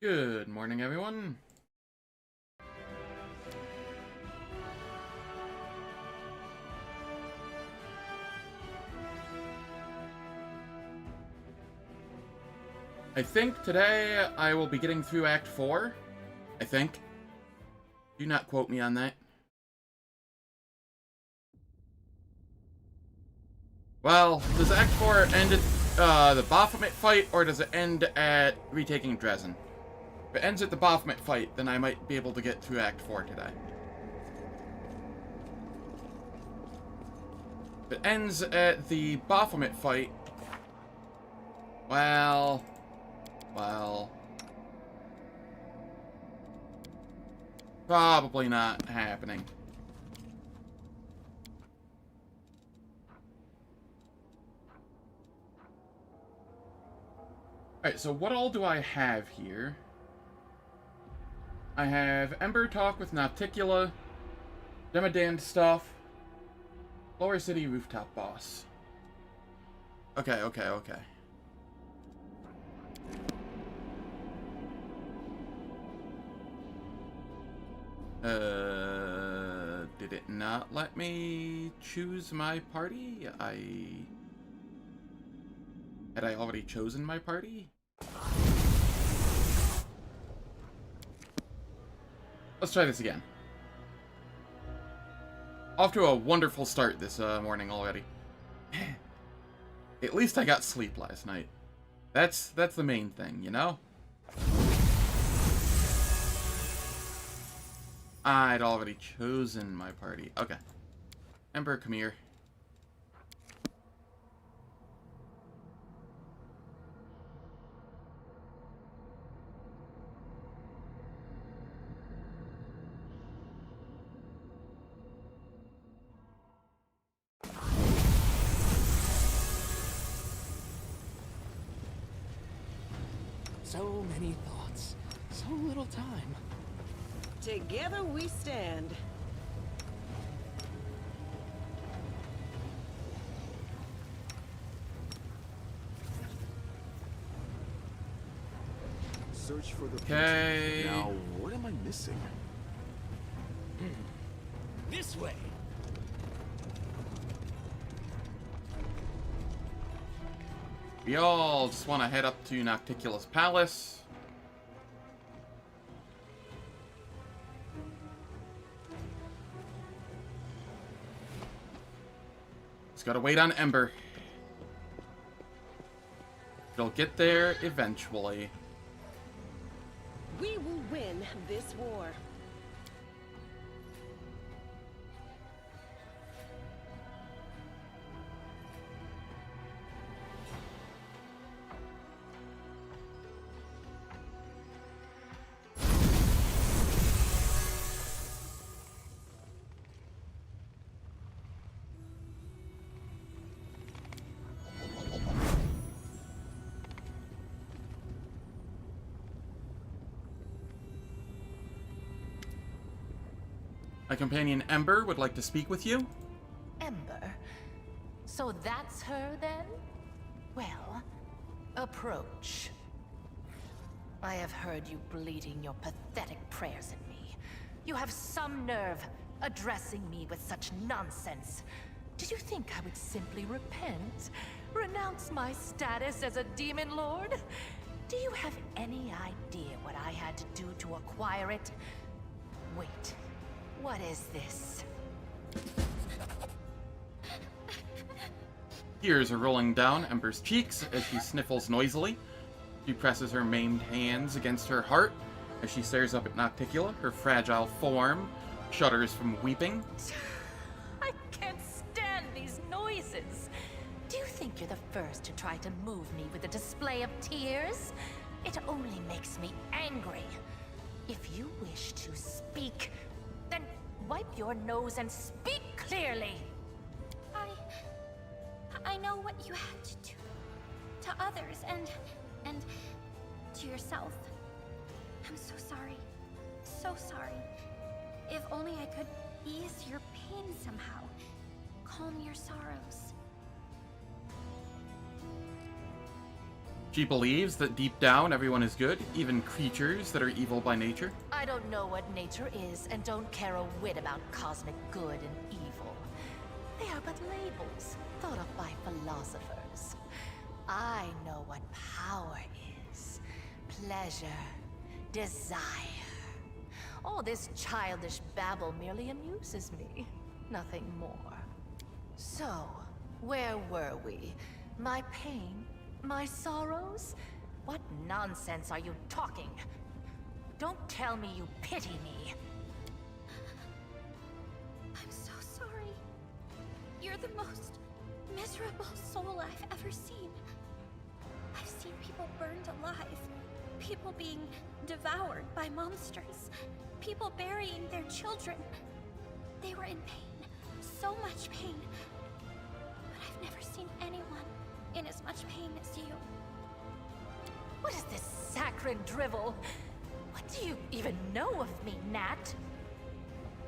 Good morning, everyone. I think today I will be getting through Act 4. I think. Do not quote me on that. Well, does Act 4 end at the Baphomet fight, or does it end at retaking Dresden? If it ends at the Baphomet fight, then I might be able to get through Act 4 today. If it ends at the Baphomet fight, well... probably not happening. Alright, so what all do I have here? I have Ember talk with Nauticula, Demodand stuff, Lower City rooftop boss. Okay. Did it not let me choose my party? Had I already chosen my party? Let's try this again. Off to a wonderful start this morning already. At least I got sleep last night. That's the main thing, you know? I'd already chosen my party. Okay. Ember, come here. So many thoughts, so little time. Together we stand. Search for the Okay. future. Now, what am I missing? This way. We all just want to head up to Nauticula's palace. Just gotta wait on Ember. She'll get there eventually. We will win this war. My companion Ember would like to speak with you. Ember. So that's her then? Well, approach. I have heard you bleeding your pathetic prayers at me. You have some nerve addressing me with such nonsense. Did you think I would simply repent? Renounce my status as a demon lord? Do you have any idea what I had to do to acquire it? Wait. What is this? Tears are rolling down Ember's cheeks as she sniffles noisily. She presses her maimed hands against her heart as she stares up at Nauticula. Her fragile form shudders from weeping. I can't stand these noises. Do you think you're the first to try to move me with a display of tears? It only makes me angry. If you wish to speak, then wipe your nose and speak clearly. I know what you had to do to others and to yourself. I'm so sorry. So sorry. If only I could ease your pain somehow. Calm your sorrows. She believes that deep down everyone is good, even creatures that are evil by nature. I don't know what nature is and don't care a whit about cosmic good and evil. They are but labels thought of by philosophers. I know what power is. Pleasure. Desire. All this childish babble merely amuses me. Nothing more. So, where were we? My pain? My sorrows? What nonsense are you talking? Don't tell me you pity me. I'm so sorry. You're the most miserable soul I've ever seen. I've seen people burned alive, people being devoured by monsters, people burying their children. They were in pain, so much pain. But I've never seen anyone in as much pain as you. What is this saccharine drivel? What do you even know of me, Nat?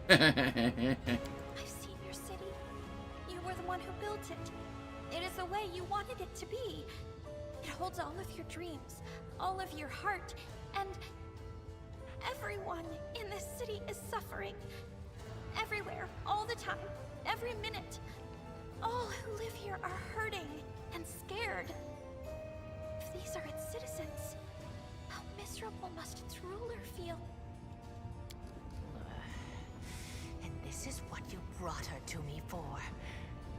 I've seen your city. You were the one who built it. It is the way you wanted it to be. It holds all of your dreams, all of your heart, and everyone in this city is suffering. Everywhere, all the time, every minute. All who live here are hurting and scared. If these are its citizens, how miserable must its ruler feel? And this is what you brought her to me for.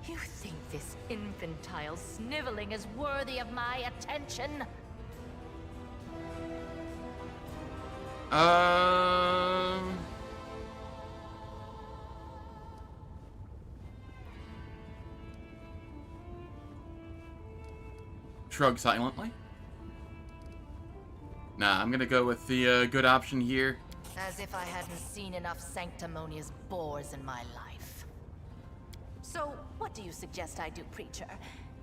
You think this infantile sniveling is worthy of my attention? Shrug silently. Nah, I'm gonna go with the good option here. As if I hadn't seen enough sanctimonious bores in my life. So, what do you suggest I do, preacher?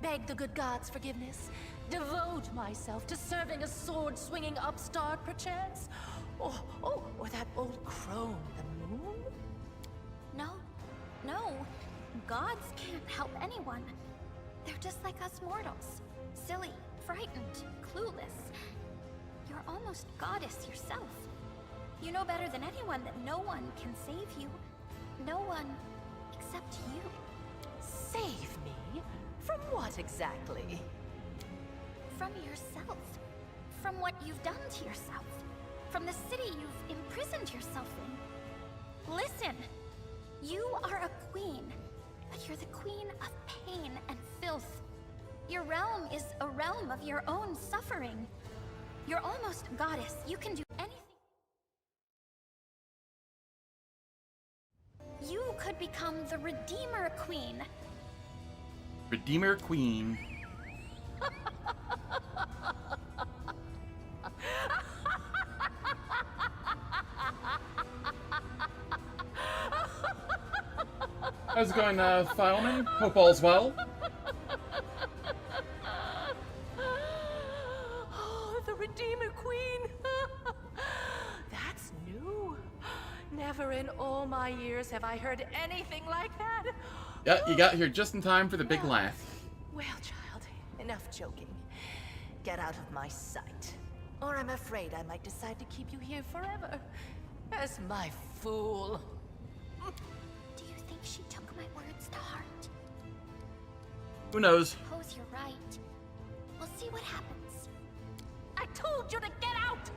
Beg the good gods' forgiveness? Devote myself to serving a sword-swinging upstart, perchance? Or that old crone, the moon? No. No. Gods can't help anyone. They're just like us mortals. Silly, frightened, clueless. You're almost goddess yourself. You know better than anyone that no one can save you. No one except you. Save me? From what exactly? From yourself. From what you've done to yourself. From the city you've imprisoned yourself in. Listen! You are a queen, but you're the queen of pain and filth. Your realm is a realm of your own suffering. You're almost goddess. You can do anything. You could become the Redeemer Queen. Redeemer Queen. How's it going, Fileman? Hope all's well. Oh, the Redeemer Queen! That's new. Never in all my years have I heard anything like that. Yeah, you got here just in time for the big laugh. Well, child, enough joking. Get out of my sight. Or I'm afraid I might decide to keep you here forever. As my fool. Do you think she took my words to heart? Who knows? Suppose you're right. We'll see what happens. I told you to get out!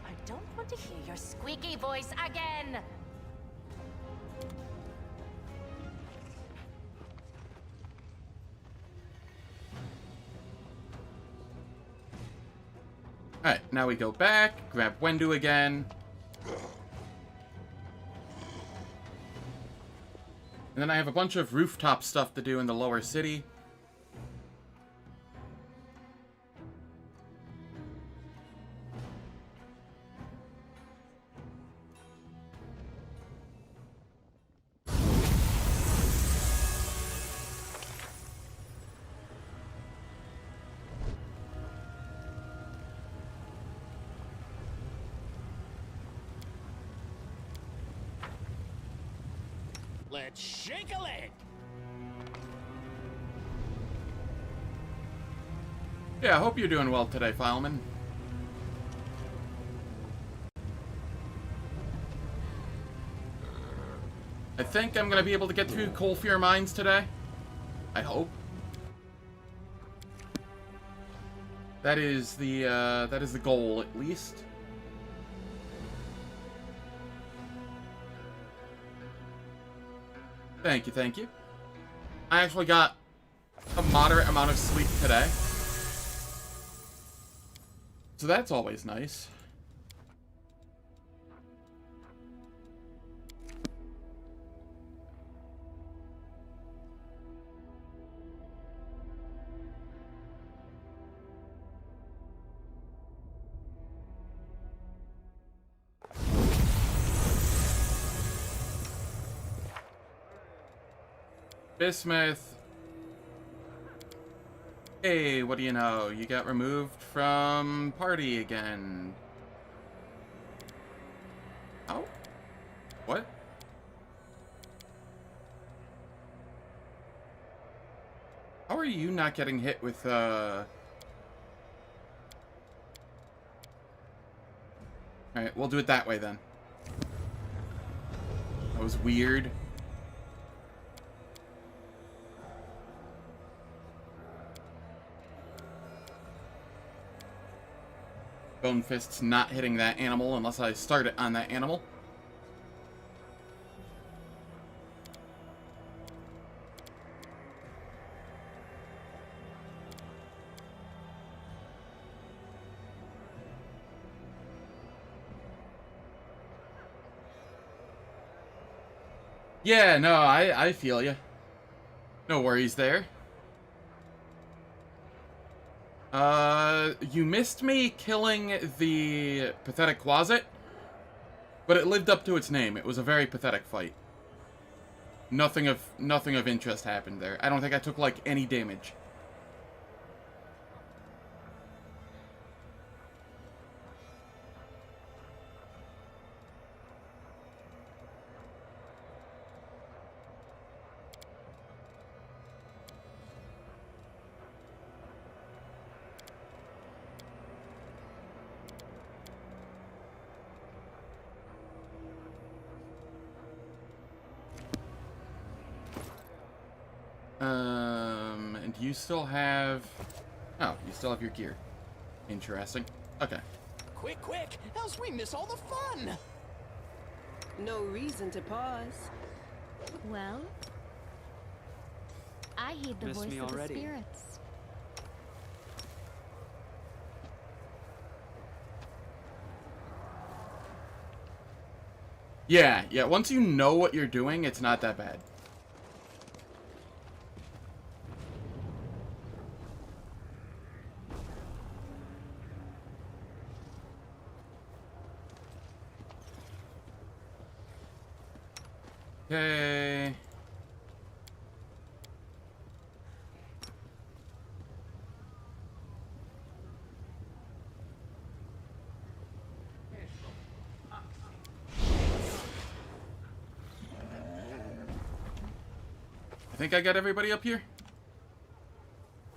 I don't want to hear your squeaky voice again! Alright, now we go back, grab Wendu again. And then I have a bunch of rooftop stuff to do in the lower city. Let's shake a leg. Yeah, I hope you're doing well today, Fileman. I think I'm gonna be able to get through Colphyr mines today. I hope. That is the goal, at least. Thank you, thank you. I actually got a moderate amount of sleep today. So that's always nice. Bismuth. Hey, what do you know? You got removed from party again. Oh? What? How are you not getting hit with, Alright, we'll do it that way then. That was weird. Bone Fist's not hitting that animal unless I start it on that animal. Yeah, no, I feel you. No worries there. You missed me killing the pathetic closet, but it lived up to its name. It was a very pathetic fight. Nothing of interest happened there. I don't think I took, like, any damage. And you still have... Oh, you still have your gear. Interesting. Okay. Quick, quick, else we miss all the fun. No reason to pause. Well, I heed the Miss voice me of the already. spirits. Yeah, once you know what you're doing, it's not that bad. Okay. I think I got everybody up here.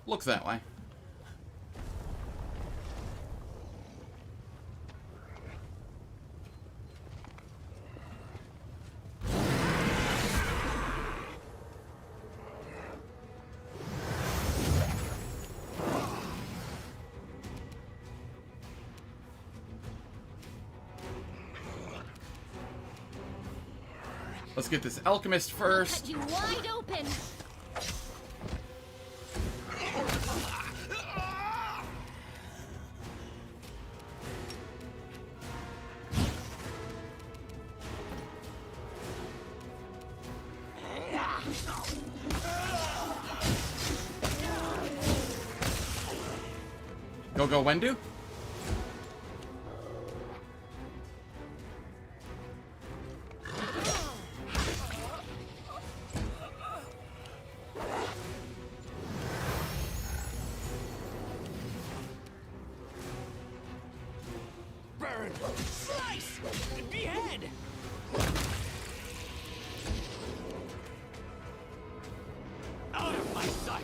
Looks that way. Let's get this alchemist first. Cut you wide open. Go, Wendu. Burn, slice, behead. Out of my sight.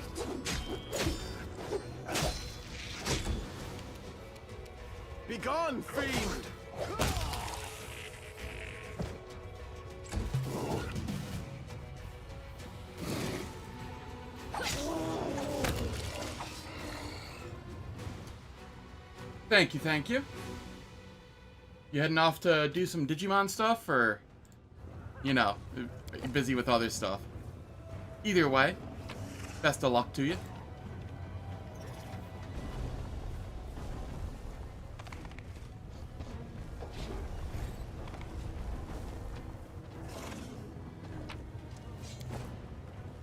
gone, fiend! Thank you, thank you. You heading off to do some Digimon stuff, or, you know, busy with other stuff? Either way, best of luck to you.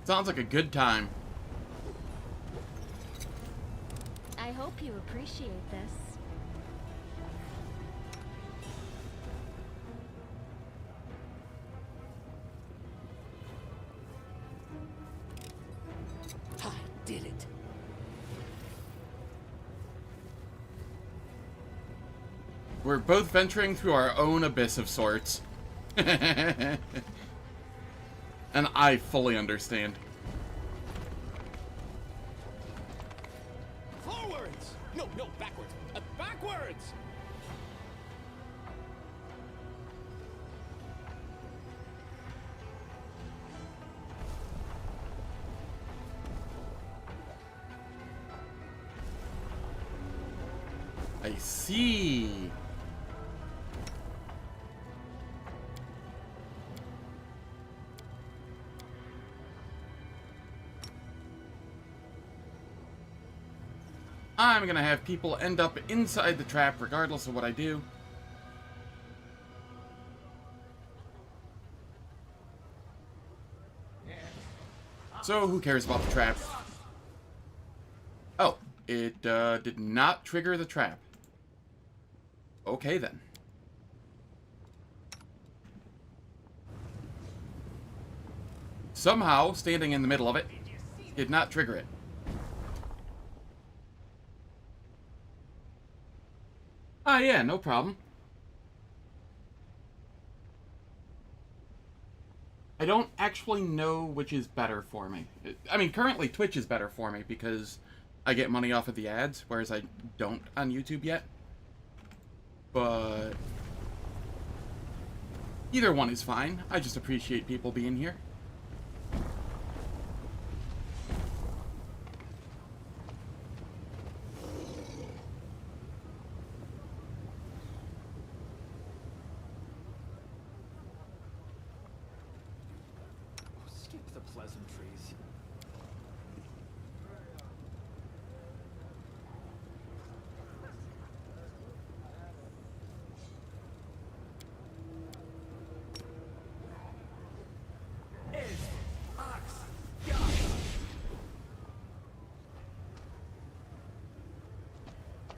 Sounds like a good time. I hope you appreciate this. I did it. We're both venturing through our own abyss of sorts. And I fully understand. Forwards! No, backwards. Backwards! I see. I'm gonna have people end up inside the trap regardless of what I do. So who cares about the trap? Oh, it did not trigger the trap. Okay then. Somehow, standing in the middle of it did not trigger it. Ah, yeah, no problem. I don't actually know which is better for me. I mean, currently Twitch is better for me because I get money off of the ads, whereas I don't on YouTube yet. But either one is fine. I just appreciate people being here. Skip the pleasantries.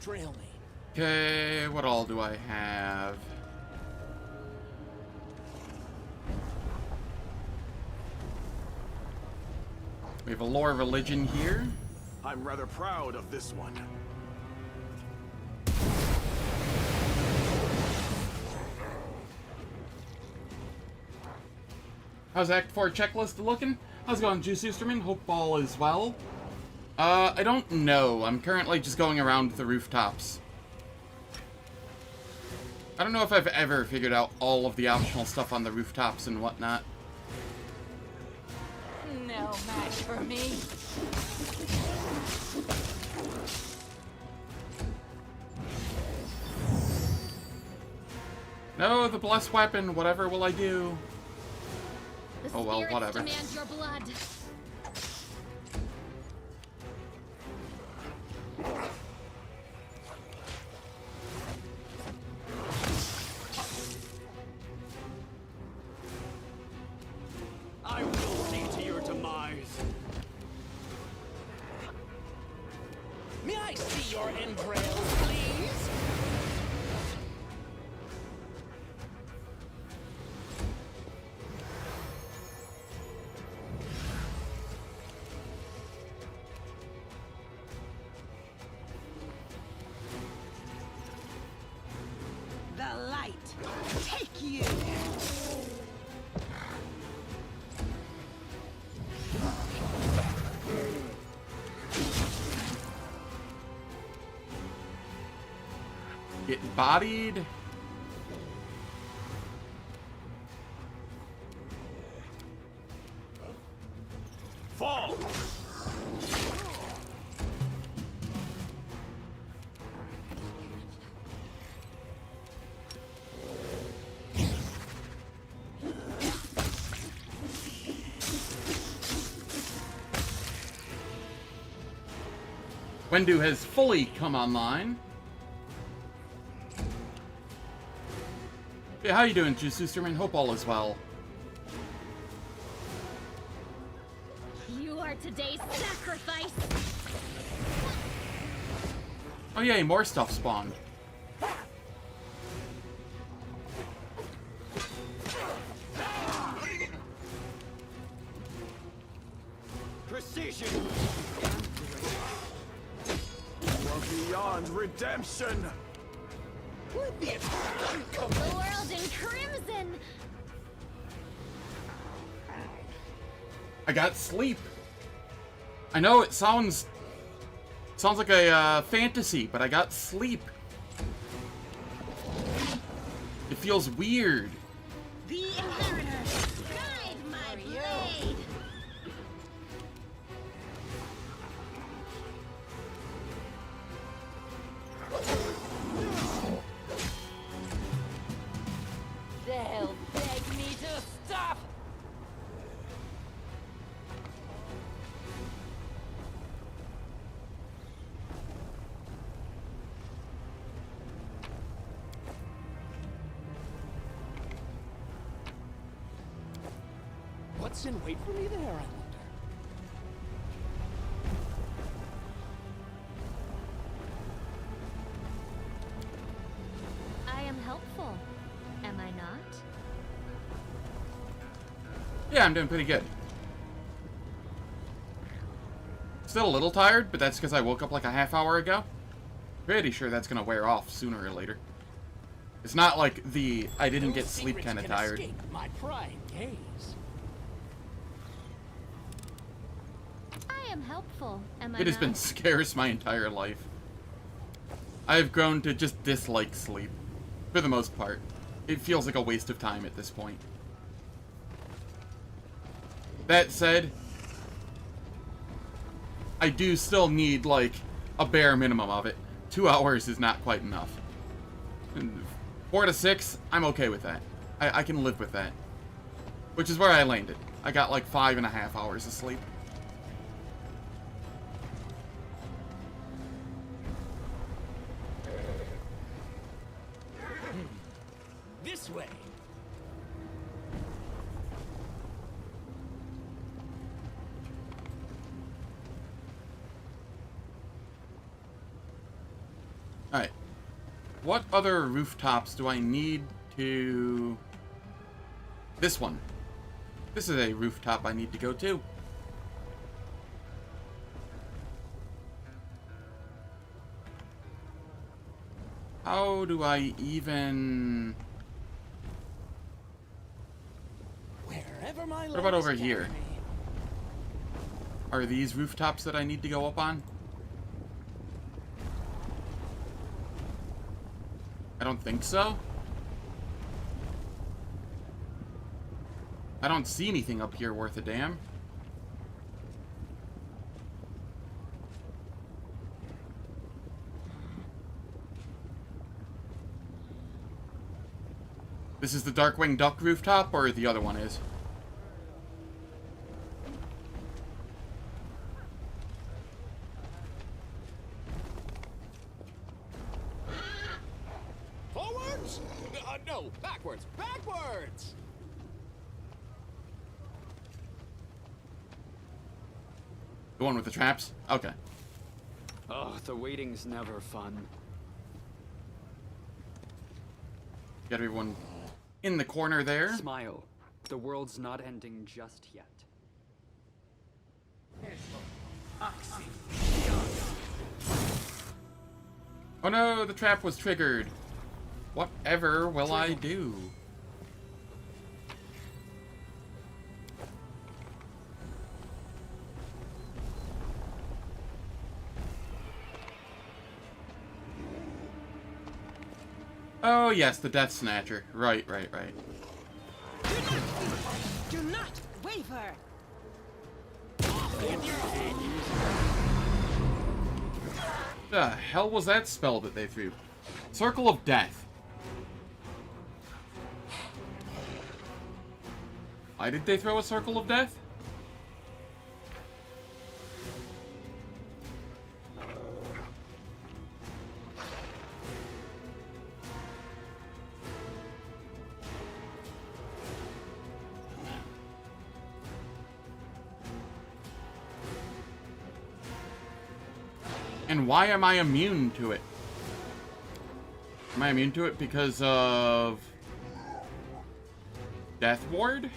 Trail me. Okay, what all do I have? We have a lore religion here. I'm rather proud of this one. How's Act 4 checklist looking? How's it going, Juice Oosterman? Hope all is well. I don't know. I'm currently just going around the rooftops. I don't know if I've ever figured out all of the optional stuff on the rooftops and whatnot. No match for me. No, the blessed weapon. Whatever will I do? The Oh, well, spirits whatever. demand your blood. I will see to your demise. May I see your entrails, please? The light. Take you. Getting bodied. Fall! Wendu has fully come online. Hey, how you doing, Susterman? Hope all is well. You are today's sacrifice. Oh yay, more stuff spawned. Precision! We're beyond redemption! The world in crimson. I got sleep. I know it sounds like a fantasy, but I got sleep. It feels weird. The inheritor, guide my blade. They'll beg me to stop. What's in wait for me there, I wonder? I am helpful. Am I not? Yeah, I'm doing pretty good. Still a little tired, but that's because I woke up like a half hour ago. Pretty sure that's gonna wear off sooner or later. It's not like I didn't get sleep kind of tired. My prying gaze. I am helpful. Am I It has not? been scarce my entire life. I have grown to just dislike sleep. For the most part. It feels like a waste of time at this point. That said, I do still need, like, a bare minimum of it. 2 hours is not quite enough. And 4 to 6, I'm okay with that. I can live with that. Which is where I landed. I got like 5.5 hours of sleep. This way. Alright. What other rooftops do I need to... This one. This is a rooftop I need to go to. How do I even... Wherever my What about legs over carry here? me. Are these rooftops that I need to go up on? I don't think so. I don't see anything up here worth a damn. This is the Darkwing Duck rooftop, or the other one is? Forwards? No, backwards. Backwards! The one with the traps? Okay. Oh, the waiting's never fun. Got everyone in the corner there. Smile. The world's not ending just yet. Oh no, the trap was triggered. Whatever will I do? Oh, yes, the Death Snatcher. Right. Do not waver. The hell was that spell that they threw? Circle of Death. Why did they throw a Circle of Death? And why am I immune to it? Am I immune to it because of Death Ward?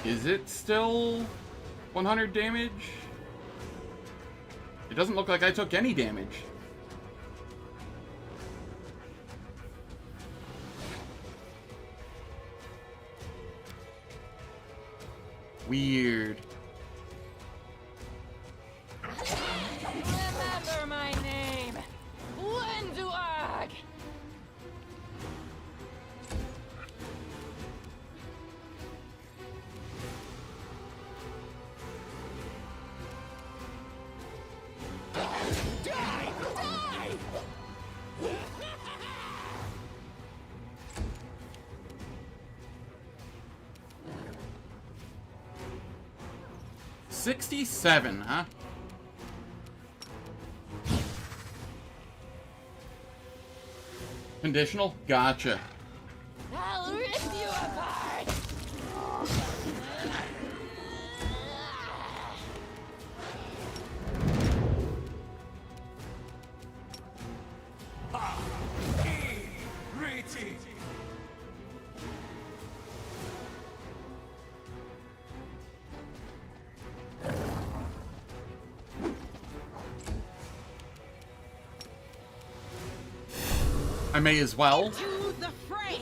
Is it still 100 damage? It doesn't look like I took any damage. Weird. Remember my name. Wenduag. Die! 67, huh? Conditional? Gotcha. I'll rip you apart. Greeting. I may as well. To the fray.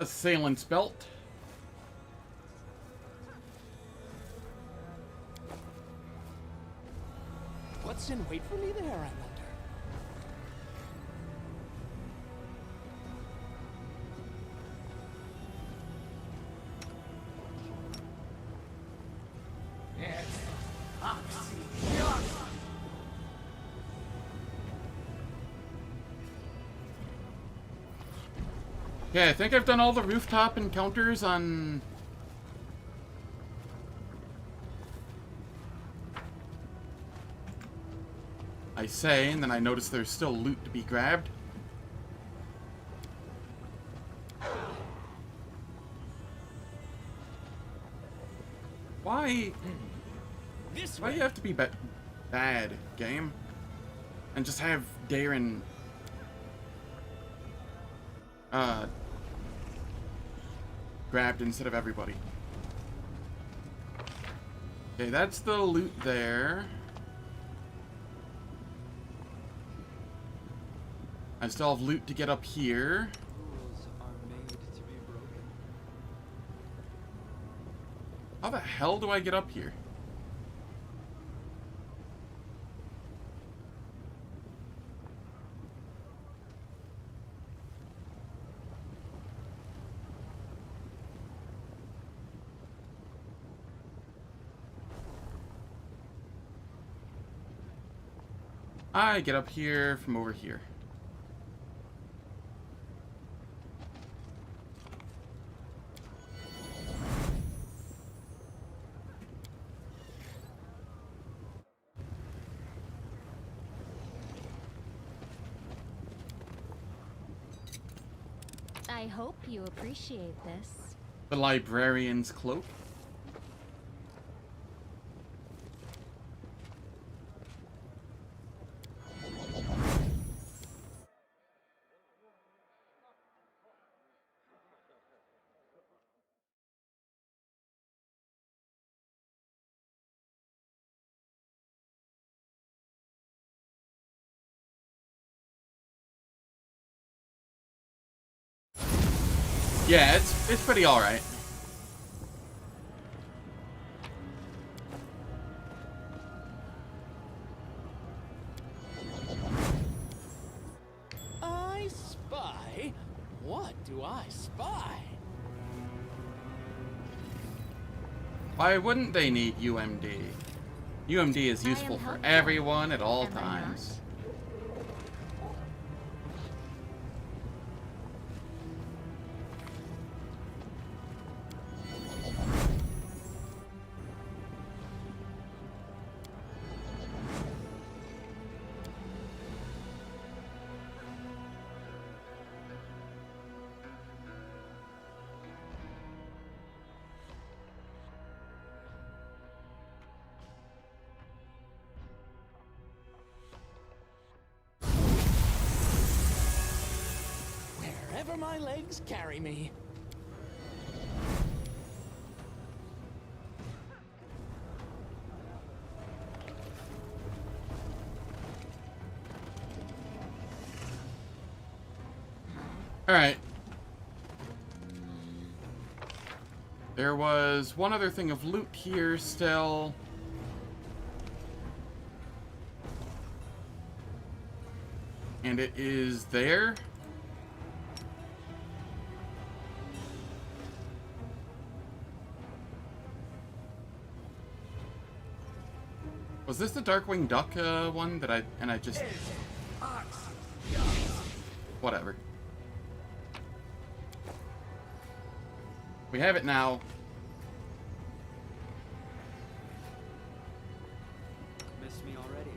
Assailant's Belt. What's in wait for me there, I wonder? Okay, I think I've done all the rooftop encounters on... I say, and then I notice there's still loot to be grabbed. Why? This Why do way. you have to be bad, game? And just have Darren... grabbed instead of everybody. Okay, that's the loot there. I still have loot to get up here. Rules are made to be broken. How the hell do I get up here? I get up here from over here. I hope you appreciate this. The librarian's cloak. Yeah, it's pretty alright. I spy? What do I spy? Why wouldn't they need UMD? UMD is useful for everyone at all times. Wherever my legs carry me. Alright. There was one other thing of loot here still. And it is there. Was this the Darkwing Duck one that I just... Whatever. We have it now. Miss me already?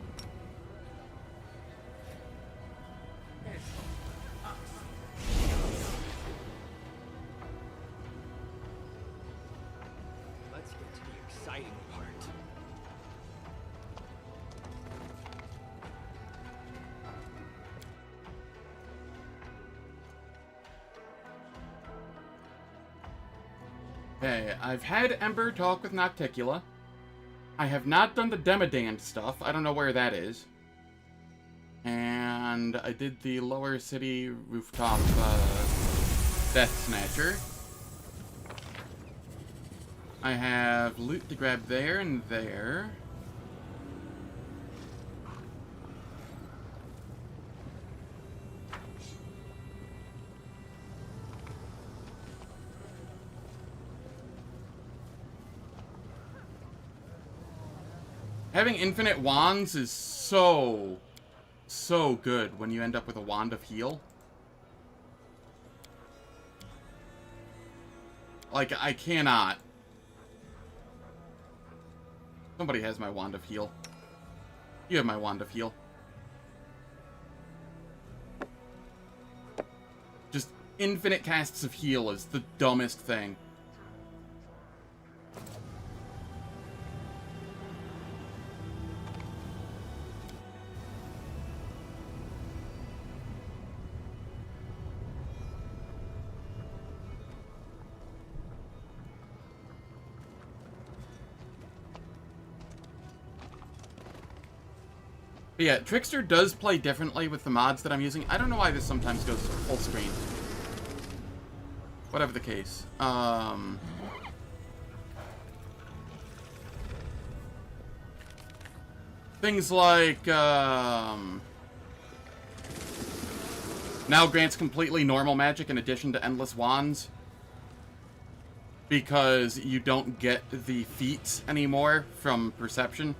Let's get to the exciting part. Okay, I've had Ember talk with Nocticula. I have not done the Demodand stuff. I don't know where that is. And I did the lower city rooftop Death Snatcher. I have loot to grab there and there. Having infinite wands is so good when you end up with a wand of heal. Like, I cannot. Somebody has my wand of heal. You have my wand of heal. Just infinite casts of heal is the dumbest thing. But yeah, Trickster does play differently with the mods that I'm using. I don't know why this sometimes goes full screen. Whatever the case. Things like, now grants completely normal magic in addition to endless wands. Because you don't get the feats anymore from perception.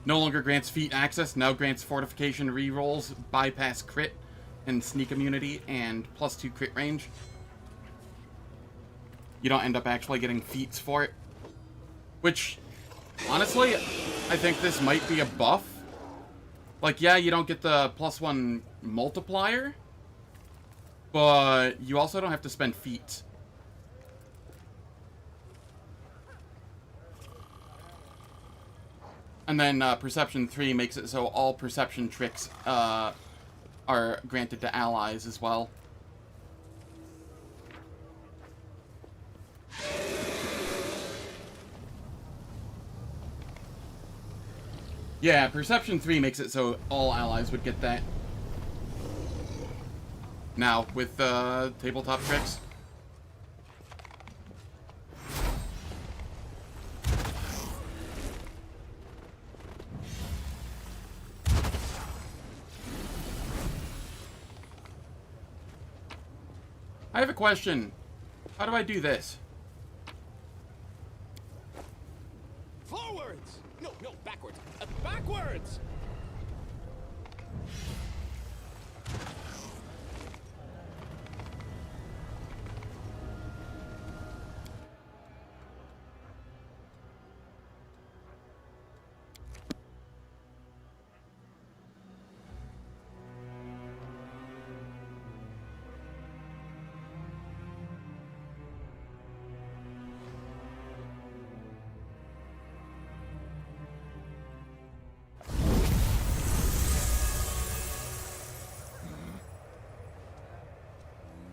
No longer grants feat access, now grants fortification rerolls, bypass crit, and sneak immunity, and +2 crit range. You don't end up actually getting feats for it. Which, honestly, I think this might be a buff. Like, yeah, you don't get the +1 multiplier, but you also don't have to spend feats. And then Perception 3 makes it so all perception tricks are granted to allies as well. Yeah, Perception 3 makes it so all allies would get that. Now, with tabletop tricks. I have a question. How do I do this? Forwards! No, backwards. Backwards!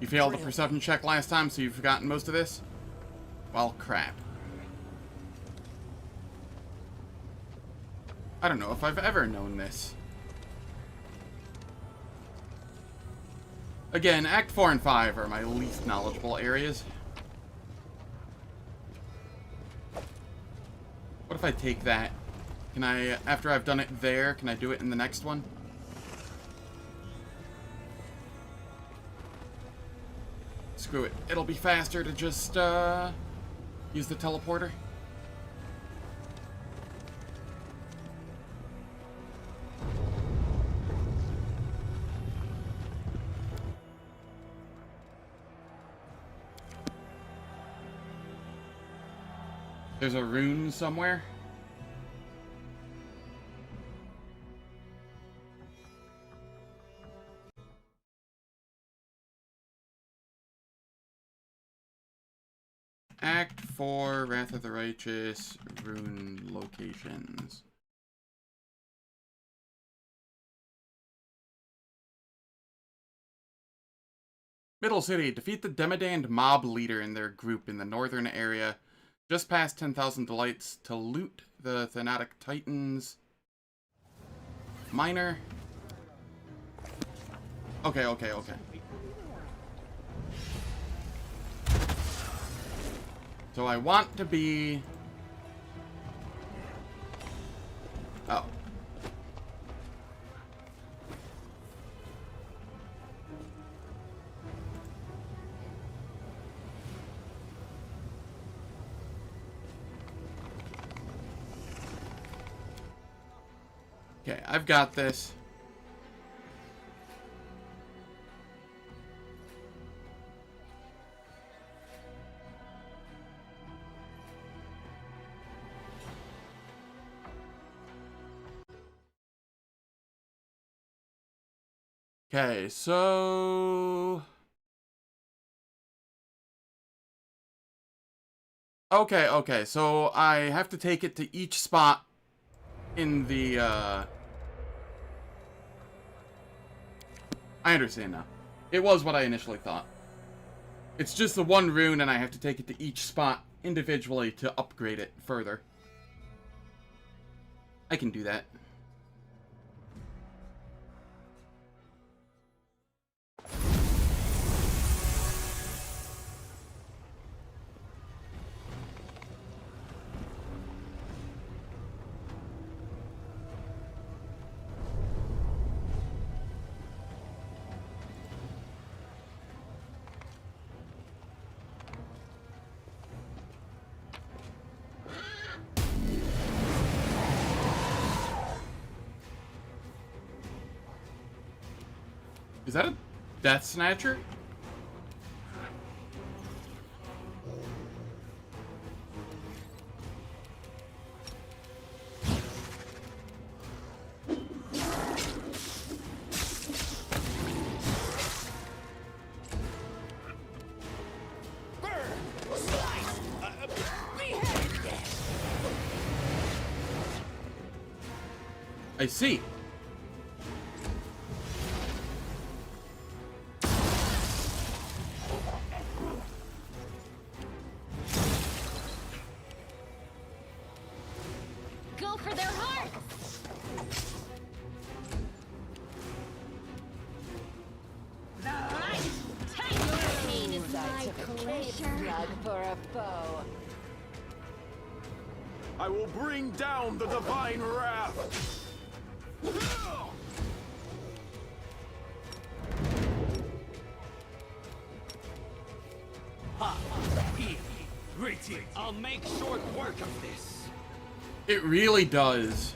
You failed the perception check last time, so you've forgotten most of this? Well, crap. I don't know if I've ever known this. Again, Act 4 and 5 are my least knowledgeable areas. What if I take that? Can I, after I've done it there, can I do it in the next one? Screw it. It'll be faster to just, use the teleporter. There's a rune somewhere. Act 4, Wrath of the Righteous, rune locations. Middle City, defeat the Demodand mob leader in their group in the northern area, just past 10,000 delights to loot the Thanatic Titans. Minor. Okay. So I want to be... Oh. Okay, I've got this. Okay, so... Okay, so I have to take it to each spot in the, I understand now. It was what I initially thought. It's just the one rune, and I have to take it to each spot individually to upgrade it further. I can do that. Is that a Death Snatcher? I see. Go for their hearts! The light Drug for a foe. I will bring down the divine wrath. Ha! Here. Greeting. I'll make short work of this. It really does.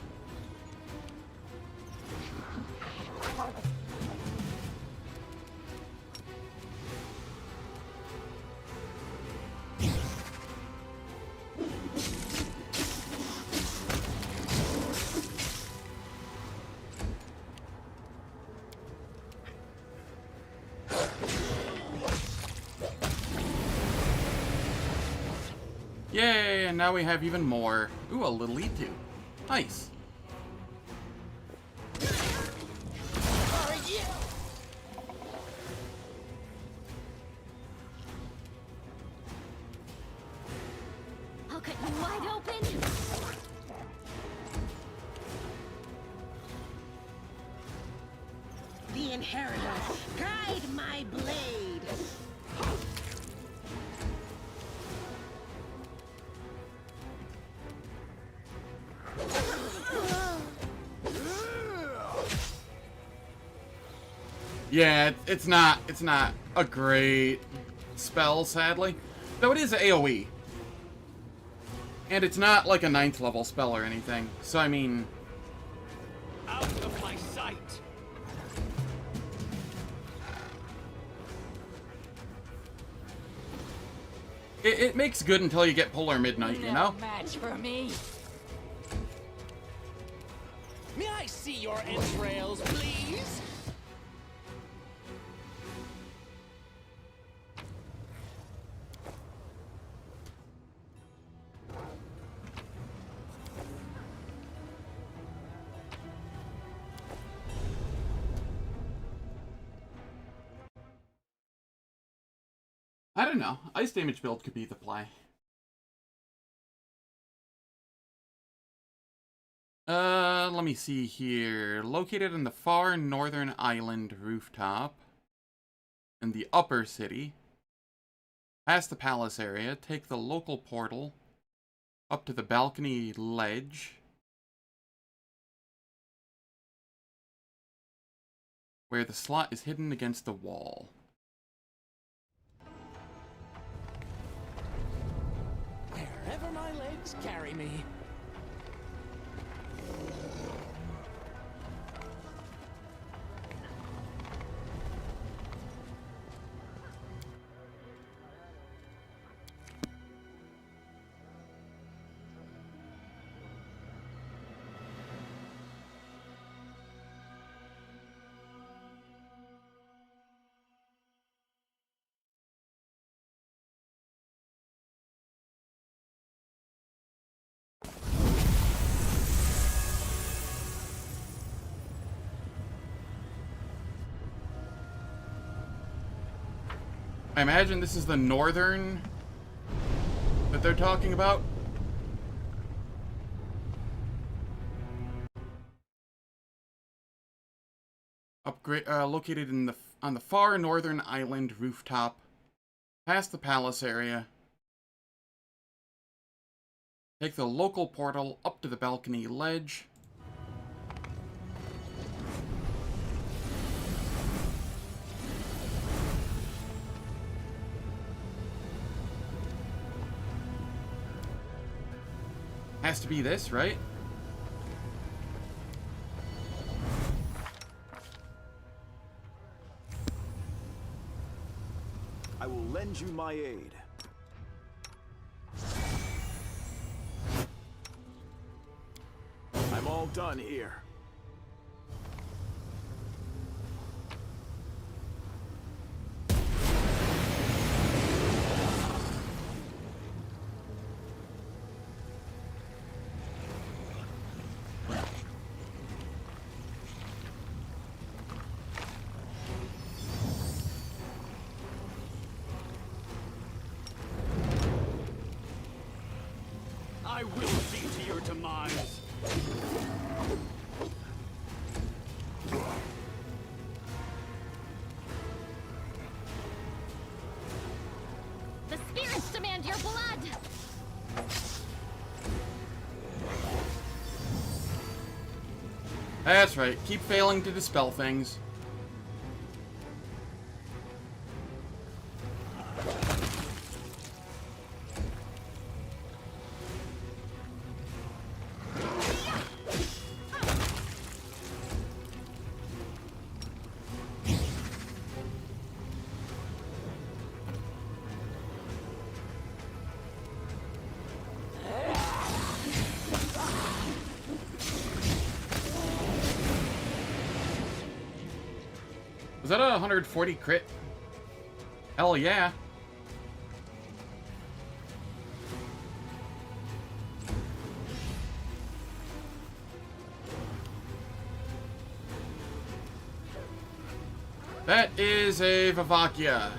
Yay, and now we have even more. Ooh, a little E2. Nice. I'll cut you wide open. The Inheritor, guide my blade! Yeah, it's not a great spell, sadly. Though it is AoE. And it's not like a 9th level spell or anything. So I mean, Out of my sight. it makes good until you get Polar Midnight, you know? Match for me. May I see your entrails, please? I don't know. Ice damage build could be the play. Let me see here. Located in the far northern island rooftop in the upper city. Past the palace area, take the local portal up to the balcony ledge. Where the slot is hidden against the wall. Wherever my legs carry me. I imagine this is the northern that they're talking about. Located in on the far northern island rooftop, past the palace area. Take the local portal up to the balcony ledge. Has to be this, right? I will lend you my aid. I'm all done here. I will see to your demise. That's right. Keep failing to dispel things. Was that a 140 crit? Hell yeah. That is a Vivacia.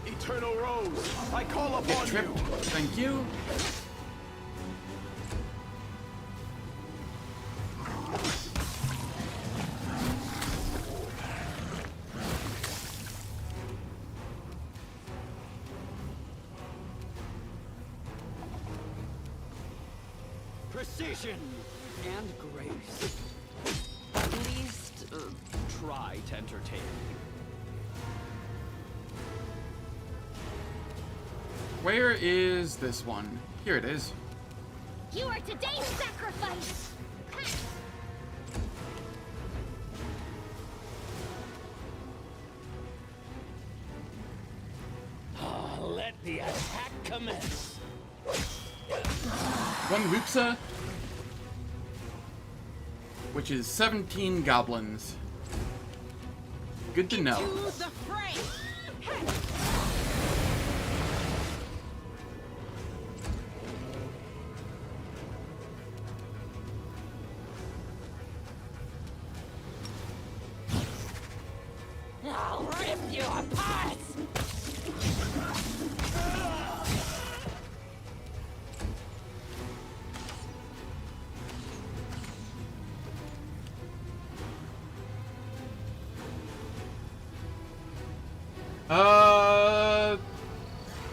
Eternal Rose, I call Get upon tripped. you. Thank you. Precision and grace. At least, try to entertain me. Where is this one? Here it is. You are today's sacrifice! Let the attack commence. One Ruxa, which is 17 goblins. Good to know. To the fray! I'll rip you apart!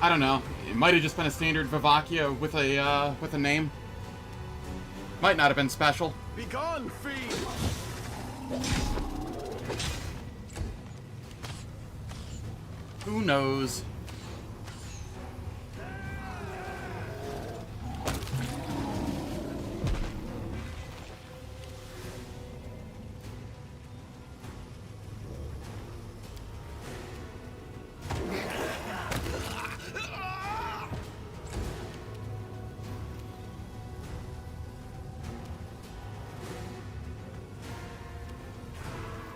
I don't know. It might have just been a standard Vivacia with a name. Might not have been special. Begone, fiend! Who knows?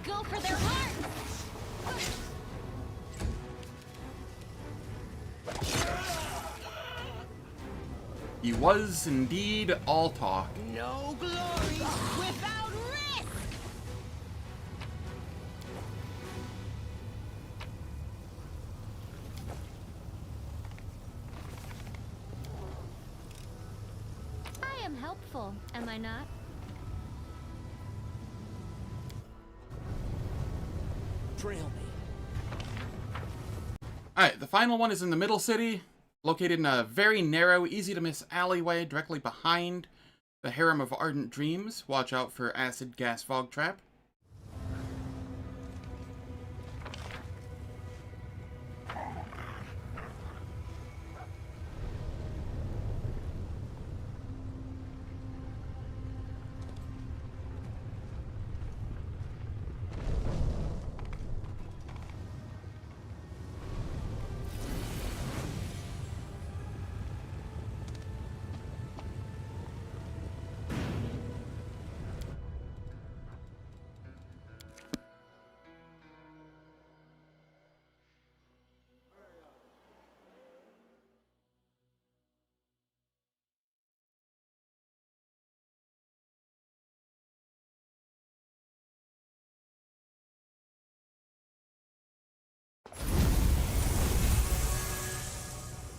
Go for their hearts! He was indeed all talk. No glory without risk! I am helpful, am I not? Trail me. Alright, the final one is in the middle city, located in a very narrow, easy to miss alleyway directly behind the Harem of Ardent Dreams. Watch out for acid gas fog trap.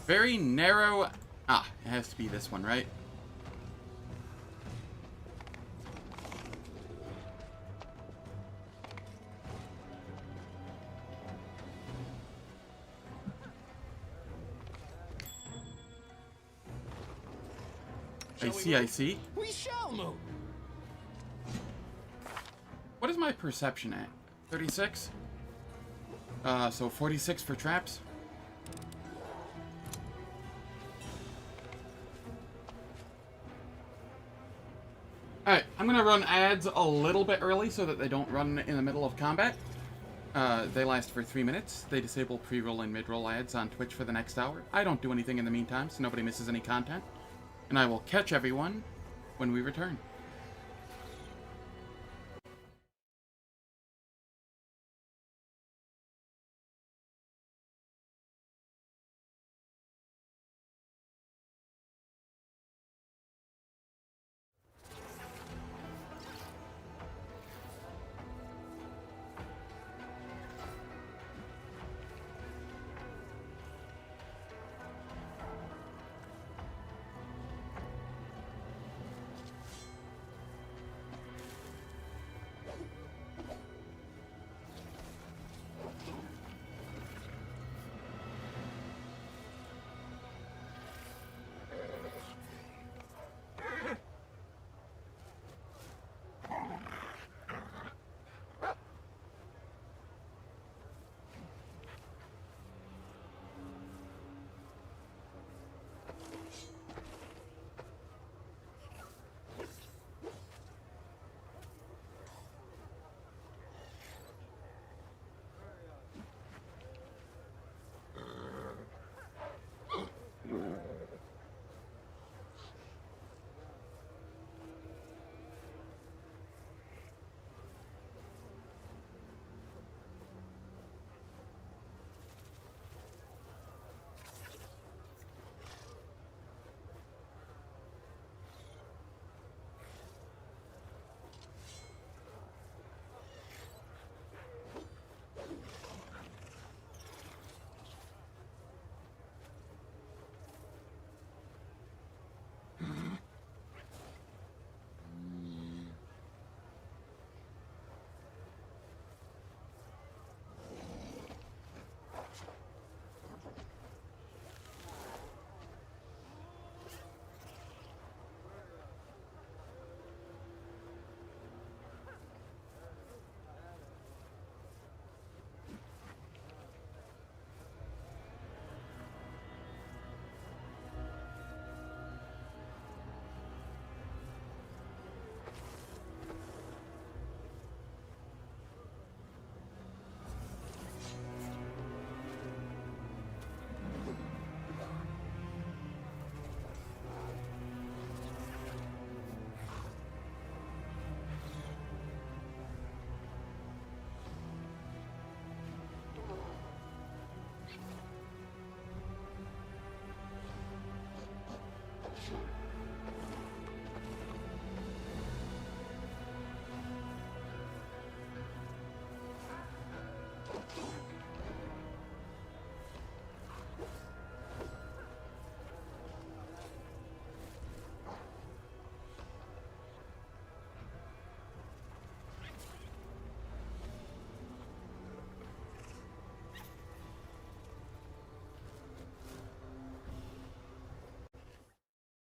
Very narrow... Ah, it has to be this one, right? I see, I see. We shall move. my perception at? 36? So 46 for traps. Alright, I'm gonna run ads a little bit early so that they don't run in the middle of combat. They last for 3 minutes. They disable pre-roll and mid-roll ads on Twitch for the next hour. I don't do anything in the meantime, so nobody misses any content. And I will catch everyone when we return.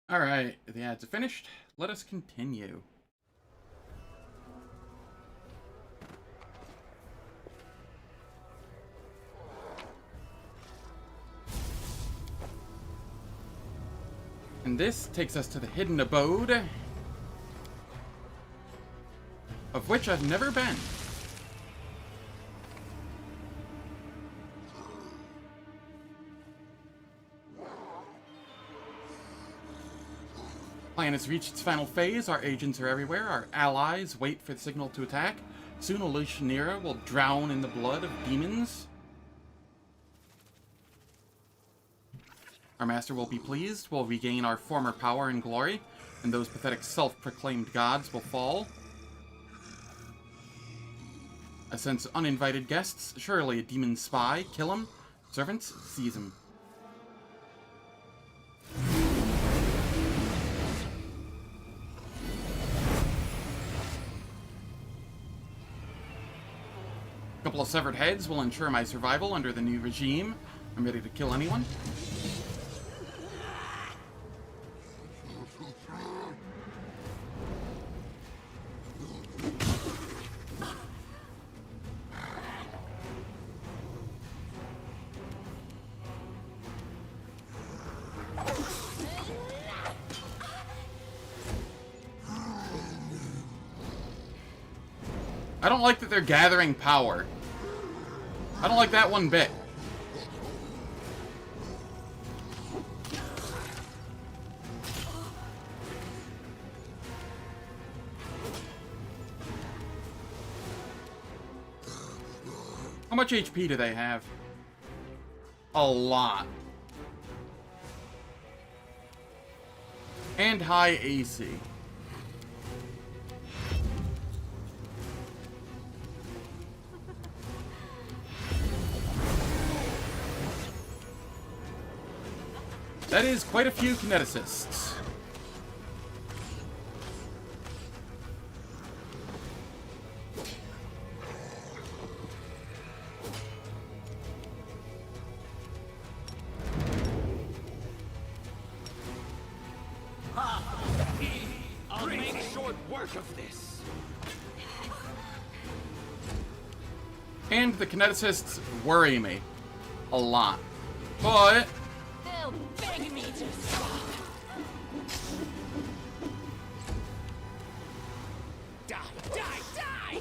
Alright, the ads are finished. Let us continue. And this takes us to the hidden abode, of which I've never been. Plan has reached its final phase. Our agents are everywhere. Our allies wait for the signal to attack. Soon Olushnira will drown in the blood of demons. Our master will be pleased. We'll regain our former power and glory, and those pathetic self-proclaimed gods will fall. I sense uninvited guests. Surely a demon spy. Kill him. Servants, seize him. A couple of severed heads will ensure my survival under the new regime. I'm ready to kill anyone. I don't like that they're gathering power. I don't like that one bit. How much HP do they have? A lot. And high AC. That is quite a few kineticists. I'll make short work of this. And the kineticists worry me a lot. But They'll beg me to stop. Die, die, die!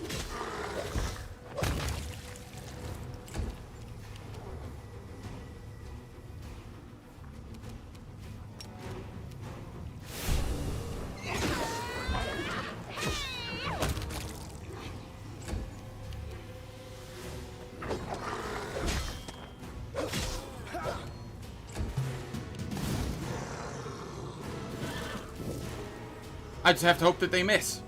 I just have to hope that they miss.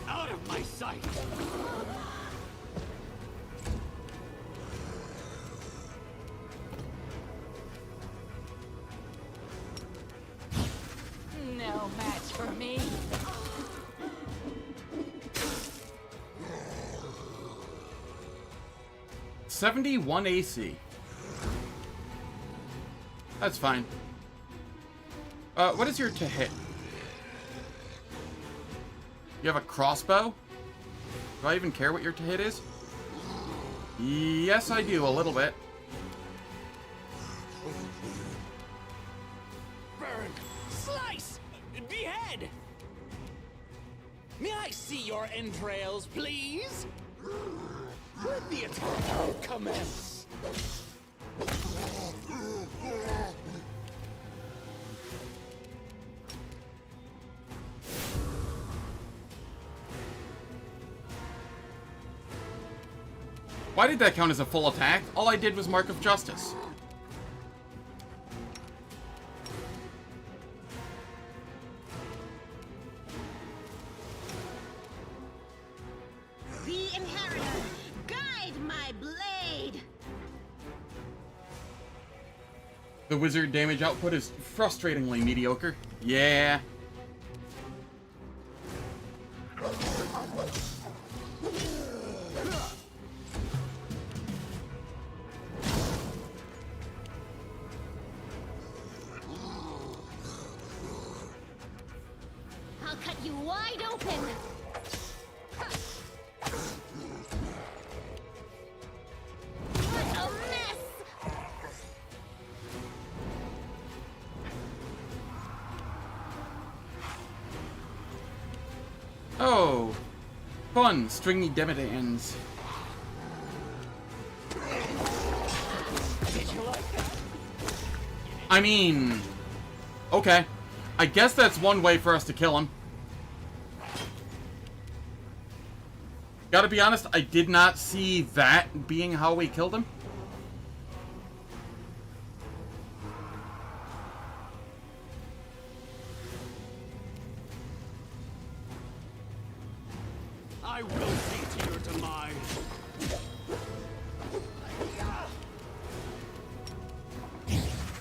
Out of my sight! No match for me. $71 AC. That's fine. What is your to hit? You have a crossbow? Do I even care what your to hit is? Yes, I do, a little bit. Burn! Slice! Behead! May I see your entrails, please? Let the attack commence! Why did that count as a full attack? All I did was Mark of Justice. The Inheritor, guide my blade. The wizard damage output is frustratingly mediocre. Yeah. I'll cut you wide open. What a mess! Oh. Fun, stringy dividends. I mean... Okay. I guess that's one way for us to kill him. Gotta be honest, I did not see that being how we killed him. I will see to your demise.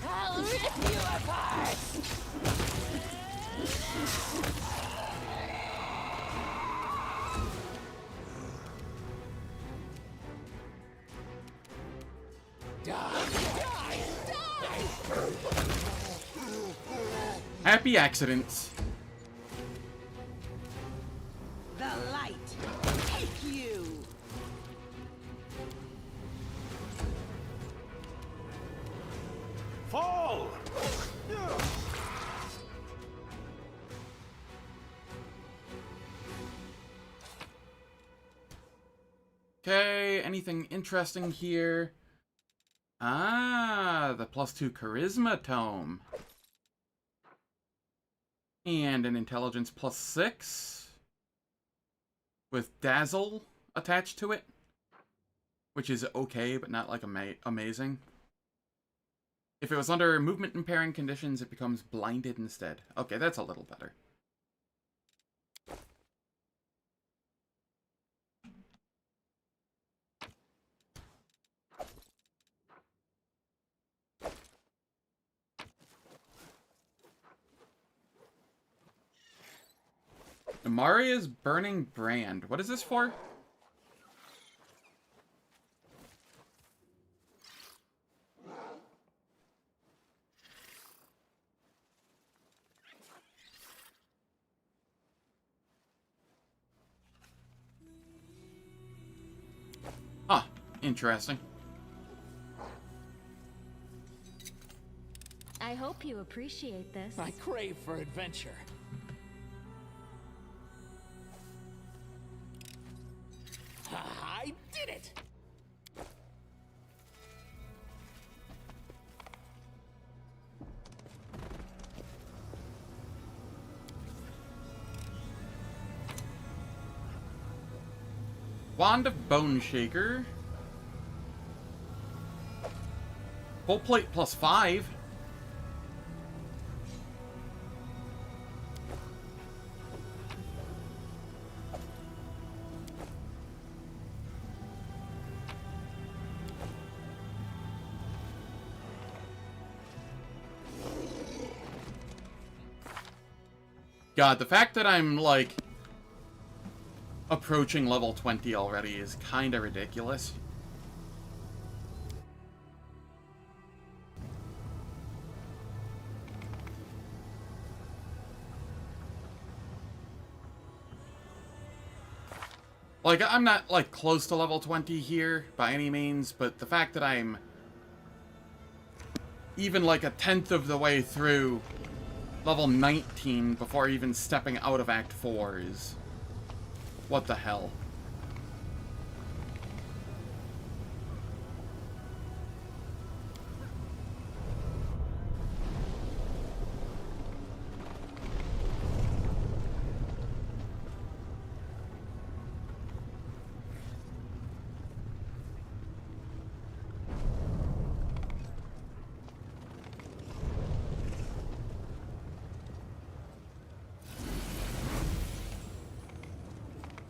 I'll rip you apart. Die, die! Happy accidents. The light. Take you. Fall! Okay, anything interesting here? Ah, the +2 charisma tome. And an intelligence +6 with dazzle attached to it, which is okay, but not like amazing. If it was under movement impairing conditions, it becomes blinded instead. Okay, that's a little better. Amaria's Burning Brand. What is this for? Huh. Interesting. I hope you appreciate this. I crave for adventure. I did it! Wand of Bone Shaker. Full plate +5. God, the fact that I'm, like, approaching level 20 already is kinda ridiculous. Like, I'm not, like, close to level 20 here, by any means, but the fact that I'm even, like, 1/10 of the way through level 19 before even stepping out of Act 4 is... what the hell?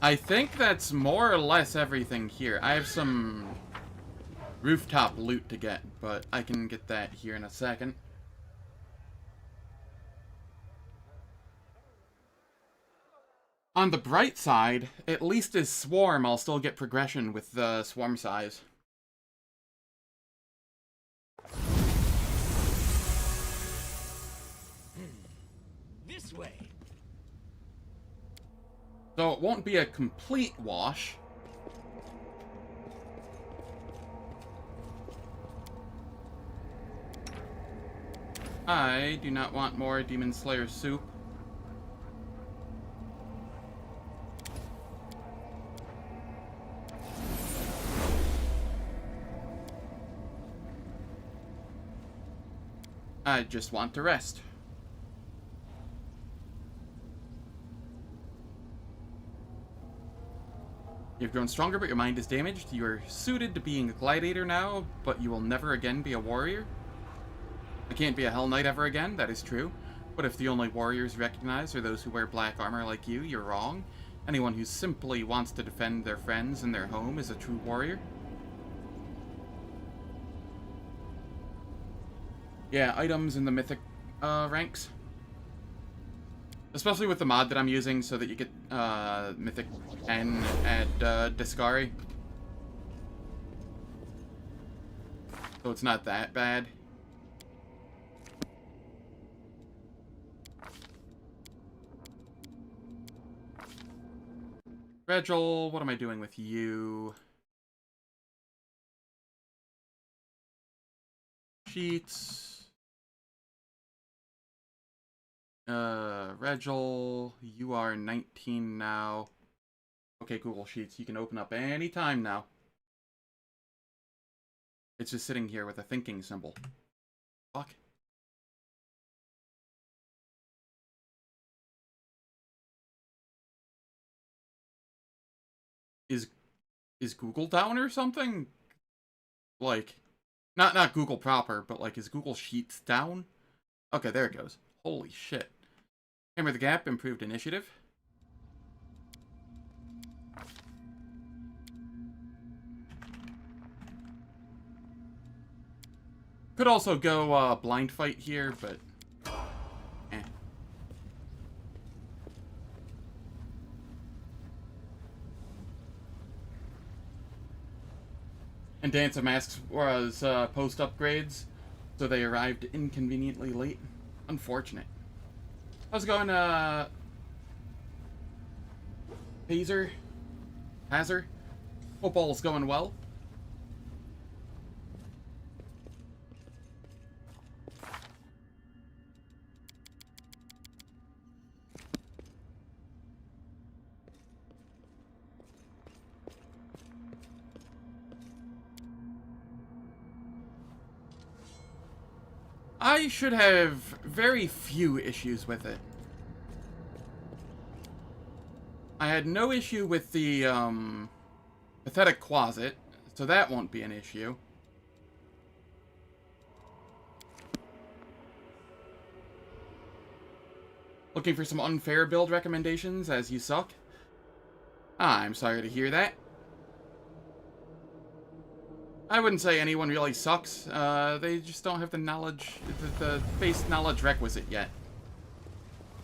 I think that's more or less everything here. I have some rooftop loot to get, but I can get that here in a second. On the bright side, at least as Swarm, I'll still get progression with the swarm size. This way. So it won't be a complete wash. I do not want more Demon Slayer soup. I just want to rest. You've grown stronger, but your mind is damaged. You are suited to being a gladiator now, but you will never again be a warrior. I can't be a Hell Knight ever again, that is true. But if the only warriors recognize are those who wear black armor like you, you're wrong. Anyone who simply wants to defend their friends and their home is a true warrior. Yeah, items in the mythic ranks. Especially with the mod that I'm using so that you get mythic N at Discari. So it's not that bad. Regil, what am I doing with you? Sheets. Regil, you are 19 now. Okay, Google Sheets, you can open up any time now. It's just sitting here with a thinking symbol. Fuck. Is Google down or something? Like, not Google proper, but like, is Google Sheets down? Okay, there it goes. Holy shit. Hammer the Gap, improved initiative. Could also go blind fight here, but eh. And Dance of Masks was post upgrades, so they arrived inconveniently late. Unfortunate. How's it going, Hazard? Hope all's going well. I should have very few issues with it. I had no issue with the, Pathetic Closet, so that won't be an issue. Looking for some unfair build recommendations as you suck? I'm sorry to hear that. I wouldn't say anyone really sucks. They just don't have the knowledge, the base knowledge requisite yet.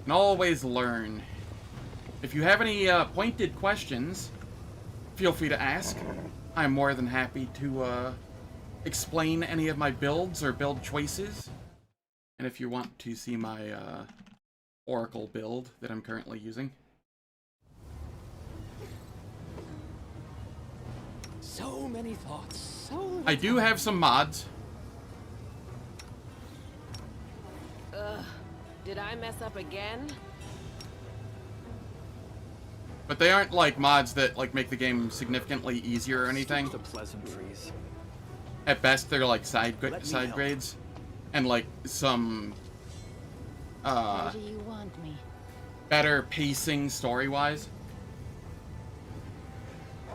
And always learn. If you have any pointed questions, feel free to ask. I'm more than happy to explain any of my builds or build choices. And if you want to see my Oracle build that I'm currently using. So many thoughts. I do have some mods. Did I mess up again? But they aren't like mods that like make the game significantly easier or anything. Just a pleasantries. At best, they're like side grades, and like some How do you want me? better pacing story-wise.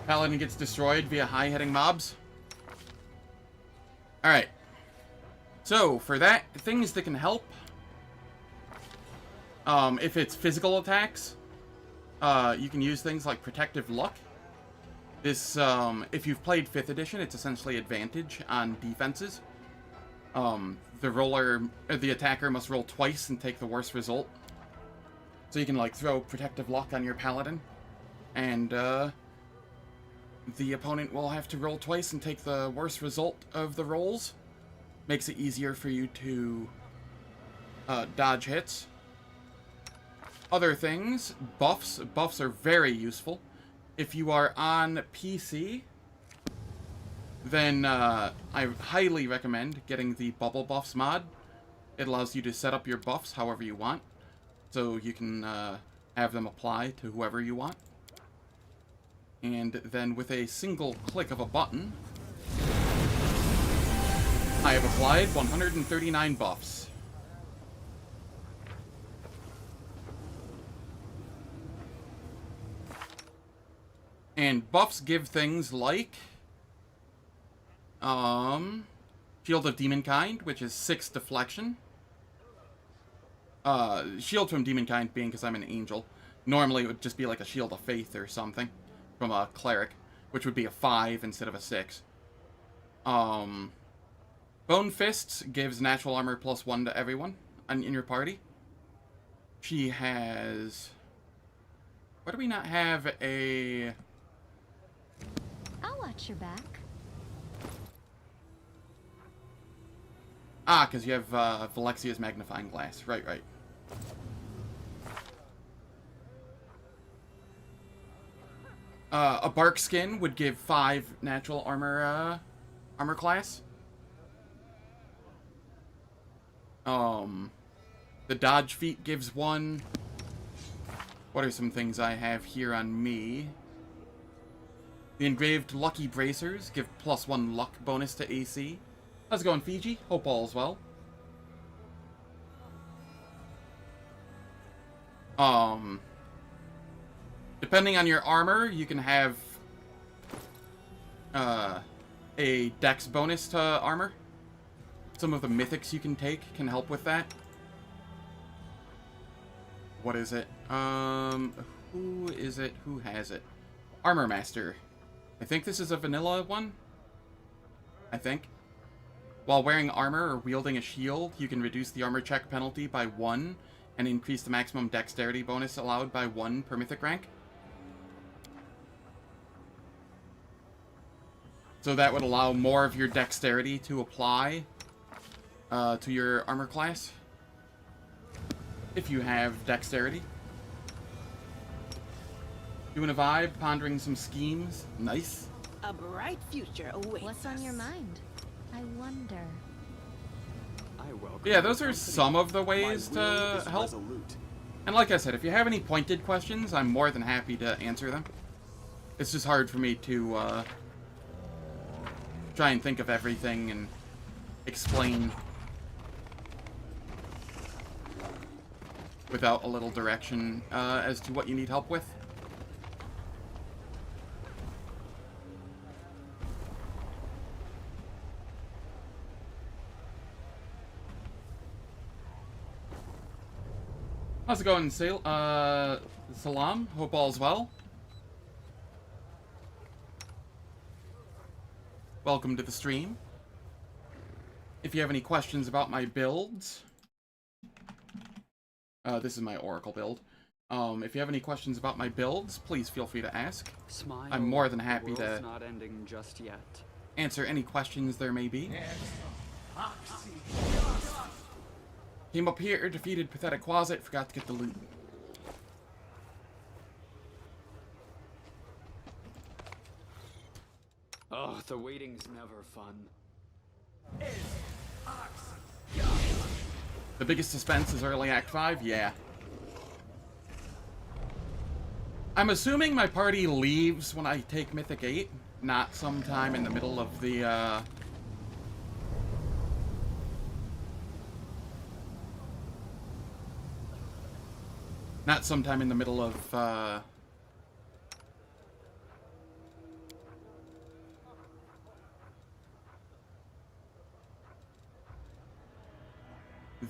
Paladin gets destroyed via high-hitting mobs. Alright. So, for that, things that can help. If it's physical attacks, you can use things like Protective Luck. This, if you've played 5th edition, it's essentially advantage on defenses. The attacker must roll twice and take the worst result. So you can, like, throw Protective Luck on your Paladin. And, the opponent will have to roll twice and take the worst result of the rolls. Makes it easier for you to dodge hits. Other things, buffs. Buffs are very useful. If you are on PC, then I highly recommend getting the Bubble Buffs mod. It allows you to set up your buffs however you want. So you can have them apply to whoever you want. And then with a single click of a button, I have applied 139 buffs. And buffs give things like Shield of Demonkind, which is 6 deflection. Shield from Demonkind being because I'm an angel. Normally it would just be like a Shield of Faith or something from a cleric, which would be a 5 instead of a 6. Bone Fists gives natural armor +1 to everyone in your party. She has... Why do we not have a... I'll watch your back. Ah, because you have Valexia's Magnifying Glass. Right. A bark skin would give 5 natural armor class. The dodge feat gives 1. What are some things I have here on me? The engraved lucky bracers give +1 luck bonus to AC. How's it going, Fiji? Hope all is well. Depending on your armor, you can have a dex bonus to armor. Some of the mythics you can take can help with that. What is it? Who is it? Who has it? Armor Master. I think this is a vanilla one. I think. While wearing armor or wielding a shield, you can reduce the armor check penalty by 1 and increase the maximum dexterity bonus allowed by 1 per mythic rank. So that would allow more of your dexterity to apply to your armor class. If you have dexterity. Doing a vibe, pondering some schemes. Nice. A bright future awaits. What's on your mind? I wonder. I welcome Yeah, those are company. some of the ways My will to is help. resolute. And like I said, if you have any pointed questions, I'm more than happy to answer them. It's just hard for me to try and think of everything and explain without a little direction as to what you need help with. How's it going, Salam? Hope all's well. Welcome to the stream. If you have any questions about my builds, this is my Oracle build. If you have any questions about my builds, please feel free to ask. Smile, I'm more than the happy world's to not ending just yet. answer any questions there may be. Came up here, defeated Pathetic Closet, forgot to get the loot. Oh, the waiting's never fun. The biggest suspense is early Act 5? Yeah. I'm assuming my party leaves when I take Mythic 8, not sometime in the middle of the, not sometime in the middle of,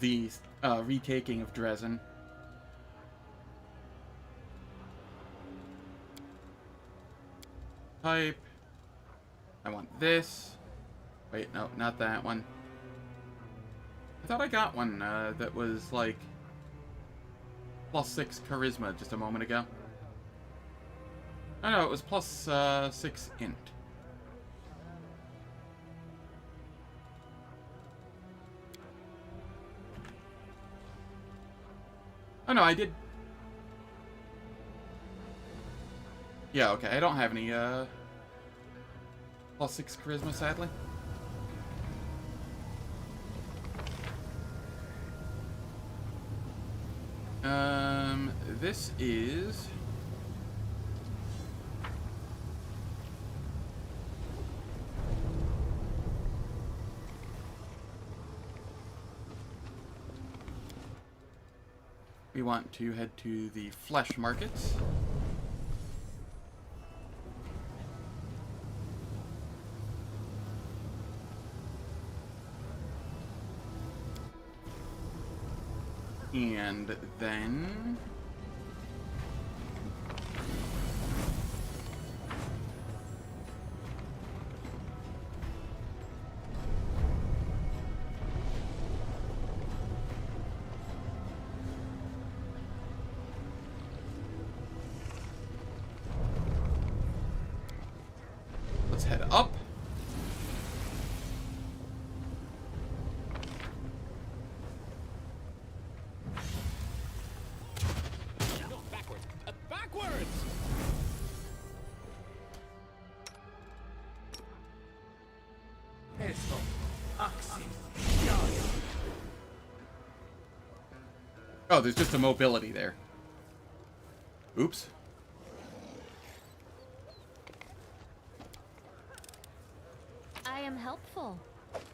the retaking of Dresden. Type. I want this. Wait, no, not that one. I thought I got one that was like +6 charisma just a moment ago. Oh no, it was +6 int. Oh no, I did. Yeah, okay, I don't have any +6 charisma, sadly. This is we want to head to the flesh markets. And then let's head up. Oh, there's just a mobility there. Oops. I am helpful,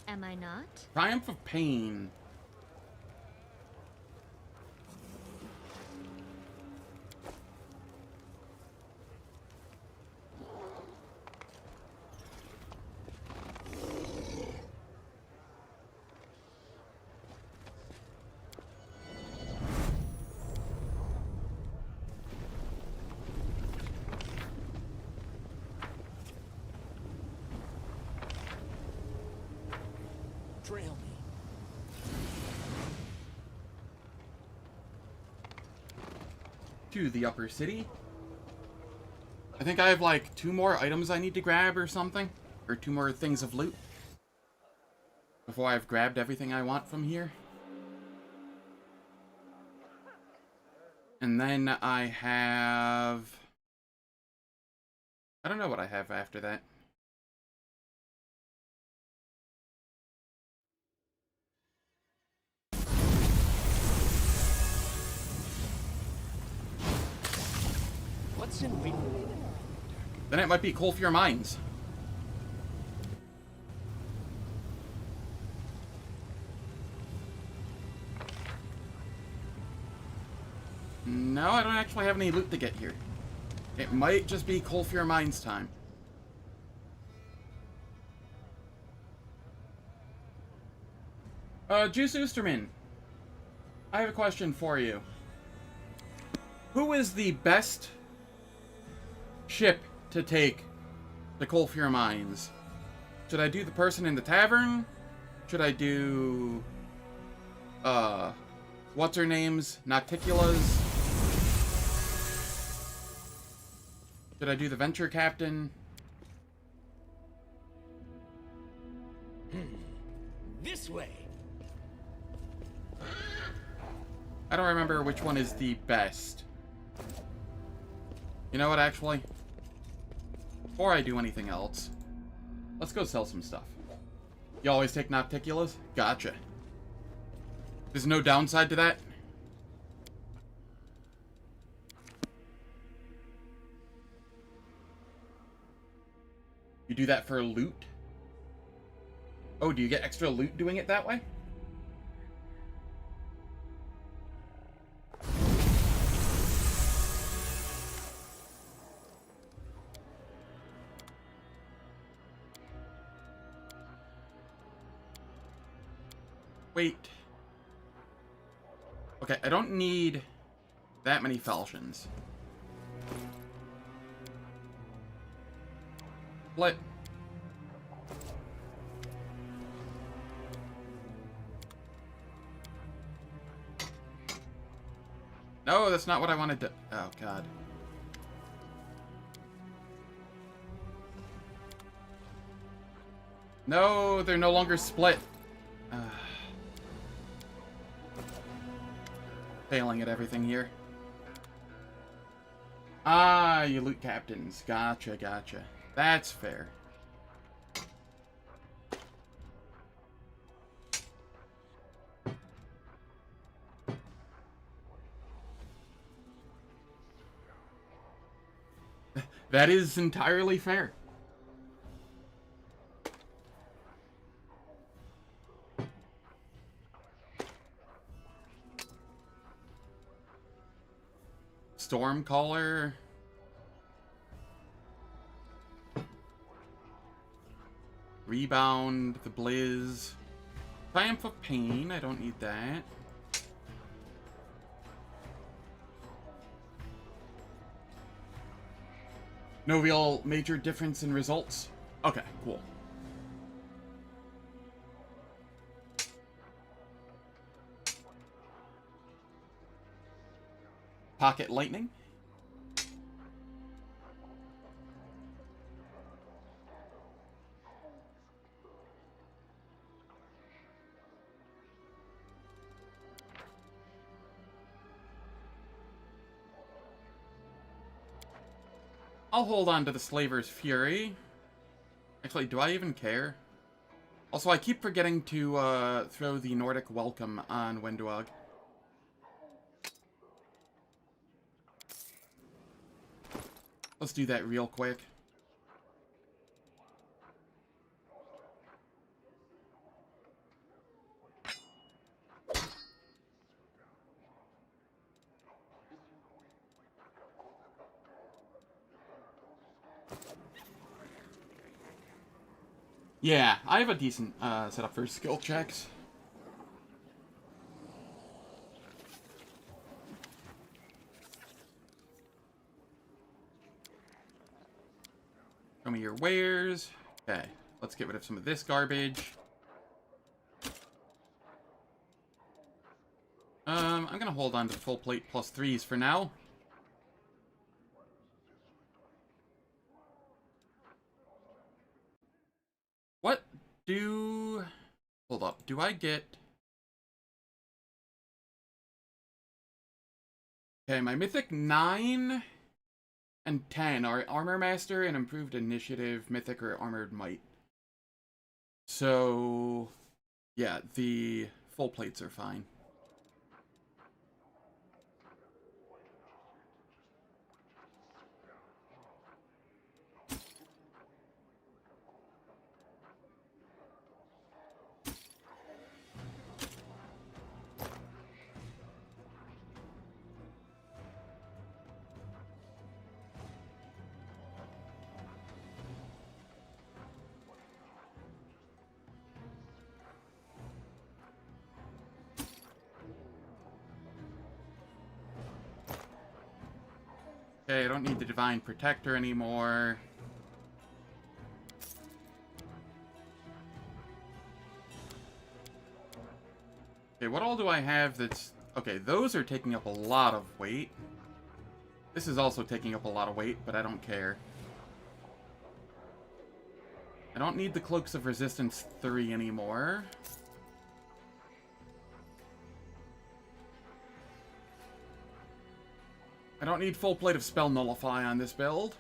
am I not? Triumph of Pain. Trail me. To the upper city. I think I have like 2 more items I need to grab or something. Or 2 more things of loot. Before I've grabbed everything I want from here. And then I have... I don't know what I have after that. What's in reading? Then it might be Colphyr Mines. No, I don't actually have any loot to get here. It might just be Colphyr Mines time. Juice Oosterman, I have a question for you. Who is the best ship to take to Colphyr Mines? Should I do the person in the tavern? Should I do... what's her name's? Nocticula's? Should I do the venture captain? This way. I don't remember which one is the best. You know what, actually? Before I do anything else, let's go sell some stuff. You always take Nocticula's? Gotcha. There's no downside to that? You do that for loot? Oh, do you get extra loot doing it that way? Wait. Okay, I don't need that many falchions. Split. No, that's not what I wanted to... Oh, God. No, they're no longer split. Failing at everything here. Ah, you loot captains. Gotcha, gotcha. That's fair. That is entirely fair. Stormcaller. Rebound, the Blizz. Triumph of Pain, I don't need that. No real major difference in results? Okay, cool. Pocket Lightning. I'll hold on to the Slaver's Fury. Actually, do I even care? Also, I keep forgetting to throw the Nordic Welcome on Wenduog. Let's do that real quick. Yeah, I have a decent setup for skill checks. Show me your wares. Okay, let's get rid of some of this garbage. I'm gonna hold on to full plate plus 3s for now. What do... Hold up, do I get... Okay, my Mythic 9 and 10 are Armor Master and Improved Initiative, Mythic, or Armored Might. So, yeah, the full plates are fine. Okay, I don't need the Divine Protector anymore. Okay, what all do I have that's... Okay, those are taking up a lot of weight. This is also taking up a lot of weight, but I don't care. I don't need the Cloaks of Resistance 3 anymore. I don't need full plate of Spell Nullify on this build.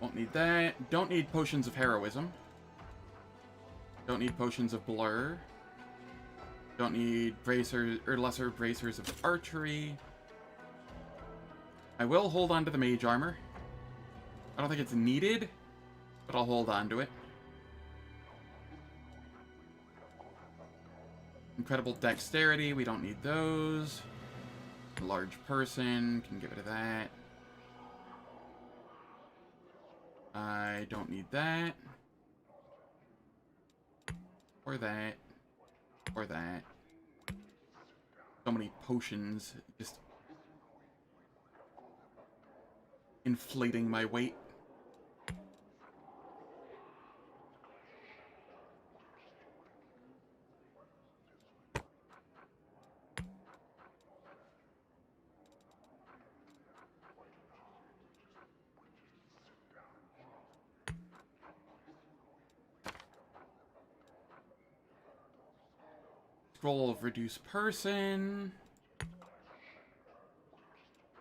Won't need that. Don't need Potions of Heroism. Don't need Potions of Blur. Don't need Bracers or Lesser Bracers of Archery. I will hold on to the Mage Armor. I don't think it's needed, but I'll hold on to it. Incredible Dexterity, we don't need those. Large Person, can get rid of that. I don't need that. Or that. Or that. So many potions, just inflating my weight. Scroll of Reduce Person.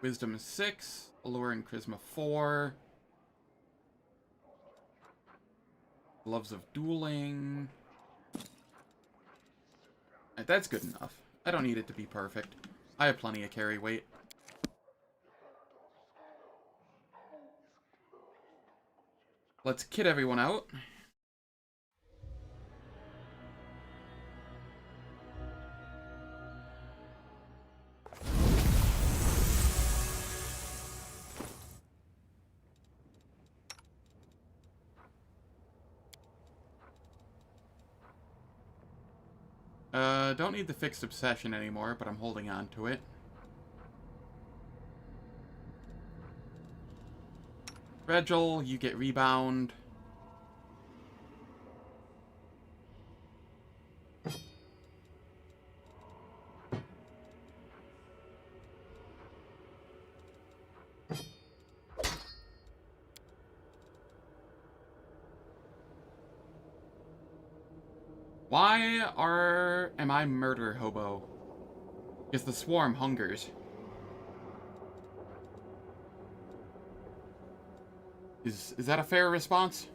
Wisdom 6. Allure and Charisma 4. Gloves of Dueling. That's good enough. I don't need it to be perfect. I have plenty of carry weight. Let's kit everyone out. Don't need the Fixed Obsession anymore, but I'm holding on to it. Regil, you get Rebound. Why am I Murder Hobo? Because the swarm hungers. Is that a fair response?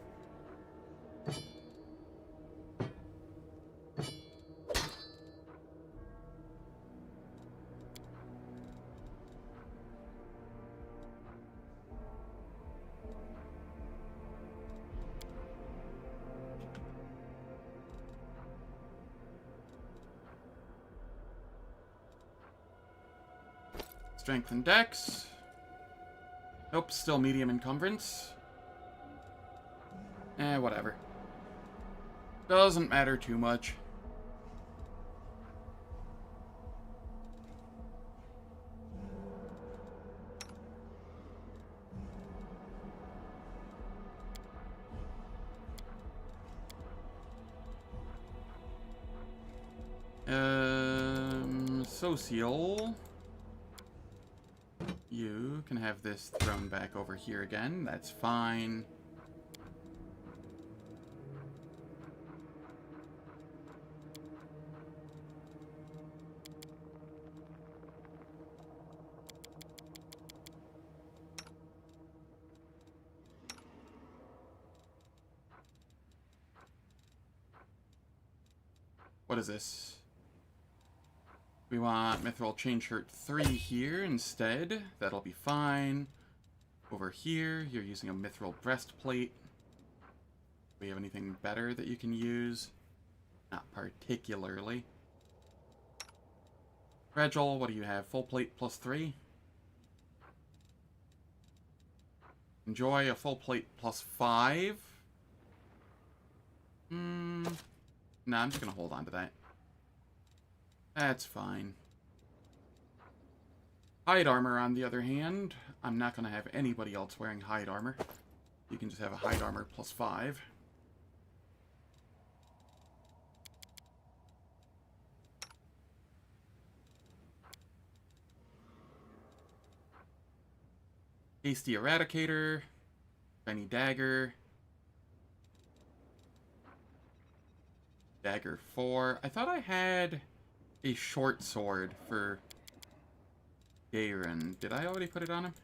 Strength and Dex. Nope, still medium encumbrance. Whatever. Doesn't matter too much. Social. You can have this thrown back over here again. That's fine. What is this? We want Mithril Chain Shirt 3 here instead. That'll be fine. Over here, you're using a Mithril Breastplate. Do we have anything better that you can use? Not particularly. Regil, what do you have? Full plate plus 3? Enjoy a full plate plus 5. Nah, I'm just gonna hold on to that. That's fine. Hide armor, on the other hand, I'm not gonna have anybody else wearing hide armor. You can just have a hide armor plus 5. Hasty Eradicator. Shiny Dagger. Dagger 4. I thought I had a short sword for Garen. Did I already put it on him?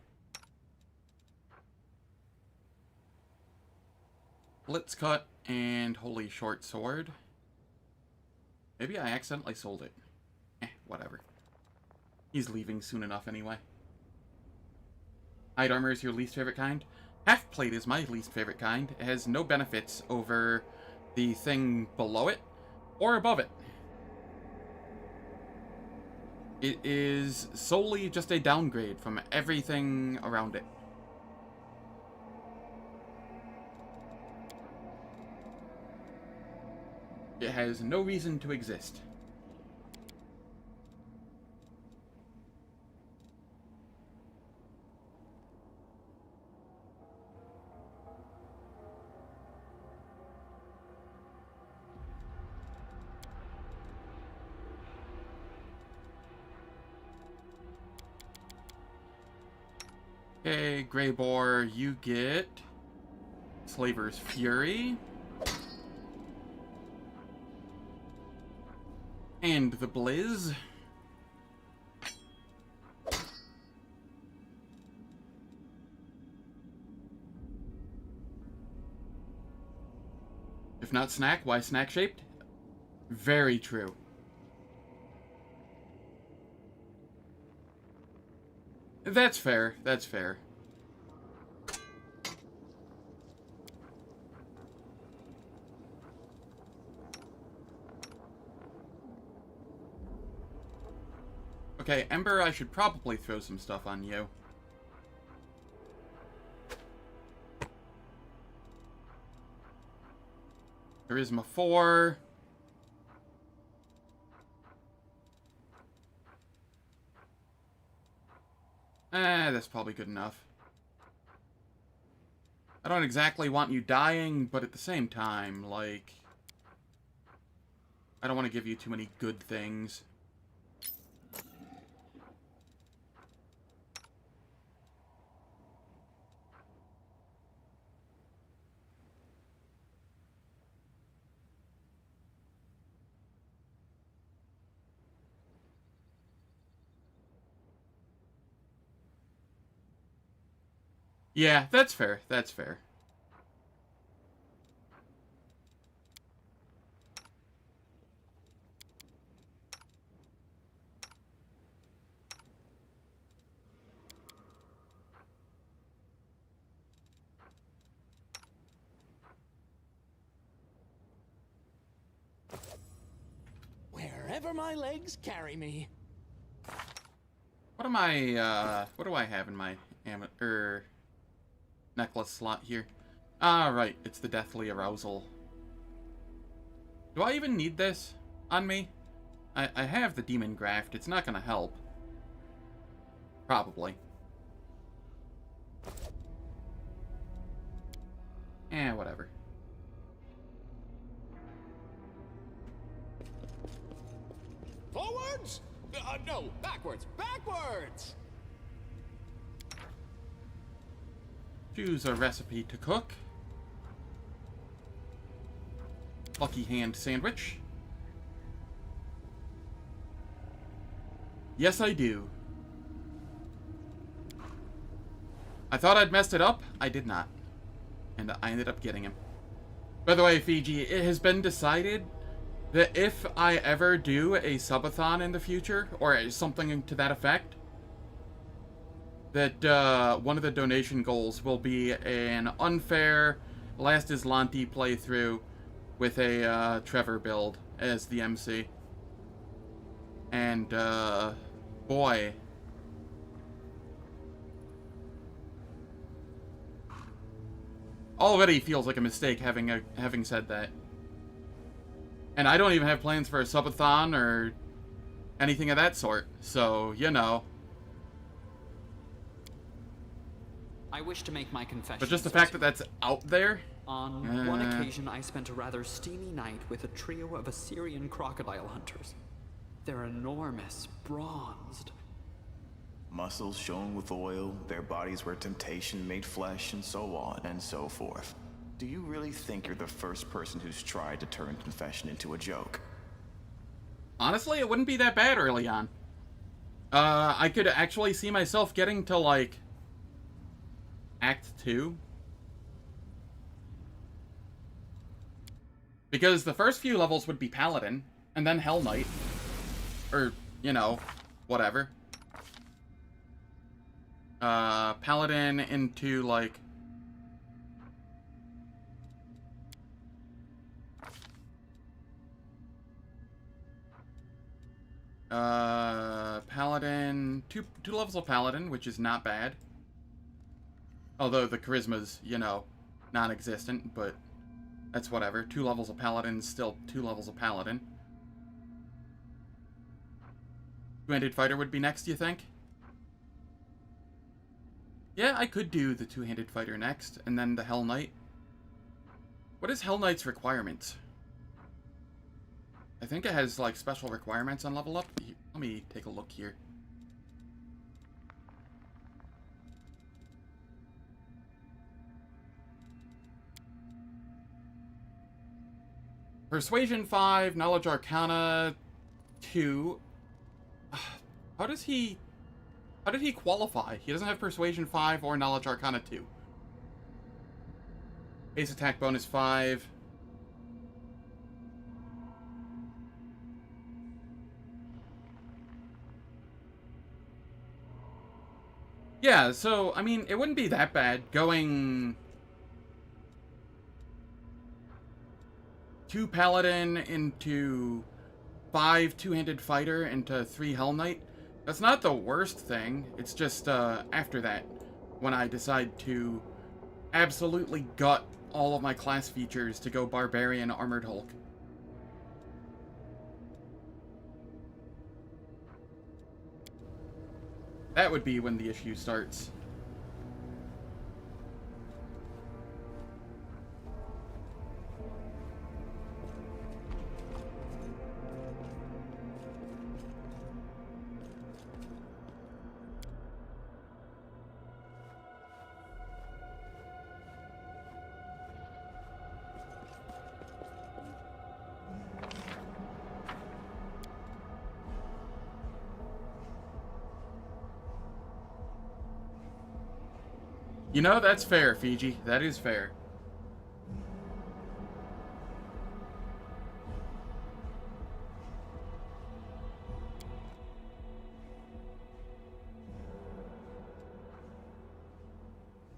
Blitz Cut and Holy Short Sword. Maybe I accidentally sold it. Whatever. He's leaving soon enough anyway. Hide Armor is your least favorite kind? Half Plate is my least favorite kind. It has no benefits over the thing below it or above it. It is solely just a downgrade from everything around it. It has no reason to exist. Okay, Grey Boar, you get Slaver's Fury. And the Blizz. If not snack, why snack-shaped? Very true. That's fair. That's fair. Okay, Ember, I should probably throw some stuff on you. Charisma 4. That's probably good enough. I don't exactly want you dying, but at the same time, like, I don't want to give you too many good things. Yeah, that's fair. That's fair. Wherever my legs carry me. What do I have in my necklace slot here? Ah, right, it's the Deathly Arousal. Do I even need this on me? I have the Demon Graft. It's not gonna help. Probably. Whatever. Forwards? No, backwards. Backwards! Choose a recipe to cook. Lucky Hand Sandwich. Yes, I do. I thought I'd messed it up. I did not. And I ended up getting him. By the way, Fiji, it has been decided that if I ever do a subathon in the future, or something to that effect, that one of the donation goals will be an unfair Last Azlanti playthrough with a Trevor build as the MC. And, boy. Already feels like a mistake having said that. And I don't even have plans for a subathon or anything of that sort, so, you know. I wish to make my confession. But just the fact that that's out there? On one occasion, I spent a rather steamy night with a trio of Assyrian crocodile hunters. They're enormous, bronzed. Muscles shone with oil, their bodies were temptation made flesh, and so on and so forth. Do you really think you're the first person who's tried to turn confession into a joke? Honestly, it wouldn't be that bad early on. I could actually see myself getting to, like, Act 2. Because the first few levels would be Paladin, and then Hell Knight. Or, you know, whatever. Paladin into, like... Paladin... Two levels of Paladin, which is not bad. Although the charisma's, you know, non-existent, but that's whatever. 2 levels of Paladin, still 2 levels of Paladin. Two-handed fighter would be next, you think? Yeah, I could do the two-handed fighter next, and then the Hell Knight. What is Hell Knight's requirements? I think it has, like, special requirements on level up. Let me take a look here. Persuasion 5, Knowledge Arcana 2. How did he qualify? He doesn't have Persuasion 5 or Knowledge Arcana 2. Base attack bonus 5. Yeah, so, I mean, it wouldn't be that bad going... 2 Paladin into 5 two-handed fighter into 3 Hell Knight. That's not the worst thing. It's just, after that, when I decide to absolutely gut all of my class features to go Barbarian Armored Hulk. That would be when the issue starts. You know, that's fair, Fiji. That is fair.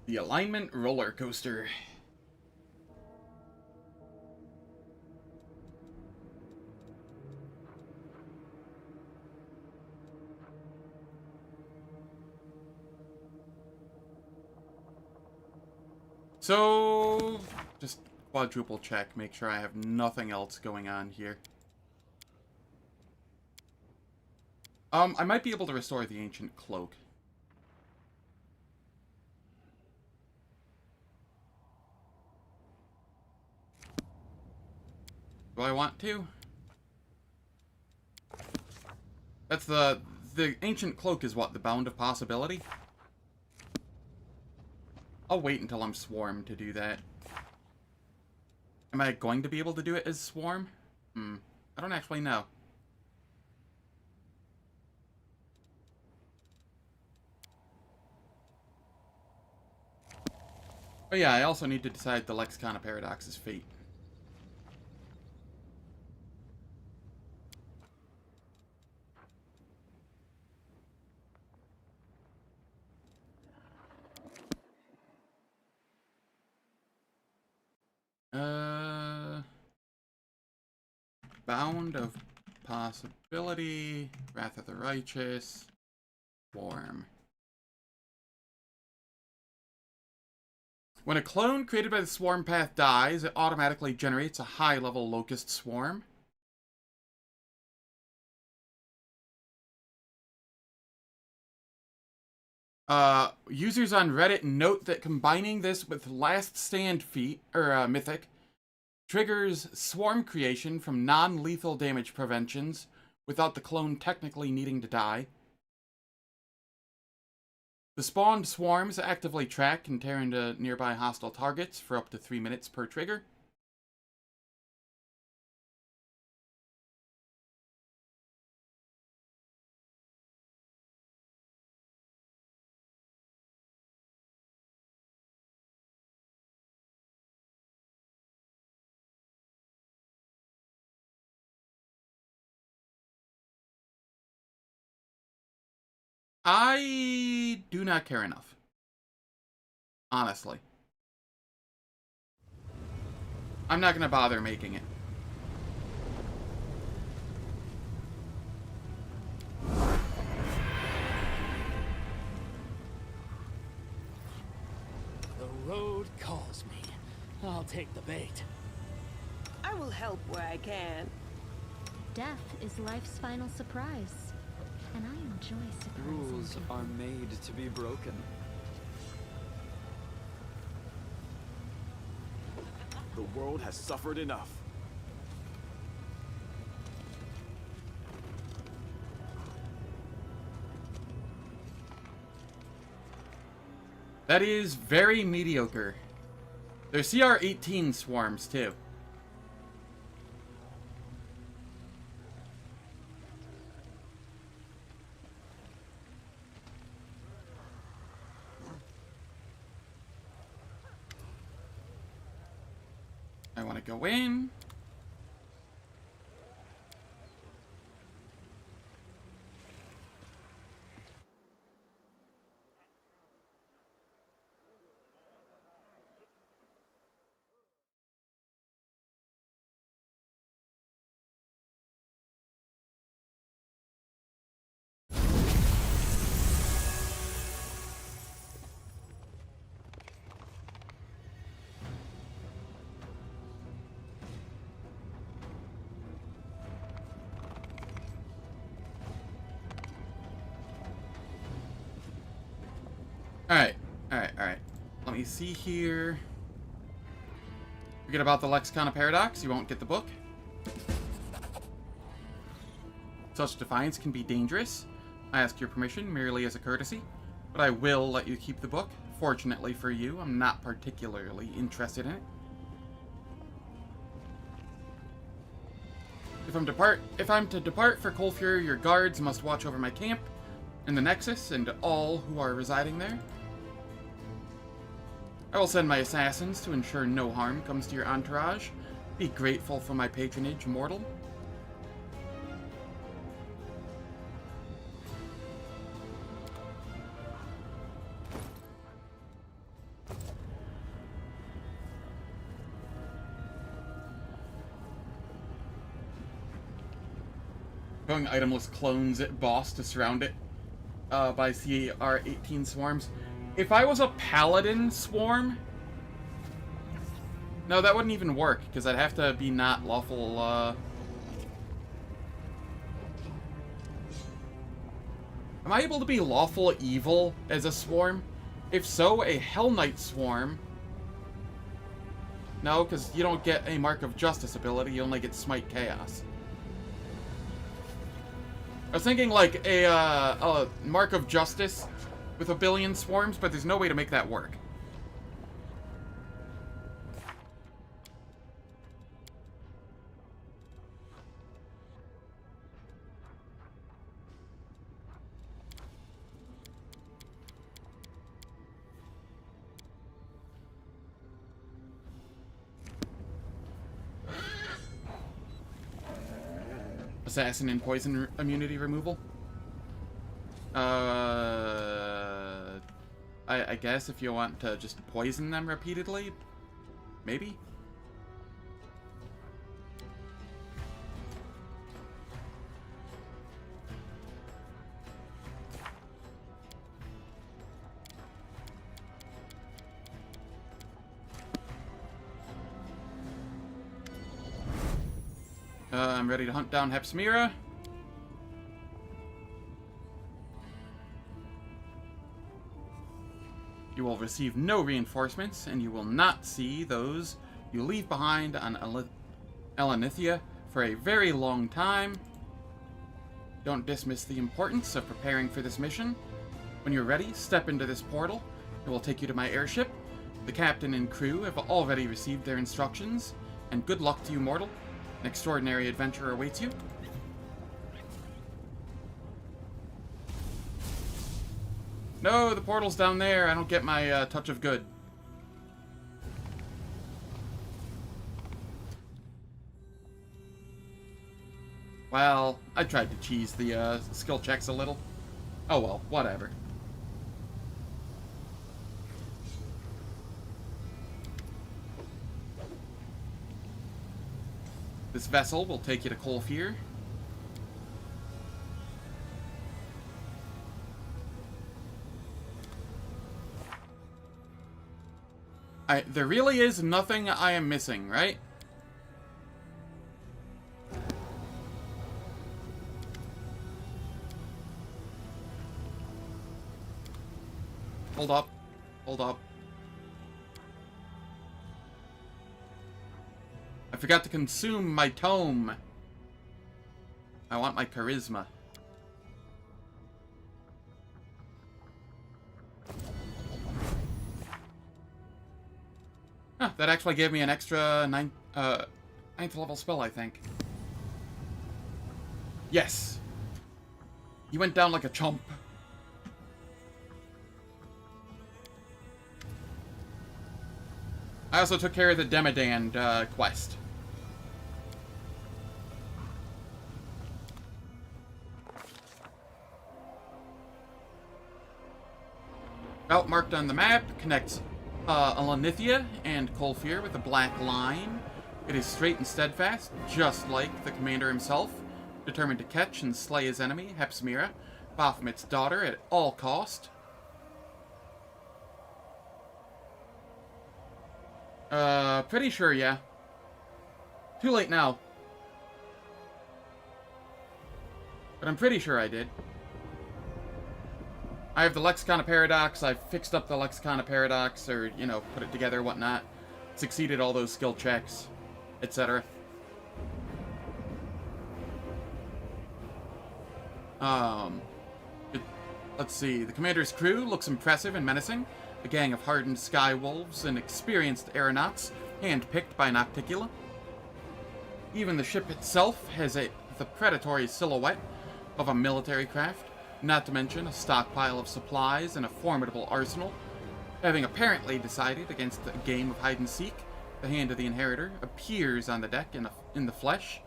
The Alignment Roller Coaster. So, just quadruple check, make sure I have nothing else going on here. I might be able to restore the ancient cloak. Do I want to? That's the ancient cloak is what, the bound of possibility? I'll wait until I'm swarmed to do that. Am I going to be able to do it as swarm? I don't actually know. Oh yeah, I also need to decide the Lexicon of Paradox's fate. Bound of Possibility, Wrath of the Righteous, Swarm. When a clone created by the Swarm Path dies, it automatically generates a high-level Locust Swarm. Users on Reddit note that combining this with Last Stand feat, or Mythic, triggers swarm creation from non-lethal damage preventions without the clone technically needing to die. The spawned swarms actively track and tear into nearby hostile targets for up to 3 minutes per trigger. I do not care enough. Honestly. I'm not going to bother making it. The road calls me. I'll take the bait. I will help where I can. Death is life's final surprise, and I enjoy surprising Rules people. are made to be broken. The world has suffered enough. That is very mediocre. They're CR-18 swarms, too. I want to go in. Alright. Let me see here. Forget about the Lexicon of Paradox, you won't get the book. Such defiance can be dangerous. I ask your permission merely as a courtesy, but I will let you keep the book. Fortunately for you, I'm not particularly interested in it. If I'm to depart for Colphyr, your guards must watch over my camp and the Nexus and all who are residing there. I will send my assassins to ensure no harm comes to your entourage. Be grateful for my patronage, mortal. Going itemless clones at boss to surround it by CR-18 swarms. If I was a paladin swarm, No, that wouldn't even work, because I'd have to be not lawful, Am I able to be lawful evil as a swarm? If so, a Hell Knight swarm... No, because you don't get a Mark of Justice ability, you only get Smite Chaos. I was thinking like a Mark of Justice with a billion swarms, but there's no way to make that work. Assassin and poison immunity removal. I guess if you want to just poison them repeatedly, maybe? I'm ready to hunt down Hepsmira. You will receive no reinforcements, and you will not see those you leave behind on Elenithia for a very long time. Don't dismiss the importance of preparing for this mission. When you're ready, step into this portal. It will take you to my airship. The captain and crew have already received their instructions, and good luck to you, mortal. An extraordinary adventure awaits you. No, the portal's down there. I don't get my touch of good. Well, I tried to cheese the skill checks a little. Oh well, whatever. This vessel will take you to Colphyr. There really is nothing I am missing, right? Hold up. Hold up. I forgot to consume my tome. I want my charisma. Huh, that actually gave me an extra 9th level spell, I think. Yes. He went down like a chump. I also took care of the Demodand quest. Route marked on the map connects Elenithia and Colphyr with a black line. It is straight and steadfast, just like the commander himself, determined to catch and slay his enemy, Hepsmira, Baphomet's daughter, at all cost. Pretty sure, yeah. Too late now. But I'm pretty sure I did. I have the Lexicon of Paradox, I've fixed up the Lexicon of Paradox, or, you know, put it together, whatnot. Succeeded all those skill checks, etc. Let's see, the commander's crew looks impressive and menacing. A gang of hardened sky wolves and experienced aeronauts, hand-picked by Nocticula. Even the ship itself has the predatory silhouette of a military craft, not to mention a stockpile of supplies and a formidable arsenal. Having apparently decided against a game of hide-and-seek, the Hand of the Inheritor appears on the deck in the flesh,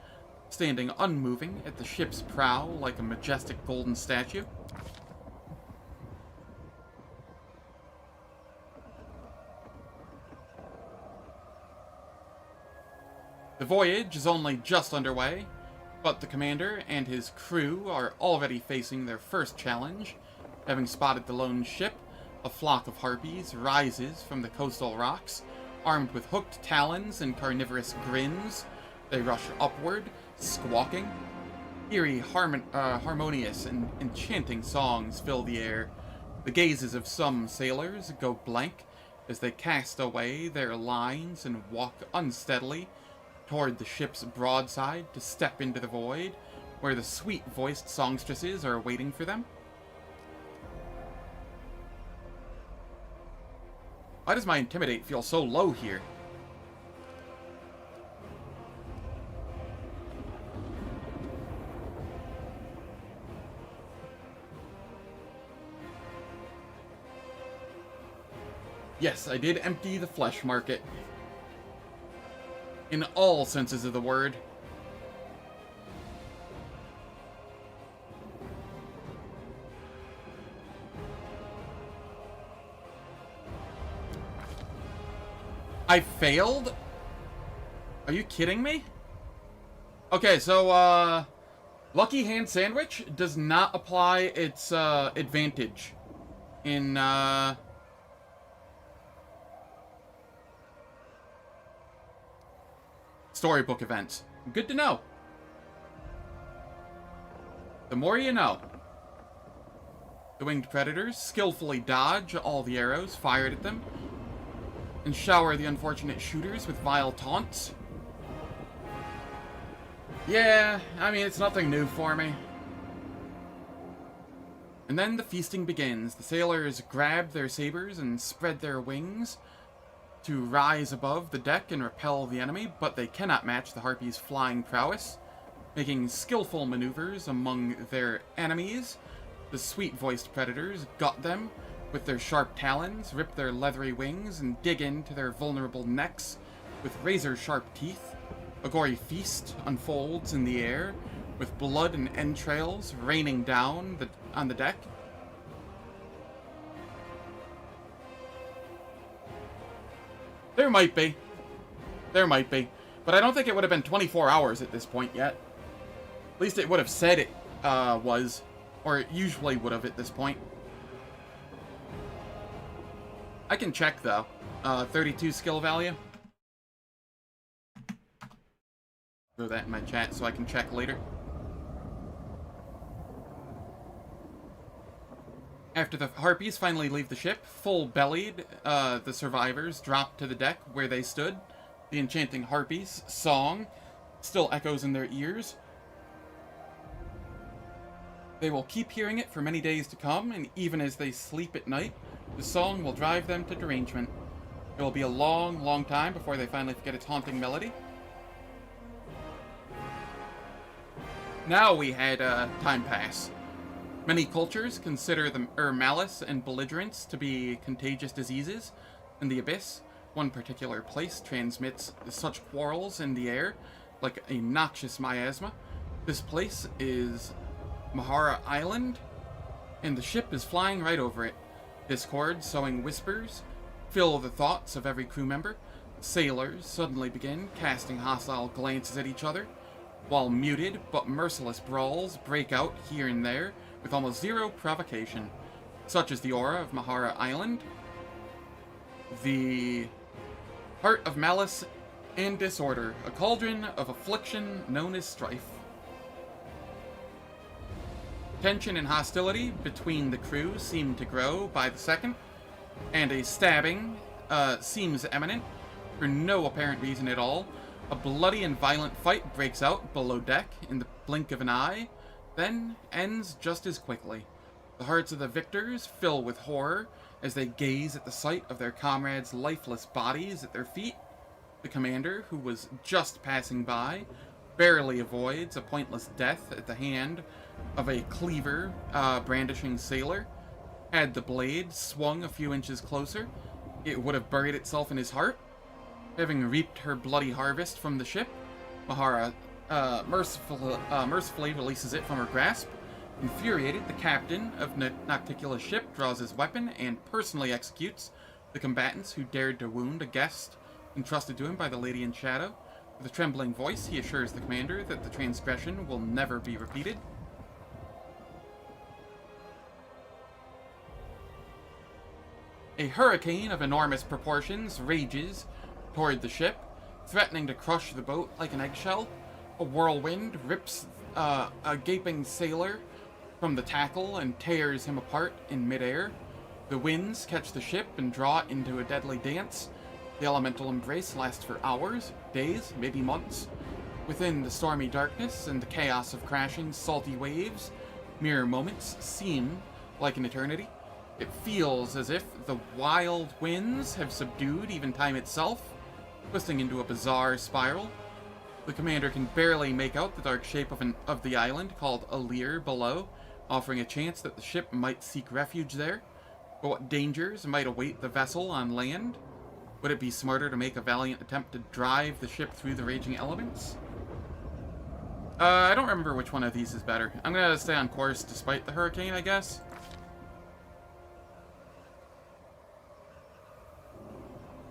standing unmoving at the ship's prow like a majestic golden statue. The voyage is only just underway, but the commander and his crew are already facing their first challenge. Having spotted the lone ship, a flock of harpies rises from the coastal rocks, Armed with hooked talons and carnivorous grins, they rush upward, squawking. Eerie, harmonious, and enchanting songs fill the air. The gazes of some sailors go blank as they cast away their lines and walk unsteadily toward the ship's broadside to step into the void, where the sweet-voiced songstresses are waiting for them. Why does my Intimidate feel so low here? Yes, I did empty the flesh market. In all senses of the word. I failed? Are you kidding me? Okay, so, Lucky Hand Sandwich does not apply its, advantage in, storybook events. Good to know. The more you know. The winged predators skillfully dodge all the arrows fired at them and shower the unfortunate shooters with vile taunts. Yeah, I mean, it's nothing new for me. And then the feasting begins. The sailors grab their sabers and spread their wings to rise above the deck and repel the enemy, but they cannot match the Harpies' flying prowess. Making skillful maneuvers among their enemies, the sweet-voiced predators gut them with their sharp talons, rip their leathery wings, and dig into their vulnerable necks with razor-sharp teeth. A gory feast unfolds in the air, with blood and entrails raining down on the deck. There might be. There might be. But I don't think it would have been 24 hours at this point yet. At least it would have said it was. Or it usually would have at this point. I can check, though. 32 skill value. Throw that in my chat so I can check later. After the Harpies finally leave the ship, full-bellied, the survivors drop to the deck where they stood. The enchanting Harpies' song still echoes in their ears. They will keep hearing it for many days to come, and even as they sleep at night, the song will drive them to derangement. It will be a long, long time before they finally forget its haunting melody. Now we had time pass. Many cultures consider malice and belligerence to be contagious diseases. In the Abyss, one particular place transmits such quarrels in the air, like a noxious miasma. This place is Mahara Island, and the ship is flying right over it. Discord, sowing whispers, fill the thoughts of every crew member. Sailors suddenly begin casting hostile glances at each other, while muted but merciless brawls break out here and there with almost zero provocation. Such is the aura of Mahara Island. The heart of malice and disorder, a cauldron of affliction known as strife. Tension and hostility between the crew seem to grow by the second, and a stabbing seems imminent for no apparent reason at all. A bloody and violent fight breaks out below deck in the blink of an eye, then ends just as quickly. The hearts of the victors fill with horror as they gaze at the sight of their comrades' lifeless bodies at their feet. The commander, who was just passing by, barely avoids a pointless death at the hand of a cleaver brandishing sailor. Had the blade swung a few inches closer, it would have buried itself in his heart. Having reaped her bloody harvest from the ship, Mahara mercifully releases it from her grasp. Infuriated, the captain of Nocticula's ship draws his weapon and personally executes the combatants who dared to wound a guest entrusted to him by the Lady in Shadow. With a trembling voice, he assures the commander that the transgression will never be repeated. A hurricane of enormous proportions rages toward the ship, threatening to crush the boat like an eggshell. A whirlwind rips a gaping sailor from the tackle and tears him apart in midair. The winds catch the ship and draw it into a deadly dance. The elemental embrace lasts for hours, days, maybe months. Within the stormy darkness and the chaos of crashing, salty waves, mere moments seem like an eternity. It feels as if the wild winds have subdued even time itself, twisting into a bizarre spiral. The commander can barely make out the dark shape of the island called Alir below, offering a chance that the ship might seek refuge there. But what dangers might await the vessel on land? Would it be smarter to make a valiant attempt to drive the ship through the raging elements? I don't remember which one of these is better. I'm gonna stay on course despite the hurricane, I guess.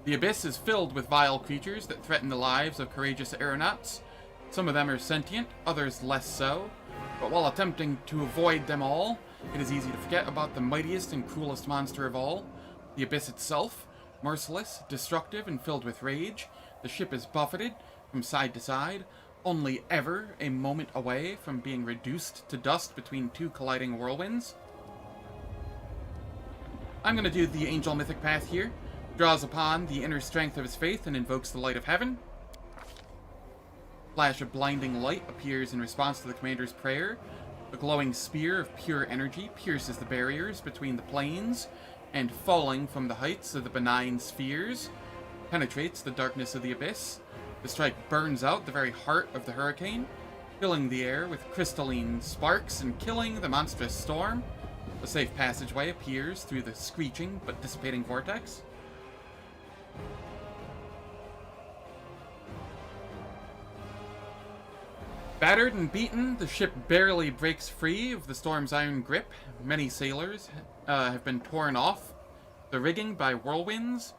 The abyss is filled with vile creatures that threaten the lives of courageous aeronauts. Some of them are sentient, others less so. But while attempting to avoid them all, it is easy to forget about the mightiest and cruelest monster of all, the abyss itself. Merciless, destructive, and filled with rage, the ship is buffeted from side to side, only ever a moment away from being reduced to dust between two colliding whirlwinds. I'm going to do the Angel Mythic Path here. Draws upon the inner strength of his faith and invokes the light of heaven. Flash of blinding light appears in response to the commander's prayer. A glowing spear of pure energy pierces the barriers between the planes, and falling from the heights of the benign spheres, penetrates the darkness of the abyss. The strike burns out the very heart of the hurricane, filling the air with crystalline sparks and killing the monstrous storm. A safe passageway appears through the screeching but dissipating vortex. Battered and beaten, the ship barely breaks free of the storm's iron grip. Many sailors have been torn off the rigging by whirlwinds.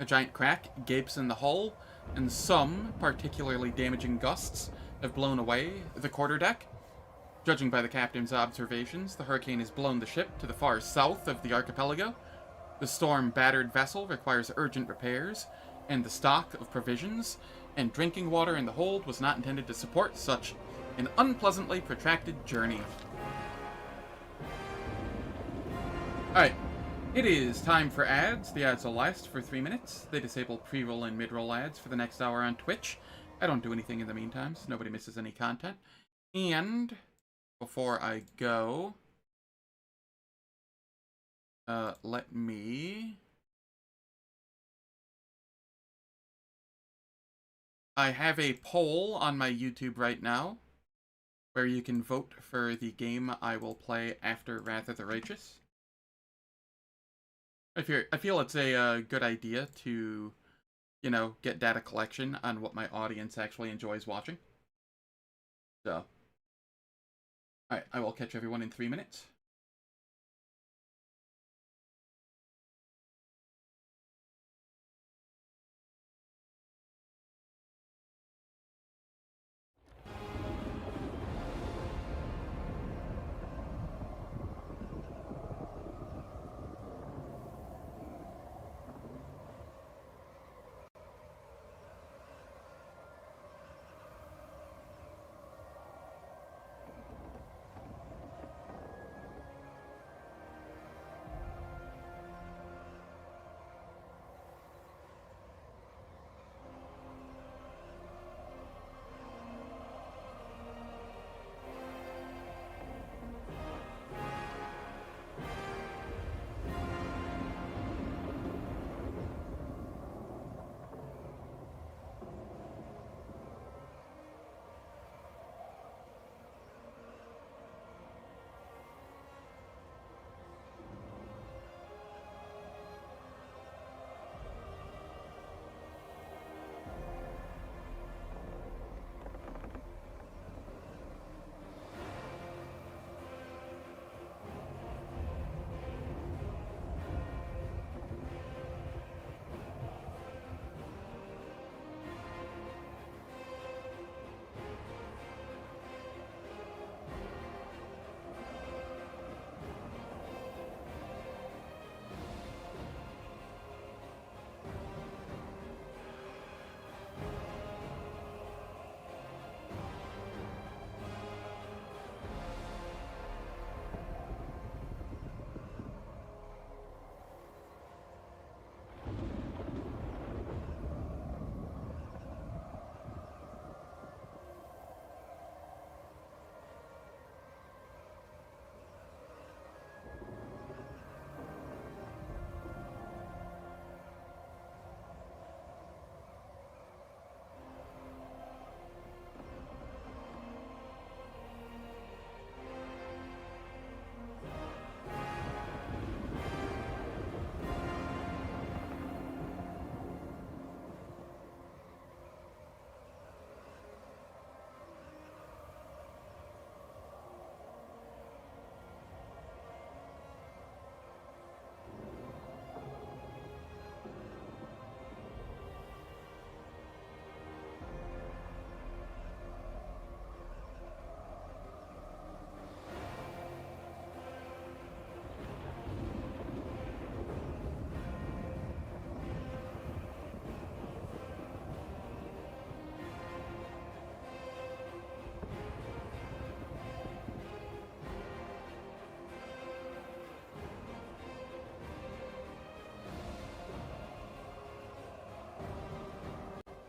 A giant crack gapes in the hull, and some particularly damaging gusts have blown away the quarterdeck. Judging by the captain's observations, the hurricane has blown the ship to the far south of the archipelago. The storm-battered vessel requires urgent repairs, and the stock of provisions and drinking water in the hold was not intended to support such an unpleasantly protracted journey. Alright, it is time for ads. The ads will last for 3 minutes. They disable pre-roll and mid-roll ads for the next hour on Twitch. I don't do anything in the meantime, so nobody misses any content. And before I go, let me... I have a poll on my YouTube right now where you can vote for the game I will play after Wrath of the Righteous. I feel it's a good idea to, you know, get data collection on what my audience actually enjoys watching. So, alright, I will catch everyone in 3 minutes.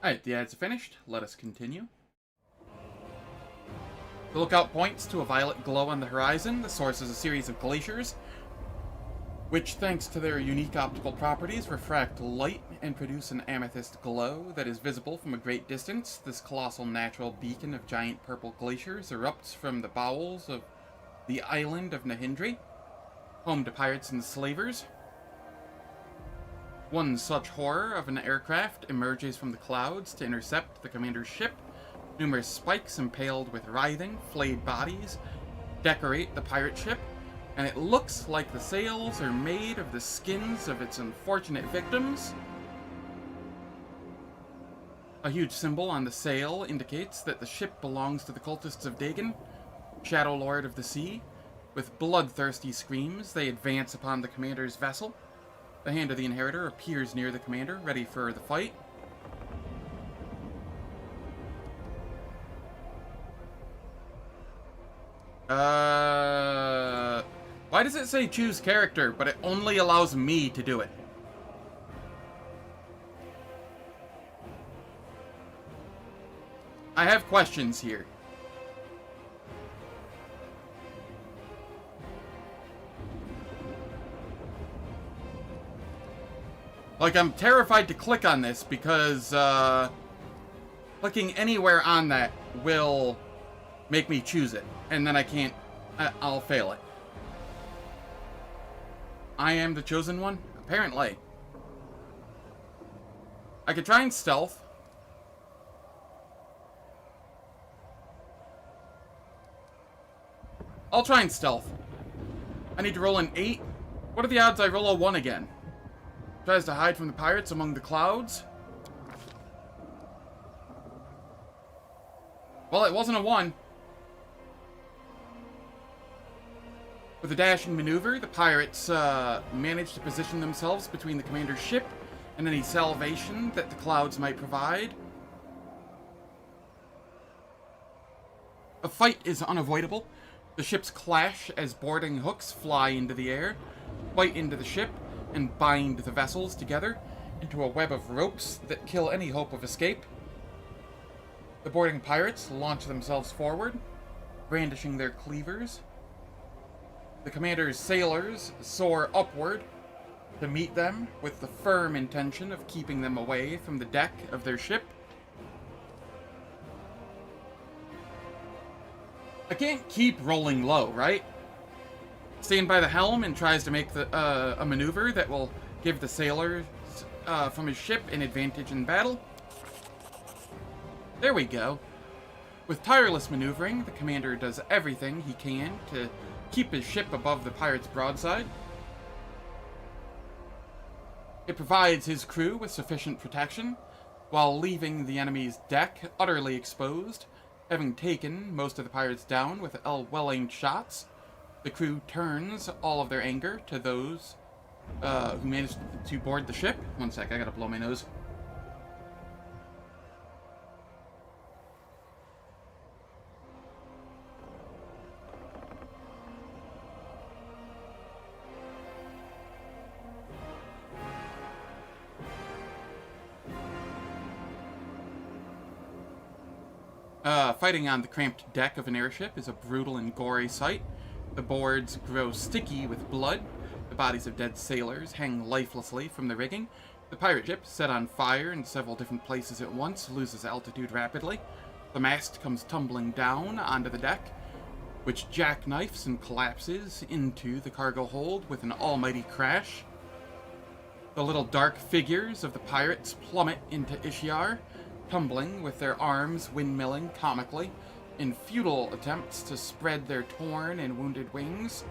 Alright, the ads are finished. Let us continue. The lookout points to a violet glow on the horizon. The source is a series of glaciers, which, thanks to their unique optical properties, refract light and produce an amethyst glow that is visible from a great distance. This colossal natural beacon of giant purple glaciers erupts from the bowels of the island of Nahindri, home to pirates and slavers. One such horror of an aircraft emerges from the clouds to intercept the commander's ship. Numerous spikes impaled with writhing, flayed bodies decorate the pirate ship, and it looks like the sails are made of the skins of its unfortunate victims. A huge symbol on the sail indicates that the ship belongs to the cultists of Dagon, Shadow Lord of the Sea. With bloodthirsty screams, they advance upon the commander's vessel. The Hand of the Inheritor appears near the commander, ready for the fight. Why does it say choose character, but it only allows me to do it? I have questions here. Like, I'm terrified to click on this because, clicking anywhere on that will make me choose it. And then I can't, I'll fail it. I am the chosen one? Apparently. I could try and stealth. I'll try and stealth. I need to roll an 8. What are the odds I roll a 1 again? Tries to hide from the pirates among the clouds. Well, it wasn't a 1. With a dashing maneuver, the pirates managed to position themselves between the commander's ship and any salvation that the clouds might provide. A fight is unavoidable. The ships clash as boarding hooks fly into the air, bite into the ship, and bind the vessels together into a web of ropes that kill any hope of escape. The boarding pirates launch themselves forward, brandishing their cleavers. The commander's sailors soar upward to meet them with the firm intention of keeping them away from the deck of their ship. I can't keep rolling low, right? Stand by the helm and tries to make a maneuver that will give the sailor from his ship an advantage in battle. There we go. With tireless maneuvering, the commander does everything he can to keep his ship above the pirate's broadside. It provides his crew with sufficient protection, while leaving the enemy's deck utterly exposed. Having taken most of the pirates down with well-aimed shots, the crew turns all of their anger to those who managed to board the ship. One sec, I gotta blow my nose. Fighting on the cramped deck of an airship is a brutal and gory sight. The boards grow sticky with blood. The bodies of dead sailors hang lifelessly from the rigging. The pirate ship, set on fire in several different places at once, loses altitude rapidly. The mast comes tumbling down onto the deck, which jackknifes and collapses into the cargo hold with an almighty crash. The little dark figures of the pirates plummet into Ishiar, tumbling with their arms windmilling comically in futile attempts to spread their torn and wounded wings.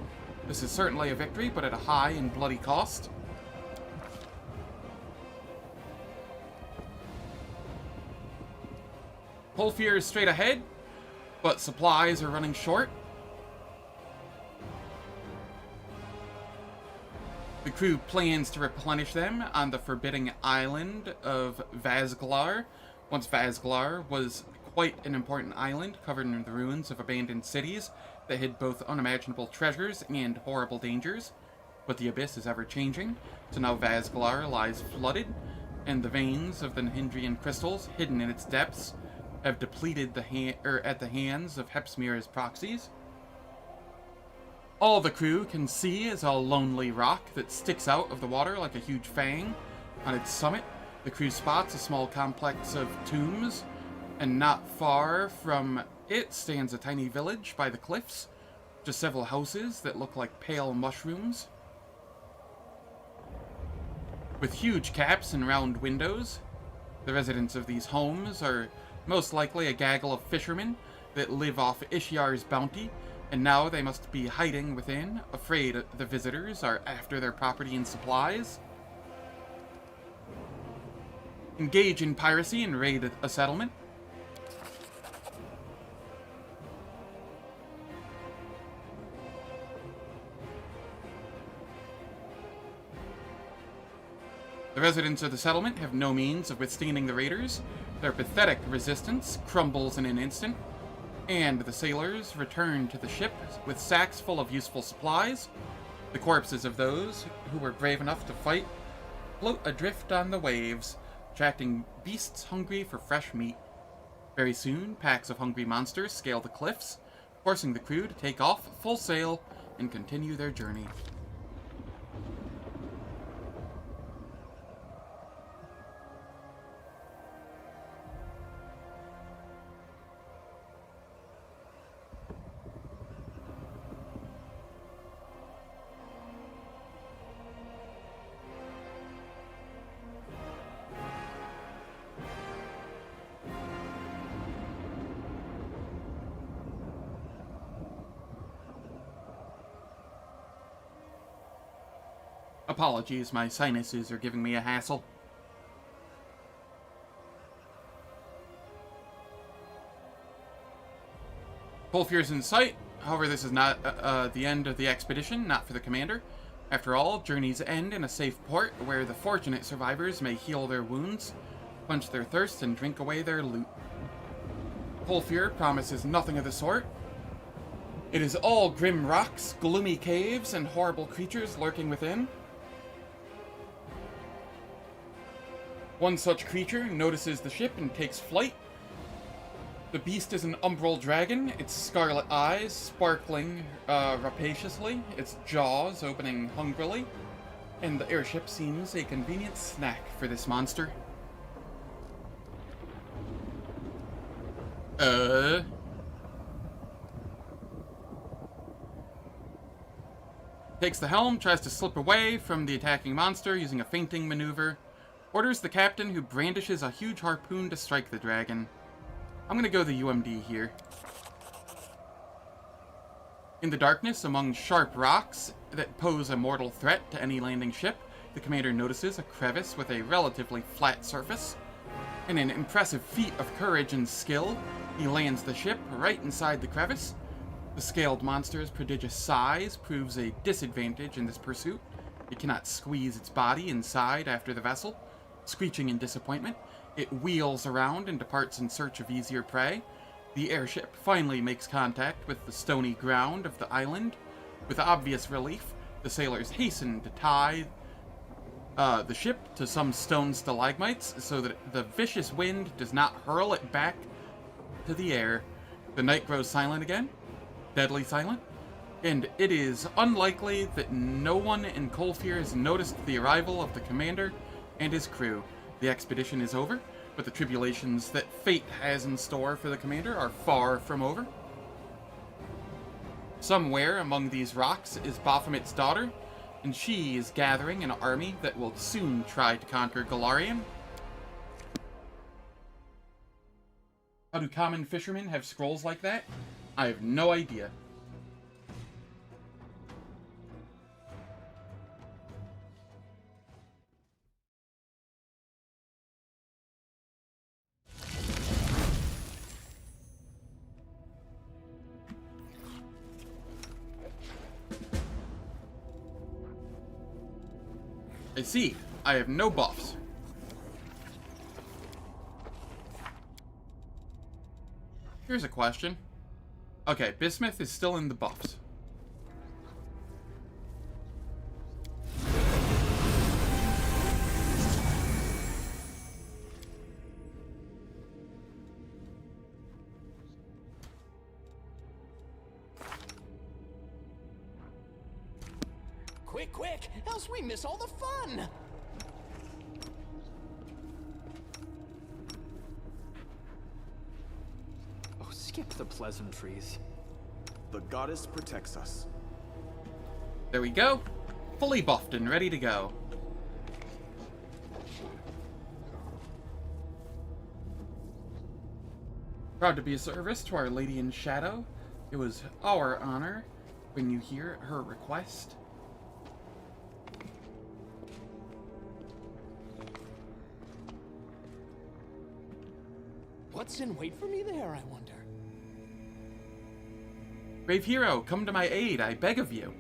This is certainly a victory, but at a high and bloody cost. Colphyr is straight ahead, but supplies are running short. The crew plans to replenish them on the forbidding island of Vazglar. Once Vazglar was quite an important island covered in the ruins of abandoned cities that hid both unimaginable treasures and horrible dangers. But the abyss is ever changing, so now Vazglar lies flooded. and the veins of the Nihindrian crystals hidden in its depths have depleted at the hands of Hepsmir's proxies. All the crew can see is a lonely rock that sticks out of the water like a huge fang. On its summit, the crew spots a small complex of tombs, and not far from it stands a tiny village by the cliffs, just several houses that look like pale mushrooms. With huge caps and round windows, the residents of these homes are most likely a gaggle of fishermen that live off Ishiar's bounty, and now they must be hiding within, afraid the visitors are after their property and supplies. Engage in piracy and raid a settlement. The residents of the settlement have no means of withstanding the raiders. Their pathetic resistance crumbles in an instant, and the sailors return to the ship with sacks full of useful supplies. The corpses of those who were brave enough to fight float adrift on the waves, attracting beasts hungry for fresh meat. Very soon, packs of hungry monsters scale the cliffs, forcing the crew to take off full sail and continue their journey. Apologies, my sinuses are giving me a hassle. Colphyr's in sight. However, this is not the end of the expedition, not for the commander. After all, journeys end in a safe port where the fortunate survivors may heal their wounds, quench their thirst, and drink away their loot. Colphyr promises nothing of the sort. It is all grim rocks, gloomy caves, and horrible creatures lurking within. One such creature notices the ship and takes flight. The beast is an umbral dragon, its scarlet eyes sparkling rapaciously, its jaws opening hungrily, and the airship seems a convenient snack for this monster. Takes the helm, tries to slip away from the attacking monster using a feinting maneuver. Orders the captain, who brandishes a huge harpoon, to strike the dragon. I'm gonna go the UMD here. In the darkness, among sharp rocks that pose a mortal threat to any landing ship, the commander notices a crevice with a relatively flat surface. In an impressive feat of courage and skill, he lands the ship right inside the crevice. The scaled monster's prodigious size proves a disadvantage in this pursuit. It cannot squeeze its body inside after the vessel. Screeching in disappointment, it wheels around and departs in search of easier prey. The airship finally makes contact with the stony ground of the island. With obvious relief, the sailors hasten to tie the ship to some stone stalagmites so that the vicious wind does not hurl it back to the air. The night grows silent again, deadly silent, and it is unlikely that no one in Colphyr has noticed the arrival of the commander and his crew. The expedition is over, but the tribulations that fate has in store for the commander are far from over. Somewhere among these rocks is Baphomet's daughter, and she is gathering an army that will soon try to conquer Golarion. How do common fishermen have scrolls like that? I have no idea. I see. I have no buffs. Here's a question. Okay, Bismuth is still in the buffs. Quick, quick, else we miss all the fun! Oh, skip the pleasantries. The goddess protects us. There we go. Fully buffed and ready to go. Proud to be of service to Our Lady in Shadow. It was our honor when you hear her request. What's in wait for me there, I wonder? Brave hero, come to my aid, I beg of you.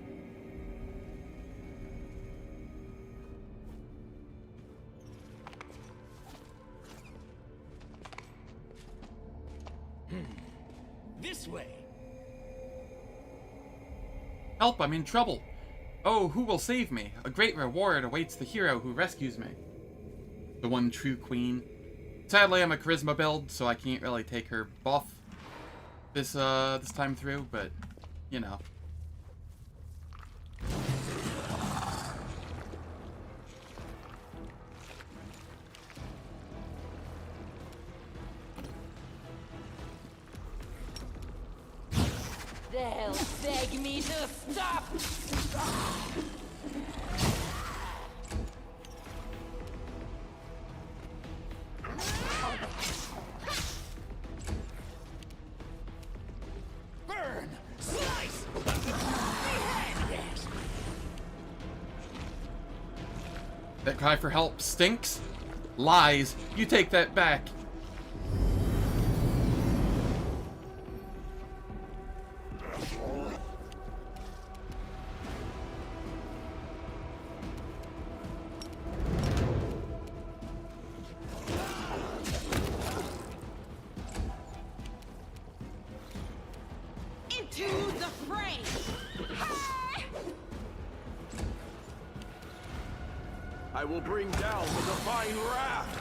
This way! Help, I'm in trouble. Oh, who will save me? A great reward awaits the hero who rescues me. The one true queen. Sadly, I'm a charisma build, so I can't really take her buff this time through, but, you know. They'll beg me to stop! Burn! Slice! Behead! Yes! That cry for help stinks? Lies. You take that back. Into the fray! I will bring down the divine wrath!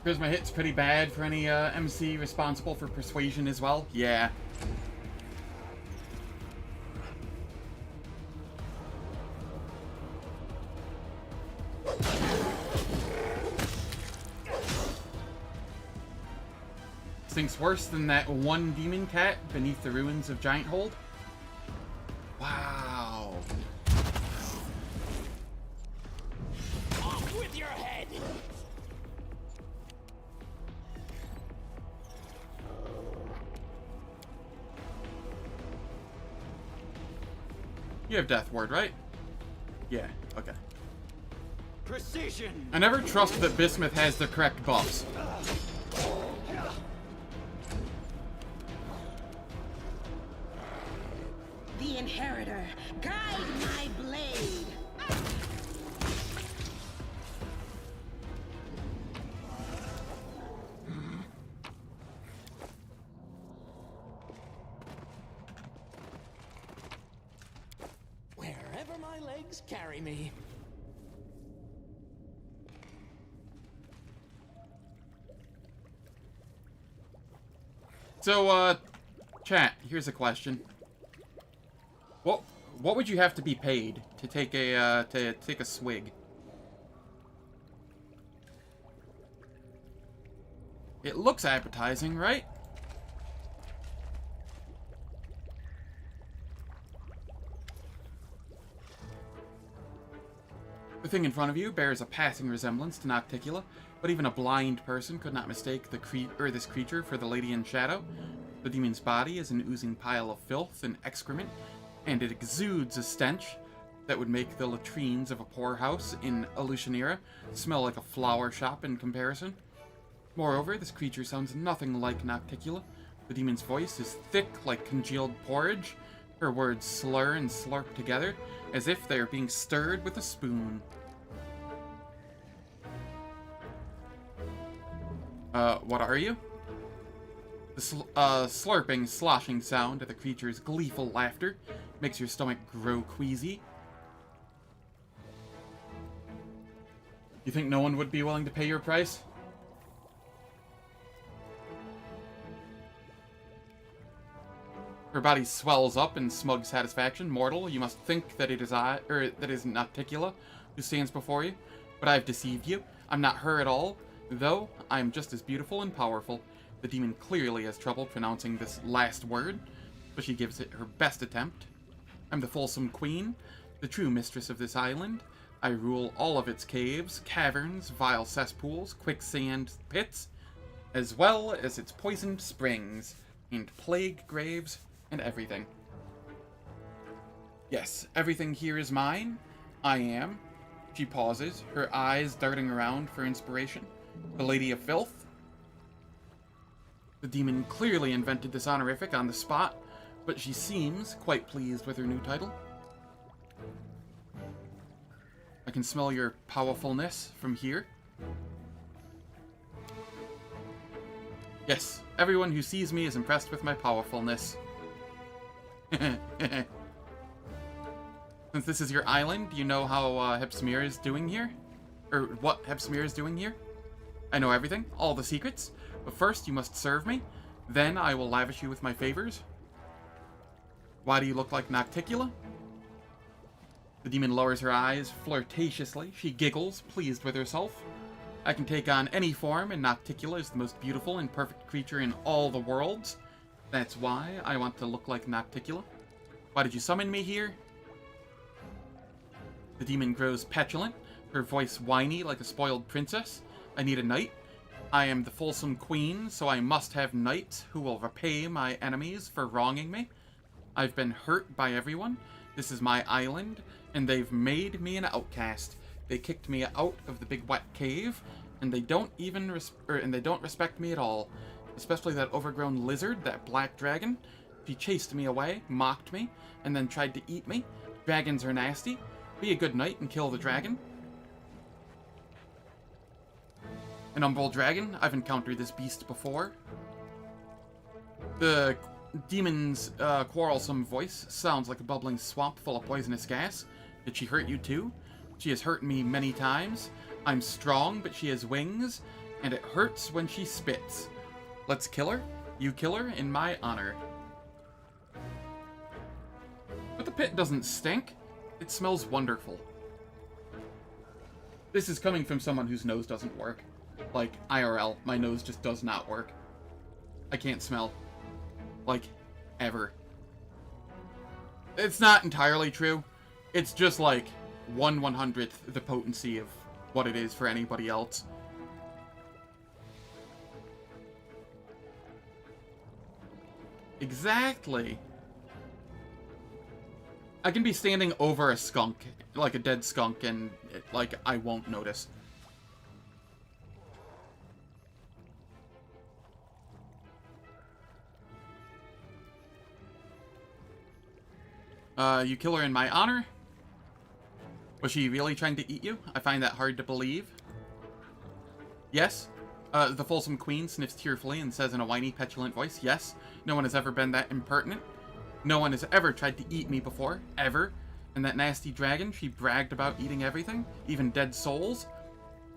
Charisma hit's pretty bad for any MC responsible for persuasion as well. Yeah. Stinks worse than that one demon cat beneath the ruins of Giant Hold. Wow. Off with your head! You have Death Ward, right? Yeah, okay. Precision! I never trust that Bismuth has the correct buffs. The Inheritor, guide my blade! Wherever my legs carry me. So, chat, here's a question. What would you have to be paid to take a swig? It looks appetizing, right? The thing in front of you bears a passing resemblance to Nocticula, but even a blind person could not mistake this creature for the Lady in Shadow. The demon's body is an oozing pile of filth and excrement, and it exudes a stench that would make the latrines of a poorhouse in Alucionera smell like a flower shop in comparison. Moreover, this creature sounds nothing like Nocticula. The demon's voice is thick like congealed porridge. Her words slur and slurp together, as if they are being stirred with a spoon. What are you? The slurping, sloshing sound of the creature's gleeful laughter makes your stomach grow queasy. You think no one would be willing to pay your price? Her body swells up in smug satisfaction. Mortal, you must think that it is that is Nocticula who stands before you. But I've deceived you. I'm not her at all, though I am just as beautiful and powerful. The demon clearly has trouble pronouncing this last word, but she gives it her best attempt. I'm the Fulsome Queen, the true mistress of this island. I rule all of its caves, caverns, vile cesspools, quicksand pits, as well as its poisoned springs, and plague graves, and everything. Yes, everything here is mine. I am. She pauses, her eyes darting around for inspiration. The Lady of Filth. The demon clearly invented this honorific on the spot, but she seems quite pleased with her new title. I can smell your powerfulness from here. Yes, everyone who sees me is impressed with my powerfulness. Since this is your island, do you know how Hepsimir is doing here? Or what Hepsimir is doing here? I know everything, all the secrets. But first, you must serve me. Then I will lavish you with my favors. Why do you look like Nocticula? The demon lowers her eyes flirtatiously. She giggles, pleased with herself. I can take on any form, and Nocticula is the most beautiful and perfect creature in all the worlds. That's why I want to look like Nocticula. Why did you summon me here? The demon grows petulant, her voice whiny like a spoiled princess. I need a knight. I am the Fulsome Queen, so I must have knights who will repay my enemies for wronging me. I've been hurt by everyone. This is my island, and they've made me an outcast. They kicked me out of the big wet cave, and they don't even respect me at all. Especially that overgrown lizard, that black dragon. She chased me away, mocked me, and then tried to eat me. Dragons are nasty. Be a good knight and kill the dragon. An umbral dragon. I've encountered this beast before. The demon's quarrelsome voice sounds like a bubbling swamp full of poisonous gas. Did she hurt you too? She has hurt me many times. I'm strong, but she has wings, and it hurts when she spits. Let's kill her. You kill her in my honor. But the pit doesn't stink. It smells wonderful. This is coming from someone whose nose doesn't work. Like, IRL, my nose just does not work. I can't smell. Like, ever. It's not entirely true. It's just like 1/100th the potency of what it is for anybody else. Exactly. I can be standing over a skunk, like a dead skunk, and, like, I won't notice. You kill her in my honor? Was she really trying to eat you? I find that hard to believe. Yes? The Fulsome Queen sniffs tearfully and says in a whiny, petulant voice, yes, no one has ever been that impertinent. No one has ever tried to eat me before, ever. And that nasty dragon, she bragged about eating everything, even dead souls.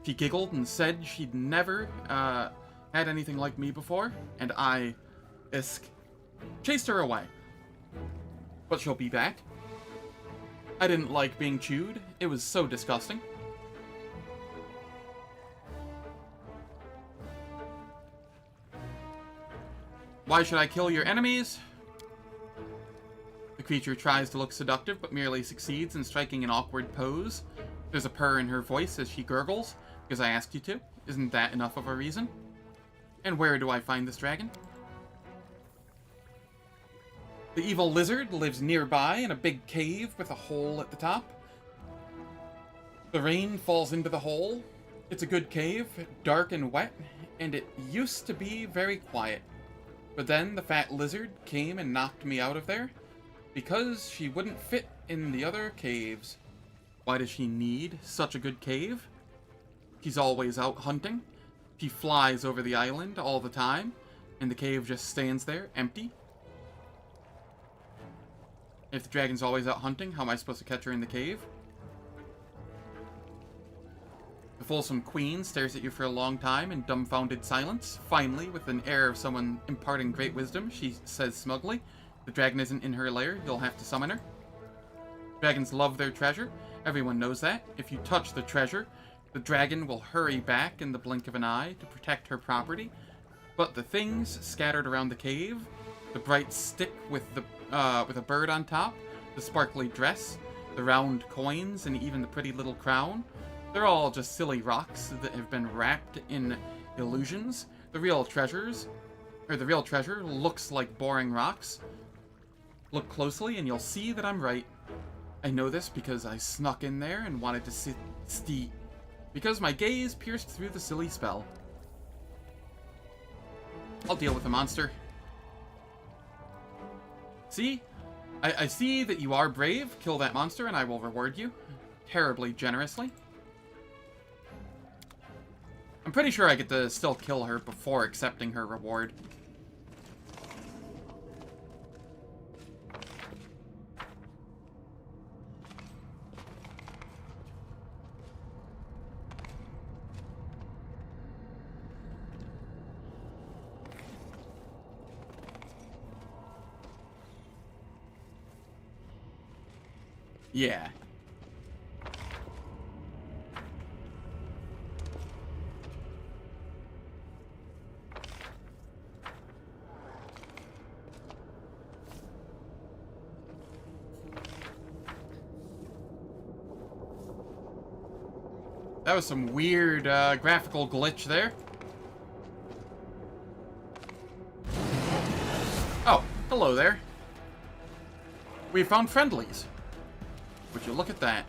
She giggled and said she'd never, had anything like me before, and I, chased her away. But she'll be back. I didn't like being chewed. It was so disgusting. Why should I kill your enemies? The creature tries to look seductive, but merely succeeds in striking an awkward pose. There's a purr in her voice as she gurgles, because I asked you to. Isn't that enough of a reason? And where do I find this dragon? The evil lizard lives nearby in a big cave with a hole at the top. The rain falls into the hole. It's a good cave, dark and wet, and it used to be very quiet. But then the fat lizard came and knocked me out of there because she wouldn't fit in the other caves. Why does she need such a good cave? She's always out hunting. She flies over the island all the time, And the cave just stands there, empty. If the dragon's always out hunting, how am I supposed to catch her in the cave? The fulsome queen stares at you for a long time in dumbfounded silence. Finally, with an air of someone imparting great wisdom, she says smugly, "The dragon isn't in her lair, you'll have to summon her." Dragons love their treasure. Everyone knows that. If you touch the treasure, the dragon will hurry back in the blink of an eye to protect her property. But the things scattered around the cave, the bright stick with a bird on top, the sparkly dress, the round coins, and even the pretty little crown, they're all just silly rocks that have been wrapped in illusions. The real treasure looks like boring rocks. Look closely and you'll see that I'm right. I know this because I snuck in there and wanted to because my gaze pierced through the silly spell. I'll deal with the monster. See? I see that you are brave. Kill that monster and I will reward you. Terribly generously. I'm pretty sure I get to still kill her before accepting her reward. Yeah. That was some weird graphical glitch there. Oh, hello there. We found friendlies. Would you look at that?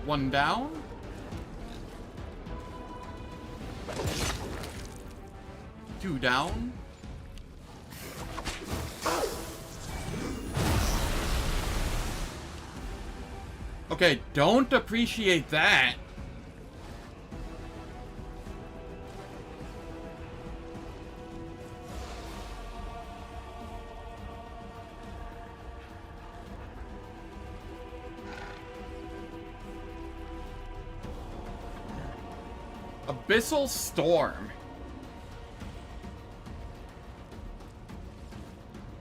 One down. Two down. Okay, don't appreciate that. Abyssal Storm.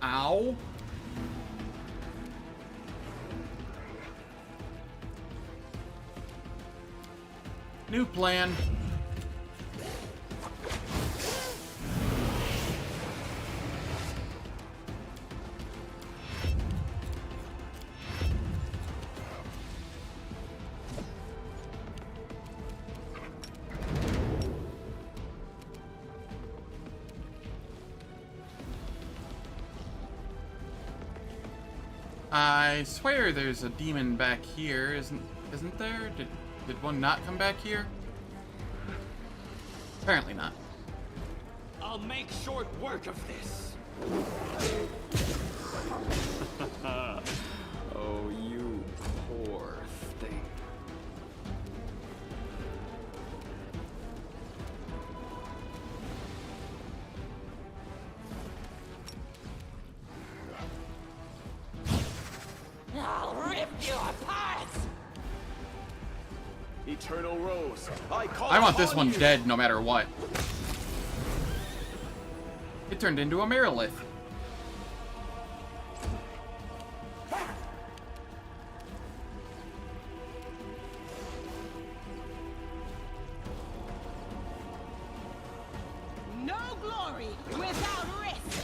Ow. New plan. I swear there's a demon back here, isn't there? Did one not come back here? Apparently not. I'll make short work of this. Oh, you poor thing. I'll rip you apart! Eternal Rose, I want this one dead no matter what. It turned into a Merilith. No glory without risk.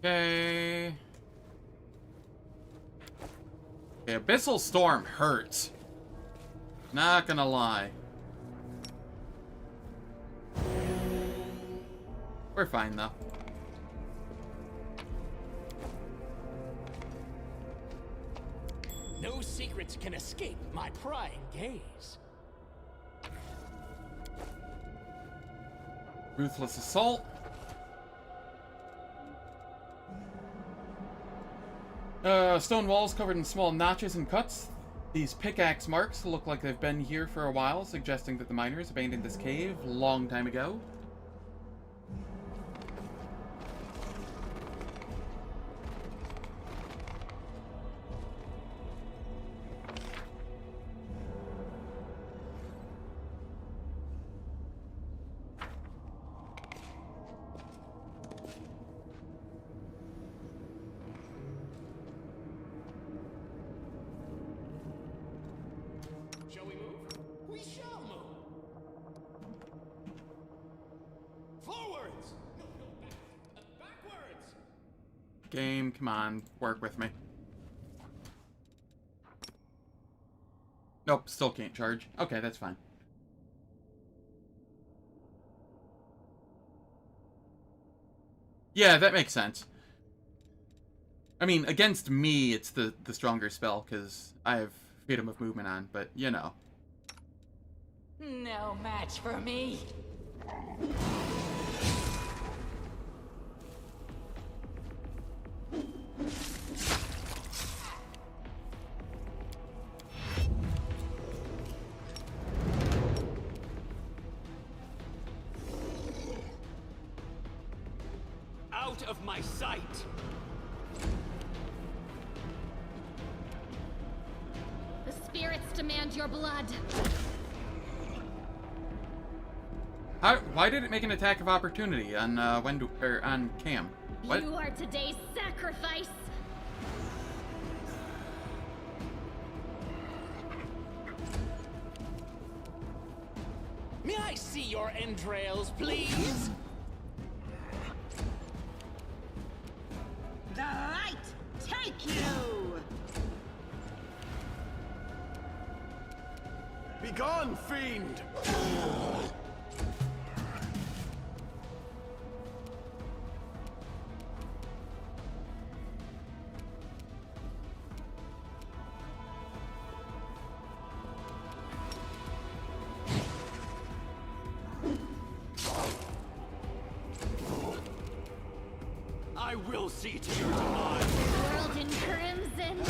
Okay. Okay, Abyssal Storm hurts. Not gonna lie. We're fine, though. No secrets can escape my prying gaze. Ruthless Assault. Stone walls covered in small notches and cuts. These pickaxe marks look like they've been here for a while, suggesting that the miners abandoned this cave a long time ago. Shall we move? We shall move. Forwards! No, backwards! Game, come on, work with me. Nope, still can't charge. Okay, that's fine. Yeah, that makes sense. I mean, against me, it's the stronger spell, because I have freedom of movement on, but, you know. No match for me. Out of my sight! The spirits demand your blood. Why did it make an attack of opportunity on on Cam? What? You are today's sacrifice. May I see your entrails, please? The light take you! Begone, fiend! I will see to your demise. World in crimson.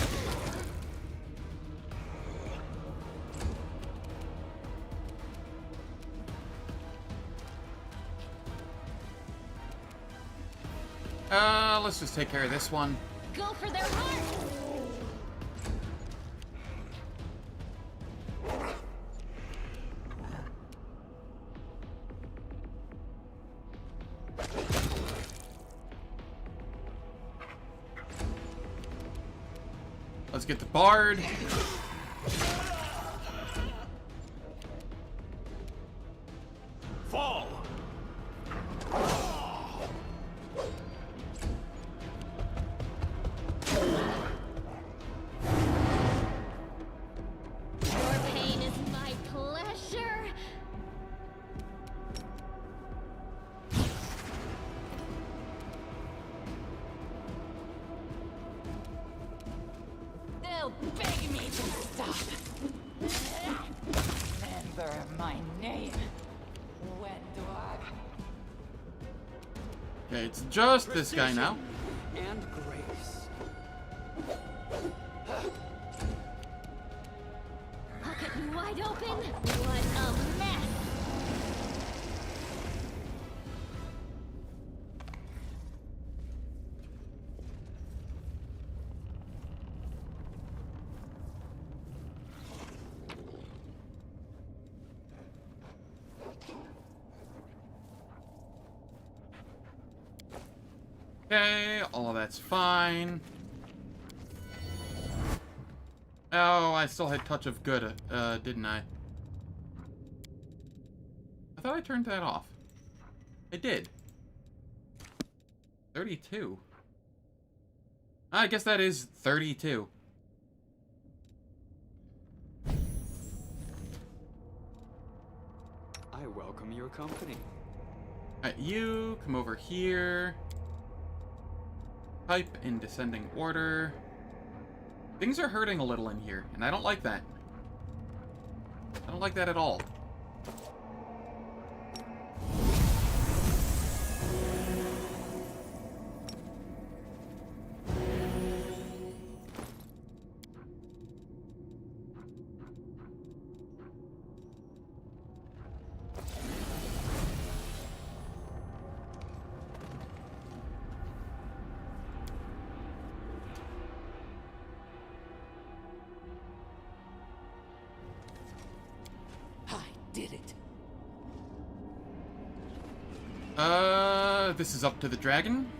Let's just take care of this one. Go for their hearts. Let's get the bard. Fall! Your pain is my pleasure. They'll beg me to stop. Remember my name. When do I? Okay, it's just this guy now. And grace. Pocket wide open. What a mess. Okay, all of that's fine. Oh, I still had Touch of Good, didn't I? I thought I turned that off. I did. 32. I guess that is 32. I welcome your company. Alright, you come over here. Type in descending order. Things are hurting a little in here, and I don't like that. I don't like that at all. Did it. This is up to the dragon.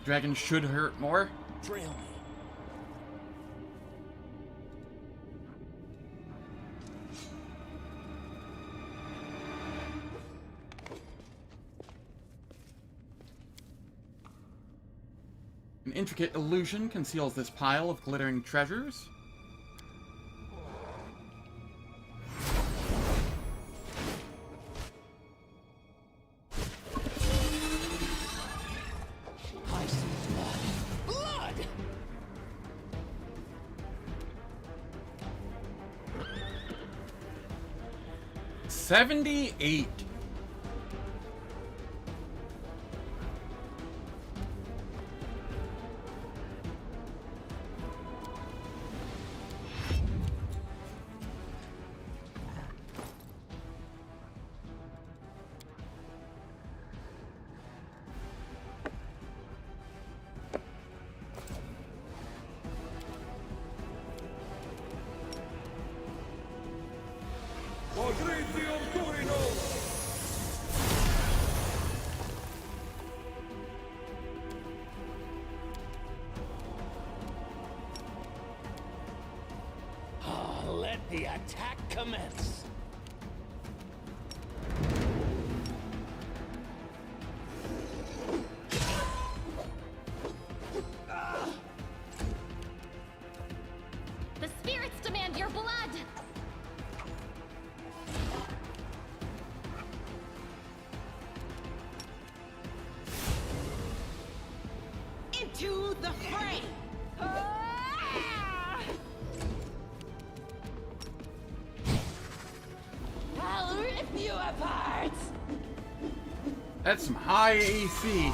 Dragon should hurt more. Drill me. An intricate illusion conceals this pile of glittering treasures. I see blood. Blood! 78. Let the attack commence. The spirits demand your blood! Into the fray! I'll rip you apart! That's some high AC.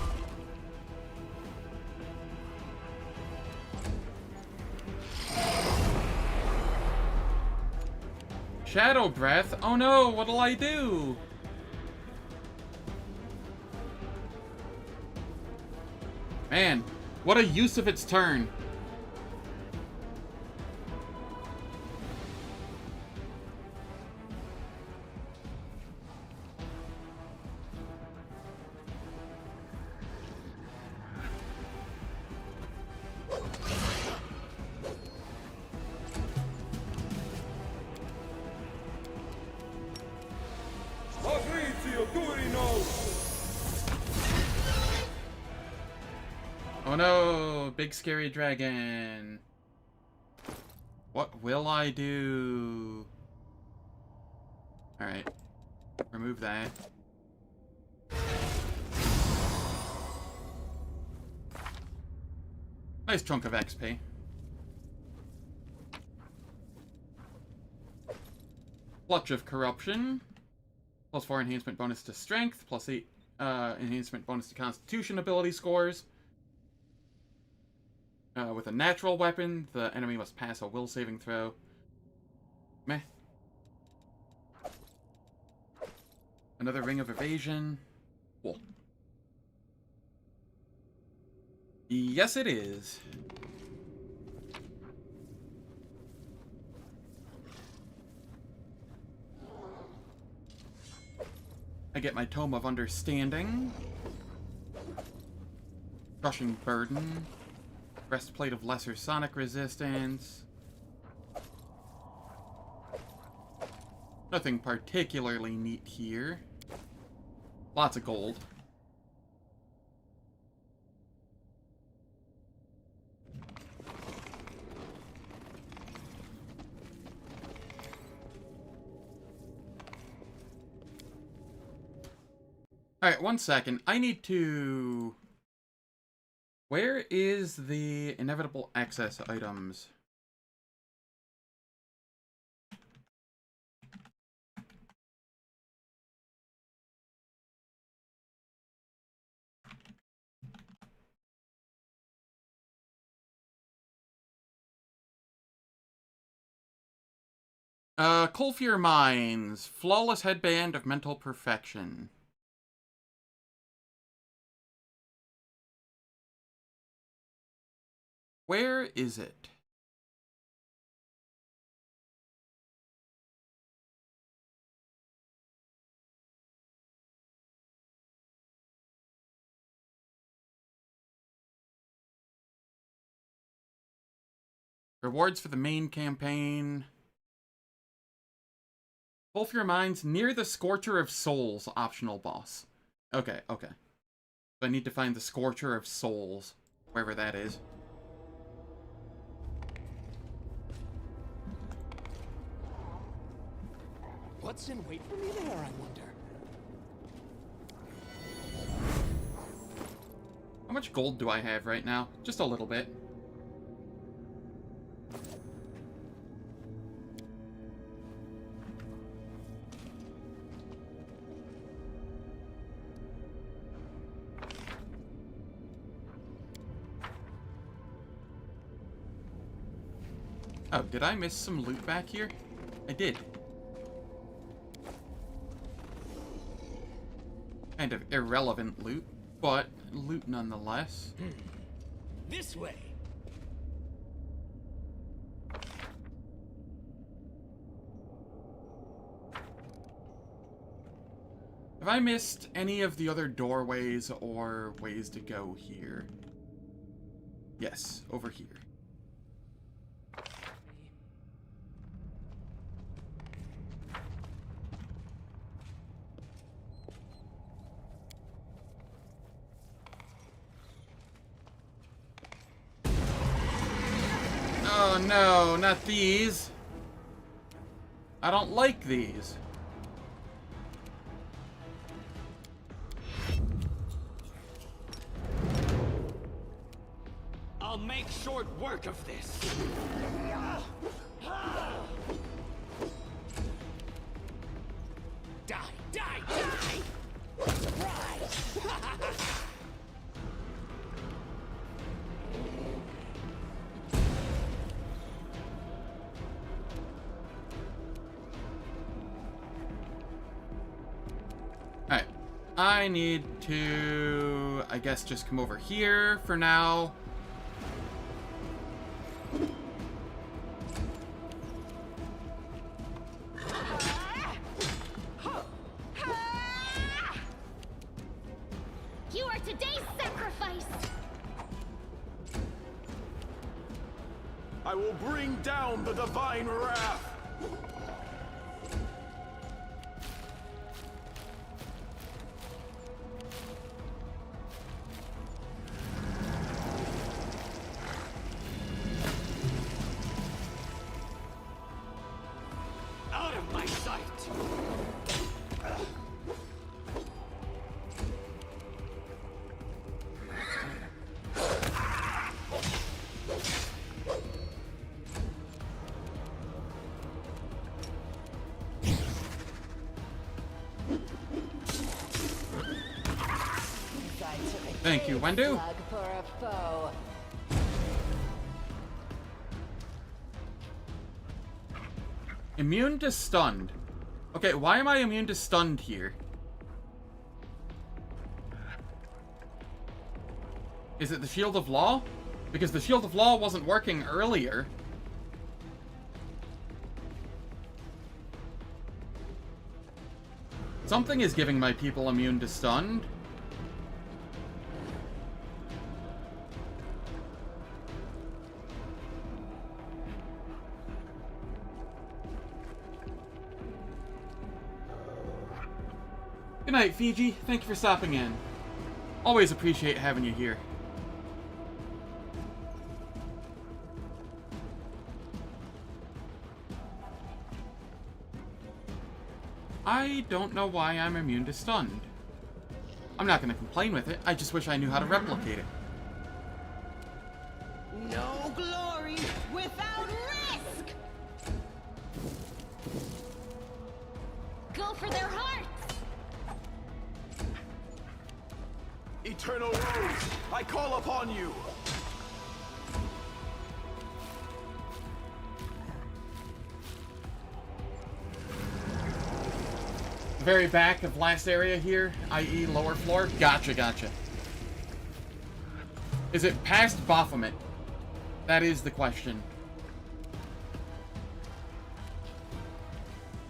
Shadow Breath? Oh no, what'll I do? Man, what a use of its turn. Oh no, big scary dragon. What will I do? Alright. Remove that. Nice chunk of XP. Clutch of Corruption. +4 enhancement bonus to strength. +8 enhancement bonus to constitution ability scores. With a natural weapon, the enemy must pass a will saving throw. Meh. Another ring of evasion. Cool. Yes, it is. I get my Tome of Understanding. Crushing Burden. Breastplate of Lesser Sonic Resistance. Nothing particularly neat here. Lots of gold. Alright, 1 second. I need to... Where is the inevitable access items? Colphyr Mines. Flawless headband of mental perfection. Where is it? Rewards for the main campaign. Colphyr Mines near the Scorcher of Souls optional boss. Okay, okay. So I need to find the Scorcher of Souls, wherever that is. What's in wait for me there, I wonder? How much gold do I have right now? Just a little bit. Oh, did I miss some loot back here? I did. Kind of irrelevant loot, but loot nonetheless. This way. Have I missed any of the other doorways or ways to go here? Yes, over here. Oh no, not these. I don't like these. I'll make short work of this. Die, die, die! Surprise! Alright. I need to, I guess, just come over here for now. You are today's sacrifice! I will bring down the divine wrath. Out of my sight! Thank you, Wendu. Plug for a foe. Immune to stunned. Okay, why am I immune to stunned here? Is it the Shield of Law? Because the Shield of Law wasn't working earlier. Something is giving my people immune to stunned. Good night, Fiji. Thank you for stopping in. Always appreciate having you here. I don't know why I'm immune to stunned. I'm not going to complain with it. I just wish I knew how to replicate it. No glory without risk! Go for their hearts! Eternal Rose, I call upon you! Very back of last area here, i.e. lower floor. Gotcha, gotcha. Is it past Baphomet? That is the question.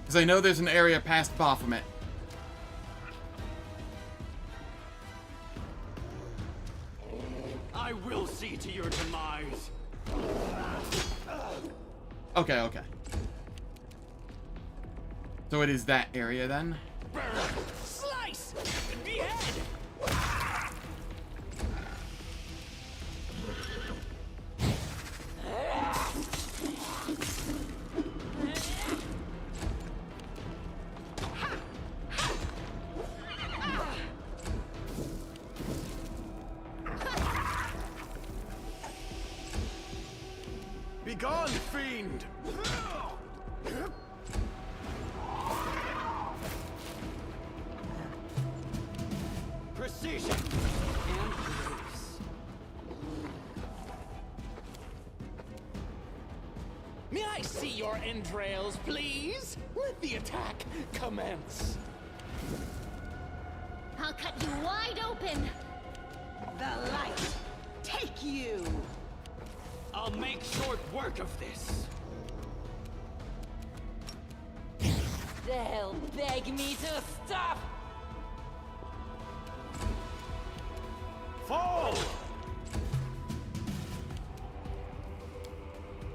Because I know there's an area past Baphomet. I will see to your demise. Okay, okay. So it is that area then? Burn! Slice! Behead! Begone, fiend! Precision and grace. May I see your entrails, please? Let the attack commence. I'll cut you wide open! The light, take you! I'll make short work of this. They'll beg me to stop. Fall!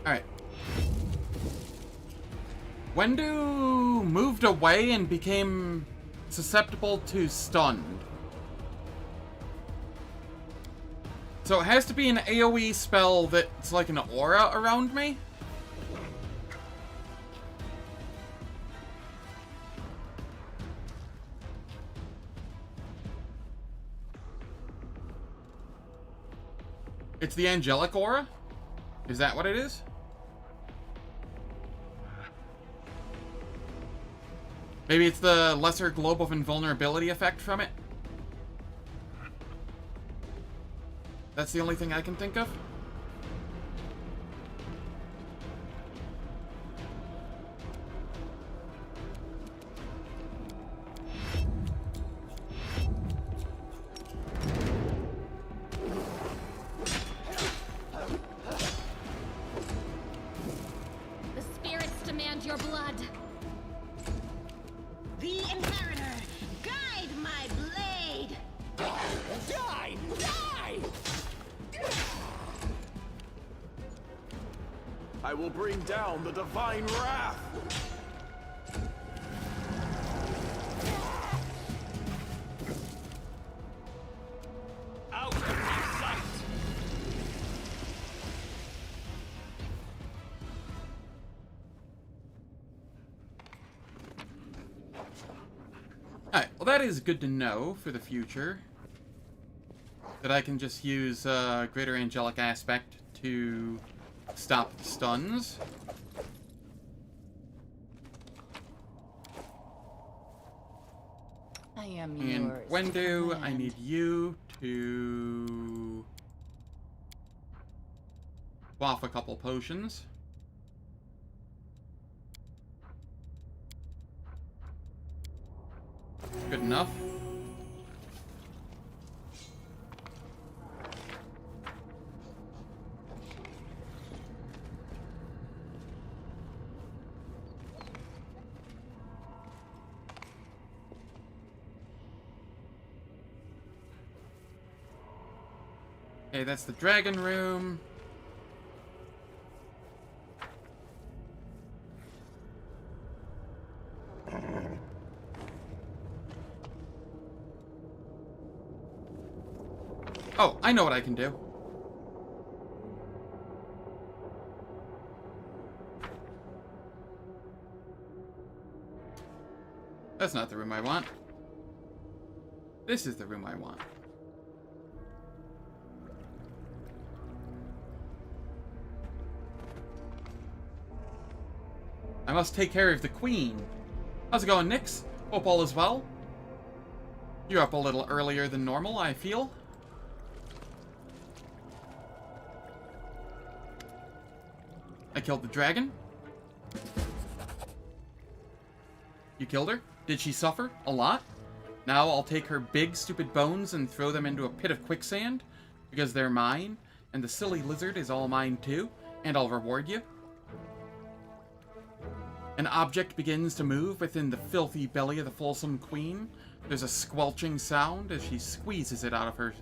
Alright. Wendu moved away and became susceptible to stunned. So it has to be an AoE spell that's like an aura around me? It's the angelic aura? Is that what it is? Maybe it's the lesser globe of invulnerability effect from it? That's the only thing I can think of? The spirits demand your blood! The Inheritor, guide my blade! Die! Die! I will bring down the divine wrath! Out of my sight! Alright, well that is good to know for the future. That I can just use Greater Angelic Aspect to stop the stuns. I am And yours. Wendu, I command. need you to quaff a couple potions. Good enough. Okay, that's the dragon room. Oh, I know what I can do. That's not the room I want. This is the room I want. I must take care of the queen. How's it going, Nyx? Hope all is well. You're up a little earlier than normal, I feel. I killed the dragon. You killed her? Did she suffer? A lot? Now I'll take her big, stupid bones and throw them into a pit of quicksand, because they're mine, and the silly lizard is all mine too, and I'll reward you. An object begins to move within the filthy belly of the fulsome queen. There's a squelching sound as she squeezes it out of her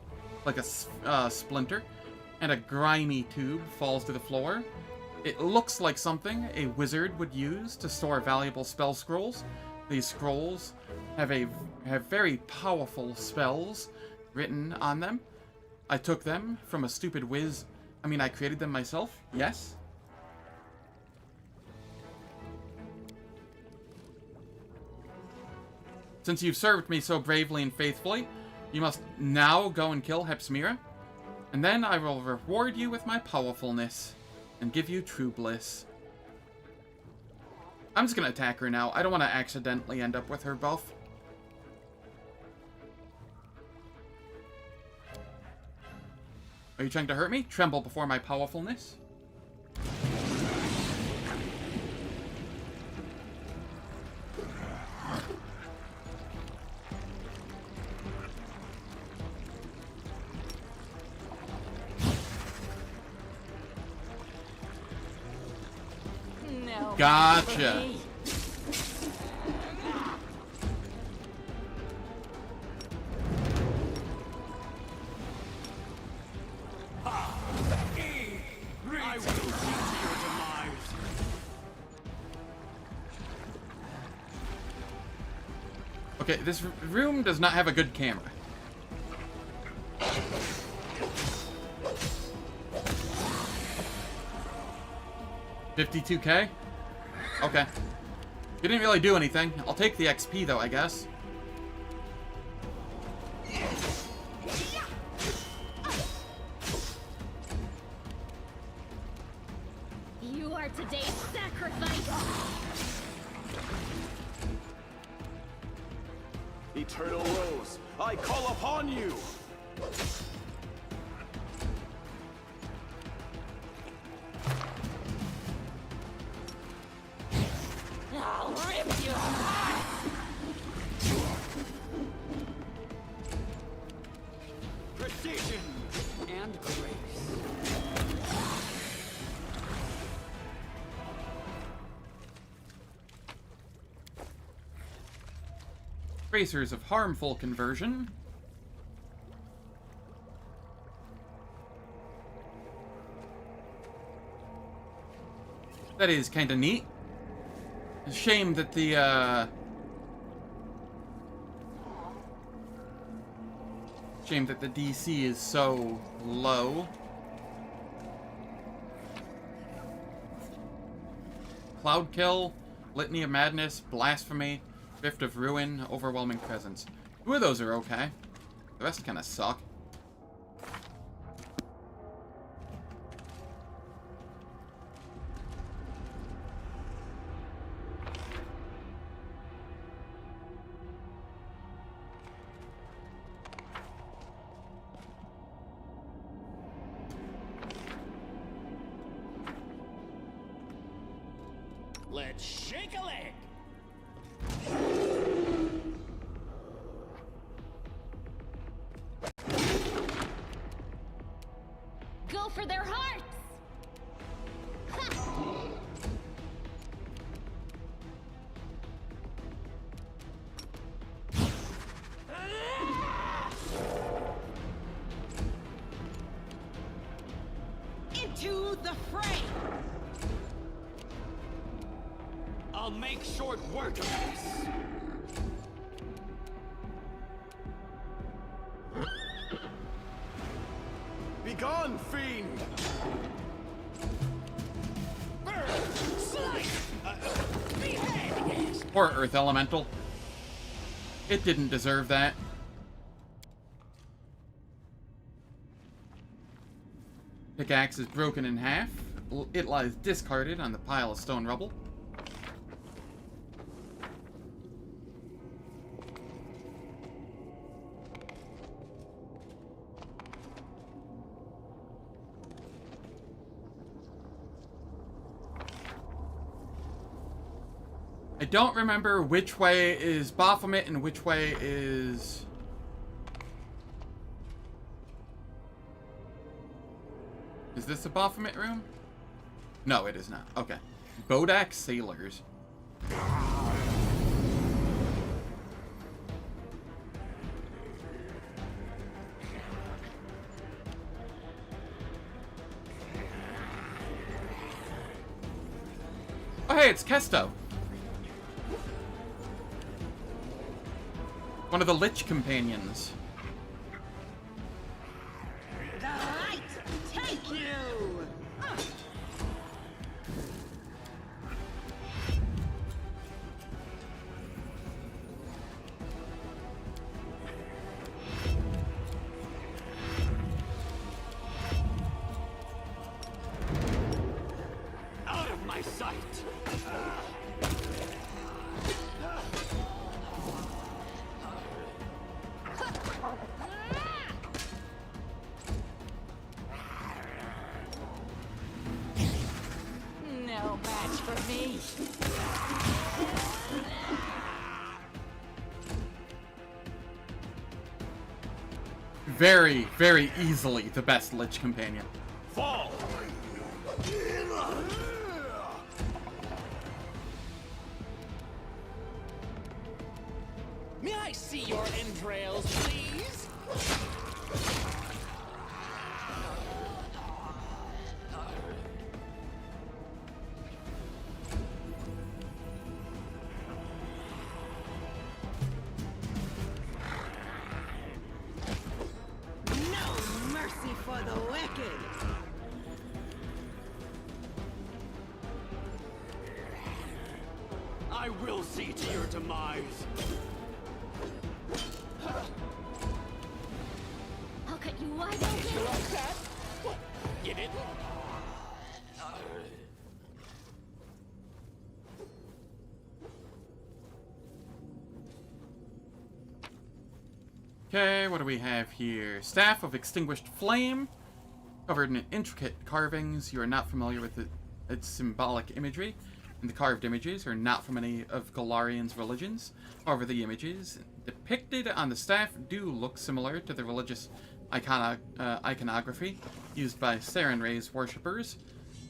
like a splinter, and a grimy tube falls to the floor. It looks like something a wizard would use to store valuable spell scrolls. These scrolls have very powerful spells written on them. I took them from a stupid whiz. I mean, I created them myself, yes. Since you've served me so bravely and faithfully, you must now go and kill Hepsmira, and then I will reward you with my powerfulness and give you true bliss. I'm just gonna attack her now. I don't want to accidentally end up with her buff. Are you trying to hurt me? Tremble before my powerfulness? No. Gotcha. I will see to your demise. Okay, this room does not have a good camera. $52K? Okay. You didn't really do anything. I'll take the XP though, I guess. You are today's sacrifice! Eternal Rose, I call upon you! I'll rip you apart! Precision and grace. Tracers of harmful conversion. That is kind of neat. It's a shame that the, DC is so low. Cloud Kill, Litany of Madness, Blasphemy, Rift of Ruin, Overwhelming Presence. 2 of those are okay. The rest kind of suck. Let's shake a leg. Go for their hearts! Ha! Into the fray! I'll make short work of this. fiend! Burn! Slice! Behead! Yes! Poor Earth Elemental. It didn't deserve that. Pickaxe is broken in half. It lies discarded on the pile of stone rubble. I don't remember which way is Baphomet and which way is... Is this the Baphomet room? No, it is not. Okay. Bodak Sailors. Oh, hey, it's Kesto. One of the Lich companions. The light take you! Out of my sight! No match for me. Very, very easily the best Lich companion. Fall! May I see your entrails, please? No mercy for the wicked! I will see to your demise. I'll cut you wide open. Like that? What? You didn't? Okay, what do we have here? Staff of Extinguished Flame. Covered in intricate carvings. You are not familiar with its symbolic imagery. And the carved images are not from any of Golarian's religions. However, the images depicted on the staff do look similar to the religious iconography used by Sarenrae's worshippers,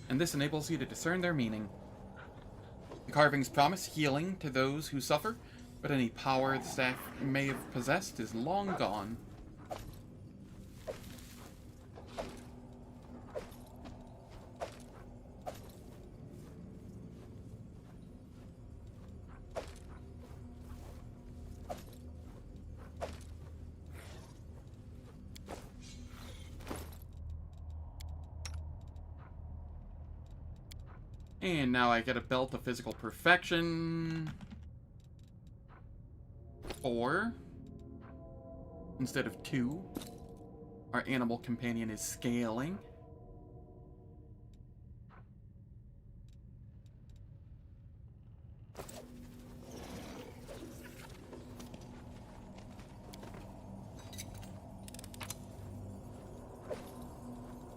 and this enables you to discern their meaning. The carvings promise healing to those who suffer, but any power the staff may have possessed is long gone. And now I get a belt of physical perfection. 4 instead of 2. Our animal companion is scaling.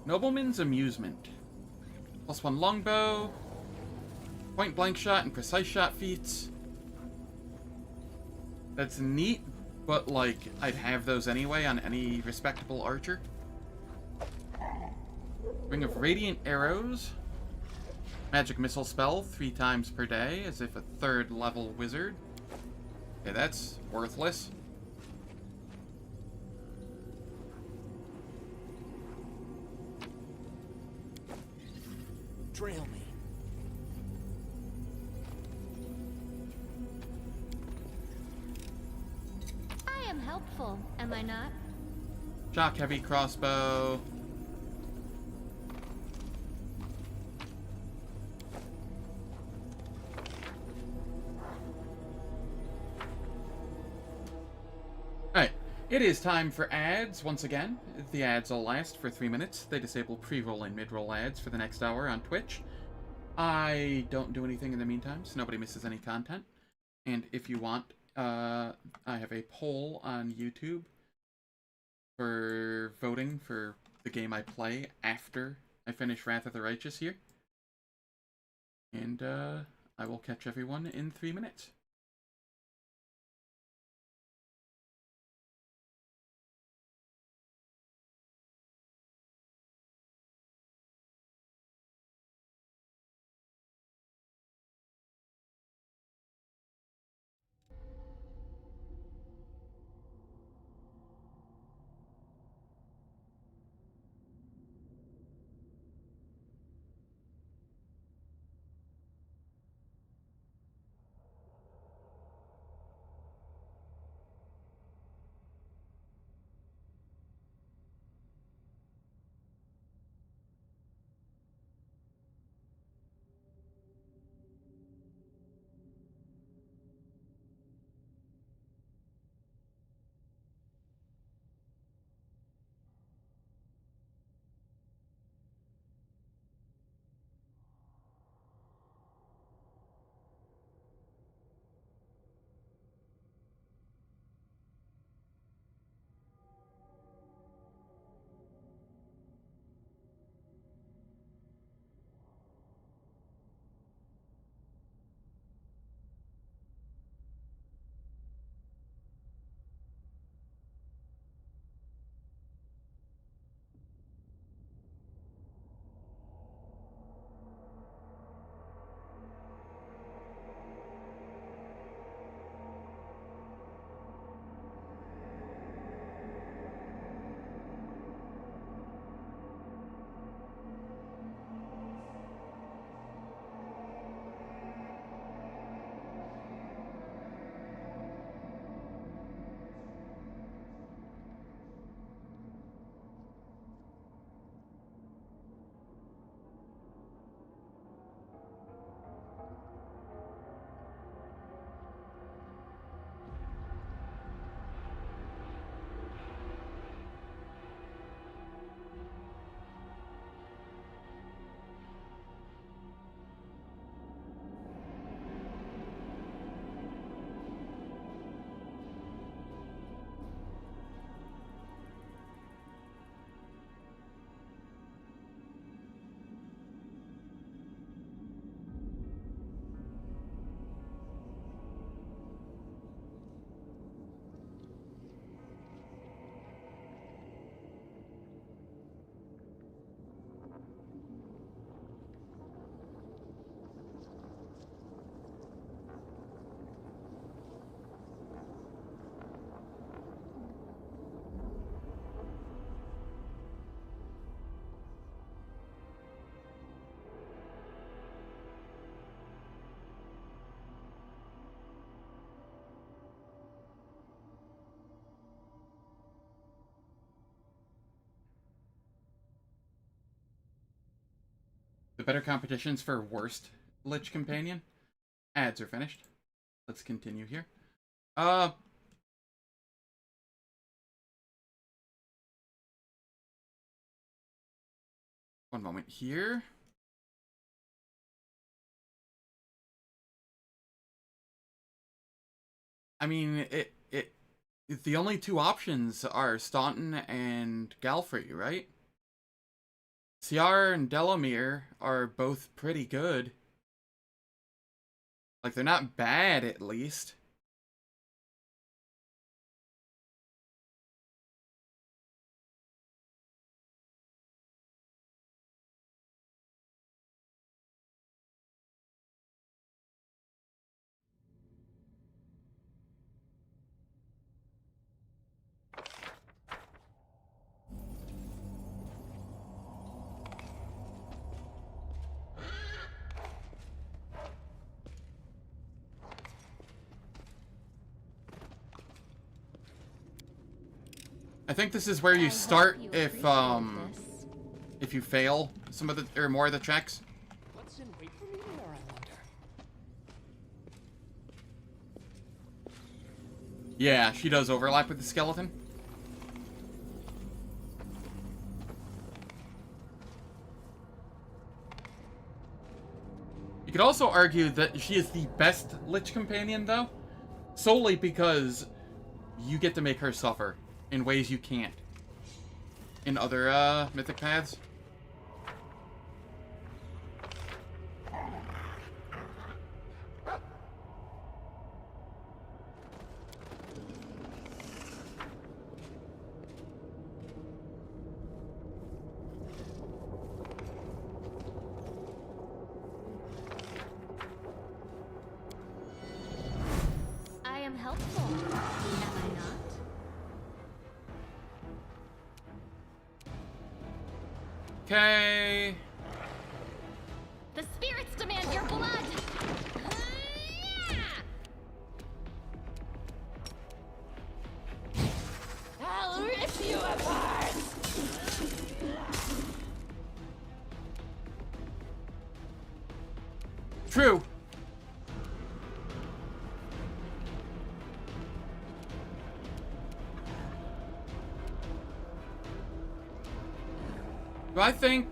Nobleman's Amusement. +1 longbow. Point blank shot and precise shot feats. That's neat, but like, I'd have those anyway on any respectable archer. Ring of Radiant Arrows. Magic missile spell 3 times per day, as if a 3rd level wizard. Okay, that's worthless. Trail me. I am helpful, am I not? Shock heavy crossbow. It is time for ads once again. The ads will last for 3 minutes. They disable pre-roll and mid-roll ads for the next hour on Twitch. I don't do anything in the meantime, so nobody misses any content. And if you want, I have a poll on YouTube for voting for the game I play after I finish Wrath of the Righteous here. And I will catch everyone in 3 minutes. The better competitions for worst Lich Companion. Ads are finished. Let's continue here. One moment here. I mean, the only two options are Staunton and Galfrey, right? Ciar and Delamere are both pretty good. Like, they're not bad, at least. I think this is where you start if you fail some of the or more of the checks. What's in wait for me there, I wonder? Yeah, she does overlap with the skeleton. could also argue that she is the best Lich Companion, though, solely because you get to make her suffer in ways you can't in other mythic paths. I am helpful, am I not? Okay. The spirits demand your blood! I'll rip you apart! True. Do I think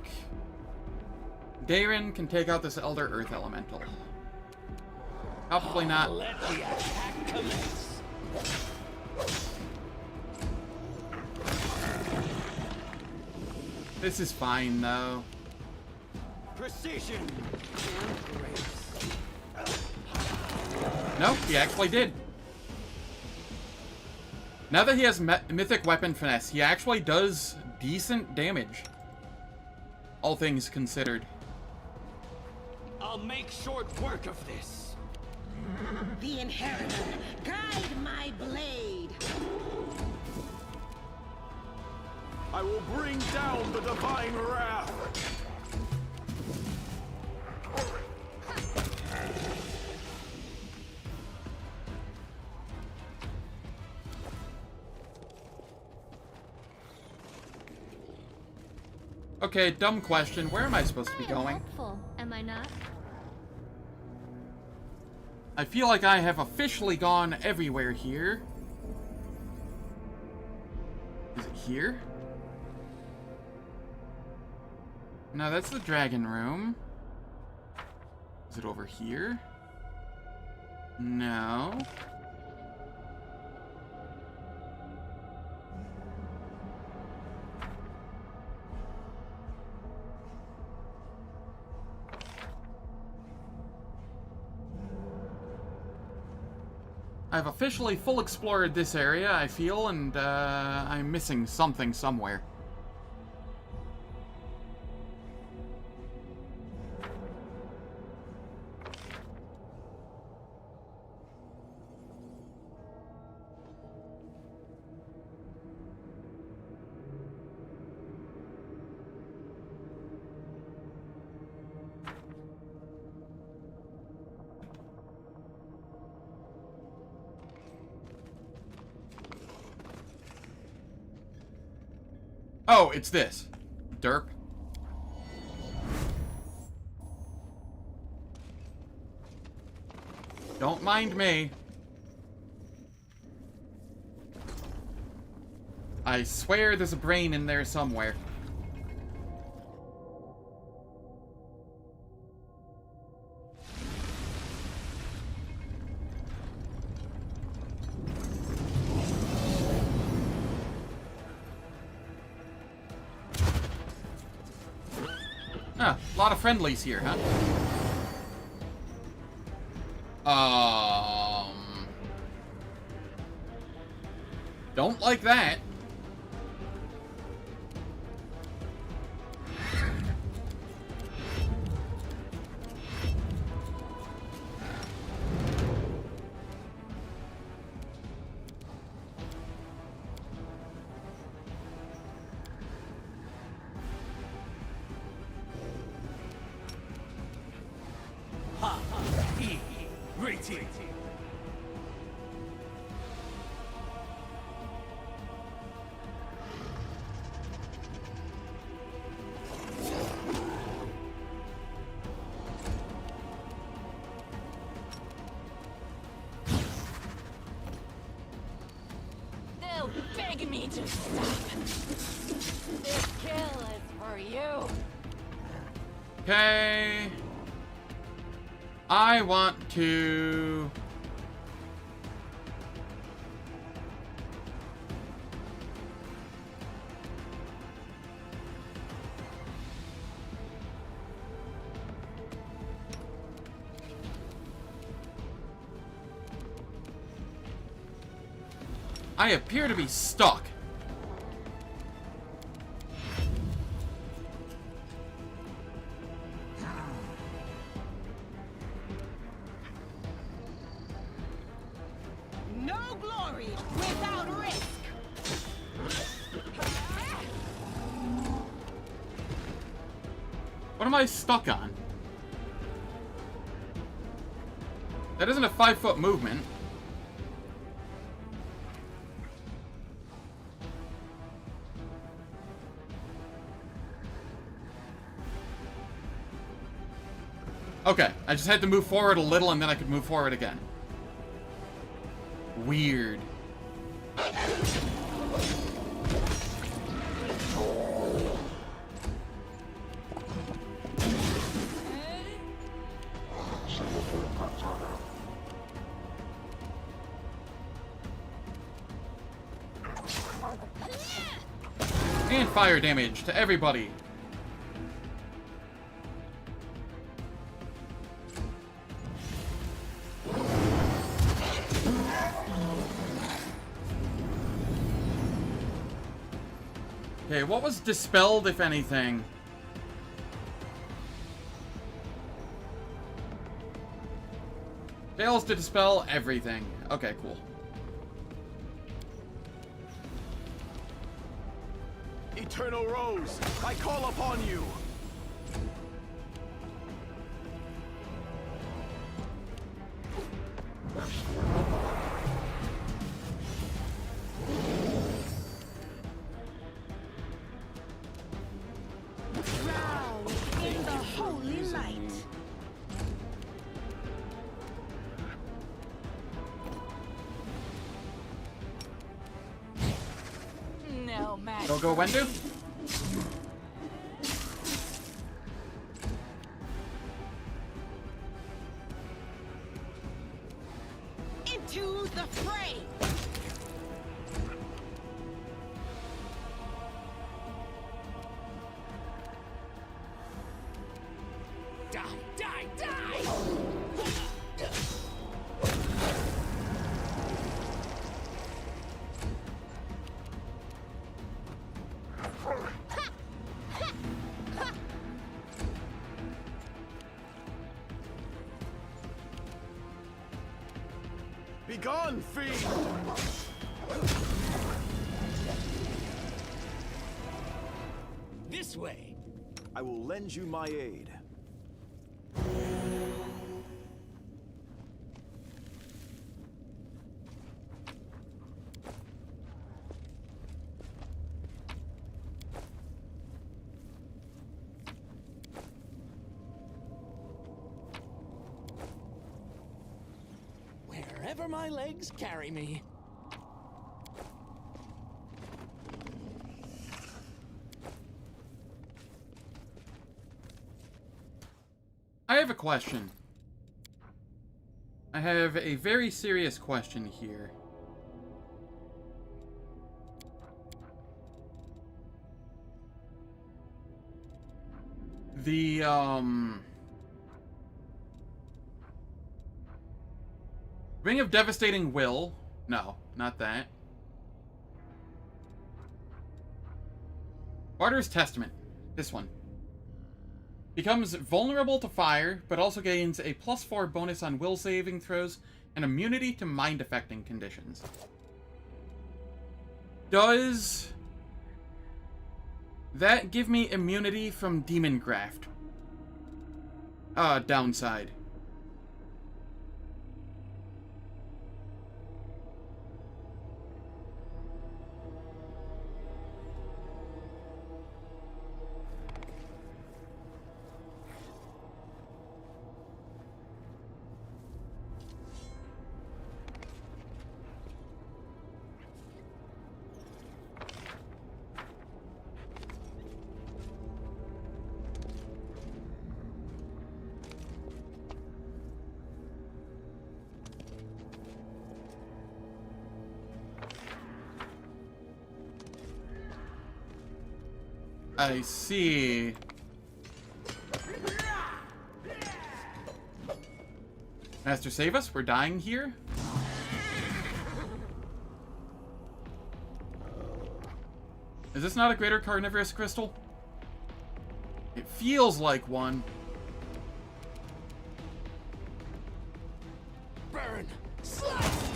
Darren can take out this Elder Earth Elemental? Probably not. Let the attack commence. This is fine, though. Precision and grace. Nope, he actually did. Now that he has Mythic Weapon Finesse, he actually does decent damage. All things considered. I'll make short work of this. The Inheritor, guide my blade. I will bring down the divine wrath. Okay, dumb question. Where am I supposed to be I am going? helpful, am I not? I feel like I have officially gone everywhere here. Is it here? No, that's the dragon room. Is it over here? No. I've officially full explored this area, I feel, and I'm missing something somewhere. Oh, it's this. Derp. Don't mind me. I swear there's a brain in there somewhere. Ah, a lot of friendlies here, huh? Don't like that. Ha! Hee! Rating! They'll beg me to stop. This kill is for you. Okay. I want to... I appear to be stuck. No glory without risk. What am I stuck on? That isn't a 5-foot movement. Okay, I just had to move forward a little and then I could move forward again. Weird. And fire damage to everybody. Okay, what was dispelled, if anything? Fails to dispel everything. Okay, cool. Eternal Rose, I call upon you! Drown in the holy light. No match. Go, Wendu. Into the fray. Die, die, die! Begone, fiend! This way. I will lend you my aid. Wherever my legs carry me. I have a question. I have a very serious question here. The, Ring of Devastating Will. No, not that. Barter's Testament. This one. Becomes vulnerable to fire, but also gains a +4 bonus on will saving throws and immunity to mind-affecting conditions. Does that give me immunity from Demon Graft? Downside. I see. Master, save us. We're dying here. Is this not a greater carnivorous crystal? It feels like one. Burn! Slice!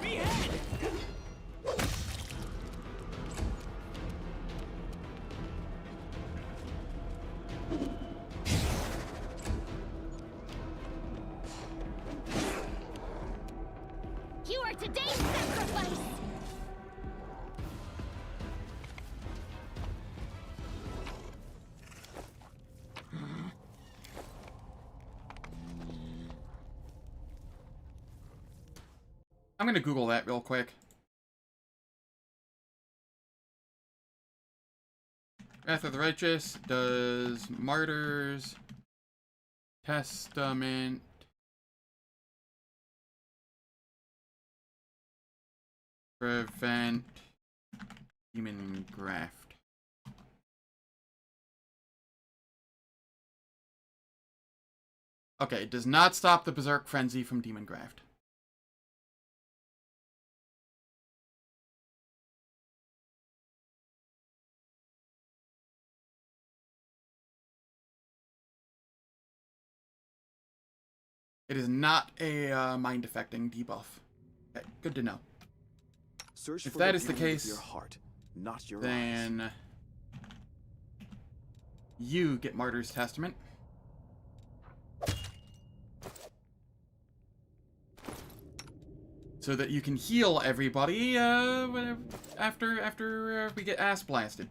Behead! You are today's sacrifice! I'm gonna Google that real quick. Wrath of the Righteous does Martyrs Testament prevent demon graft? Okay, it does not stop the Berserk Frenzy from demon graft. It is not a mind affecting debuff. Okay, good to know. Search If for that the is the beauty of case, your heart, not your eyes. then you get Martyr's Testament. So that you can heal everybody after we get ass blasted.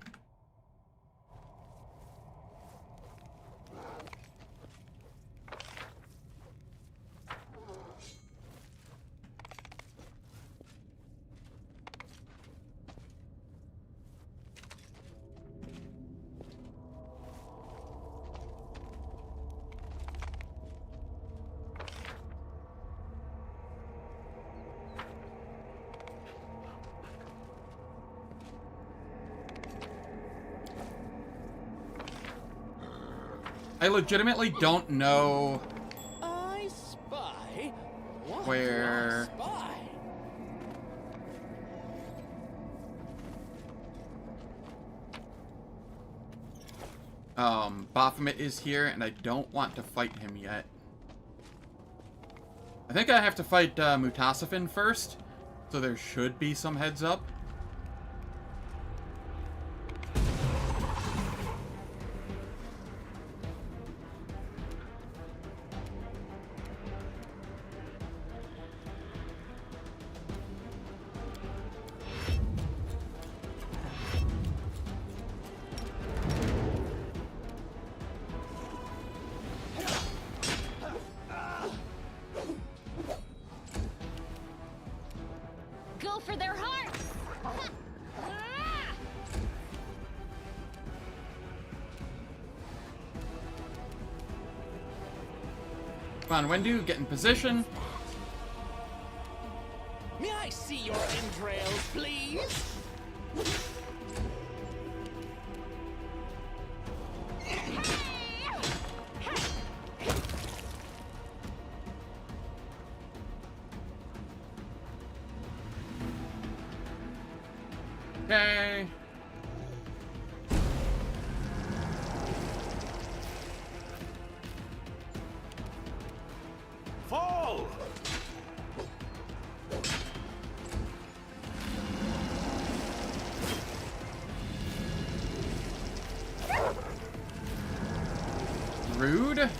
I legitimately don't know I spy. What where do I spy? Baphomet is here, and I don't want to fight him yet. I think I have to fight Mutasafin first, so there should be some heads up. Go for their hearts! Come on, Wendu, get in position. May I see your entrails, please? Okay. Fall! Rude.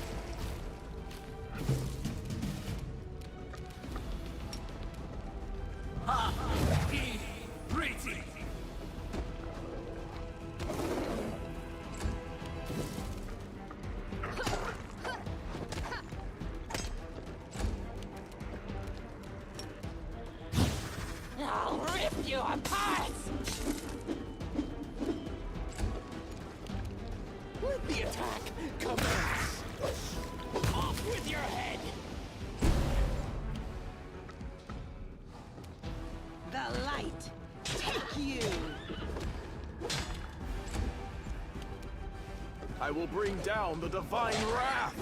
I'll rip you apart! Let the attack commence! I will bring down the divine wrath!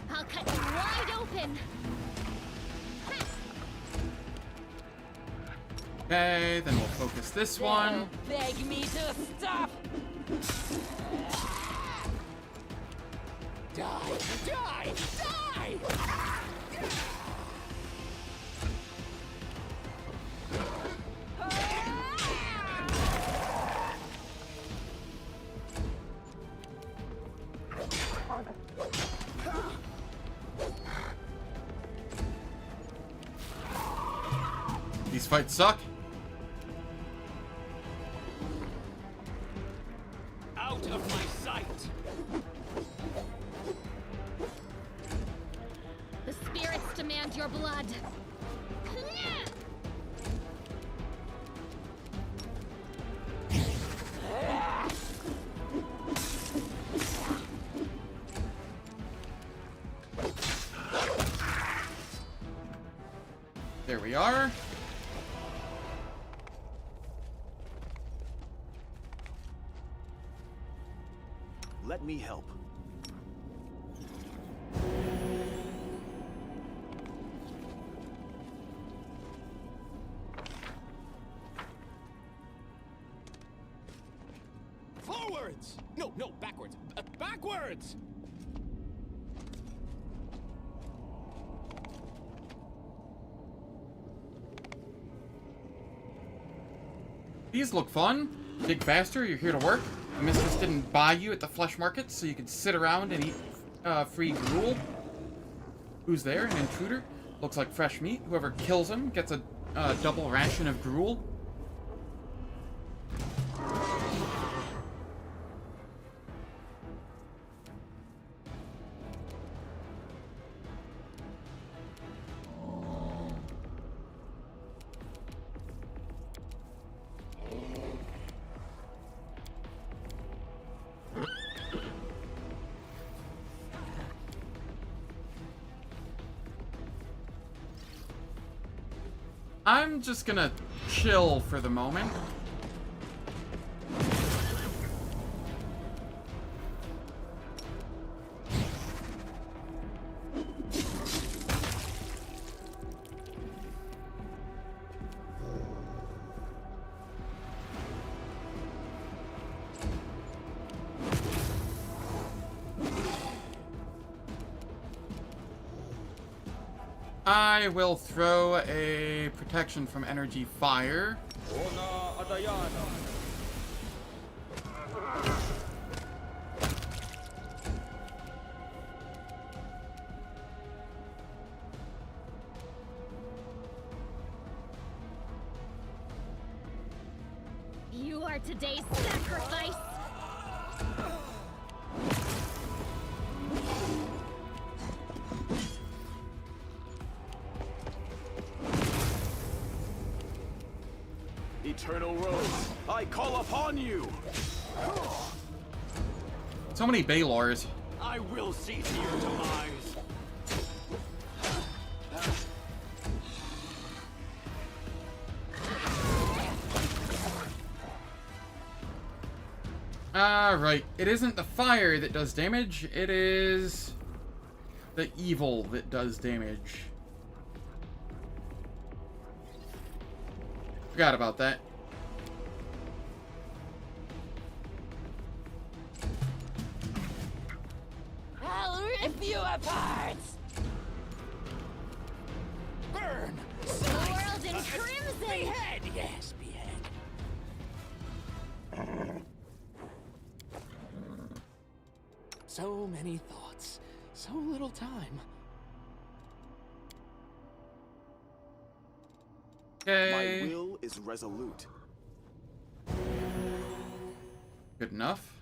I'll cut you wide open. Okay, then we'll focus this one. Beg me to stop. Die! Die! Die! These fights suck. Out of my sight! The spirits demand your blood. There we are. Let me help. Forwards! No, no, backwards. Backwards! These look fun. Dig faster, you're here to work. The mistress didn't buy you at the flesh market so you could sit around and eat free gruel. Who's there? An intruder? Looks like fresh meat. Whoever kills him gets a double ration of gruel. I'm just gonna chill for the moment. I will throw a protection from energy fire. You are today's sacrifice. Eternal Rose, I call upon you! So many Baylors. I will see to your demise. Right. It isn't the fire that does damage, it is the evil that does damage. Forgot about that. I'll rip you apart. Burn! The world in crimson. Behead! Yes, behead. So many thoughts, so little time. Okay. My will is resolute. Good enough.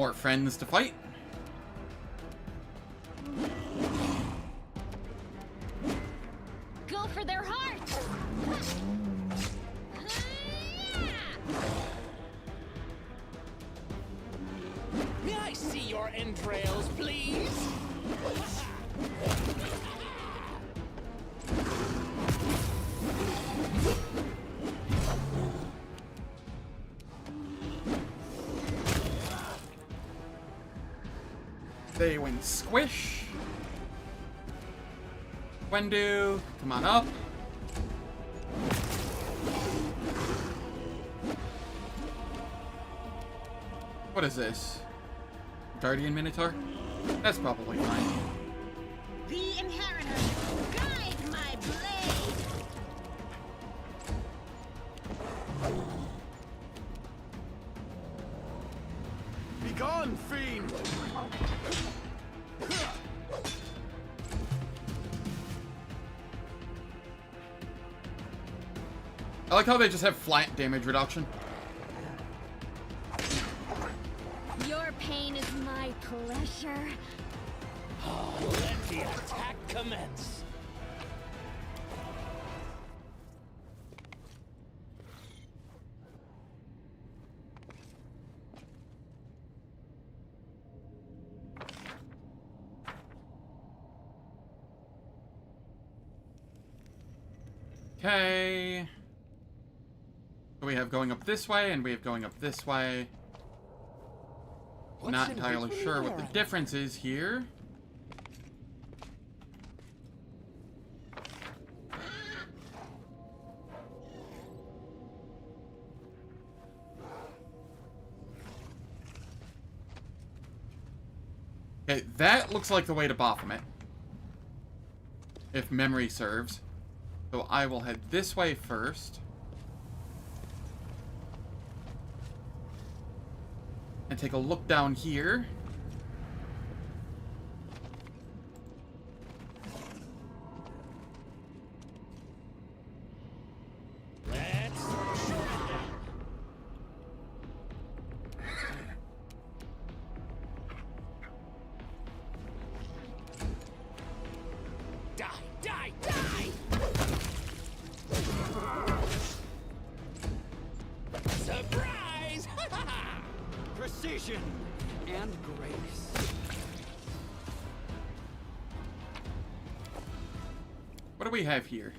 More friends to fight. Go for their hearts! May I see your entrails, please? They went squish. Wendu, come on up. What is this? Guardian Minotaur? That's probably fine. The inheritor, guide my blade. Begone, fiend! I like how they just have flat damage reduction. Your pain is my pleasure. Let the attack commence. Okay. So we have going up this way, and we have going up this way. Not entirely sure what the difference is here. Okay, that looks like the way to Baphomet, if memory serves. So I will head this way first. And take a look down here. Surprise! Precision and grace. What do we have here?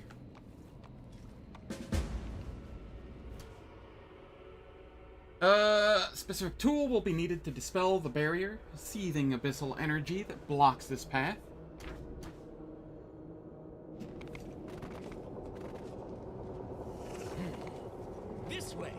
Specific tool will be needed to dispel the barrier, seething abyssal energy that blocks this path. This way.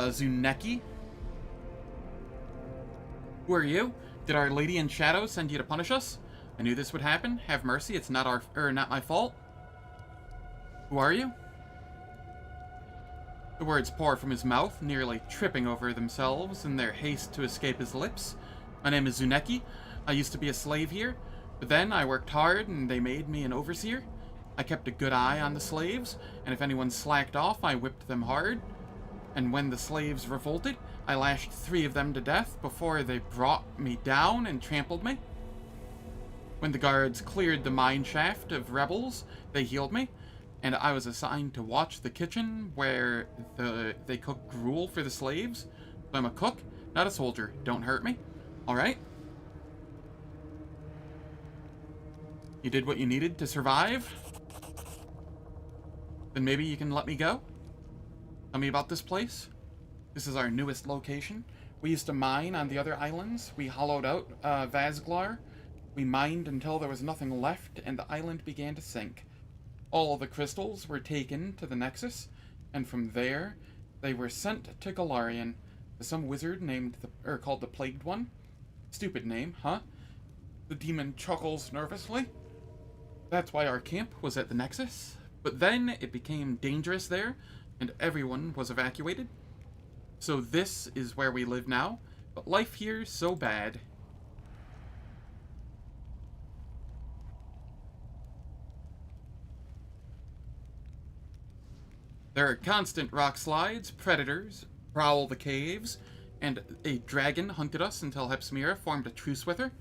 Zuneki? Who are you? Did Our Lady in Shadow send you to punish us? I knew this would happen. Have mercy, it's not not my fault. Who are you? The words pour from his mouth, nearly tripping over themselves in their haste to escape his lips. My name is Zuneki. I used to be a slave here, but then I worked hard and they made me an overseer. I kept a good eye on the slaves, and if anyone slacked off, I whipped them hard. And when the slaves revolted, I lashed 3 of them to death before they brought me down and trampled me. When the guards cleared the mine shaft of rebels, they healed me, and I was assigned to watch the kitchen where they cook gruel for the slaves. So I'm a cook, not a soldier. Don't hurt me. Alright? You did what you needed to survive? Then maybe you can let me go? Tell me about this place. This is our newest location. We used to mine on the other islands. We hollowed out Vazglar. We mined until there was nothing left, and the island began to sink. All the crystals were taken to the Nexus, and from there, they were sent to Galarian, to some wizard called the Plagued One. Stupid name, huh? The demon chuckles nervously. That's why our camp was at the Nexus. But then it became dangerous there, and everyone was evacuated. So this is where we live now, but life here's so bad. There are constant rock slides, predators prowl the caves, and a dragon hunted us until Hepsimira formed a truce with her.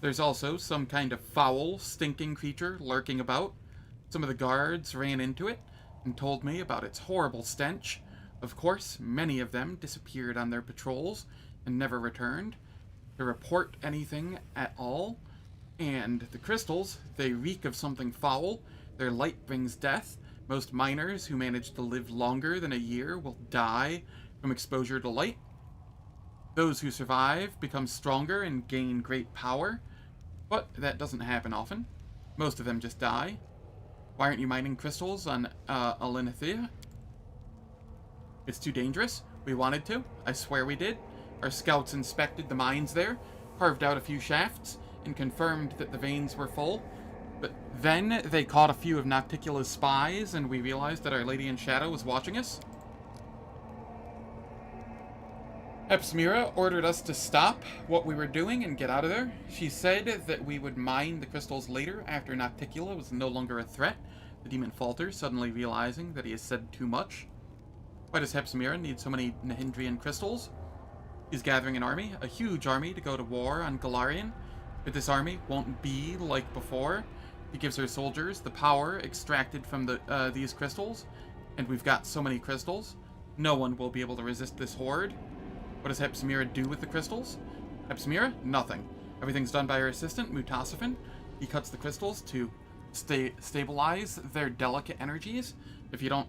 There's also some kind of foul, stinking creature lurking about. Some of the guards ran into it and told me about its horrible stench. Of course, many of them disappeared on their patrols and never returned to report anything at all. And the crystals, they reek of something foul. Their light brings death. Most miners who manage to live longer than a year will die from exposure to light. Those who survive become stronger and gain great power, but that doesn't happen often. Most of them just die. Why aren't you mining crystals on Alinithia? It's too dangerous. We wanted to. I swear we did. Our scouts inspected the mines there, carved out a few shafts, and confirmed that the veins were full. But then they caught a few of Nocticula's spies, and we realized that Our Lady in Shadow was watching us. Hepsimira ordered us to stop what we were doing and get out of there. She said that we would mine the crystals later after Nocticula was no longer a threat. The demon falters, suddenly realizing that he has said too much. Why does Hepsimira need so many Nahindrian crystals? He's gathering an army, a huge army, to go to war on Galarian. But this army won't be like before. He gives her soldiers the power extracted from these crystals, and we've got so many crystals. No one will be able to resist this horde. What does Hepsimira do with the crystals? Hepsimira? Nothing. Everything's done by her assistant, Mutasafin. He cuts the crystals to stabilize their delicate energies. If you don't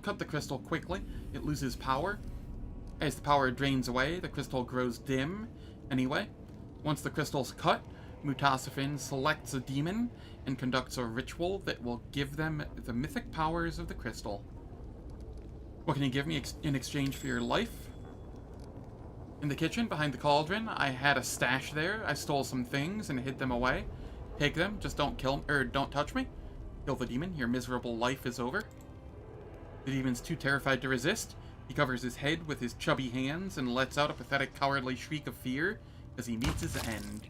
cut the crystal quickly, it loses power. As the power drains away, the crystal grows dim. Anyway, once the crystal's cut, Mutasafin selects a demon and conducts a ritual that will give them the mythic powers of the crystal. What can you give me in exchange for your life? In the kitchen, behind the cauldron, I had a stash there. I stole some things and hid them away. Take them, just don't don't touch me. Kill the demon, your miserable life is over. The demon's too terrified to resist. He covers his head with his chubby hands and lets out a pathetic, cowardly shriek of fear as he meets his end.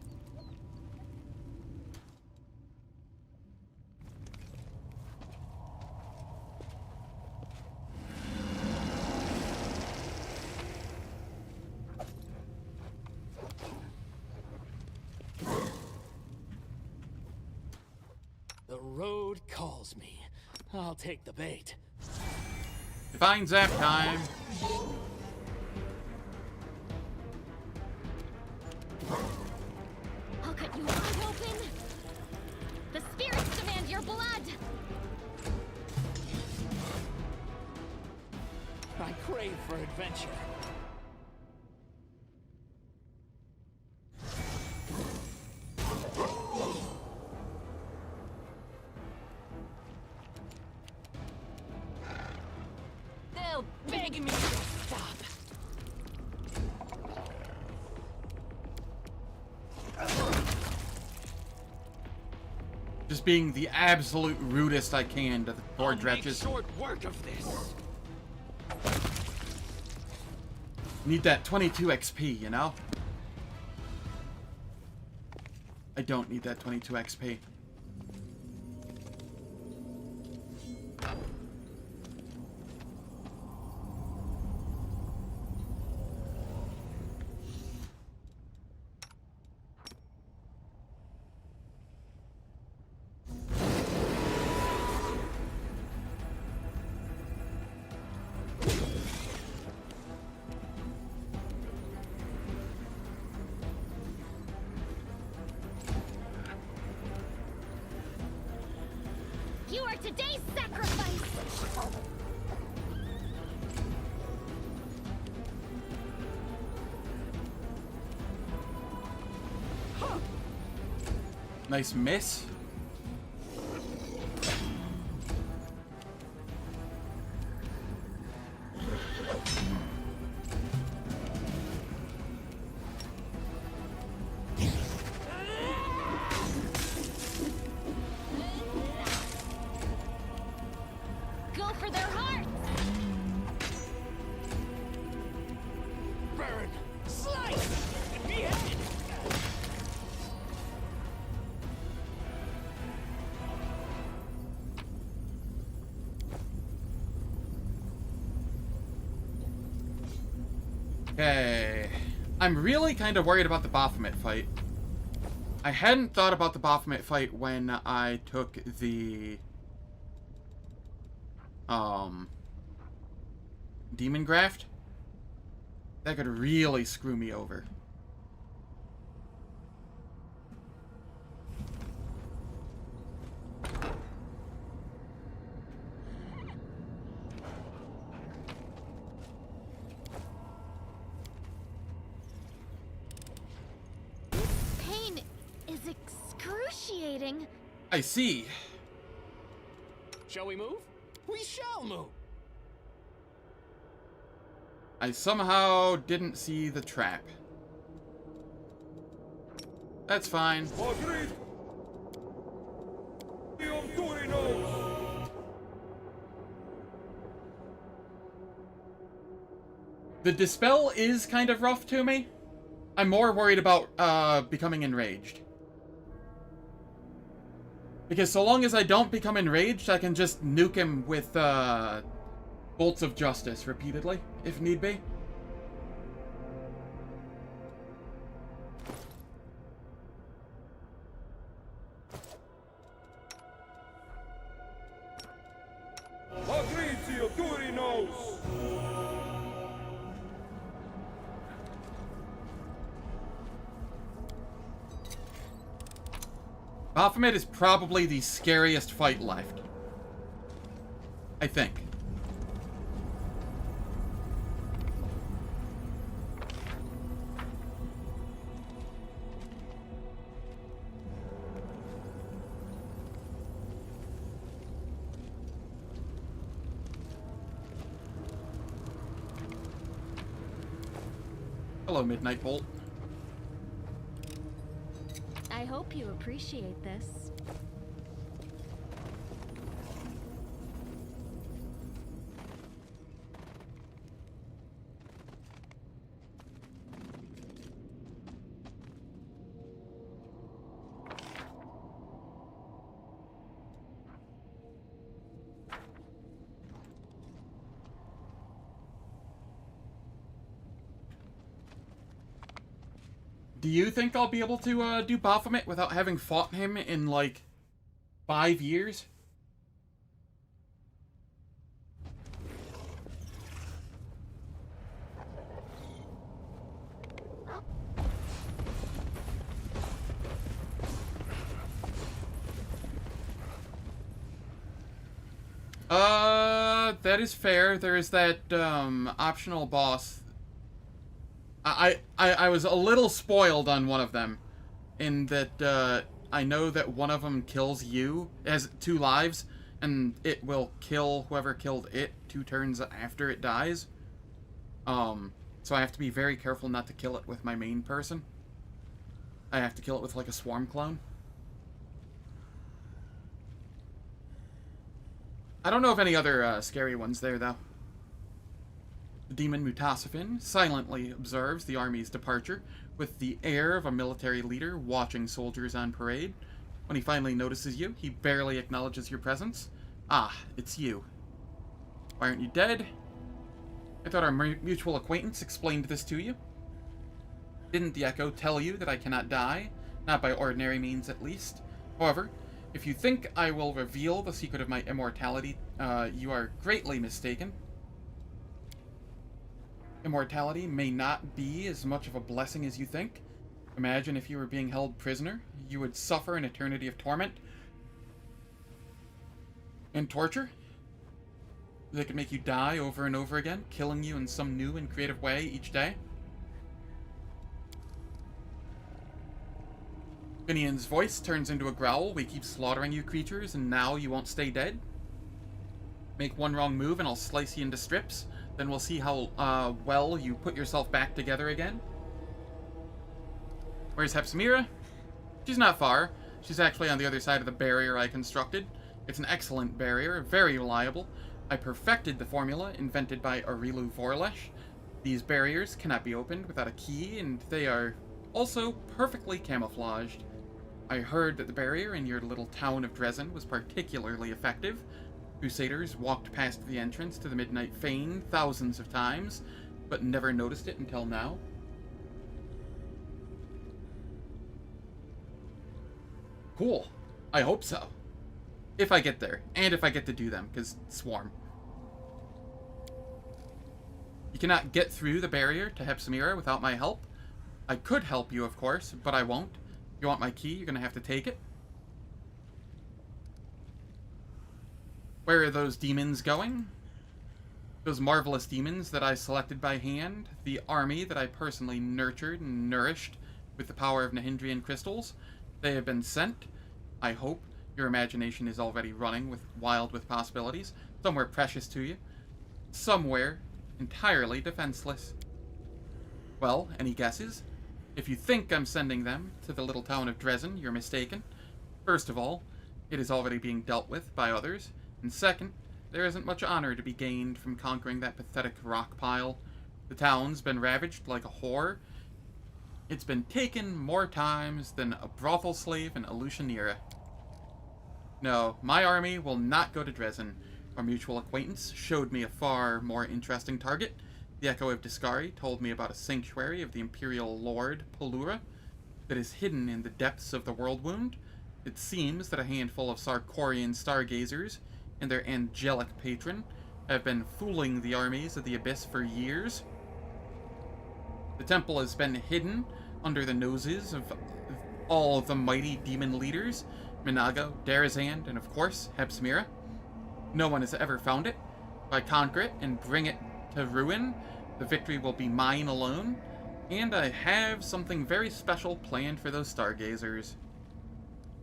The road calls me. I'll take the bait. Divine Zap time! I'll cut you wide open. The spirits demand your blood. I crave for adventure. They'll beg me to stop. Just being the absolute rudest I can to the poor dretches. Short work of this. Need that 22 XP, you know? I don't need that 22 XP. You are today's sacrifice. Nice miss. Go for their hearts. Okay. I'm really kind of worried about the Baphomet fight. I hadn't thought about the Baphomet fight when I took the... Demon Graft. That could really screw me over. Pain is excruciating. I see. Shall we move? We shall move. I somehow didn't see the trap. That's fine. The dispel is kind of rough to me. I'm more worried about becoming enraged. Because so long as I don't become enraged, I can just nuke him with bolts of justice repeatedly, if need be. Baphomet is probably the scariest fight left. I think. Hello, Midnight Bolt. I hope you appreciate this. Do you think I'll be able to do Baphomet without having fought him in, like, 5 years? That is fair. There is that, optional boss. I was a little spoiled on one of them, in that I know that one of them kills you, has 2 lives, and it will kill whoever killed it 2 turns after it dies. So I have to be very careful not to kill it with my main person. I have to kill it with like a swarm clone. I don't know of any other scary ones there though. The demon Mutasifin silently observes the army's departure with the air of a military leader watching soldiers on parade. When he finally notices you, he barely acknowledges your presence. Ah, it's you. Why aren't you dead? I thought our mutual acquaintance explained this to you. Didn't the Echo tell you that I cannot die? Not by ordinary means, at least. However, if you think I will reveal the secret of my immortality, you are greatly mistaken. Immortality may not be as much of a blessing as you think. Imagine if you were being held prisoner. You would suffer an eternity of torment and torture. They could make you die over and over again, killing you in some new and creative way each day. Finian's voice turns into a growl. We keep slaughtering you creatures, and now you won't stay dead. Make one wrong move and I'll slice you into strips. Then we'll see how well you put yourself back together again. Where's Hepsimira? She's not far. She's actually on the other side of the barrier I constructed. It's an excellent barrier, very reliable. I perfected the formula invented by Aurilu Vorlesh. These barriers cannot be opened without a key, and they are also perfectly camouflaged. I heard that the barrier in your little town of Dresden was particularly effective. Crusaders walked past the entrance to the Midnight Fane thousands of times. but never noticed it until now? Cool. I hope so. If I get there, and if I get to do them, because Swarm. You cannot get through the barrier to Hepsimira without my help. I could help you, of course, but I won't. If you want my key, you're going to have to take it. Where are those demons going? Those marvelous demons that I selected by hand, the army that I personally nurtured and nourished with the power of Nahindrian crystals. They have been sent. I hope your imagination is already running wild with possibilities. Somewhere precious to you. Somewhere entirely defenseless. Well, any guesses? If you think I'm sending them to the little town of Dresden, you're mistaken. First of all, it is already being dealt with by others. And second, there isn't much honor to be gained from conquering that pathetic rock pile. The town's been ravaged like a whore. It's been taken more times than a brothel slave in Alushanira. No, my army will not go to Dresden. Our mutual acquaintance showed me a far more interesting target. The Echo of Discari told me about a sanctuary of the Imperial Lord, Pelura, that is hidden in the depths of the World Wound. It seems that a handful of Sarkorian stargazers and their angelic patron have been fooling the armies of the Abyss for years. The temple has been hidden under the noses of all of the mighty demon leaders, Minago, Darazand, and of course, Hepsimira. No one has ever found it. If I conquer it and bring it to ruin, the victory will be mine alone, and I have something very special planned for those stargazers.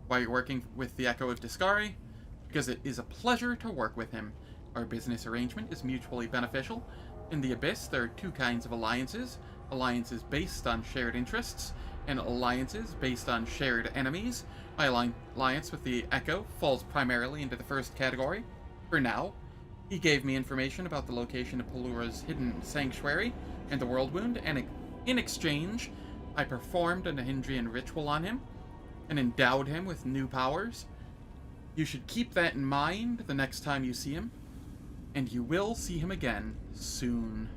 Why are you working with the Echo of Discari? Because it is a pleasure to work with him. Our business arrangement is mutually beneficial. In the Abyss, there are two kinds of alliances. Alliances based on shared interests, and alliances based on shared enemies. My alliance with the Echo falls primarily into the first category. For now, he gave me information about the location of Pelura's hidden sanctuary and the World Wound, and in exchange, I performed a Nahindrian ritual on him and endowed him with new powers. You should keep that in mind the next time you see him, and you will see him again soon.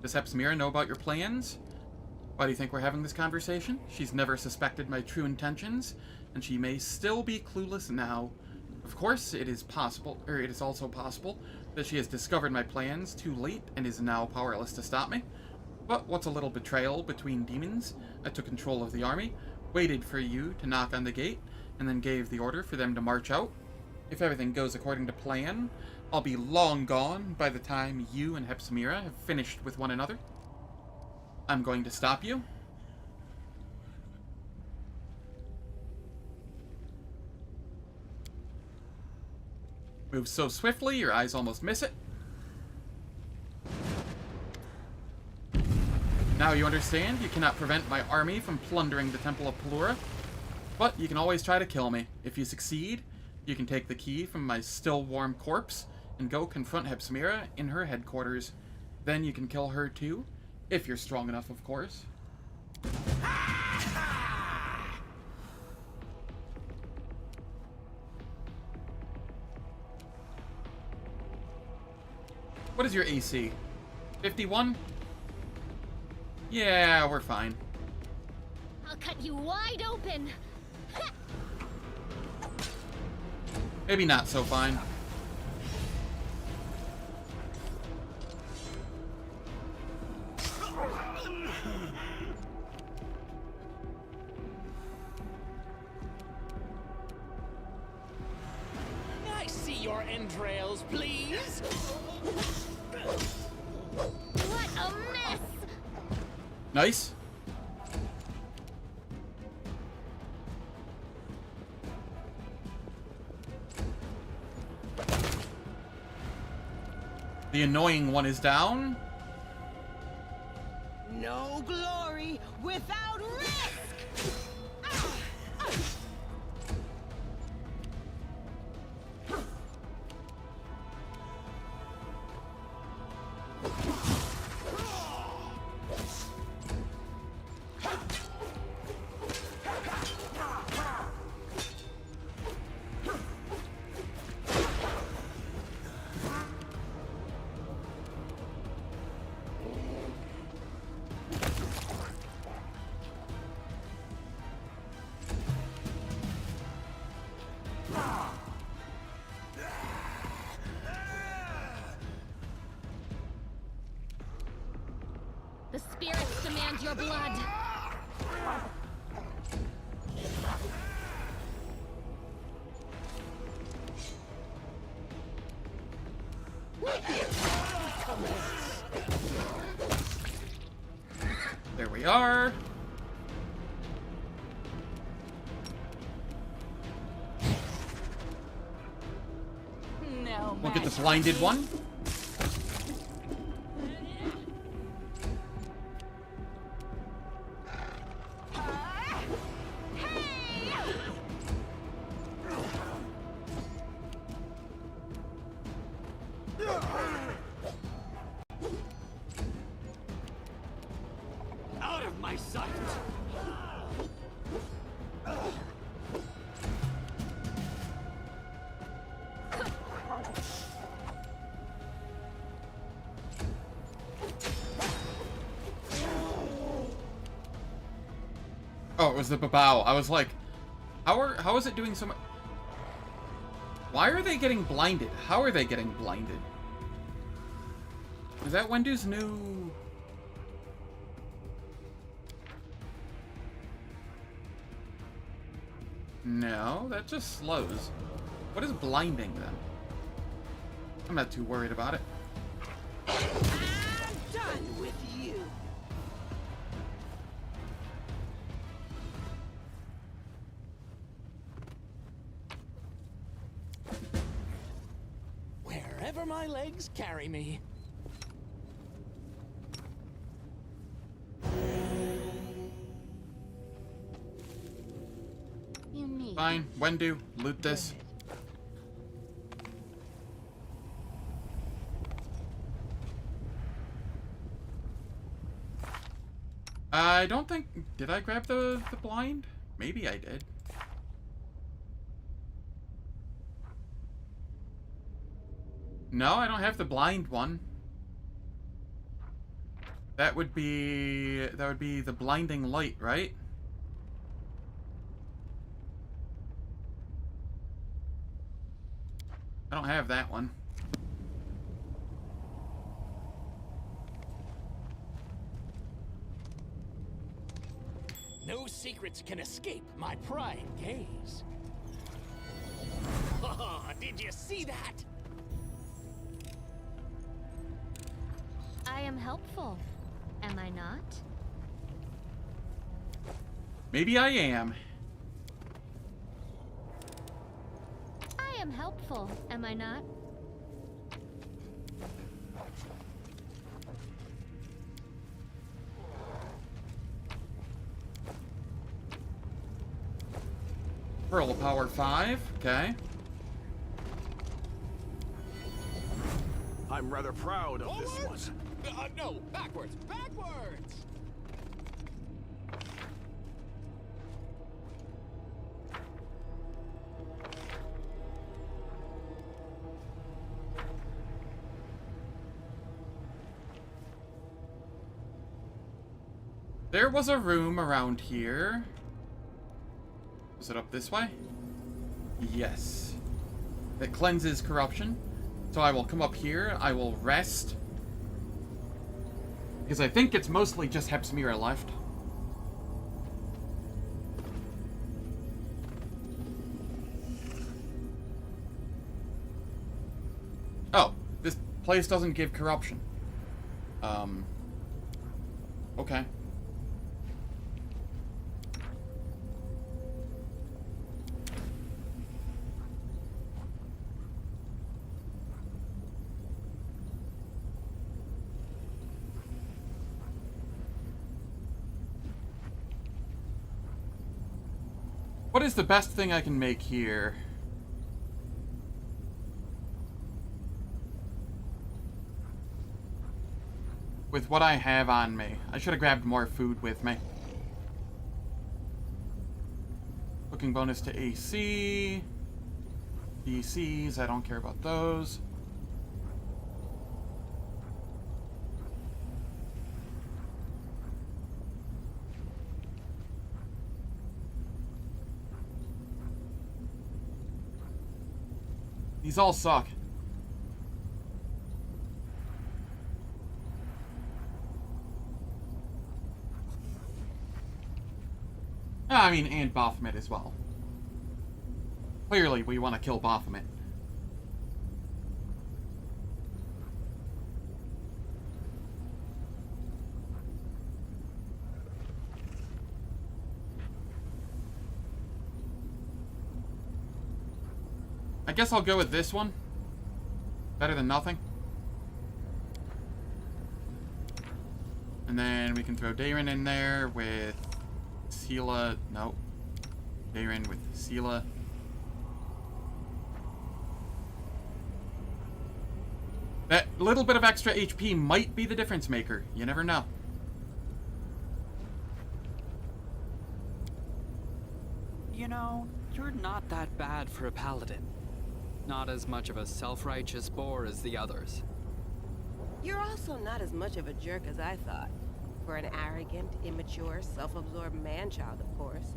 Does Hepsimira know about your plans? Why do you think we're having this conversation? She's never suspected my true intentions, and she may still be clueless now. Of course, it is also possible that she has discovered my plans too late and is now powerless to stop me. But what's a little betrayal between demons? I took control of the army, waited for you to knock on the gate, and then gave the order for them to march out. If everything goes according to plan, I'll be long gone by the time you and Hepsimira have finished with one another. I'm going to stop you. Move so swiftly, your eyes almost miss it. Now you understand, you cannot prevent my army from plundering the Temple of Pelura, but you can always try to kill me. If you succeed, you can take the key from my still warm corpse and go confront Hepsimira in her headquarters. Then you can kill her too, if you're strong enough, of course. What is your AC? 51? Yeah, we're fine. I'll cut you wide open. Maybe not so fine. I see your entrails, please. What a mess! Nice. The annoying one is down. No glory without risk! the blood. There we are. No. We'll get the blinded one. Out of my sight! Oh, it was the babao. I was like, how is it doing so much? Why are they getting blinded? How are they getting blinded? Is that Wendu's new... No, that just slows. What is blinding them? I'm not too worried about it. I'm done with you. Wherever my legs carry me. You need. Fine, Wendu, loot this. I don't think... Did I grab the blind? Maybe I did. No, I don't have the blind one. That would be the blinding light, right? I don't have that one. No secrets can escape my prying gaze. Oh, did you see that? I am helpful. Am I not? Maybe I am. I am helpful. Am I not? Pearl of Power 5, okay. I'm rather proud of this one. No, backwards, backwards! There was a room around here. Was it up this way? Yes. That cleanses corruption. So I will come up here, I will rest. Because I think it's mostly just Hepsmira left. Oh, this place doesn't give corruption. Okay. What is the best thing I can make here? With what I have on me. I should have grabbed more food with me. Cooking bonus to AC. DCs, I don't care about those. These all suck. I mean, and Baphomet as well. Clearly, we want to kill Baphomet. I guess I'll go with this one. Better than nothing. And then we can throw Dayrin in there with Sela. No. Dayrin with Sela. That little bit of extra HP might be the difference maker. You never know. You know, you're not that bad for a paladin. Not as much of a self-righteous bore as the others. You're also not as much of a jerk as I thought. For an arrogant, immature, self-absorbed man-child, of course.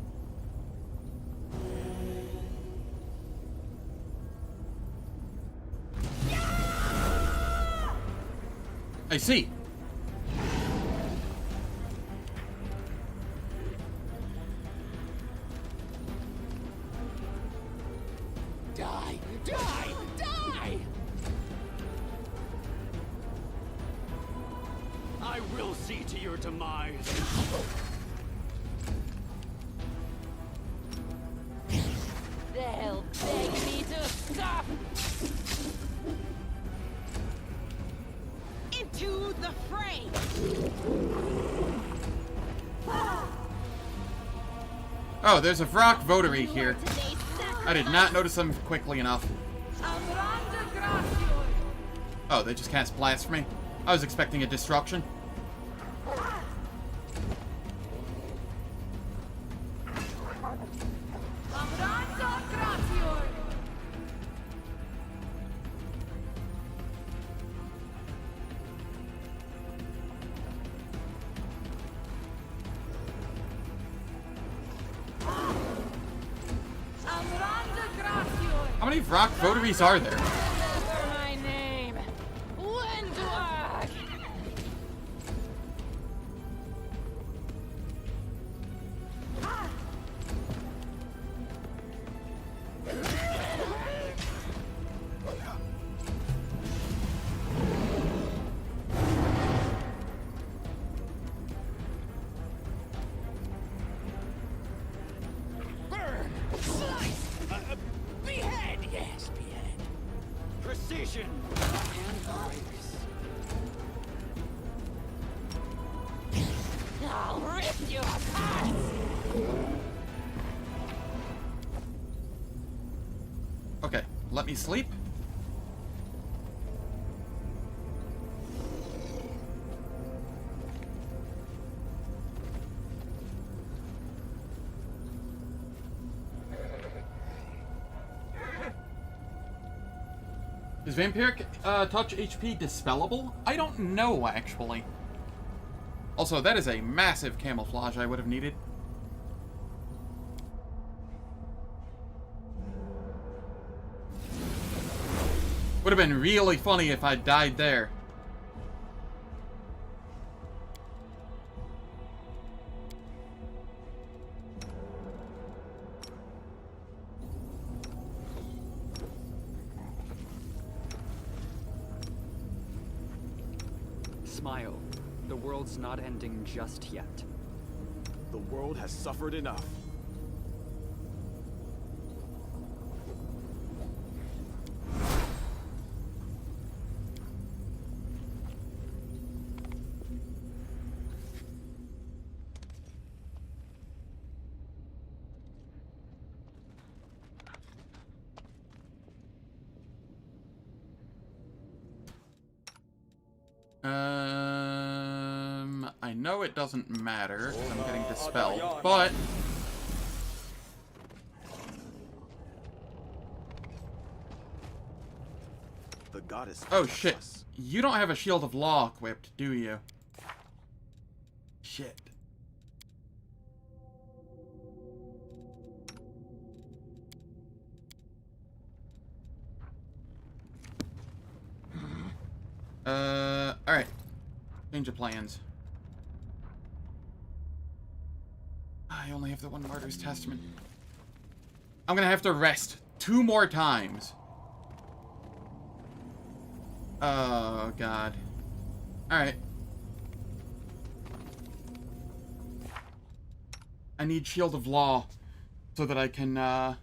I see. Die! Die! Die! I will see to your demise. They'll beg me to stop. Into the fray! Oh, there's a Vrock votary here. I did not notice them quickly enough. Oh, they just cast Blasphemy? I was expecting a destruction. How many Vrock votaries are there? Remember my name. Windward. Burn! Slice! Behead! Yes, behead. Precision! And grace. I'll rip you apart. Okay, let me sleep. Is Vampiric Touch HP dispellable? I don't know, actually. Also, that is a massive camouflage I would have needed. Would have been really funny if I died there. Smile. The world's not ending just yet. The world has suffered enough. I know it doesn't matter because I'm getting dispelled, but The goddess. oh shit. You don't have a Shield of Law equipped, do you? Shit. Alright. Change of plans. I only have the one Martyr's Testament. I'm gonna have to rest 2 more times. Oh, God. Alright. I need Shield of Law so that I can,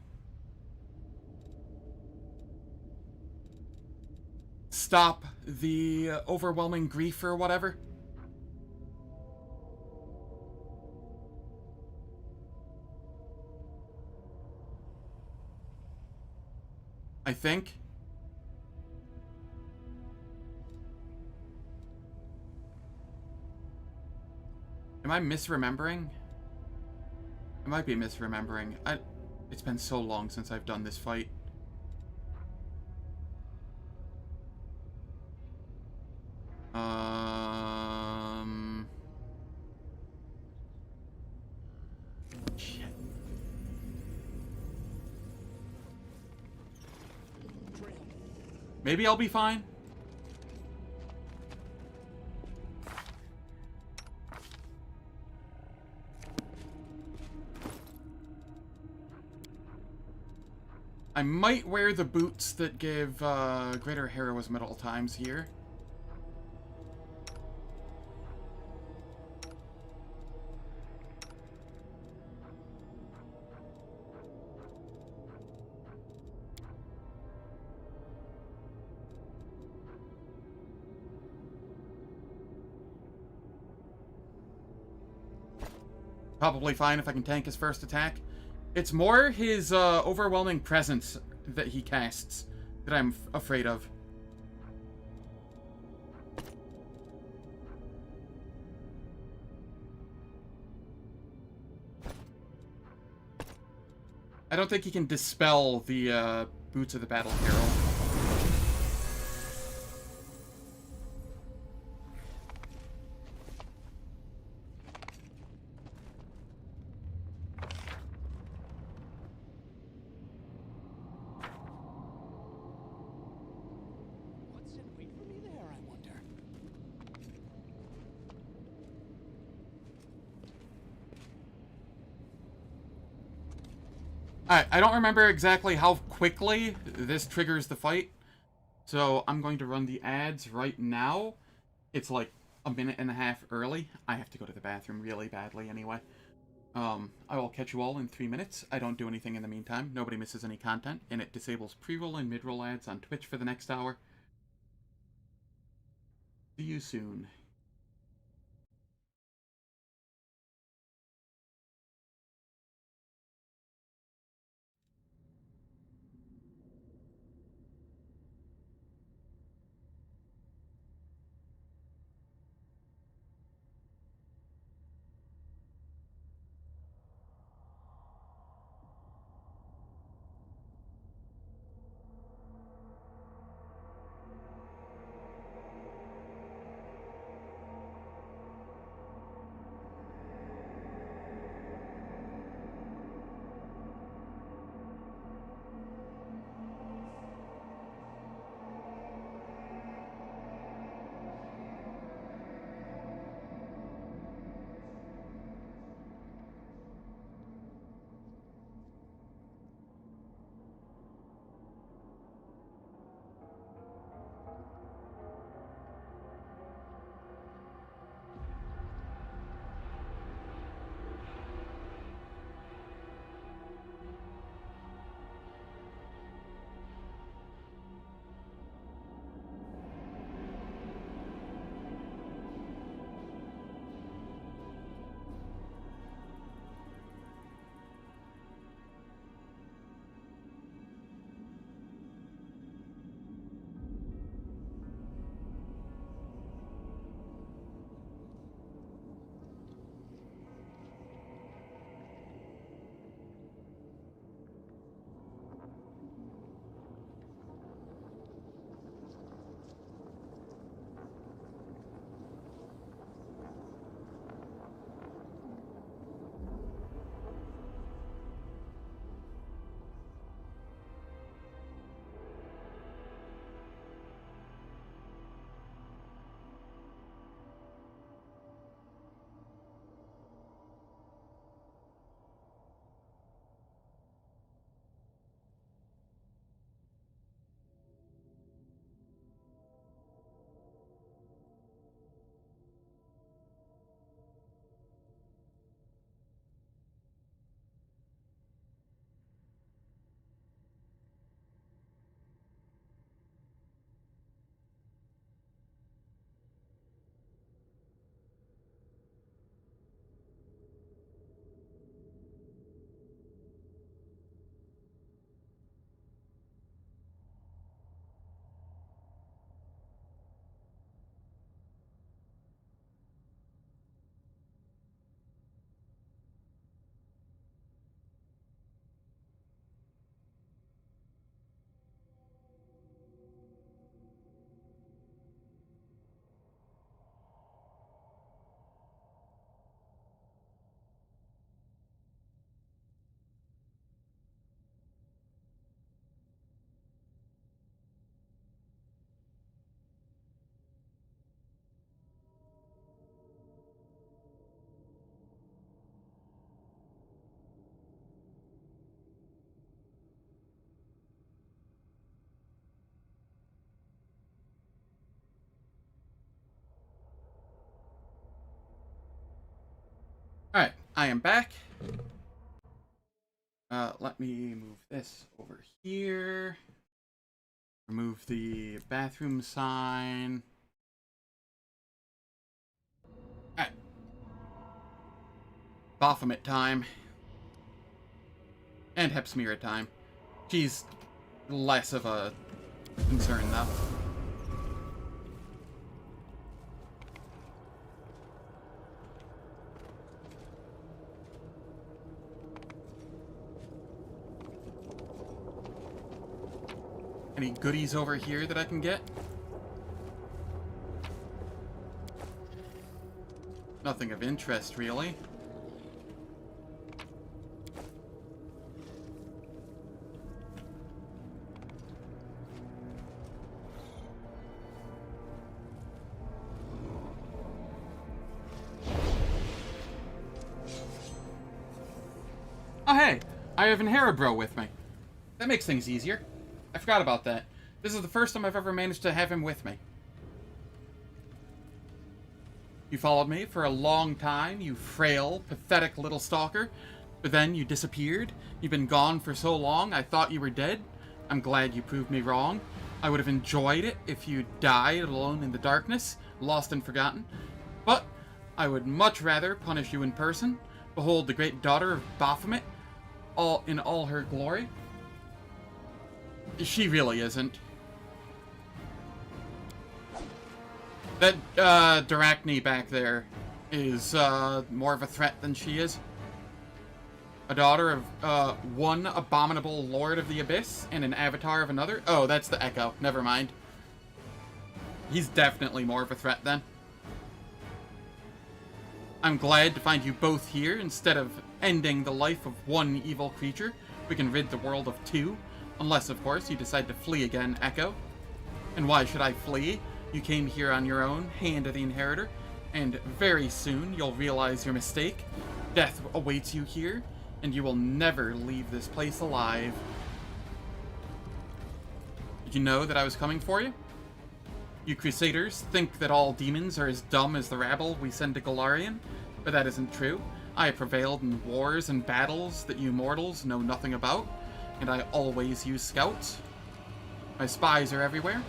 stop the overwhelming grief or whatever. I think. Am I misremembering? I might be misremembering. It's been so long since I've done this fight. Shit. Maybe I'll be fine. I might wear the boots that give greater heroism at all times here. Probably fine if I can tank his first attack. It's more his overwhelming presence that he casts that I'm afraid of. I don't think he can dispel the Boots of the Battle Herald. What's in wait for me there, I wonder? Alright, I don't remember exactly how quickly this triggers the fight, so I'm going to run the ads right now. It's like a minute and a half early. I have to go to the bathroom really badly anyway. I will catch you all in 3 minutes. I don't do anything in the meantime. Nobody misses any content, and it disables pre-roll and mid-roll ads on Twitch for the next hour. See you soon. Alright, I am back. Let me move this over here. Remove the bathroom sign. Alright. Baphomet time. And Hepsmira time. She's less of a concern, though. Any goodies over here that I can get? Nothing of interest, really. Oh hey, I have an Haribro with me. That makes things easier. I forgot about that. This is the first time I've ever managed to have him with me. You followed me for a long time, you frail, pathetic little stalker. But then you disappeared. You've been gone for so long, I thought you were dead. I'm glad you proved me wrong. I would have enjoyed it if you died alone in the darkness, lost and forgotten. But I would much rather punish you in person. Behold the great daughter of Baphomet, in all her glory. She really isn't. That, Darachne back there is, more of a threat than she is. A daughter of, one abominable lord of the abyss and an avatar of another? Oh, that's the Echo. Never mind. He's definitely more of a threat then. I'm glad to find you both here. Instead of ending the life of one evil creature, we can rid the world of two. Unless, of course, you decide to flee again, Echo. And why should I flee? You came here on your own, Hand of the Inheritor, and very soon you'll realize your mistake. Death awaits you here, and you will never leave this place alive. Did you know that I was coming for you? You Crusaders think that all demons are as dumb as the rabble we send to Golarion, but that isn't true. I have prevailed in wars and battles that you mortals know nothing about. And I always use scouts. My spies are everywhere.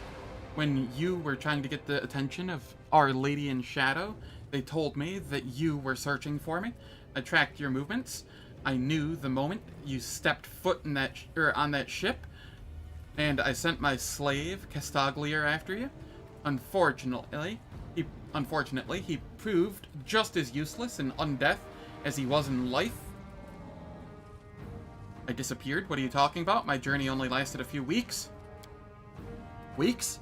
When you were trying to get the attention of Our Lady in Shadow, they told me that you were searching for me. I tracked your movements. I knew the moment you stepped foot in that on that ship, and I sent my slave Castaglier after you. Unfortunately, he proved just as useless in undeath as he was in life. I disappeared? What are you talking about? My journey only lasted a few weeks. Weeks?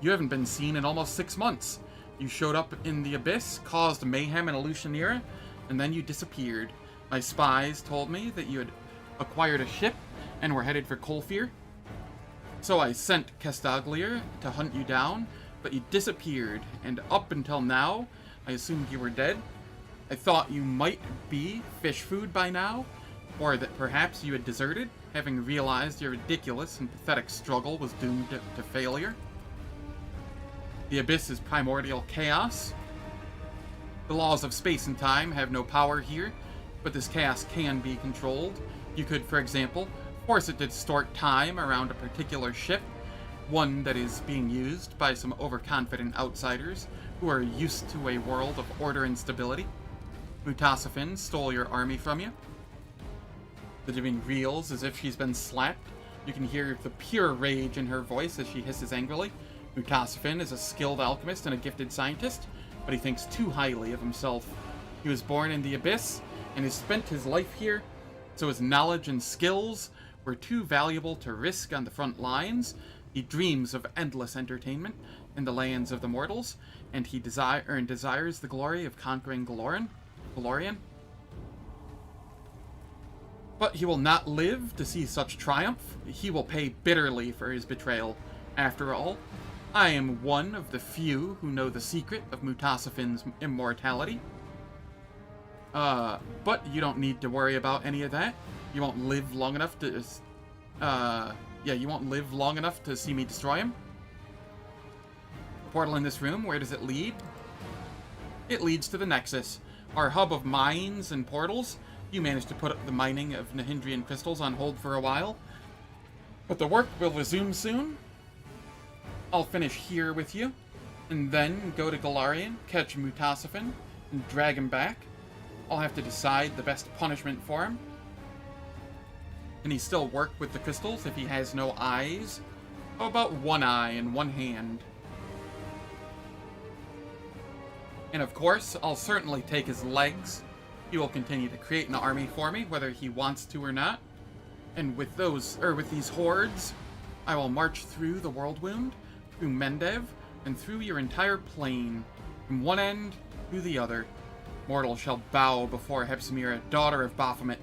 You haven't been seen in almost 6 months. You showed up in the Abyss, caused mayhem in Alushanira, and then you disappeared. My spies told me that you had acquired a ship and were headed for Colphyr. So I sent Castaglier to hunt you down, but you disappeared, and up until now, I assumed you were dead. I thought you might be fish food by now, or that perhaps you had deserted, having realized your ridiculous and pathetic struggle was doomed to failure. The Abyss is primordial chaos. The laws of space and time have no power here, but this chaos can be controlled. You could, for example, force it to distort time around a particular ship, one that is being used by some overconfident outsiders who are used to a world of order and stability. Mutasifen stole your army from you. The Divine reels as if she's been slapped. You can hear the pure rage in her voice as she hisses angrily. Mutasifen is a skilled alchemist and a gifted scientist, but he thinks too highly of himself. He was born in the Abyss and has spent his life here, so his knowledge and skills were too valuable to risk on the front lines. He dreams of endless entertainment in the lands of the mortals, and he desires the glory of conquering Golarion. But he will not live to see such triumph. He will pay bitterly for his betrayal. After all, I am one of the few who know the secret of Mutasifen's immortality. But you don't need to worry about any of that. You won't live long enough to, you won't live long enough to see me destroy him. Portal in this room, where does it lead? It leads to the Nexus. our hub of mines and portals. You managed to put the mining of Nahindrian crystals on hold for a while, but the work will resume soon. I'll finish here with you, and then go to Galarian, catch Mutasafin, and drag him back. I'll have to decide the best punishment for him. Can he still work with the crystals if he has no eyes? How about one eye and one hand? And of course, I'll certainly take his legs. He will continue to create an army for me, whether he wants to or not. And with these hordes, I will march through the World Wound, through Mendev, and through your entire plane, from one end to the other. Mortals shall bow before Hepzimira, daughter of Baphomet.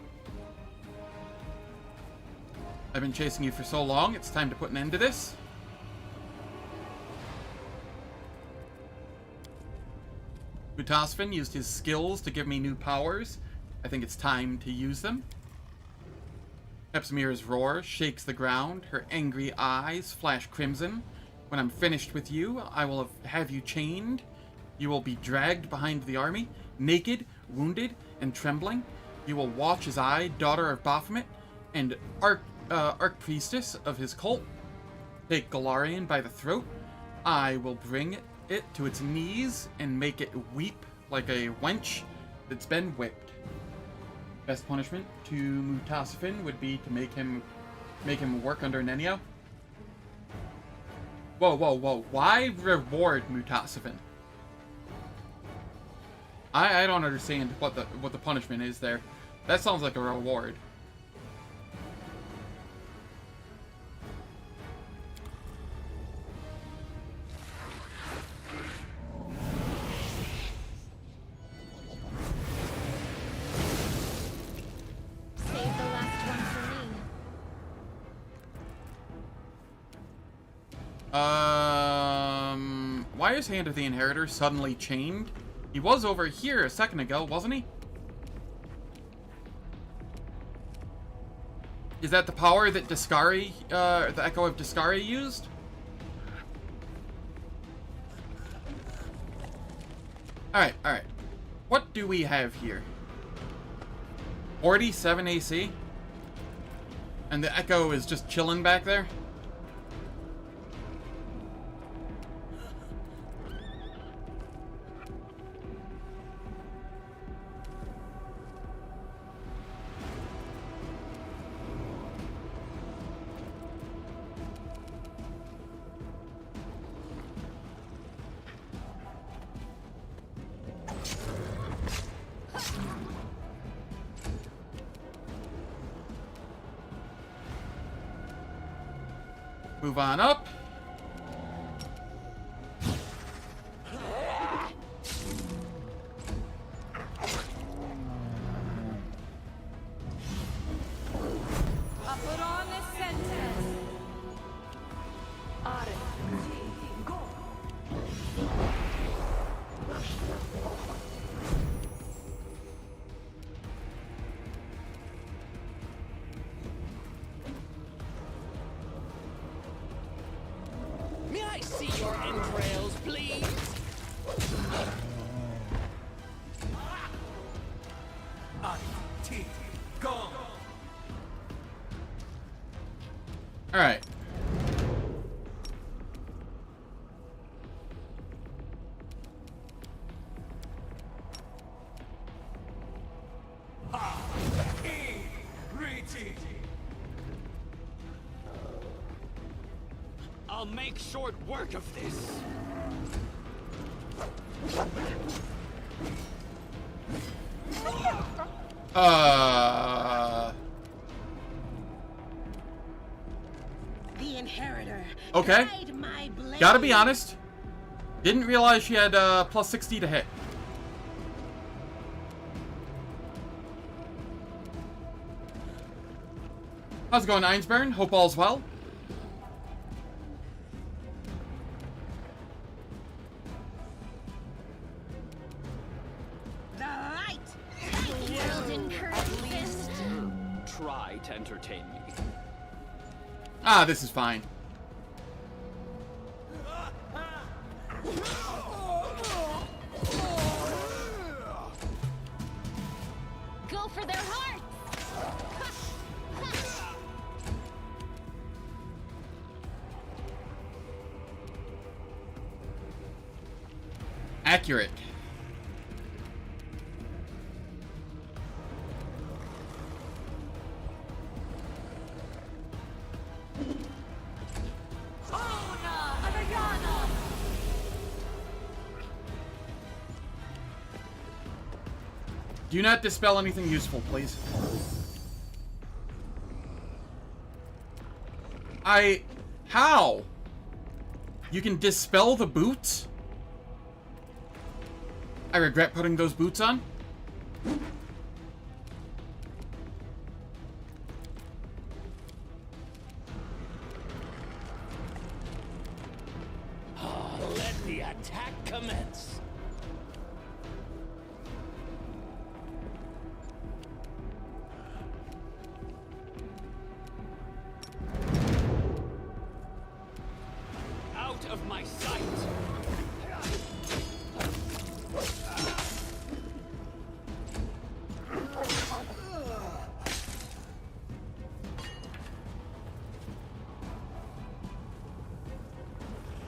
I've been chasing you for so long, it's time to put an end to this. Mutasafin used his skills to give me new powers. I think it's time to use them. Hepzimira's roar shakes the ground. Her angry eyes flash crimson. When I'm finished with you, I will have you chained. You will be dragged behind the army, naked, wounded, and trembling. You will watch as I, daughter of Baphomet, and Archpriestess of his cult, take Galarian by the throat. I will bring it to its knees and make it weep like a wench that's been whipped. Best punishment to Mutasafin would be to make him work under Nenio. Whoa, whoa, whoa. Why reward Mutasafin? I don't understand what the punishment is there. That sounds like a reward. Why is Hand of the Inheritor suddenly chained? He was over here a second ago, wasn't he? Is that the power that Discari, the Echo of Discari used? Alright, alright. What do we have here? 47 AC? And the Echo is just chilling back there? Move on up. May I see your entrails, please? All right. I'll make short work of this. The Inheritor. Okay. Guide my blade. Gotta be honest. Didn't realize she had plus 60 to hit. How's it going, Einsburn? Hope all's well. The light. The world encourages this. Try to entertain me. Ah, this is fine. go for their hearts! Accurate. Do not dispel anything useful, please. How? You can dispel the boots? I regret putting those boots on. Let the attack commence. Out of my sight.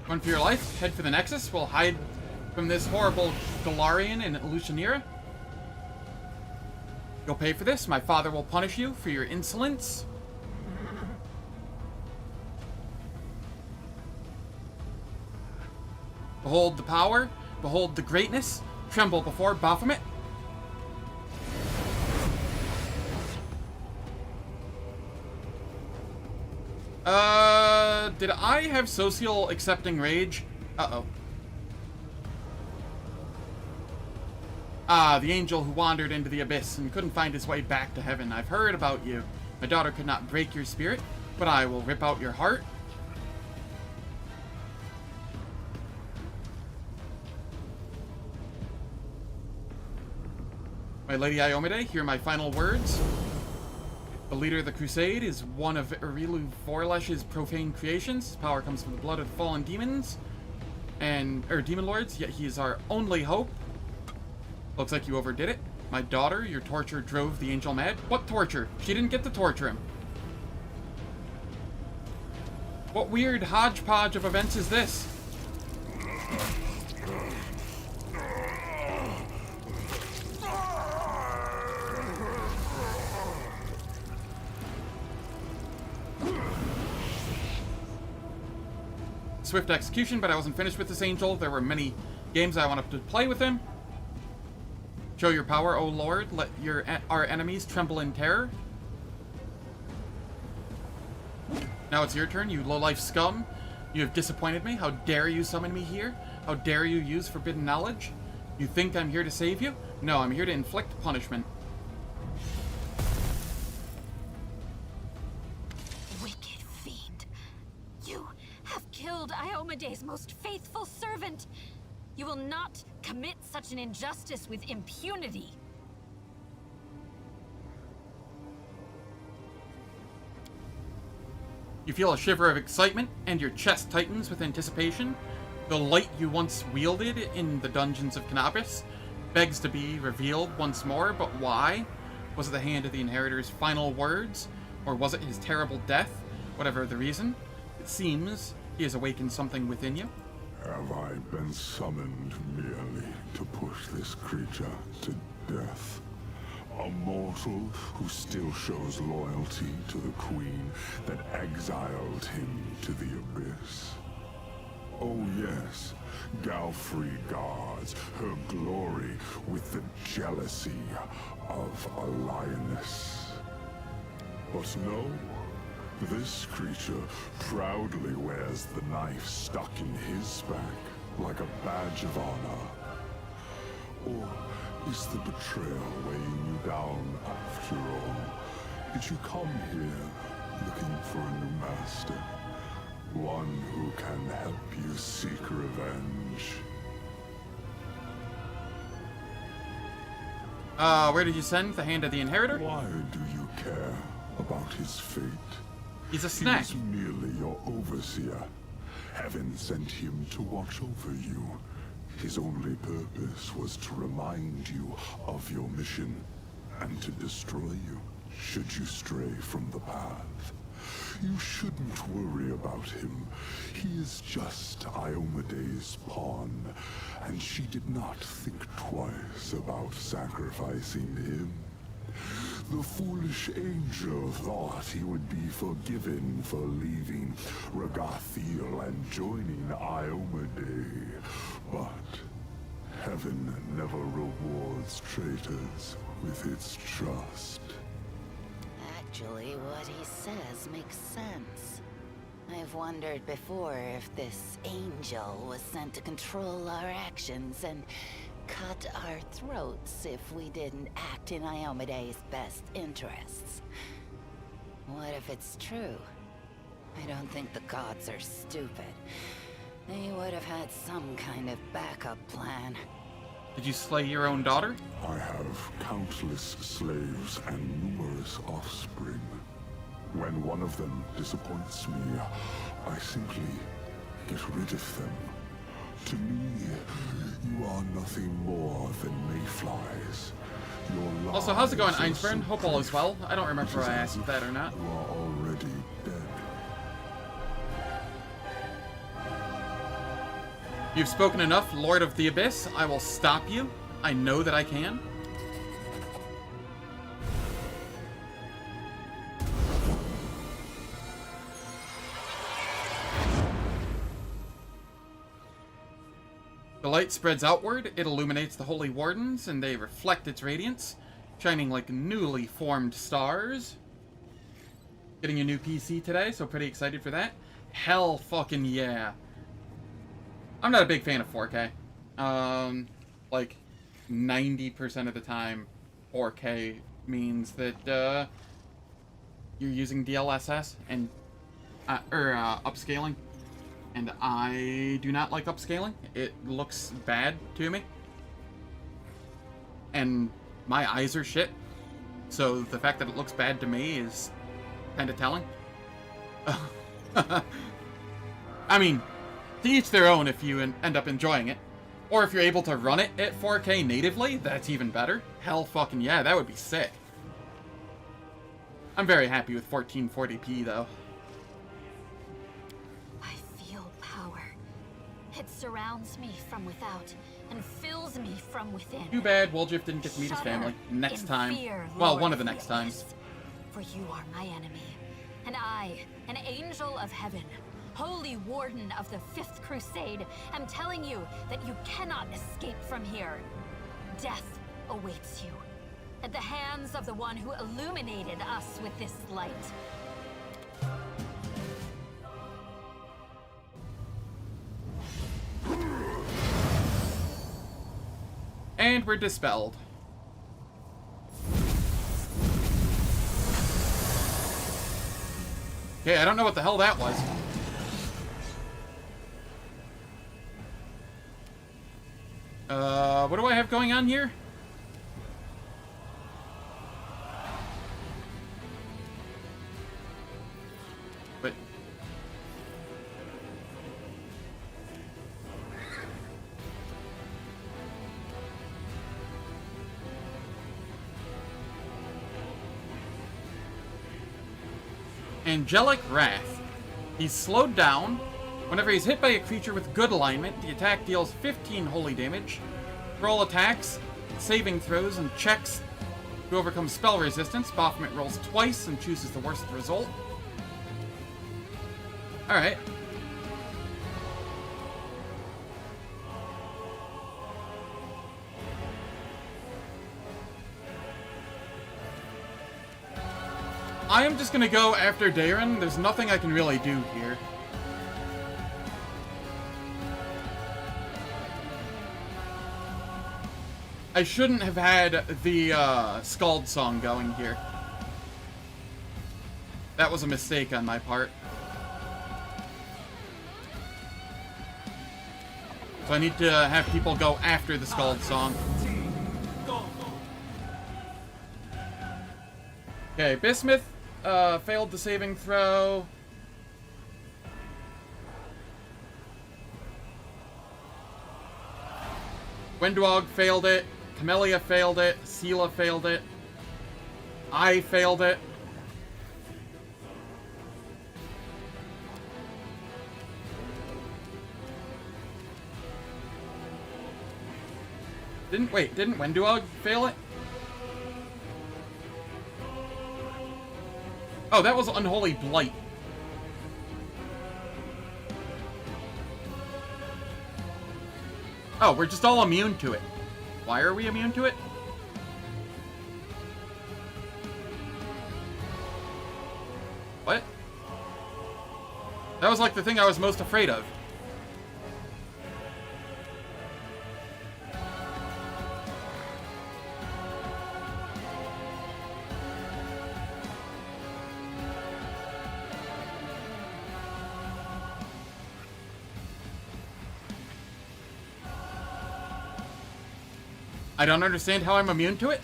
Run for your life, head for the Nexus, we'll hide from this horrible Galarian and Lucianira. You'll pay for this, my father will punish you for your insolence. Behold the power, behold the greatness, tremble before Baphomet. Did I have social accepting rage? Uh-oh. Ah, the angel who wandered into the abyss and couldn't find his way back to heaven. I've heard about you. My daughter could not break your spirit, but I will rip out your heart. My Lady Iomide, hear my final words. The leader of the crusade is one of Erilu Vorlesh's profane creations. His power comes from the blood of the fallen demons or demon lords, yet he is our only hope. Looks like you overdid it. My daughter, your torture drove the angel mad. What torture? She didn't get to torture him. What weird hodgepodge of events is this? Swift execution, but I wasn't finished with this angel. There were many games I wanted to play with him. Show your power, O Lord. Let our enemies tremble in terror. Now it's your turn, you low-life scum. You have disappointed me. How dare you summon me here? How dare you use forbidden knowledge? You think I'm here to save you? No, I'm here to inflict punishment. Wicked fiend. You have killed Iomede's most faithful servant. You will not commit such an injustice with impunity. You feel a shiver of excitement, and your chest tightens with anticipation. The light you once wielded in the dungeons of Canopus begs to be revealed once more, but why? Was it the hand of the Inheritor's final words? Or was it his terrible death? Whatever the reason, it seems he has awakened something within you. Have I been summoned merely to push this creature to death? A mortal who still shows loyalty to the queen that exiled him to the abyss. Oh yes, Galfrey guards her glory with the jealousy of a lioness. But no, this creature proudly wears the knife stuck in his back like a badge of honor. Or is the betrayal weighing you down after all? Did you come here looking for a new master? One who can help you seek revenge? Where did you send the hand of the Inheritor? Why do you care about his fate? He's a snack. He was merely your overseer. Heaven sent him to watch over you. His only purpose was to remind you of your mission and to destroy you, should you stray from the path. You shouldn't worry about him. He is just Iomede's pawn, and she did not think twice about sacrificing him. The foolish angel thought he would be forgiven for leaving Regathiel and joining Iomede, but heaven never rewards traitors with its trust. Actually, what he says makes sense. I've wondered before if this angel was sent to control our actions and cut our throats if we didn't act in Iomede's best interests. What if it's true? I don't think the gods are stupid. They would have had some kind of backup plan. Did you slay your own daughter? I have countless slaves and numerous offspring. When one of them disappoints me, I simply get rid of them. To me, you are nothing more than mayflies. Your Also, how's it going, lives are Einsburn? so Hope all is well. I don't remember if I as asked if that or not. You are already dead. You've spoken enough, Lord of the Abyss. I will stop you. I know that I can. The light spreads outward. It illuminates the Holy Wardens, and they reflect its radiance, shining like newly formed stars. Getting a new PC today, so pretty excited for that. Hell fucking yeah. I'm not a big fan of 4K. Like 90% of the time, 4K means that you're using DLSS and upscaling, and I do not like upscaling. It looks bad to me, and my eyes are shit. So the fact that it looks bad to me is kind of telling. I mean, to each their own if you end up enjoying it. Or if you're able to run it at 4K natively, that's even better. Hell fucking yeah, that would be sick. I'm very happy with 1440p though. I feel power. It surrounds me from without and fills me from within. Too bad Woljif didn't get to meet his family. Next time. Well, one of the next times. For you are my enemy, and I, an angel of heaven, Holy Warden of the Fifth Crusade, am telling you that you cannot escape from here. Death awaits you, at the hands of the one who illuminated us with this light. And we're dispelled. Okay, I don't know what the hell that was. What do I have going on here? But... Angelic Wrath. He's slowed down. Whenever he's hit by a creature with good alignment, the attack deals 15 holy damage. Roll attacks, saving throws, and checks to overcome spell resistance. Baphomet rolls twice and chooses the worst result. Alright. I am just gonna go after Darren. There's nothing I can really do here. I shouldn't have had the Scald song going here. That was a mistake on my part. So I need to have people go after the Scald song. Okay, Bismuth failed the saving throw. Windwog failed it. Camellia failed it. Sela failed it. I failed it. Didn't Wenduog fail it? Oh, that was Unholy Blight. Oh, we're just all immune to it. Why are we immune to it? What? That was like the thing I was most afraid of. I don't understand how I'm immune to it.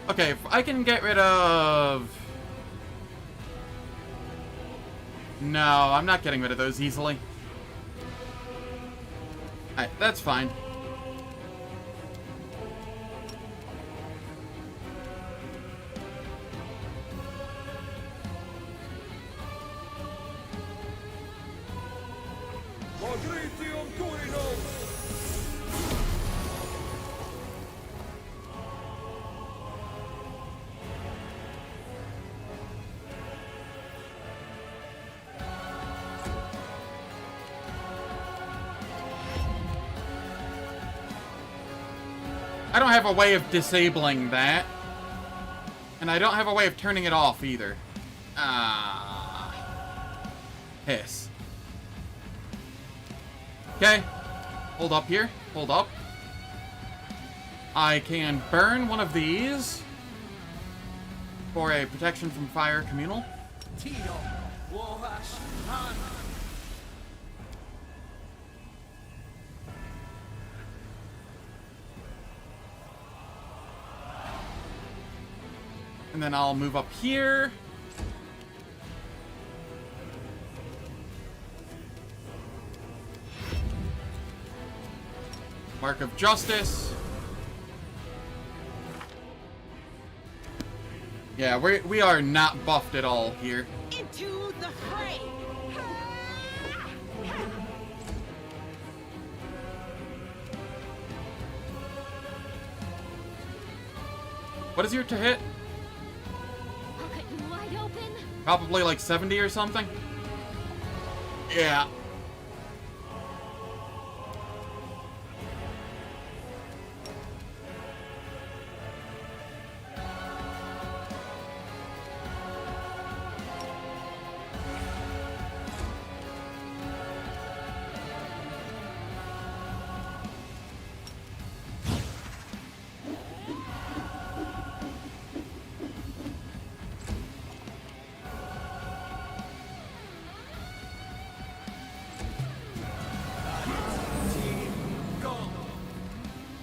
Okay, if I can get rid of... No, I'm not getting rid of those easily. Alright, that's fine. I don't have a way of disabling that. And I don't have a way of turning it off either. Piss. Okay. Hold up here. Hold up. I can burn one of these for a protection from fire communal. And then I'll move up here. Mark of Justice. Yeah, we are not buffed at all here. Into the fray! What is your to hit? I'll cut you wide open. Probably like 70 or something? Yeah.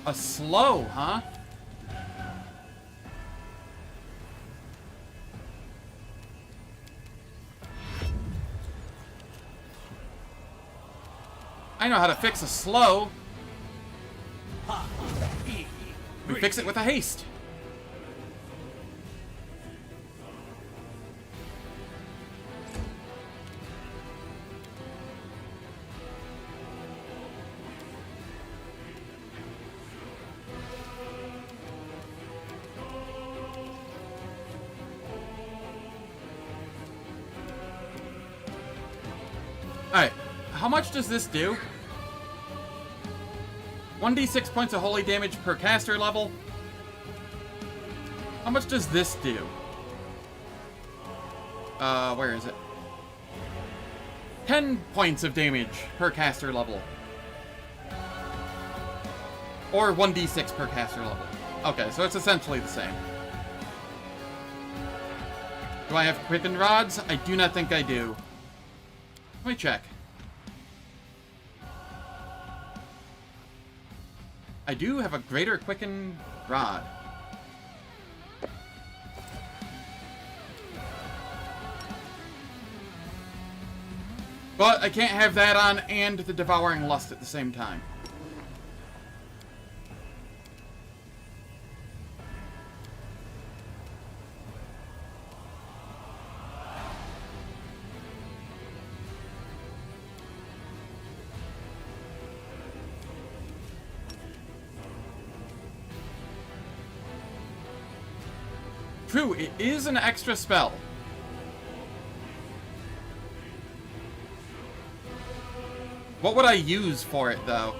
A slow, huh? I know how to fix a slow. We fix it with a haste. Alright, how much does this do? 1d6 points of holy damage per caster level. How much does this do? Where is it? 10 points of damage per caster level. Or 1d6 per caster level. Okay, so it's essentially the same. Do I have quicken rods? I do not think I do. Let me check. I do have a greater quicken rod. But I can't have that on and the Devouring Lust at the same time. True, it is an extra spell. What would I use for it, though?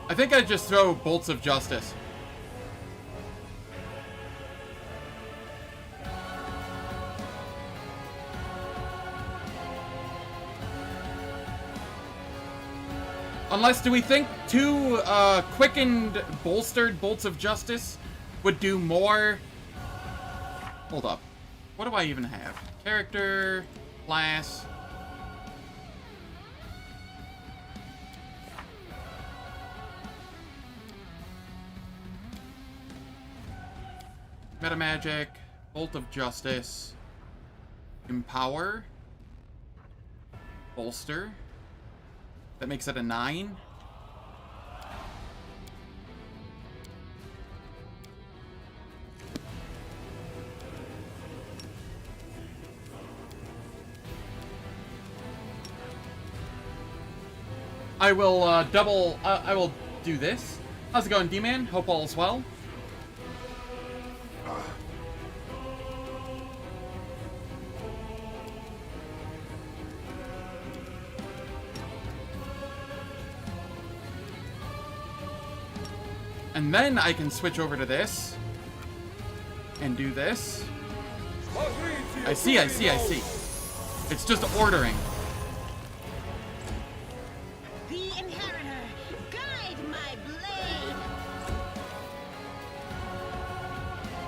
I think I'd just throw Bolts of Justice. Unless, do we think two quickened, bolstered Bolts of Justice would do more? Hold up. What do I even have? Character, class. Metamagic, Bolt of Justice, Empower, Bolster. That makes it a 9. I will I will do this. How's it going, D-Man? Hope all is well. And then I can switch over to this. And do this. I see. It's just ordering. The Inheritor, guide my blade!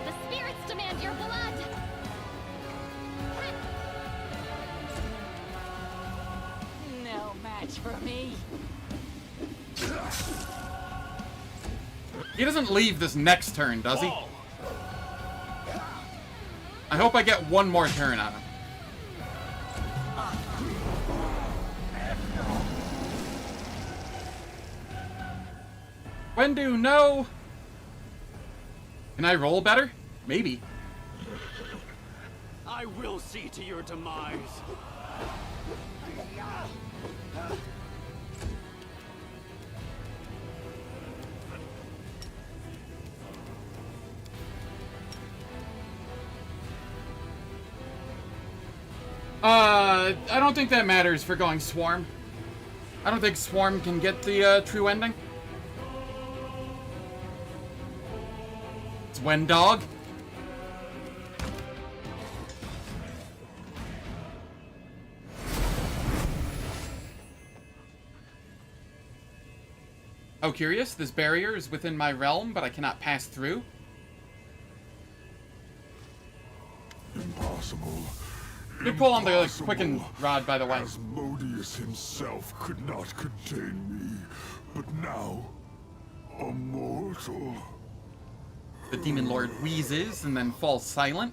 The spirits demand your blood! No match for me. He doesn't leave this next turn, does he? I hope I get one more turn on him. Wendu, no! Can I roll better? Maybe. I will see to your demise. I don't think that matters for going Swarm. I don't think Swarm can get the true ending. It's Wendog. Oh, curious. This barrier is within my realm, but I cannot pass through. Impossible. Good pull on the quicken rod, by the way. Asmodeus himself could not contain me, but now, a mortal. The Demon Lord wheezes and then falls silent.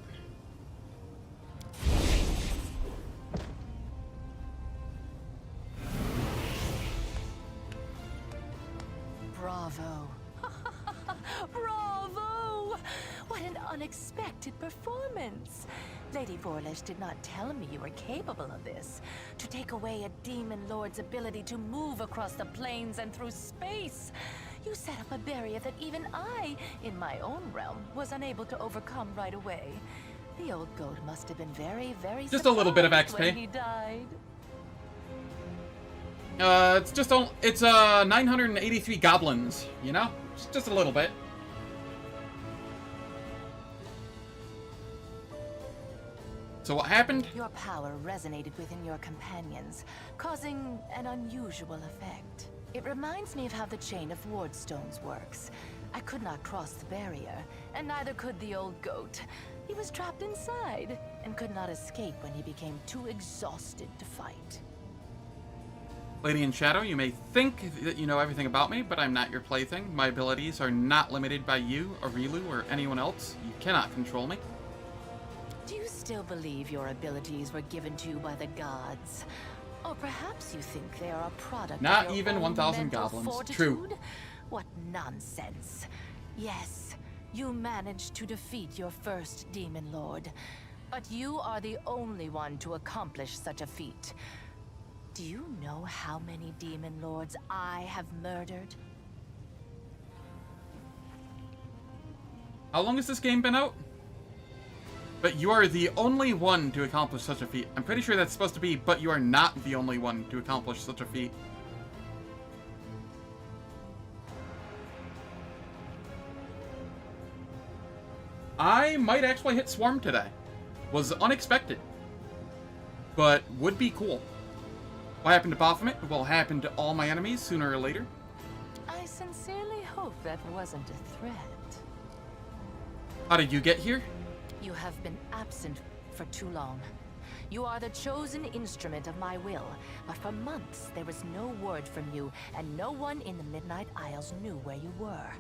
Bravo. Bravo! What an unexpected performance. Lady Vorlesh did not tell me you were capable of this. To take away a demon lord's ability to move across the plains and through space. You set up a barrier that even I, in my own realm, was unable to overcome right away. The old goat must have been very, very Just a little bit of surprised XP. when he died. It's 983 goblins, you know? Just a little bit. So what happened? Your power resonated within your companions, causing an unusual effect. It reminds me of how the chain of wardstones works. I could not cross the barrier, and neither could the old goat. He was trapped inside, and could not escape when he became too exhausted to fight. Lady in Shadow, you may think that you know everything about me, but I'm not your plaything. My abilities are not limited by you, Aurilu, or anyone else. You cannot control me. Do you still believe your abilities were given to you by the gods? Or perhaps you think they are a product Not of your even own 1,000 mental goblins. fortitude? True. What nonsense. Yes, you managed to defeat your first demon lord, but you are the only one to accomplish such a feat. Do you know how many demon lords I have murdered? How long has this game been out? But you are the only one to accomplish such a feat. I'm pretty sure that's supposed to be, but you are not the only one to accomplish such a feat. I might actually hit Swarm today. Was unexpected. But would be cool. What happened to Baphomet will happen to all my enemies sooner or later. I sincerely hope that wasn't a threat. How did you get here? You have been absent for too long. You are the chosen instrument of my will, but for months there was no word from you, and no one in the Midnight Isles knew where you were.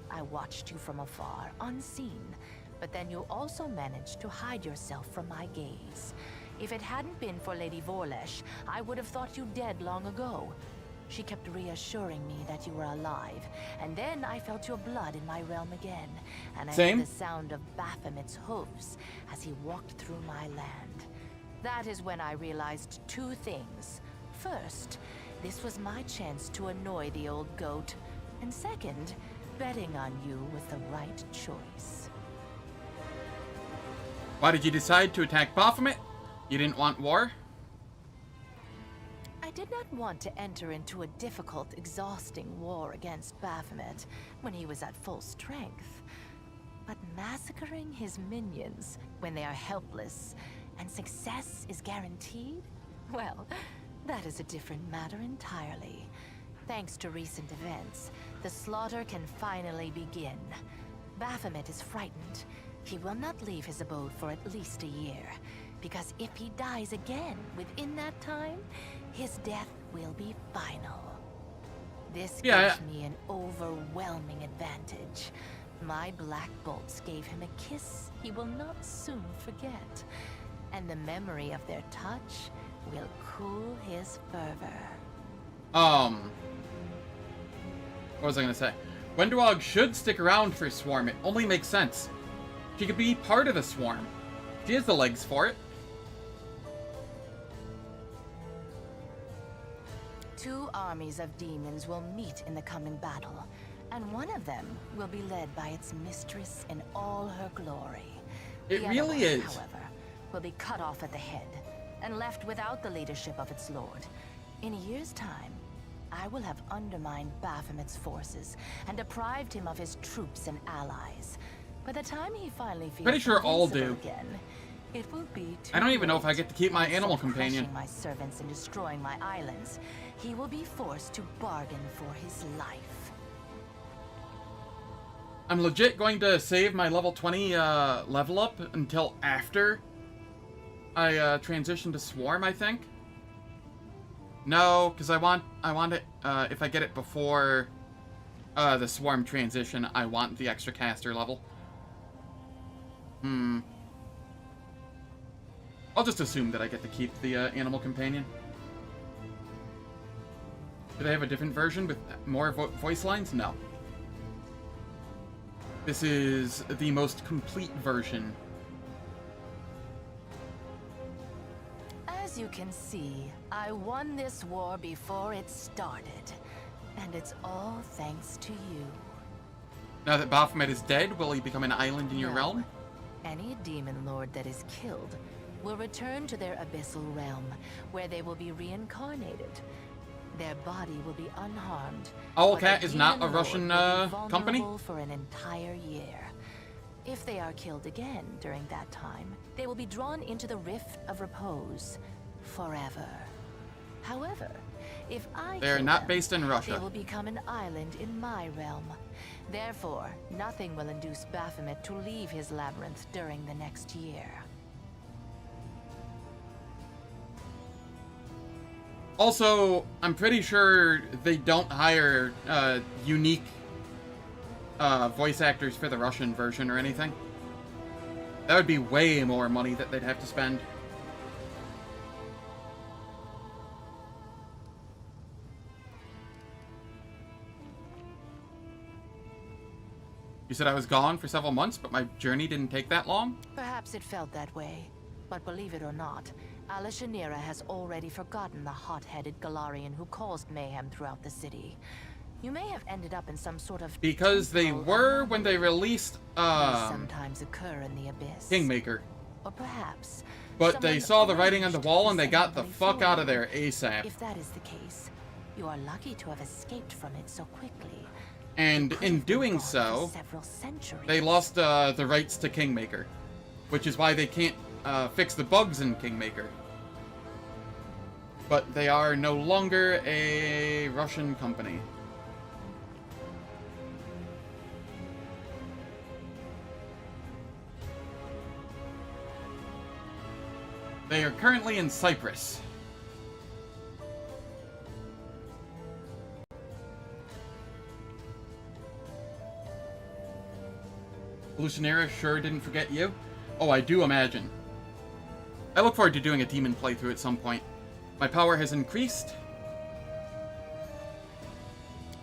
I watched you from afar, unseen, but then you also managed to hide yourself from my gaze. If it hadn't been for Lady Vorlesh, I would have thought you dead long ago. She kept reassuring me that you were alive, and then I felt your blood in my realm again, and I heard the sound of Baphomet's hooves as he walked through my land. That is when I realized two things. First, this was my chance to annoy the old goat, and second, betting on you was the right choice. Why did you decide to attack Baphomet? You didn't want war? I did not want to enter into a difficult, exhausting war against Baphomet when he was at full strength. But massacring his minions when they are helpless and success is guaranteed? Well, that is a different matter entirely. Thanks to recent events, the slaughter can finally begin. Baphomet is frightened. He will not leave his abode for at least a year, because if he dies again within that time, his death will be final. This gives me an overwhelming advantage. My black bolts gave him a kiss he will not soon forget, and the memory of their touch will cool his fervor. What was I gonna say? Wendwog should stick around for Swarm. It only makes sense. She could be part of the Swarm. She has the legs for it. Two armies of demons will meet in the coming battle, and one of them will be led by its mistress in all her glory. It The really other one, is. however, will be cut off at the head and left without the leadership of its lord. In a year's time, I will have undermined Baphomet's forces and deprived him of his troops and allies. By the time he finally feels Pretty sure all invincible do. again, it will be too I don't even know if I late. get to keep my Instead animal of companion. crushing my servants and destroying my islands, he will be forced to bargain for his life. I'm legit going to save my level 20 level up until after I transition to Swarm, I think. No, because I want it, if I get it before the Swarm transition, I want the extra caster level. I'll just assume that I get to keep the animal companion. Do they have a different version with more voice lines? No. This is the most complete version. As you can see, I won this war before it started, and it's all thanks to you. Now that Baphomet is dead, will he become an island in your realm? Any demon lord that is killed will return to their abyssal realm, where they will be reincarnated. Their body will be unharmed. Owlcat but the is not demon a Russian lord will be company? vulnerable for an entire year. If they are killed again during that time, they will be drawn into the Rift of Repose forever. However, if I They're kill not them, based in Russia. they will become an island in my realm. Therefore, nothing will induce Baphomet to leave his labyrinth during the next year. Also, I'm pretty sure they don't hire unique voice actors for the Russian version or anything. That would be way more money that they'd have to spend. You said I was gone for several months, but my journey didn't take that long? Perhaps it felt that way, but believe it or not, Alishanira has already forgotten the hot-headed Galarian who caused mayhem throughout the city. You may have ended up in some sort of... Because they were when they released, They sometimes occur in the abyss. Kingmaker. Or perhaps... But they saw the writing on the wall and they got the fuck out of there forward. ASAP. If that is the case, you are lucky to have escaped from it so quickly. And in doing so, they lost the rights to Kingmaker, which is why they can't fix the bugs in Kingmaker. But they are no longer a Russian company. They are currently in Cyprus. Lucinera sure didn't forget you. Oh, I do imagine. I look forward to doing a demon playthrough at some point. My power has increased.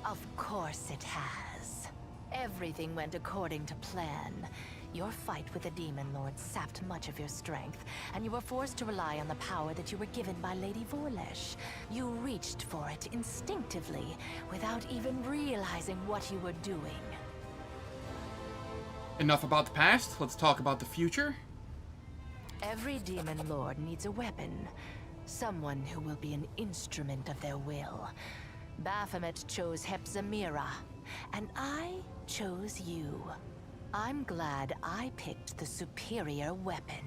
Of course it has. Everything went according to plan. Your fight with the Demon Lord sapped much of your strength, and you were forced to rely on the power that you were given by Lady Vorlesh. You reached for it instinctively, without even realizing what you were doing. Enough about the past, let's talk about the future. Every Demon Lord needs a weapon. Someone who will be an instrument of their will. Baphomet chose Hepzamira, and I chose you. I'm glad I picked the superior weapon.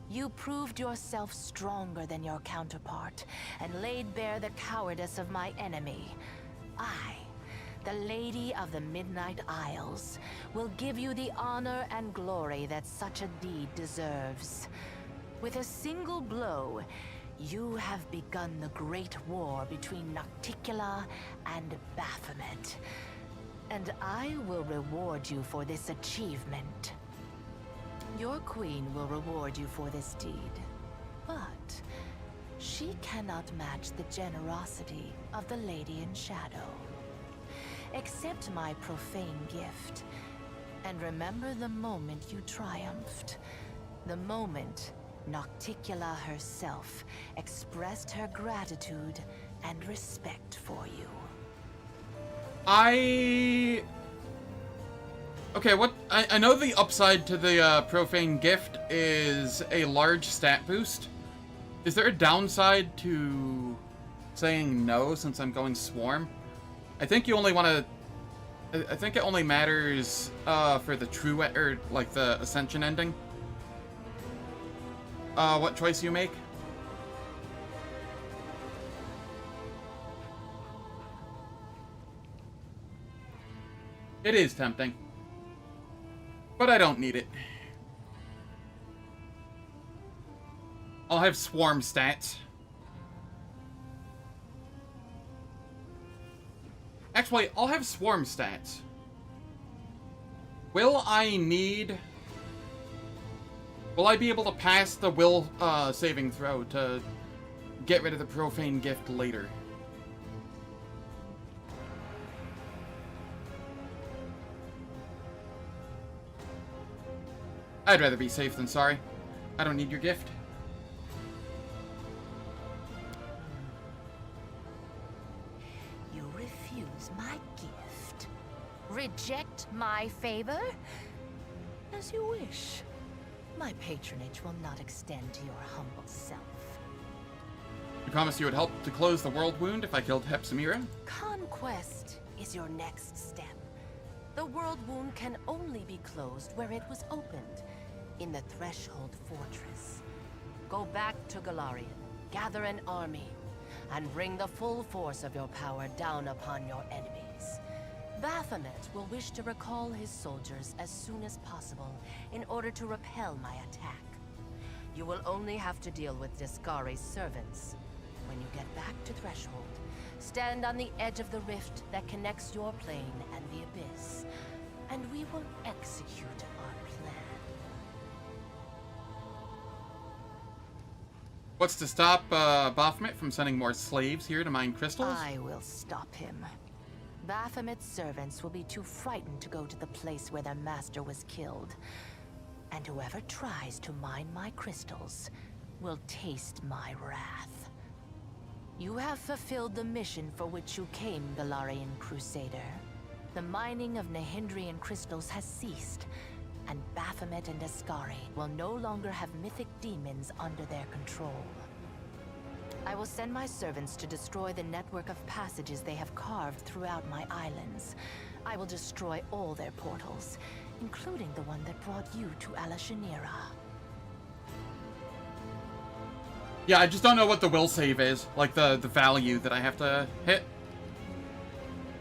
You proved yourself stronger than your counterpart, and laid bare the cowardice of my enemy. I, the Lady of the Midnight Isles, will give you the honor and glory that such a deed deserves. With a single blow, you have begun the great war between Nocticula and Baphomet. And I will reward you for this achievement. Your queen will reward you for this deed. But she cannot match the generosity of the Lady in Shadow. Accept my profane gift, and remember the moment you triumphed. The moment Nocticula herself expressed her gratitude and respect for you. Okay, what... I know the upside to the profane gift is a large stat boost. Is there a downside to saying no since I'm going Swarm? I think you only want to... I think it only matters for the true... or, like, the Ascension ending. What choice you make? It is tempting. But I don't need it. I'll have Swarm stats. Actually, I'll have Swarm stats. Will I be able to pass the will saving throw to get rid of the profane gift later? I'd rather be safe than sorry. I don't need your gift. You refuse my gift? Reject my favor? As you wish. My patronage will not extend to your humble self. You promised you would help to close the world wound if I killed Hepzamira? Conquest is your next step. The The world wound can only be closed where it was opened, in the Threshold Fortress. Go back to Golarion, gather an army, and bring the full force of your power down upon your enemies. Baphomet will wish to recall his soldiers as soon as possible in order to repel my attack. You will only have to deal with Discari's servants. When you get back to Threshold, stand on the edge of the rift that connects your plane and the Abyss, and we will execute our plan. What's to stop Baphomet from sending more slaves here to mine crystals? I will stop him. Baphomet's servants will be too frightened to go to the place where their master was killed. And whoever tries to mine my crystals will taste my wrath. You have fulfilled the mission for which you came, Golarion Crusader. The mining of Nahindrian crystals has ceased, and Baphomet and Discari will no longer have mythic demons under their control. I will send my servants to destroy the network of passages they have carved throughout my islands. I will destroy all their portals, including the one that brought you to Alashanira. Yeah, I just don't know what the will save is. Like, the value that I have to hit.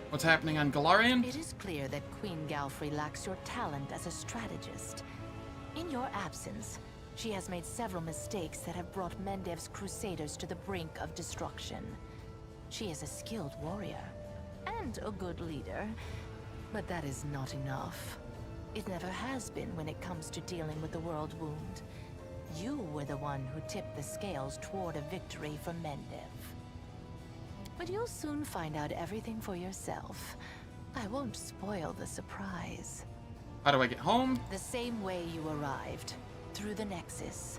What's happening on Golarion? It is clear that Queen Galfrey lacks your talent as a strategist. In your absence, she has made several mistakes that have brought Mendev's crusaders to the brink of destruction. She is a skilled warrior, and a good leader, but that is not enough. It never has been when it comes to dealing with the world wound. You were the one who tipped the scales toward a victory for Mendev. But you'll soon find out everything for yourself. I won't spoil the surprise. How do I get home? The same way you arrived, through the Nexus.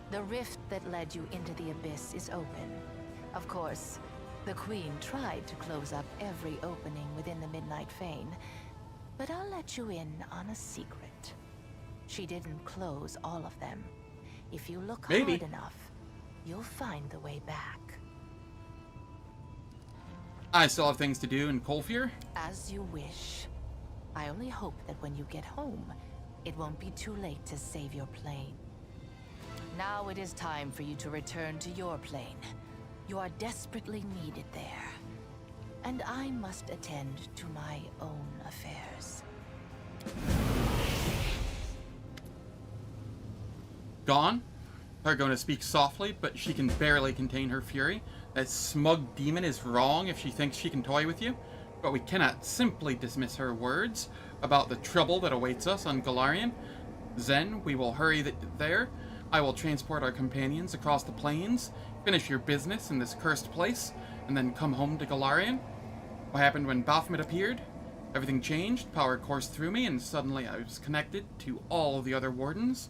The rift that led you into the Abyss is open. Of course, the Queen tried to close up every opening within the Midnight Fane, but I'll let you in on a secret. She didn't close all of them. If you look hard enough, you'll find the way back. I still have things to do in Colphyr. As you wish. I only hope that when you get home, it won't be too late to save your plane. Now it is time for you to return to your plane. You are desperately needed there. And I must attend to my own affairs. Gone. Targona speaks softly, but she can barely contain her fury. That smug demon is wrong if she thinks she can toy with you, but we cannot simply dismiss her words about the trouble that awaits us on Golarion. Then we will hurry there. I will transport our companions across the plains, finish your business in this cursed place, and then come home to Golarion. What happened when Baphomet appeared? Everything changed, power coursed through me, and suddenly I was connected to all the other wardens.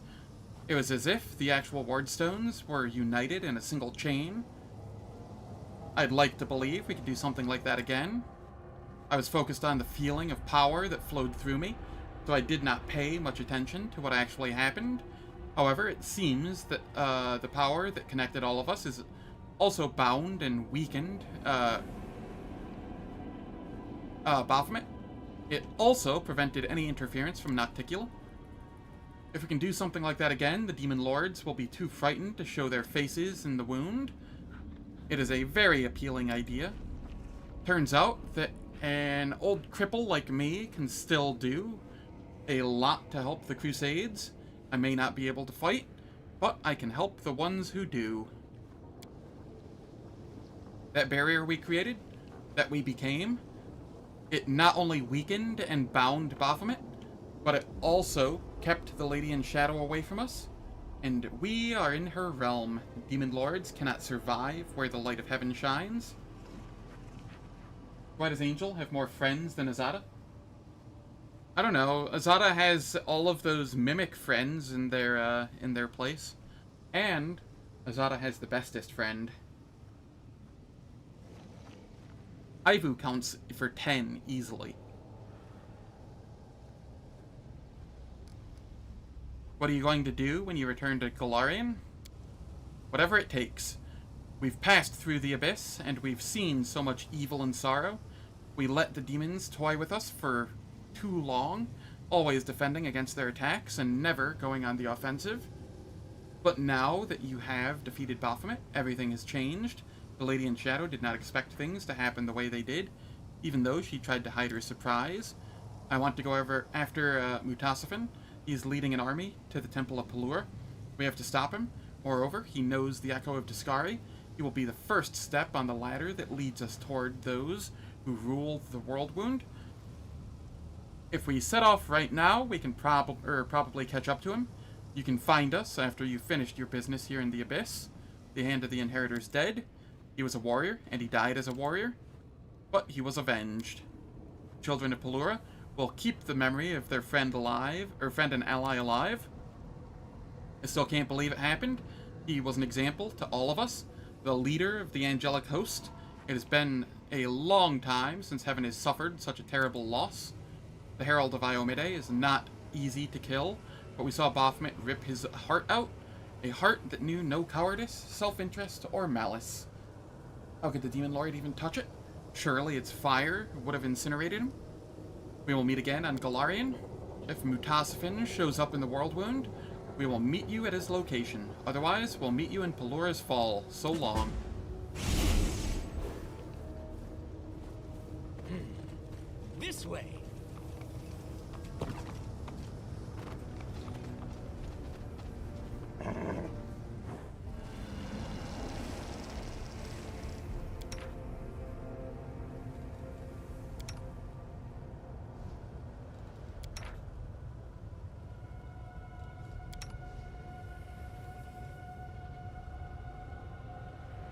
It was as if the actual wardstones were united in a single chain. I'd like to believe we could do something like that again. I was focused on the feeling of power that flowed through me, so I did not pay much attention to what actually happened. However, it seems that the power that connected all of us is also bound and weakened Baphomet. It also prevented any interference from Nocticula. If we can do something like that again, the Demon Lords will be too frightened to show their faces in the wound. It is a very appealing idea. Turns out that an old cripple like me can still do a lot to help the Crusades. I may not be able to fight, but I can help the ones who do. That barrier we created, that we became, it not only weakened and bound Baphomet, but it also kept the Lady in Shadow away from us, and we are in her realm. Demon Lords cannot survive where the light of heaven shines. Why does Angel have more friends than Azada? I don't know. Azada has all of those mimic friends in their place, and Azada has the bestest friend. Ivu counts for 10 easily. What are you going to do when you return to Golarion? Whatever it takes. We've passed through the Abyss, and we've seen so much evil and sorrow. We let the demons toy with us for too long, always defending against their attacks and never going on the offensive. But now that you have defeated Baphomet, everything has changed. The Lady in Shadow did not expect things to happen the way they did, even though she tried to hide her surprise. I want to go over after Mutasafin. He's leading an army to the Temple of Pelura. We have to stop him. Moreover, he knows the Echo of Discari. He will be the first step on the ladder that leads us toward those who rule the World Wound. If we set off right now, we can probably catch up to him. You can find us after you've finished your business here in the Abyss. The Hand of the Inheritor's dead. He was a warrior, and he died as a warrior. But he was avenged. Children of Pelura will keep the memory of their friend alive, or friend and ally alive. I still can't believe it happened. He was an example to all of us, the leader of the angelic host. It has been a long time since heaven has suffered such a terrible loss. The Herald of Iomide is not easy to kill, but we saw Baphomet rip his heart out, a heart that knew no cowardice, self-interest, or malice. How could the Demon Lord even touch it? Surely its fire would have incinerated him. We will meet again on Galarian. If Mutasafin shows up in the World Wound, we will meet you at his location. Otherwise, we'll meet you in Pelura's Fall. So long. This way.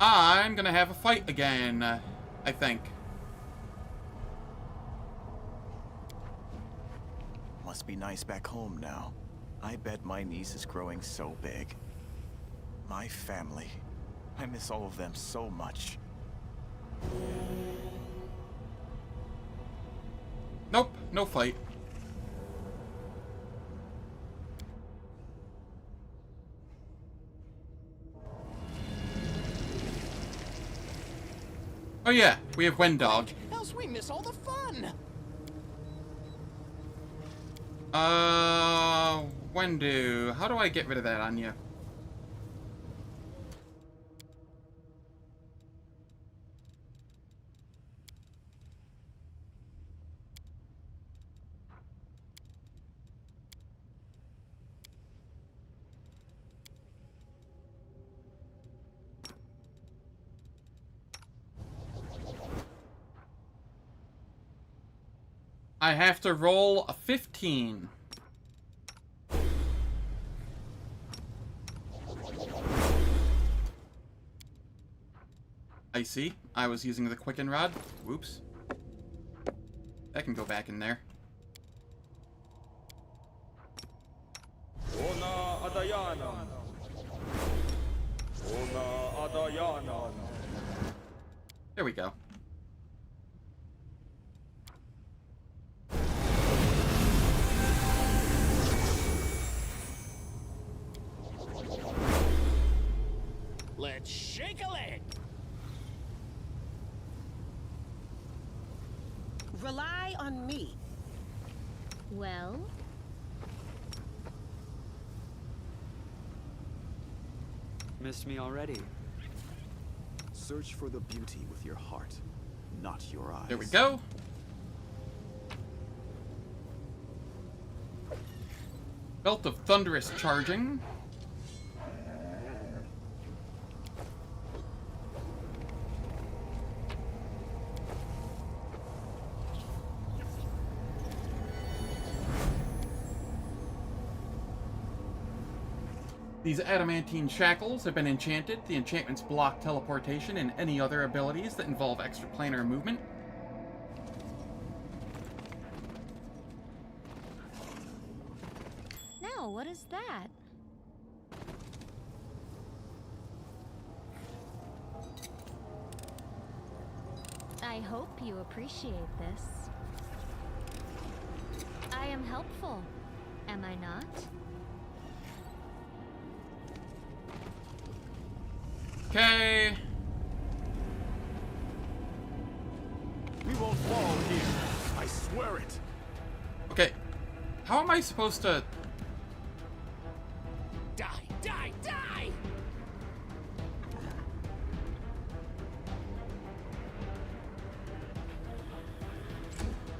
I'm gonna have a fight again, I think. Must be nice back home now. I bet my niece is growing so big. My family. I miss all of them so much. Nope, no fight. Oh yeah, we have Wendog. Else we miss all the fun. Wendu, how do I get rid of that on you? I have to roll a 15. I see. I was using the Quicken Rod. Whoops. That can go back in there. There we go. Let's shake a leg. Rely on me. Well? Missed me already. Search for the beauty with your heart, not your eyes. There we go. Belt of Thunderous Charging. These adamantine shackles have been enchanted. The enchantments block teleportation and any other abilities that involve extraplanar movement. Now, what is that? I hope you appreciate this. I am helpful, am I not? Okay. We won't fall here. I swear it. How am I supposed to... Die, die, die!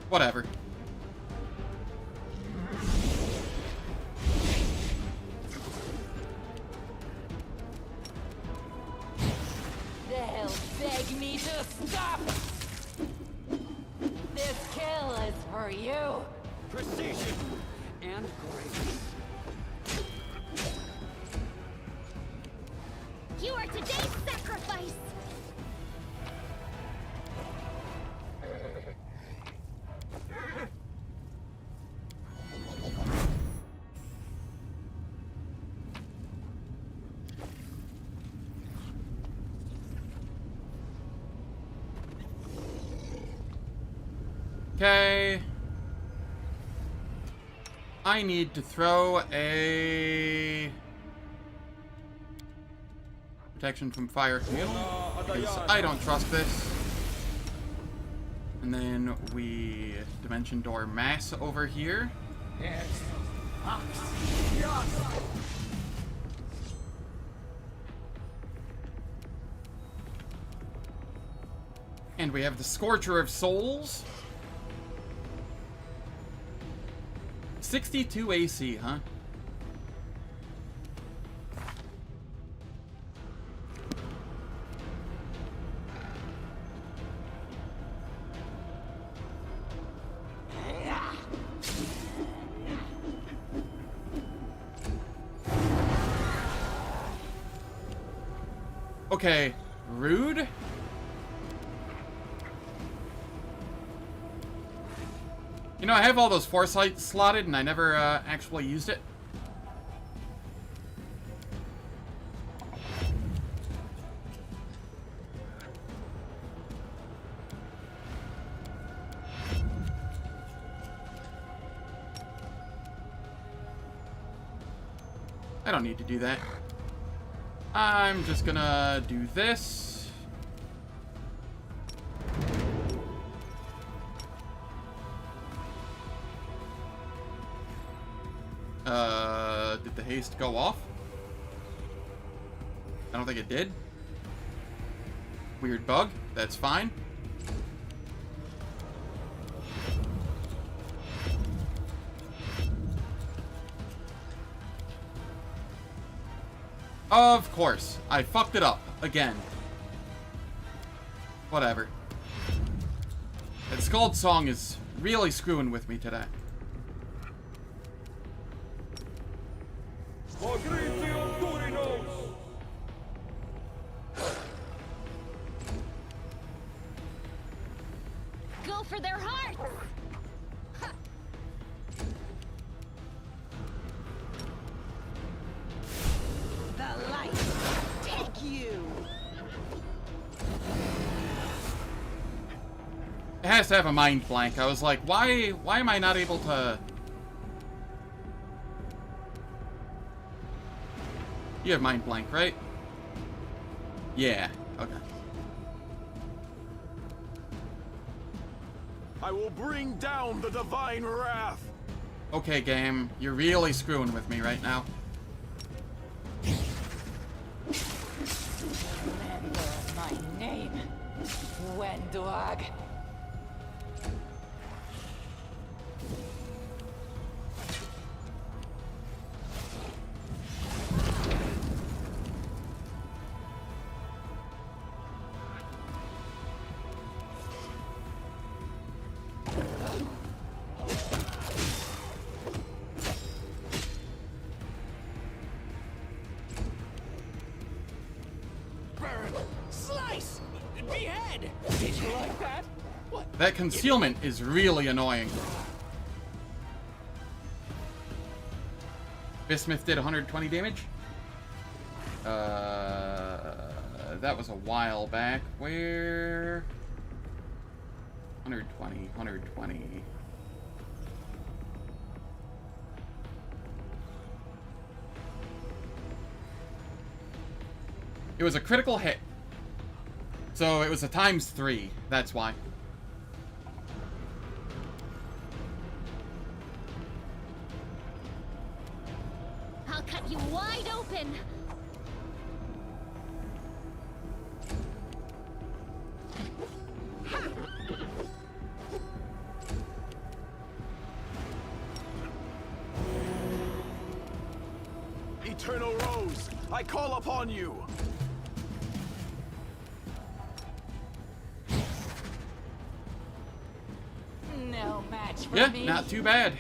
Whatever. They'll beg me to stop! This kill is for you! Precision and grace. You are today's sacrifice! Okay. I need to throw a... protection from fire communal, because I don't trust this. And then we dimension door mass over here. And we have the Scorcher of Souls. 62 AC, huh? Okay, rude. You know, I have all those foresight slotted, and I never actually used it. I don't need to do that. I'm just gonna do this. Did the haste go off? I don't think it did. Weird bug. That's fine. Of course. I fucked it up. Again. Whatever. That Scald song is really screwing with me today. Go for their hearts! The light take you. It has to have a mind blank. I was like, why am I not able to... You have mind blank, right? Yeah, okay. I will bring down the divine wrath. Okay, game. You're really screwing with me right now. Remember my name, Wenduag. Slice! Behead! Did you like that? What? That concealment is really annoying. Bismuth did 120 damage. That was a while back. Where? 120, 120. It was a critical hit. So it was a ×3. That's why. cut you wide open! Eternal Rose, I call upon you! No match for Yeah, me. not too bad.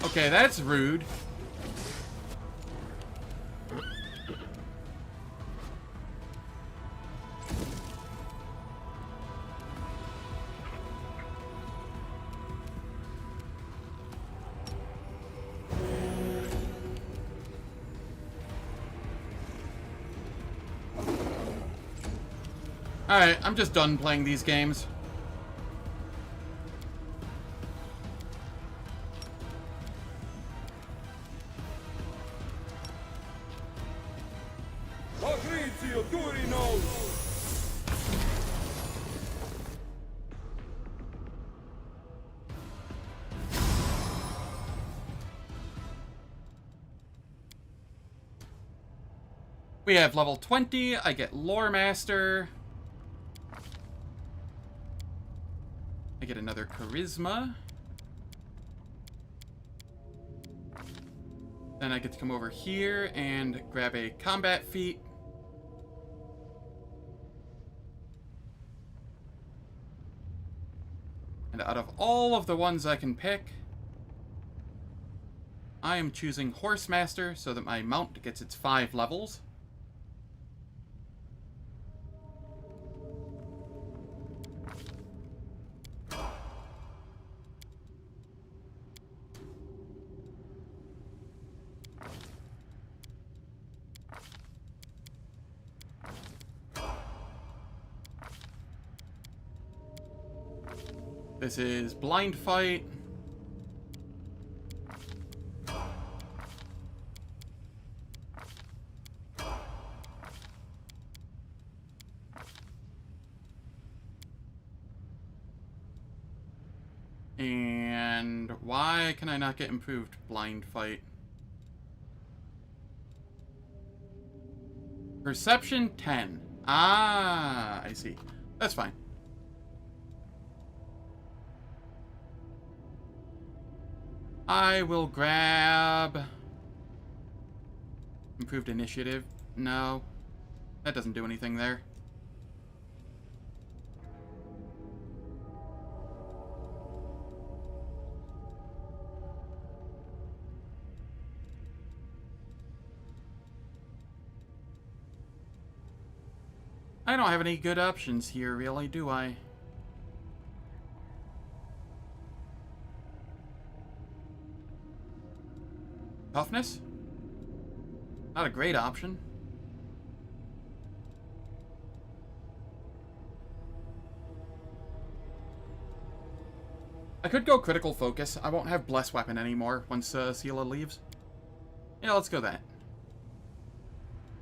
Okay, that's rude. Alright, I'm just done playing these games. We have level 20, I get Lore Master. I get another Charisma. Then I get to come over here and grab a Combat Feat. And out of all of the ones I can pick, I am choosing Horse Master so that my mount gets its 5 levels. This is Blind Fight. And why can I not get improved Blind Fight? Perception 10. Ah, I see. That's fine. I will grab improved initiative. No, that doesn't do anything there. I don't have any good options here, really, do I? Toughness? Not a great option. I could go Critical Focus. I won't have Bless Weapon anymore once Sela leaves. Yeah, let's go that.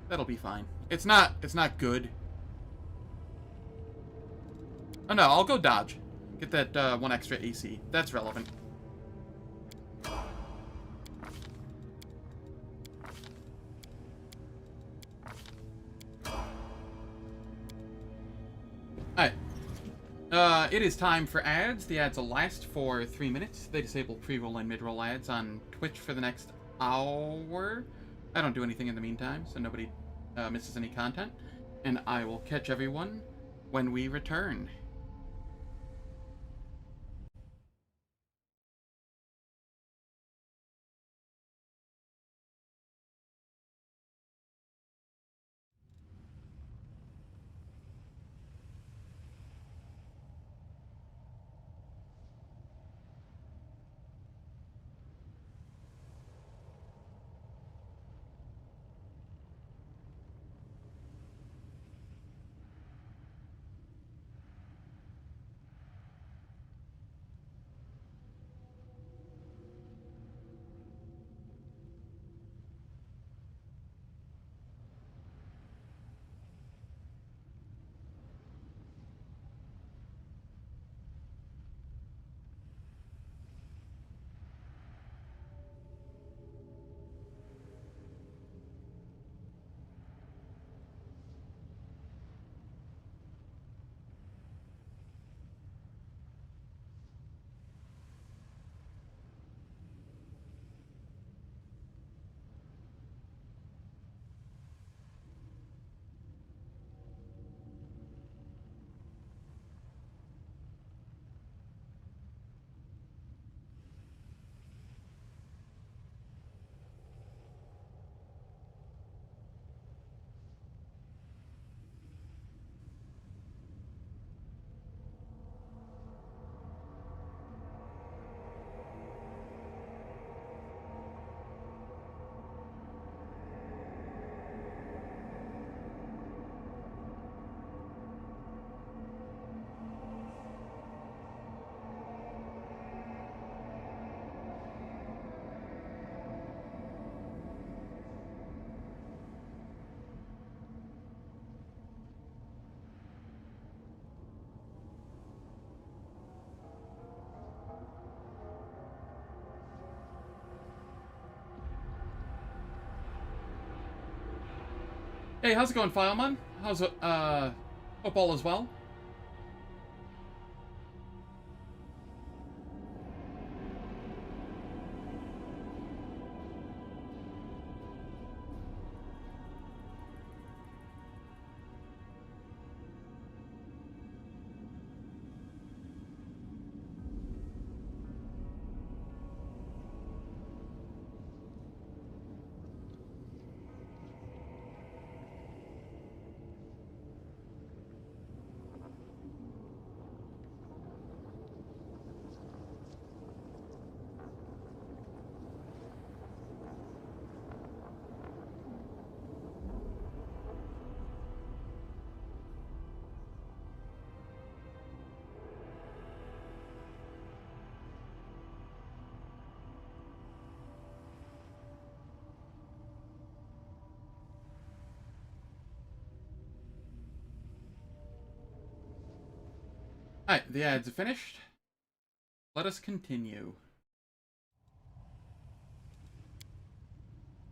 That'll be fine. It's not good. Oh no, I'll go Dodge. Get that 1 extra AC. That's relevant. Alright. It is time for ads. The ads will last for 3 minutes. They disable pre-roll and mid-roll ads on Twitch for the next hour. I don't do anything in the meantime, so nobody misses any content. And I will catch everyone when we return. Hey, how's it going, Filemon? How's it, hope all is well? Alright, the ads are finished. Let us continue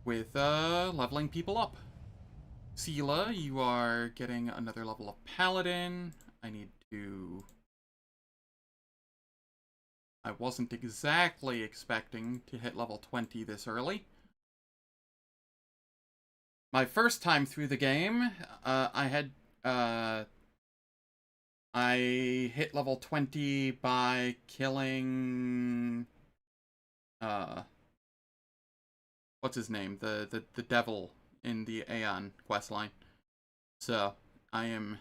with leveling people up. Sela, you are getting another level of Paladin. I wasn't exactly expecting to hit level 20 this early. My first time through the game, I hit level 20 by killing, what's his name? The devil in the Aeon questline. So, I am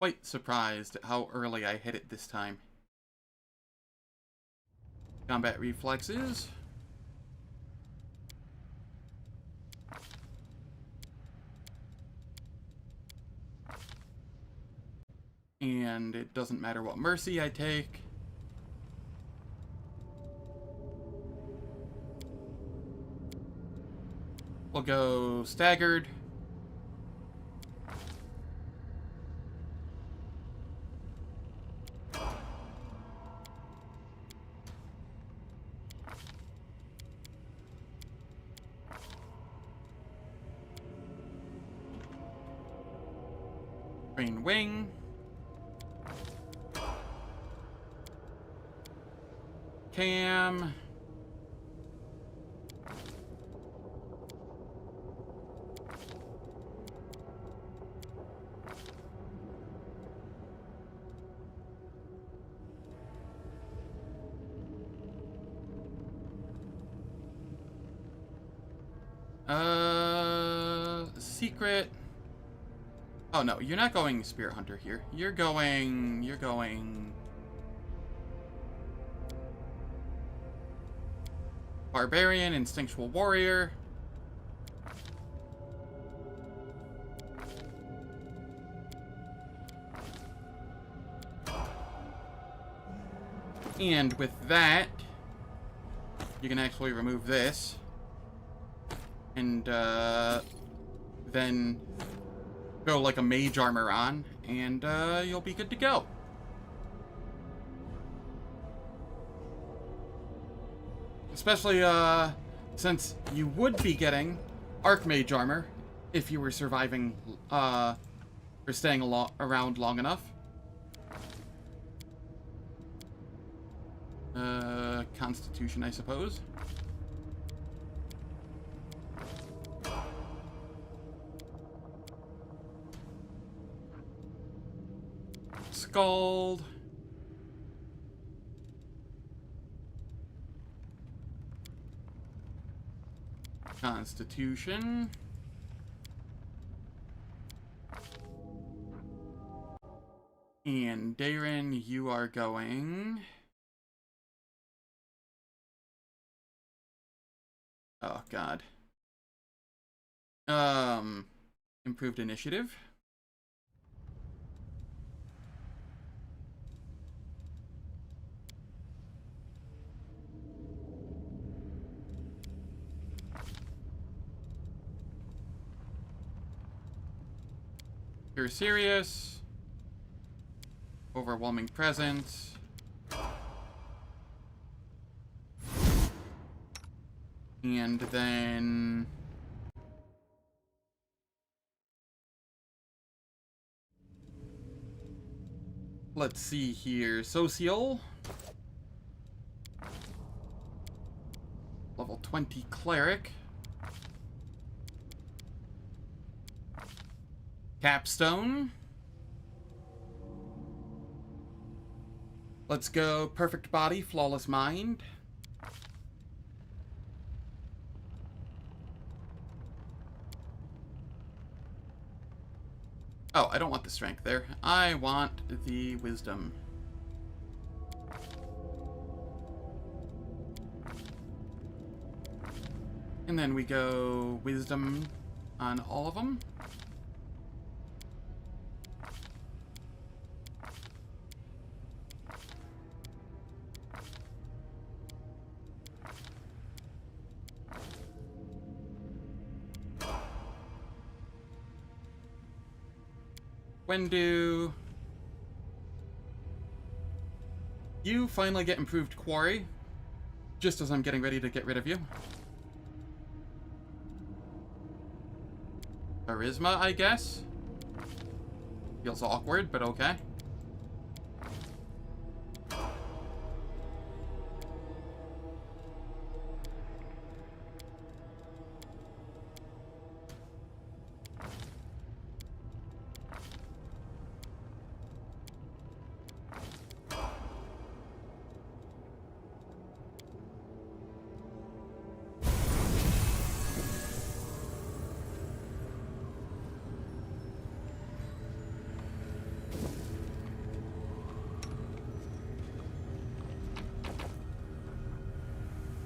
quite surprised at how early I hit it this time. Combat reflexes. And it doesn't matter what mercy I take. We'll go staggered. Green wing. Cam. Secret. Oh no, you're not going Spirit Hunter here. You're going Barbarian, Instinctual Warrior. And with that, you can actually remove this. And, then go like a mage armor on, and, you'll be good to go. Especially, since you would be getting Archmage armor if you were surviving, or staying around long enough. Constitution, I suppose. Scald. Constitution. And Darren, you are going... Oh, God. Improved initiative. You're serious. Overwhelming presence. And then Let's see here. Social. Level 20 Cleric. Capstone. Let's go Perfect Body, Flawless Mind. Oh, I don't want the strength there. I want the wisdom. And then we go wisdom on all of them. When do you finally get improved quarry? Just as I'm getting ready to get rid of you. Charisma, I guess? Feels awkward, but okay.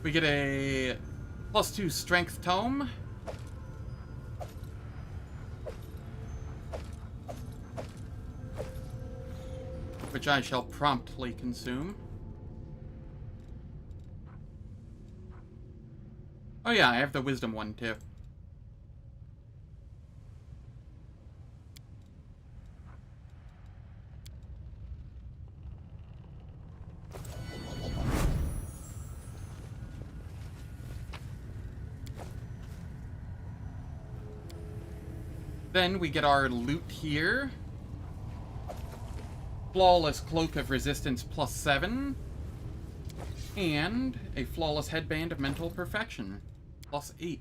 We get a +2 strength tome. Which I shall promptly consume. Oh yeah, I have the wisdom one too. Then we get our loot here. Flawless Cloak of Resistance +7. And a Flawless Headband of Mental Perfection +8.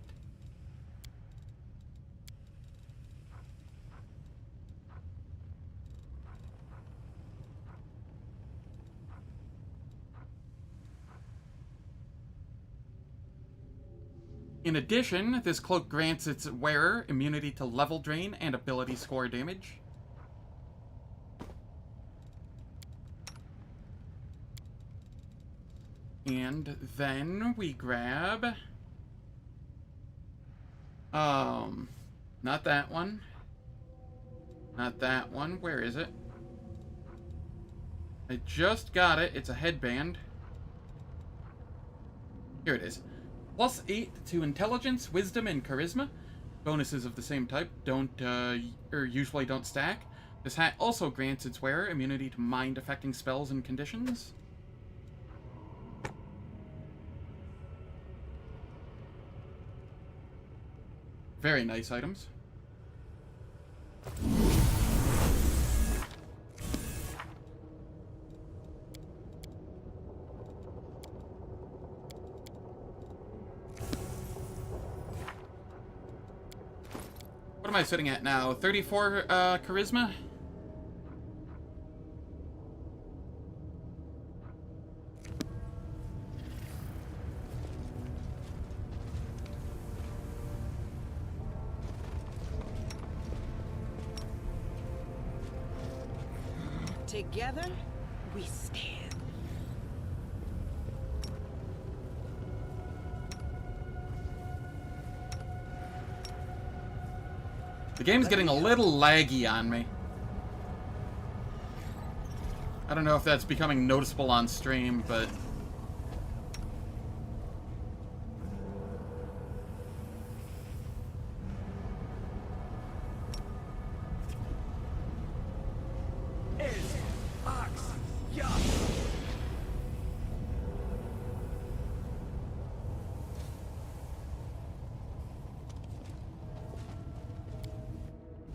In addition, this cloak grants its wearer immunity to level drain and ability score damage. And then we grab... not that one. Not that one. Where is it? I just got it. It's a headband. Here it is. +8 to intelligence, wisdom, and charisma. Bonuses of the same type usually don't stack. This hat also grants its wearer immunity to mind-affecting spells and conditions. Very nice items. What am I sitting at now? 34 charisma? Together, we stand. The game's getting a little laggy on me. I don't know if that's becoming noticeable on stream, but...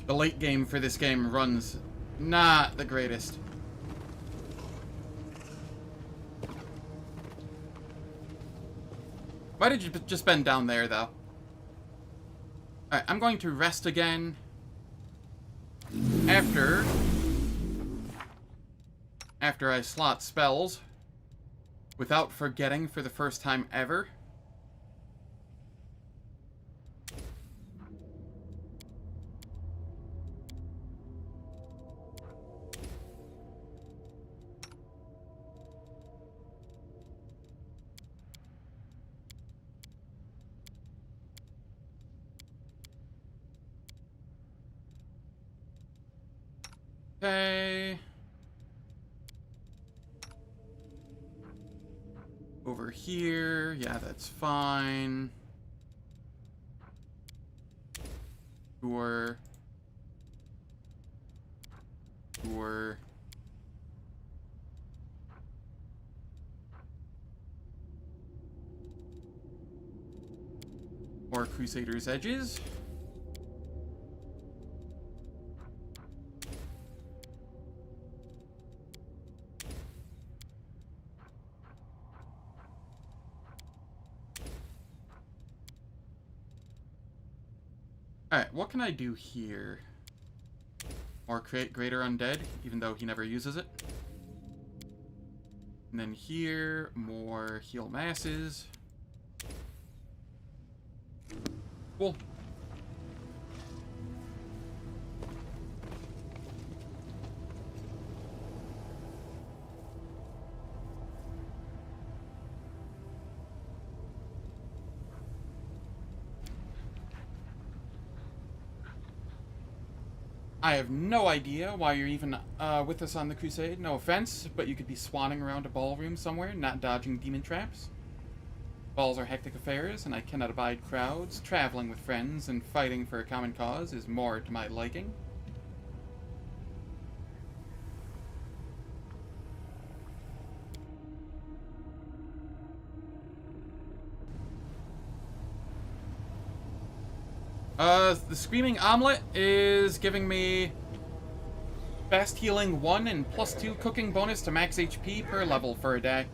The late game for this game runs not the greatest. Why did you just bend down there, though? Alright, I'm going to rest again. After I slot spells. Without forgetting for the first time ever. Okay. Over here. Yeah, that's fine. Sure. Sure. More Crusader's Edges. Alright, what can I do here? Or create Greater Undead, even though he never uses it. And then here, more Heal Masses. Cool. I have no idea why you're even with us on the crusade. No offense, but you could be swanning around a ballroom somewhere, not dodging demon traps. Balls are hectic affairs, and I cannot abide crowds. Traveling with friends and fighting for a common cause is more to my liking. The Screaming Omelet is giving me fast healing 1 and +2 cooking bonus to max HP per level for a day.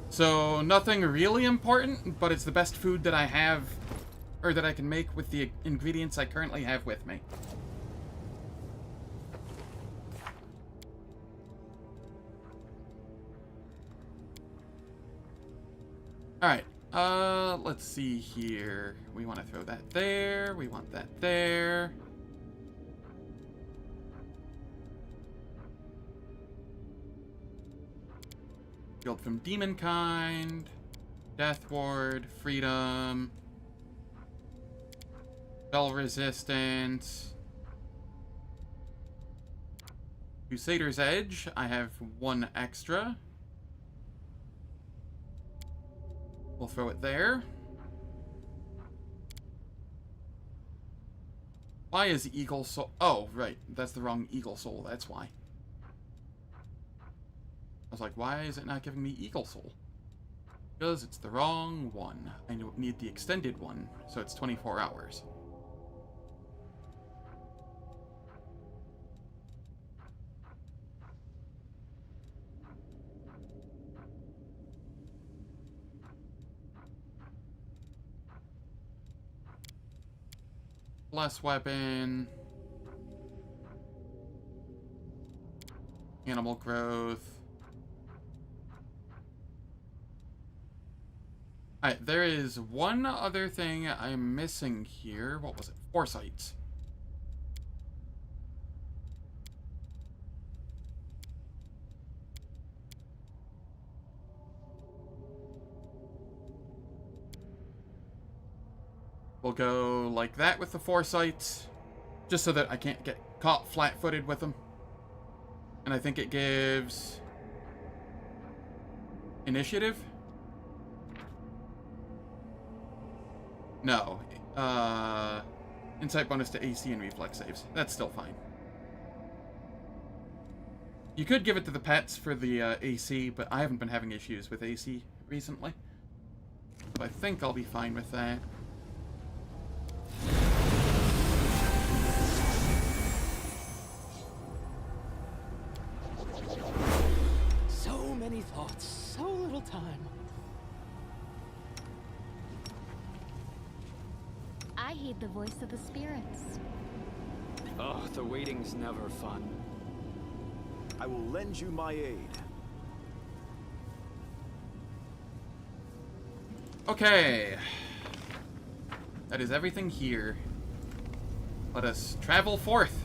So, nothing really important, but it's the best food that I have, or that I can make with the ingredients I currently have with me. Alright. Let's see here. We want to throw that there. We want that there. Shield from Demonkind. Death Ward. Freedom. Spell Resistance. Crusader's Edge. I have 1 extra. We'll throw it there. Why is Eagle Soul? Oh, right. That's the wrong Eagle Soul. That's why. I was like, why is it not giving me Eagle Soul? Because it's the wrong one. I need the extended one, so it's 24 hours. Less weapon. Animal growth. Alright, there is one other thing I'm missing here. What was it? Foresight. We'll go like that with the Foresight, just so that I can't get caught flat-footed with them. And I think it gives initiative? No. Insight bonus to AC and reflex saves. That's still fine. You could give it to the pets for the AC, but I haven't been having issues with AC recently. So I think I'll be fine with that. So many thoughts, so little time. heed the voice of the spirits. Oh, the waiting's never fun. I will lend you my aid. Okay. That is everything here. Let us travel forth.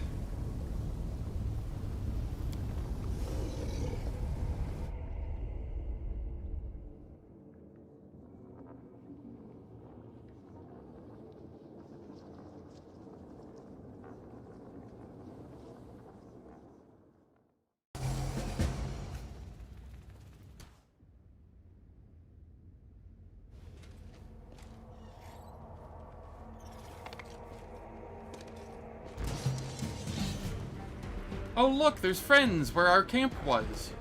Oh look, there's friends where our camp was.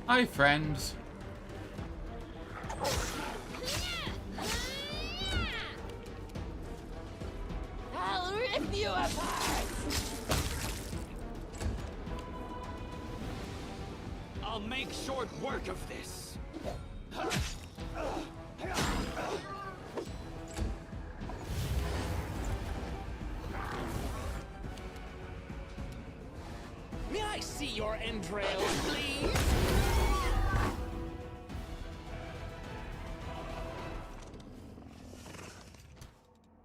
Hi, friends. I'll rip you apart! I'll make short work of this. May I see your entrails, please?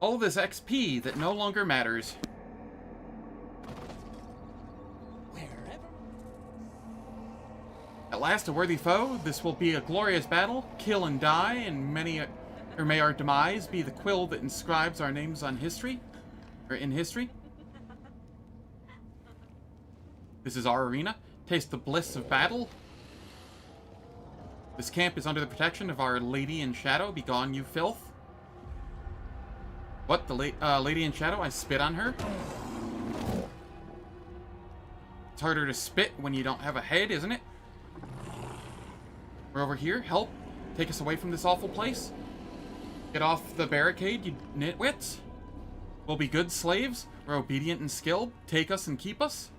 All this XP that no longer matters. At last, a worthy foe. This will be a glorious battle. Kill and die, and or may our demise be the quill that inscribes our names on history, or in history. This is our arena. Taste the bliss of battle. This camp is under the protection of our Lady in Shadow. Begone, you filth. What? The Lady in Shadow? I spit on her? It's harder to spit when you don't have a head, isn't it? We're over here. Help. Take us away from this awful place. Get off the barricade, you nitwits. We'll be good slaves. We're obedient and skilled. Take us and keep us.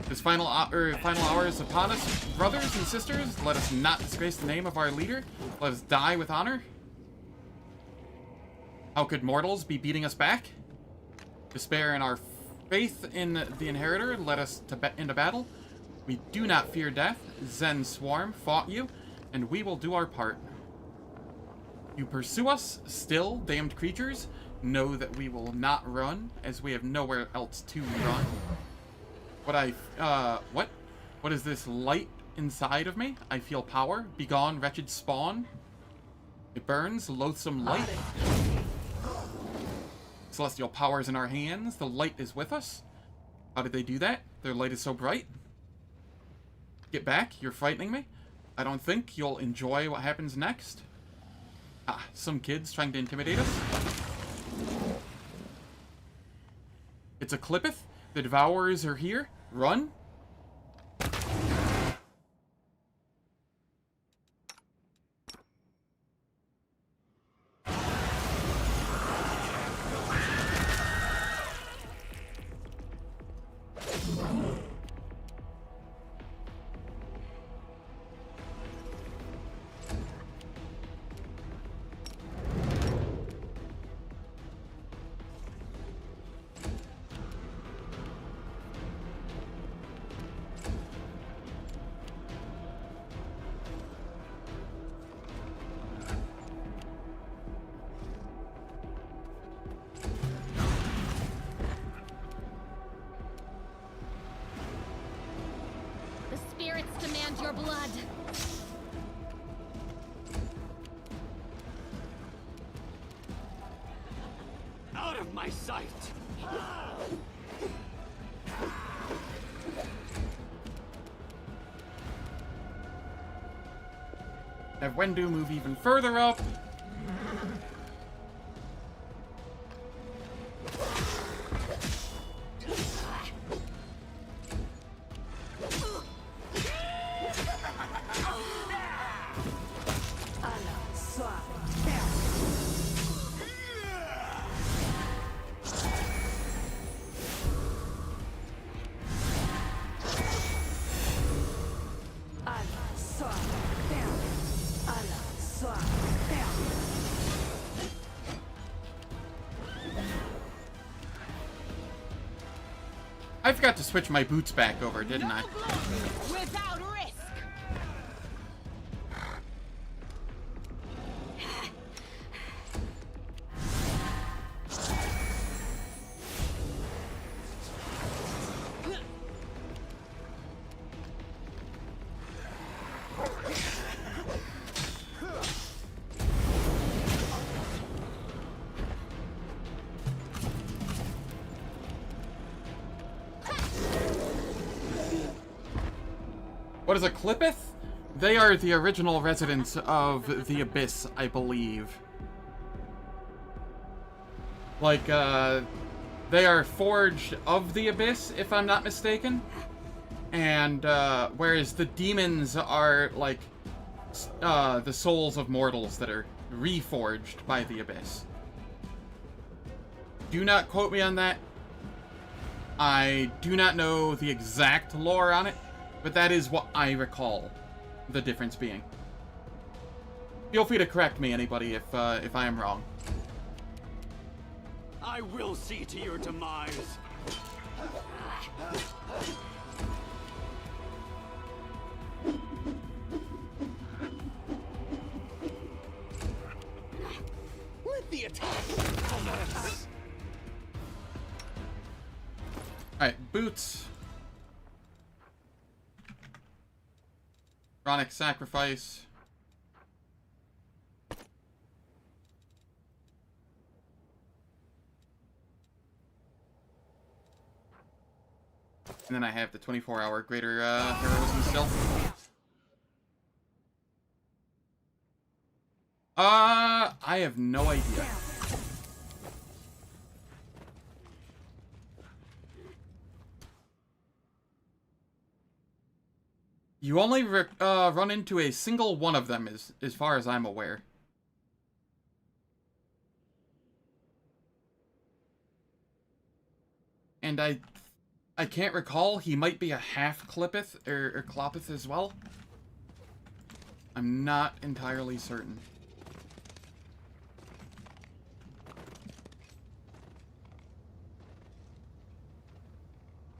This final hour is upon us, brothers and sisters. Let us not disgrace the name of our leader. Let us die with honor. How could mortals be beating us back? Despair in our faith in the inheritor led us into battle. We do not fear death. Zen Swarm fought you, and we will do our part. You pursue us, still, damned creatures. Know that we will not run, as we have nowhere else to run. What is this light inside of me? I feel power. Begone, wretched spawn. It burns, loathsome light. Celestial power is in our hands. The light is with us. How did they do that? Their light is so bright. Get back, you're frightening me. I don't think you'll enjoy what happens next. Ah, some kids trying to intimidate us. It's a Clippeth. The Devourers are here. Run. Your blood. Out of my sight. Have Wendu move even further up. I forgot to switch my boots back over, didn't I? Without risk. What is a Clippeth? They are the original residents of the Abyss, I believe. Like, they are forged of the Abyss, if I'm not mistaken. And, whereas the demons are, like, the souls of mortals that are reforged by the Abyss. Do not quote me on that. I do not know the exact lore on it. But that is what I recall the difference being. Feel free to correct me, anybody, if I am wrong. I will see to your demise. Let the attack commence. Alright, boots. Chronic sacrifice. And then I have the 24-hour greater heroism still. I have no idea. You only run into a single one of them, as far as I'm aware. And I can't recall. He might be a half Clippeth or Cloppeth as well. I'm not entirely certain.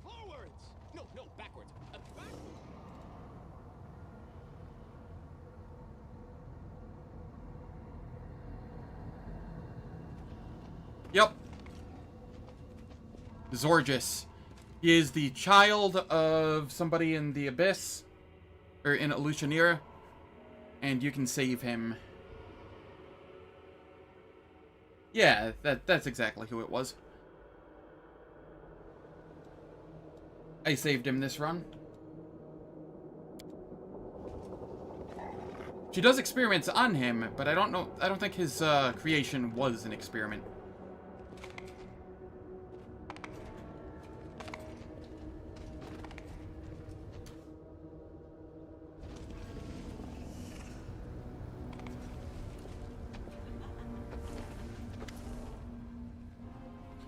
Forwards! No, backwards. Yep. Zorgis. He is the child of somebody in the Abyss, or in Elutionira, and you can save him. Yeah, that's exactly who it was. I saved him this run. She does experiments on him, but I don't think his creation was an experiment.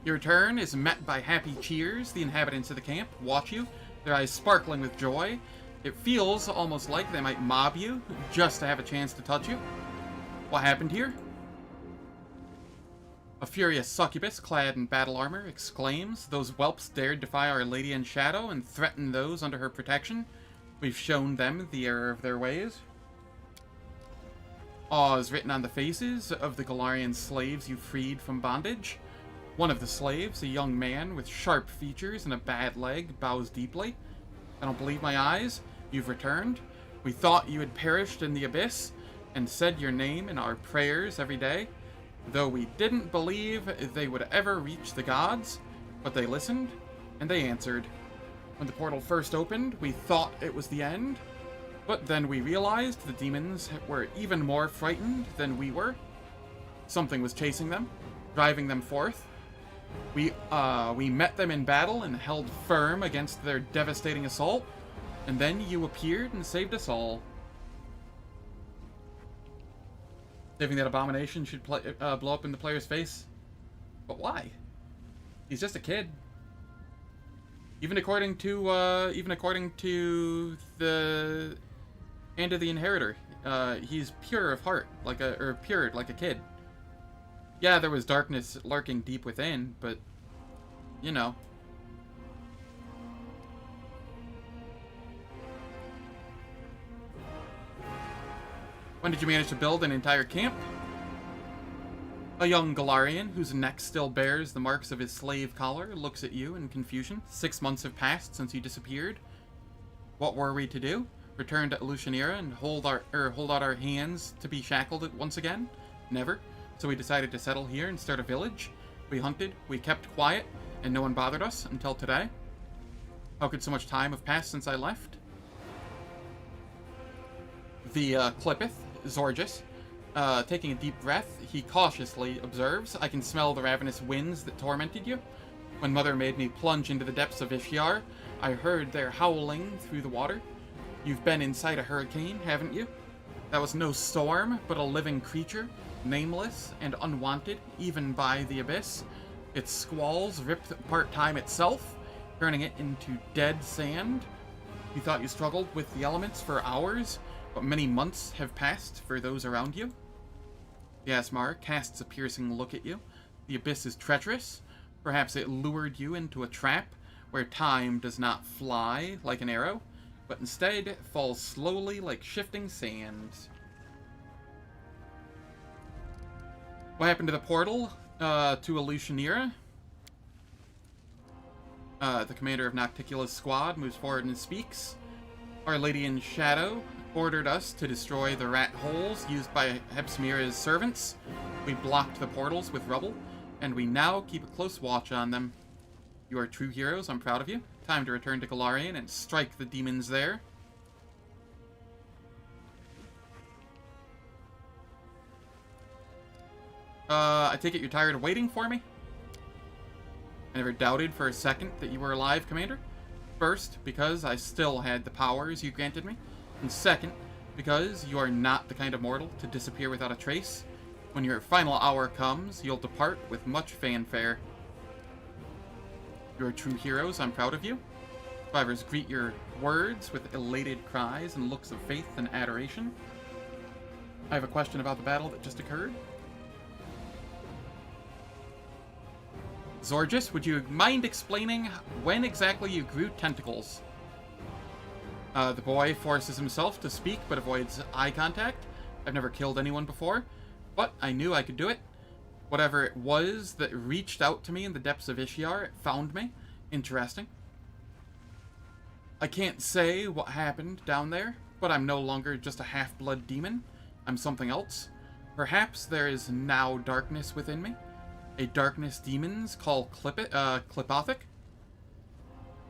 Your return is met by happy cheers. The inhabitants of the camp watch you, their eyes sparkling with joy. It feels almost like they might mob you just to have a chance to touch you. What happened here? A furious succubus, clad in battle armor, exclaims, "Those whelps dared defy Our Lady in Shadow and threaten those under her protection. We've shown them the error of their ways." Awe is written on the faces of the Galarian slaves you freed from bondage. One of the slaves, a young man with sharp features and a bad leg, bows deeply. "I don't believe my eyes. You've returned. We thought you had perished in the abyss, and said your name in our prayers every day. Though we didn't believe they would ever reach the gods, but they listened, and they answered. When the portal first opened, we thought it was the end, but then we realized the demons were even more frightened than we were. Something was chasing them, driving them forth. We met them in battle and held firm against their devastating assault, and then you appeared and saved us all." Saving that abomination should blow up in the player's face. But why? He's just a kid. Even according to the Hand of the Inheritor, he's pure of heart, pure like a kid. Yeah, there was darkness lurking deep within, but you know, When did you manage to build an entire camp? A young Galarian, whose neck still bears the marks of his slave collar, looks at you in confusion. 6 months have passed since you disappeared. What were we to do? Return to Elutionira and hold out our hands to be shackled once again? Never. So we decided to settle here and start a village. We hunted, we kept quiet, and no one bothered us until today. How could so much time have passed since I left? The Clippeth, Zorgis, taking a deep breath, he cautiously observes, I can smell the ravenous winds that tormented you. When Mother made me plunge into the depths of Ishtar, I heard their howling through the water. You've been inside a hurricane, haven't you? That was no storm, but a living creature, nameless and unwanted, even by the abyss. Its squalls ripped apart time itself, turning it into dead sand. You thought you struggled with the elements for hours, but many months have passed for those around you. Yasmar casts a piercing look at you. The abyss is treacherous. Perhaps it lured you into a trap where time does not fly like an arrow, but instead falls slowly like shifting sand. What happened to the portal to Elutionira? The commander of Nocticula's squad moves forward and speaks. Our Lady in Shadow ordered us to destroy the rat holes used by Hepsmira's servants. We blocked the portals with rubble, and we now keep a close watch on them. You are true heroes, I'm proud of you. Time to return to Galarian and strike the demons there. I take it you're tired of waiting for me? I never doubted for a second that you were alive, Commander. First, because I still had the powers you granted me. And second, because you are not the kind of mortal to disappear without a trace. When your final hour comes, you'll depart with much fanfare. You are true heroes, I'm proud of you. Survivors greet your words with elated cries and looks of faith and adoration. I have a question about the battle that just occurred. Zorgis, would you mind explaining when exactly you grew tentacles? The boy forces himself to speak but avoids eye contact. I've never killed anyone before, but I knew I could do it. Whatever it was that reached out to me in the depths of Ishtar, it found me. Interesting. I can't say what happened down there, but I'm no longer just a half-blood demon. I'm something else. Perhaps there is now darkness within me. A darkness demons called Clipothic.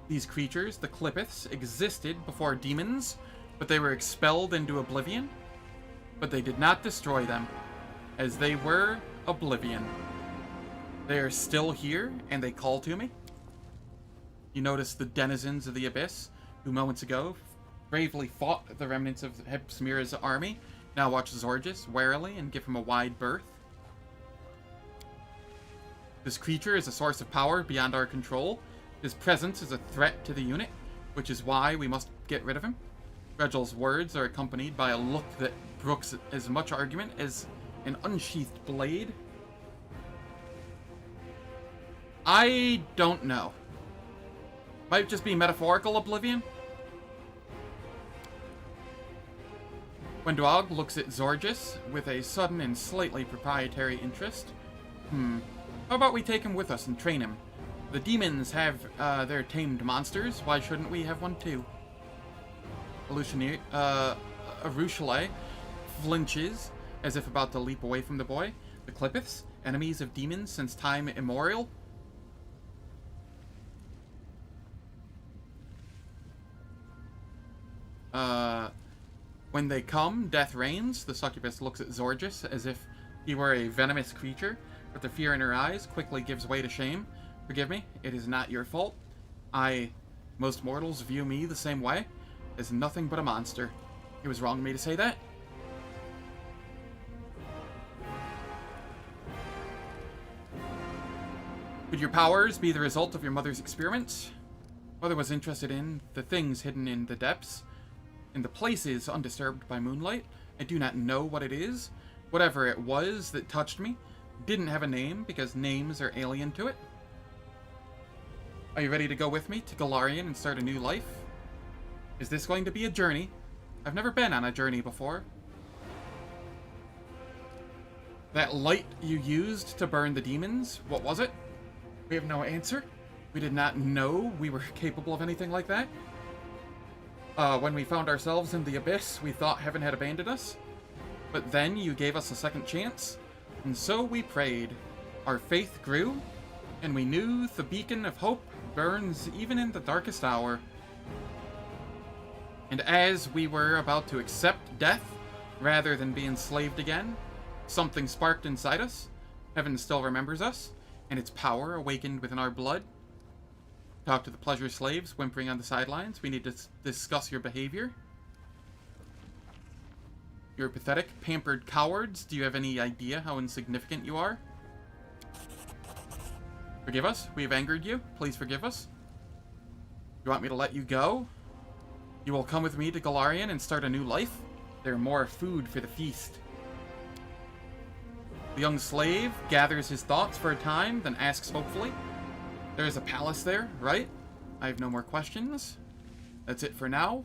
These creatures, the Clippeths, existed before demons, but they were expelled into oblivion. But they did not destroy them, as they were oblivion. They are still here, and they call to me. You notice the denizens of the abyss, who moments ago bravely fought the remnants of Hepsmira's army, now watch Zorgis warily and give him a wide berth. This creature is a source of power beyond our control. His presence is a threat to the unit, which is why we must get rid of him. Regel's words are accompanied by a look that brooks as much argument as an unsheathed blade. I don't know. Might just be metaphorical oblivion. Wendoag looks at Zorgis with a sudden and slightly proprietary interest. How about we take him with us and train him? The demons have their tamed monsters. Why shouldn't we have one too? Arushale flinches as if about to leap away from the boy. The Clippeths, enemies of demons since time immemorial. When they come, death reigns. The succubus looks at Zorgis as if he were a venomous creature, but the fear in her eyes quickly gives way to shame. Forgive me, it is not your fault. Most mortals view me the same way, as nothing but a monster. It was wrong of me to say that. Could your powers be the result of your mother's experiments? Mother was interested in the things hidden in the depths, in the places undisturbed by moonlight. I do not know what it is. Whatever it was that touched me didn't have a name because names are alien to it. Are you ready to go with me to Galarian and start a new life? Is this going to be a journey? I've never been on a journey before. That light you used to burn the demons, what was it? We have no answer. We did not know we were capable of anything like that. When we found ourselves in the abyss, we thought heaven had abandoned us. But then you gave us a second chance, and so we prayed. Our faith grew, and we knew the beacon of hope burns even in the darkest hour. And as we were about to accept death, rather than be enslaved again, something sparked inside us. Heaven still remembers us, and its power awakened within our blood. Talk to the pleasure slaves whimpering on the sidelines. We need to discuss your behavior. You're pathetic, pampered cowards. Do you have any idea how insignificant you are? Forgive us. We have angered you. Please forgive us. You want me to let you go? You will come with me to Golarion and start a new life? There are more food for the feast. The young slave gathers his thoughts for a time, then asks hopefully. There is a palace there, right? I have no more questions. That's it for now.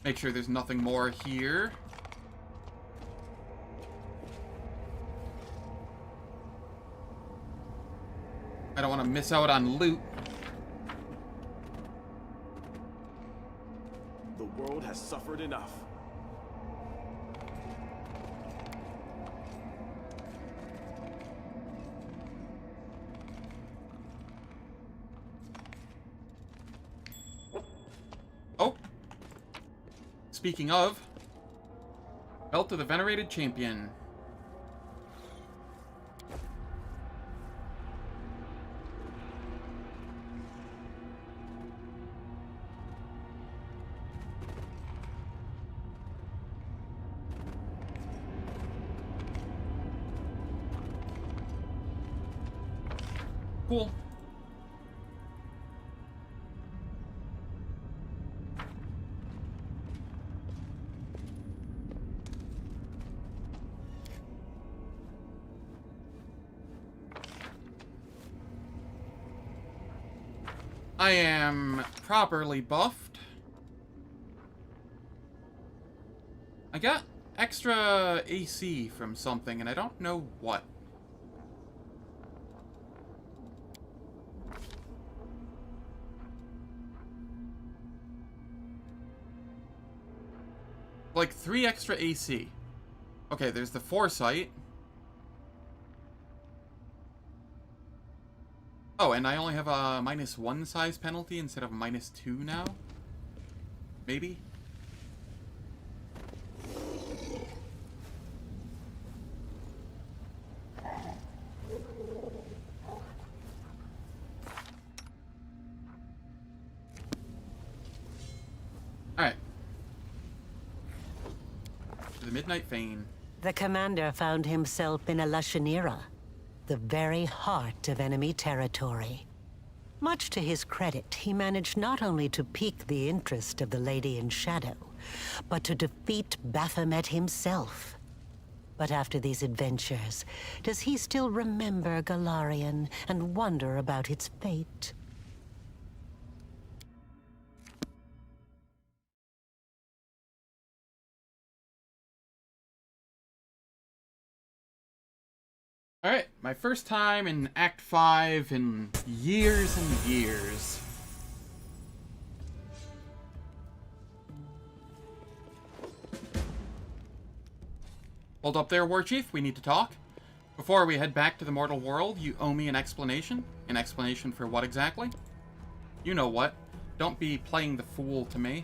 Make sure there's nothing more here. I don't want to miss out on loot. The world has suffered enough. Oh! Speaking of, Belt of the Venerated Champion. Cool. I am properly buffed. I got extra AC from something, and I don't know what. Like 3 extra AC. Okay, there's the foresight. Oh, and I only have a -1 size penalty instead of -2 now? Maybe? Alright. To the Midnight Fane. The commander found himself in a Lashanira, the very heart of enemy territory. Much to his credit, he managed not only to pique the interest of the Lady in Shadow, but to defeat Baphomet himself. But after these adventures, does he still remember Golarion and wonder about its fate? Alright, my first time in Act 5 in years and years. Hold up there, War Chief. We need to talk. Before we head back to the mortal world, you owe me an explanation. An explanation for what exactly? You know what. Don't be playing the fool to me.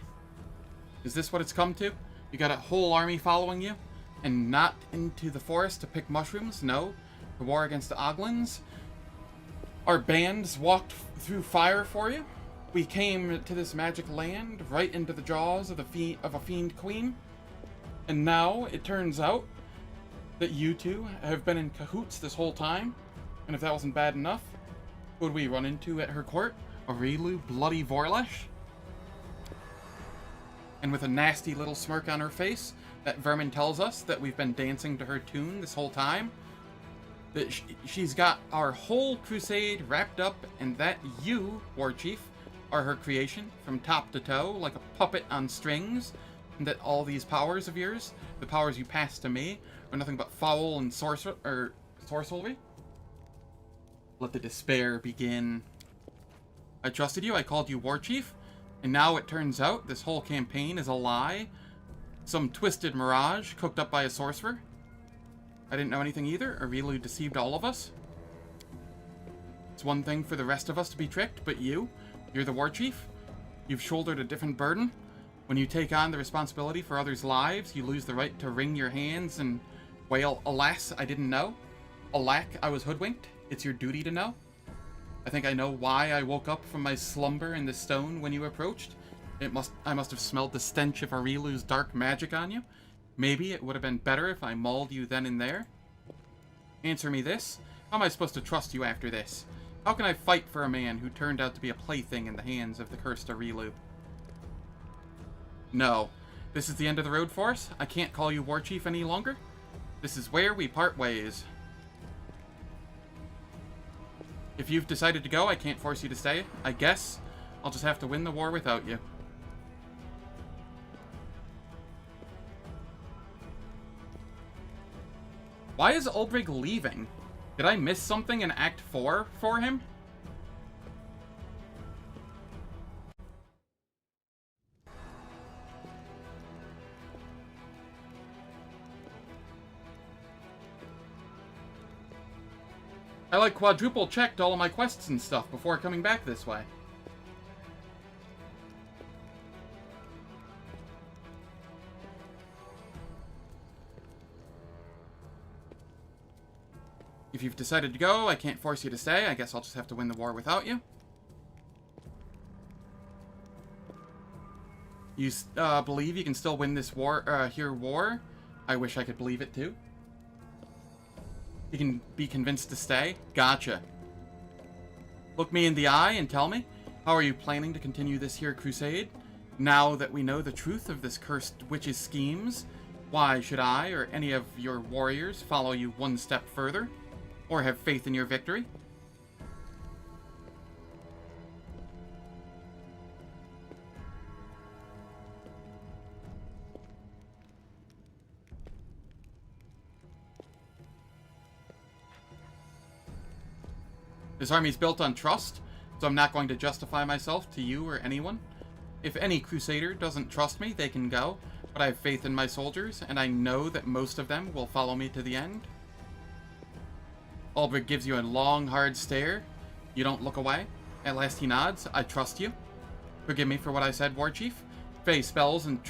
Is this what it's come to? You got a whole army following you? And not into the forest to pick mushrooms? No. The war against the Oglins? Our bands walked through fire for you? We came to this magic land, right into the jaws of a fiend queen? And now, it turns out that you two have been in cahoots this whole time? And if that wasn't bad enough, who would we run into at her court? Aurelu Bloody Vorlesh? And with a nasty little smirk on her face, that vermin tells us that we've been dancing to her tune this whole time? That she's got our whole crusade wrapped up, and that you, War Chief, are her creation, from top to toe, like a puppet on strings, and that all these powers of yours, the powers you pass to me, are nothing but foul and sorcery? Let the despair begin. I trusted you, I called you War Chief, and now it turns out this whole campaign is a lie. Some twisted mirage cooked up by a sorcerer. I didn't know anything either. Aurilu deceived all of us. It's one thing for the rest of us to be tricked, but you're the War Chief. You've shouldered a different burden. When you take on the responsibility for others' lives, you lose the right to wring your hands and wail, "Alas, I didn't know. Alack, I was hoodwinked. It's your duty to know." I think I know why I woke up from my slumber in the stone when you approached. I must have smelled the stench of Aurilu's dark magic on you. Maybe it would have been better if I mauled you then and there. Answer me this. How am I supposed to trust you after this? How can I fight for a man who turned out to be a plaything in the hands of the cursed Aurilu? No. This is the end of the road for us. I can't call you War Chief any longer. This is where we part ways. If you've decided to go, I can't force you to stay. I guess I'll just have to win the war without you. Why is Ulbrig leaving? Did I miss something in Act 4 for him? I like quadruple checked all of my quests and stuff before coming back this way. If you've decided to go, I can't force you to stay. I guess I'll just have to win the war without you. You believe you can still win this war, war? I wish I could believe it too. You can be convinced to stay? Gotcha. Look me in the eye and tell me, how are you planning to continue this here crusade? Now that we know the truth of this cursed witch's schemes, why should I or any of your warriors follow you one step further? Or have faith in your victory? This army's built on trust, so I'm not going to justify myself to you or anyone. If any crusader doesn't trust me, they can go, but I have faith in my soldiers, and I know that most of them will follow me to the end. Ulbrig gives you a long, hard stare. You don't look away. At last he nods. I trust you. Forgive me for what I said, War Chief. Fey spells and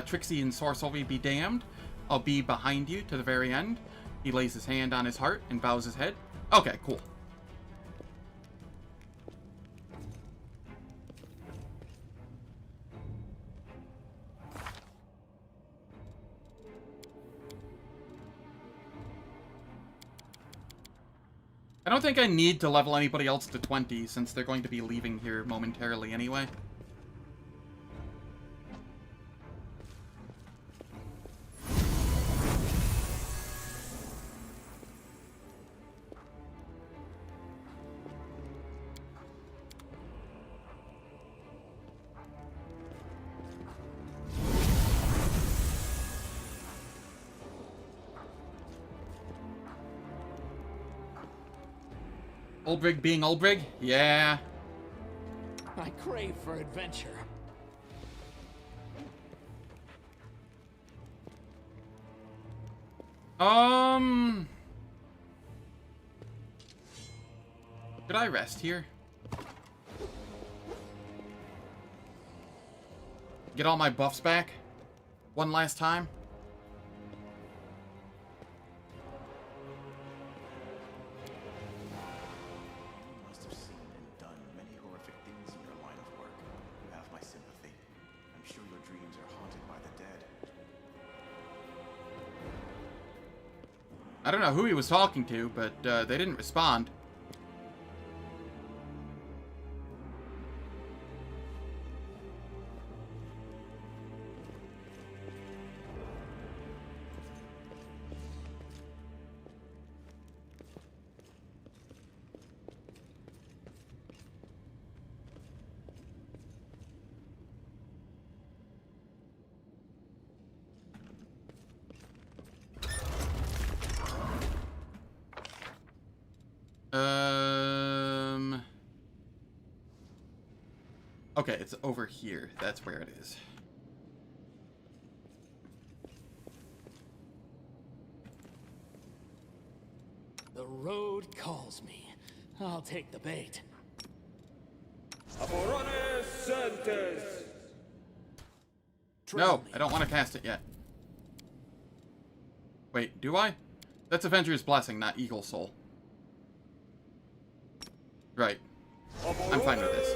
tricksy and sorcery be damned. I'll be behind you to the very end. He lays his hand on his heart and bows his head. Okay, cool. I don't think I need to level anybody else to 20, since they're going to be leaving here momentarily anyway. Ulbrig being Ulbrig? Yeah. I crave for adventure. Could I rest here? Get all my buffs back? One last time? I don't know who he was talking to, but they didn't respond. Okay, it's over here. That's where it is. The road calls me. I'll take the bait. No, I don't want to cast it yet. Wait, do I? That's Avenger's Blessing, not Eagle Soul. Right. I'm fine with this.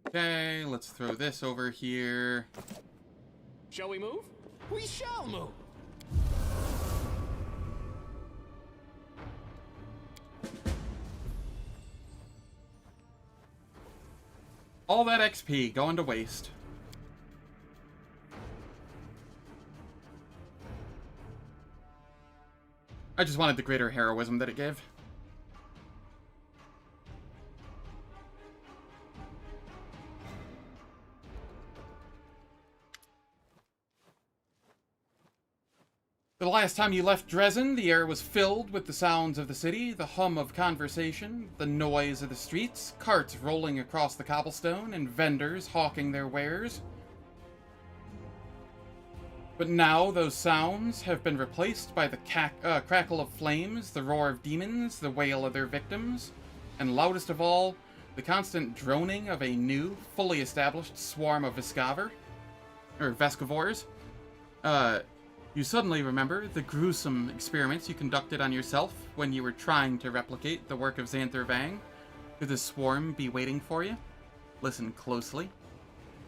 Okay, let's throw this over here. Shall we move? We shall move. All that XP going to waste. I just wanted the greater heroism that it gave. The last time you left Dresden, the air was filled with the sounds of the city, the hum of conversation, the noise of the streets, carts rolling across the cobblestone, and vendors hawking their wares. But now those sounds have been replaced by the crackle of flames, the roar of demons, the wail of their victims, and loudest of all, the constant droning of a new, fully established swarm of Vescivores. You suddenly remember the gruesome experiments you conducted on yourself when you were trying to replicate the work of Xanther Vang. Could the swarm be waiting for you? Listen closely.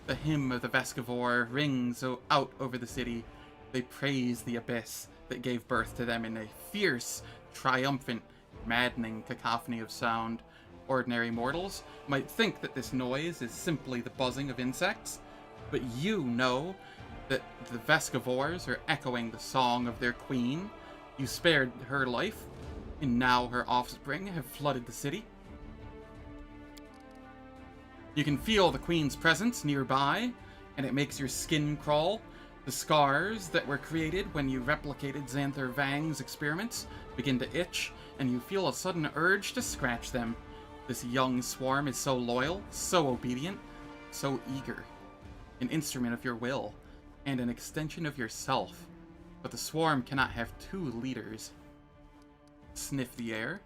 The hymn of the Vescivore rings out over the city. They praise the abyss that gave birth to them in a fierce, triumphant, maddening cacophony of sound. Ordinary mortals might think that this noise is simply the buzzing of insects, but you know that the Vescivores are echoing the song of their queen. You spared her life, and now her offspring have flooded the city. You can feel the queen's presence nearby, and it makes your skin crawl. The scars that were created when you replicated Xanther Vang's experiments begin to itch, and you feel a sudden urge to scratch them. This young swarm is so loyal, so obedient, so eager. An instrument of your will, and an extension of yourself. But the swarm cannot have two leaders. Sniff the air.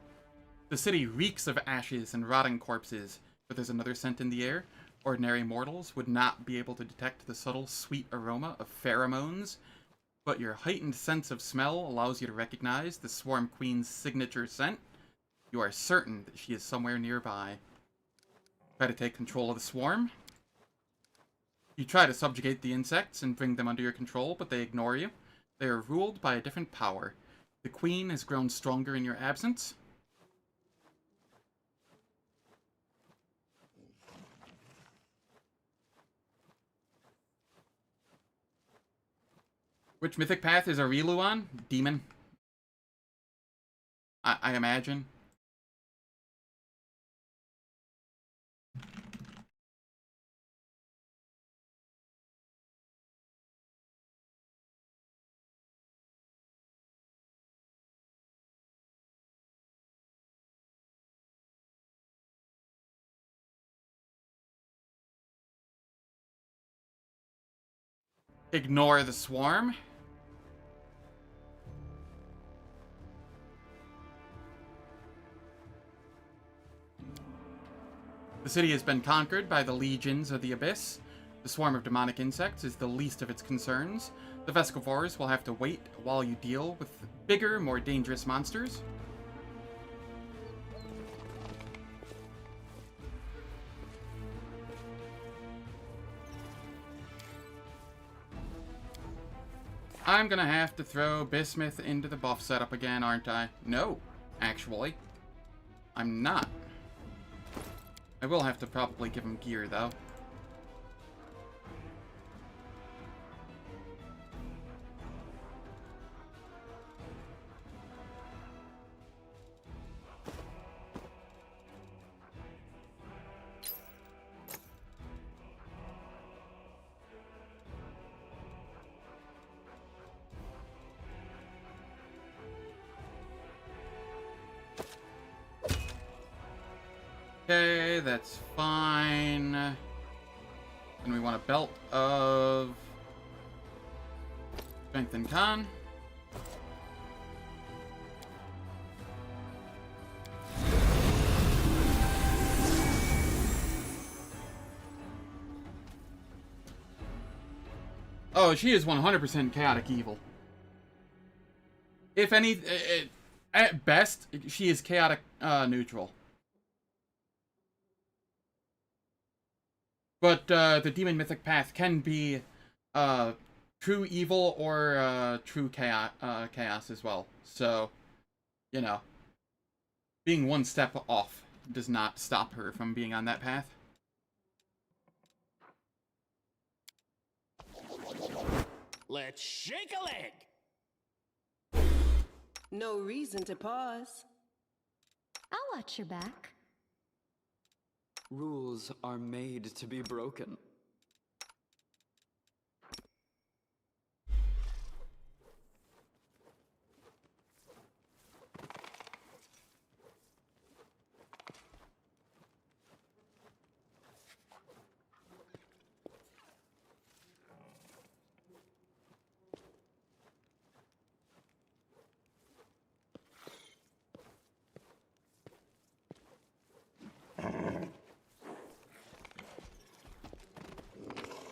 The city reeks of ashes and rotting corpses, but there's another scent in the air. Ordinary mortals would not be able to detect the subtle, sweet aroma of pheromones, but your heightened sense of smell allows you to recognize the Swarm Queen's signature scent. You are certain that she is somewhere nearby. Try to take control of the swarm. You try to subjugate the insects and bring them under your control, but they ignore you. They are ruled by a different power. The queen has grown stronger in your absence. Which mythic path is Arilu on? Demon. I imagine. Ignore the swarm. The city has been conquered by the legions of the Abyss. The swarm of demonic insects is the least of its concerns. The Vescivores will have to wait while you deal with bigger, more dangerous monsters. I'm gonna have to throw Bismuth into the buff setup again, aren't I? No, actually. I'm not. I will have to probably give him gear, though. Okay, that's fine. And we want a belt of strength and con. Oh, she is 100% chaotic evil. If any, at best, she is chaotic neutral. But the demon mythic path can be true evil or true chaos as well. So, you know, being one step off does not stop her from being on that path. Let's shake a leg! No reason to pause. I'll watch your back. Rules are made to be broken.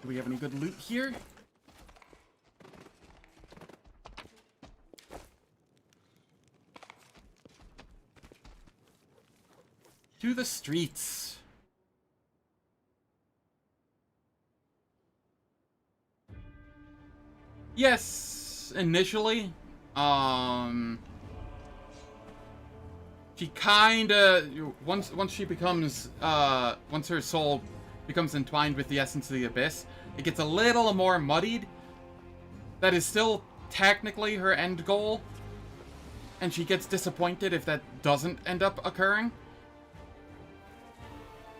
Do we have any good loot here? To the streets. Yes, initially. She kinda once she becomes once her soul becomes entwined with the essence of the abyss, it gets a little more muddied. That is still technically her end goal, and she gets disappointed if that doesn't end up occurring.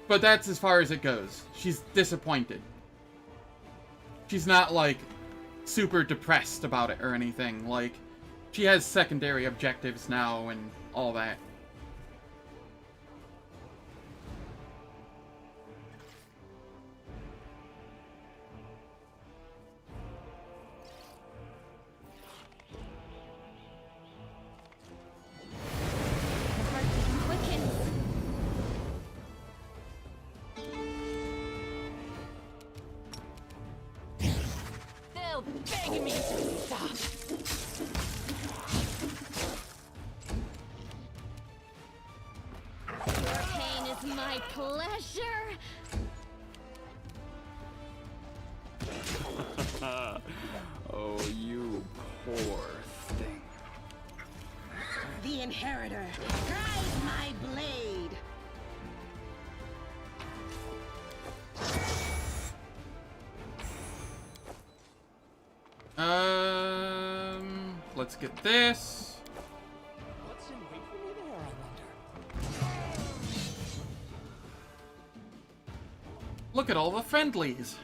But that's as far as it goes. She's disappointed. She's not, like, super depressed about it or anything. Like, she has secondary objectives now and all that. Begging me to stop. Your pain is my pleasure. Oh, you poor thing. The Inheritor, guide my blade. Let's get this. What's in wait for me there, I wonder? Look at all the friendlies.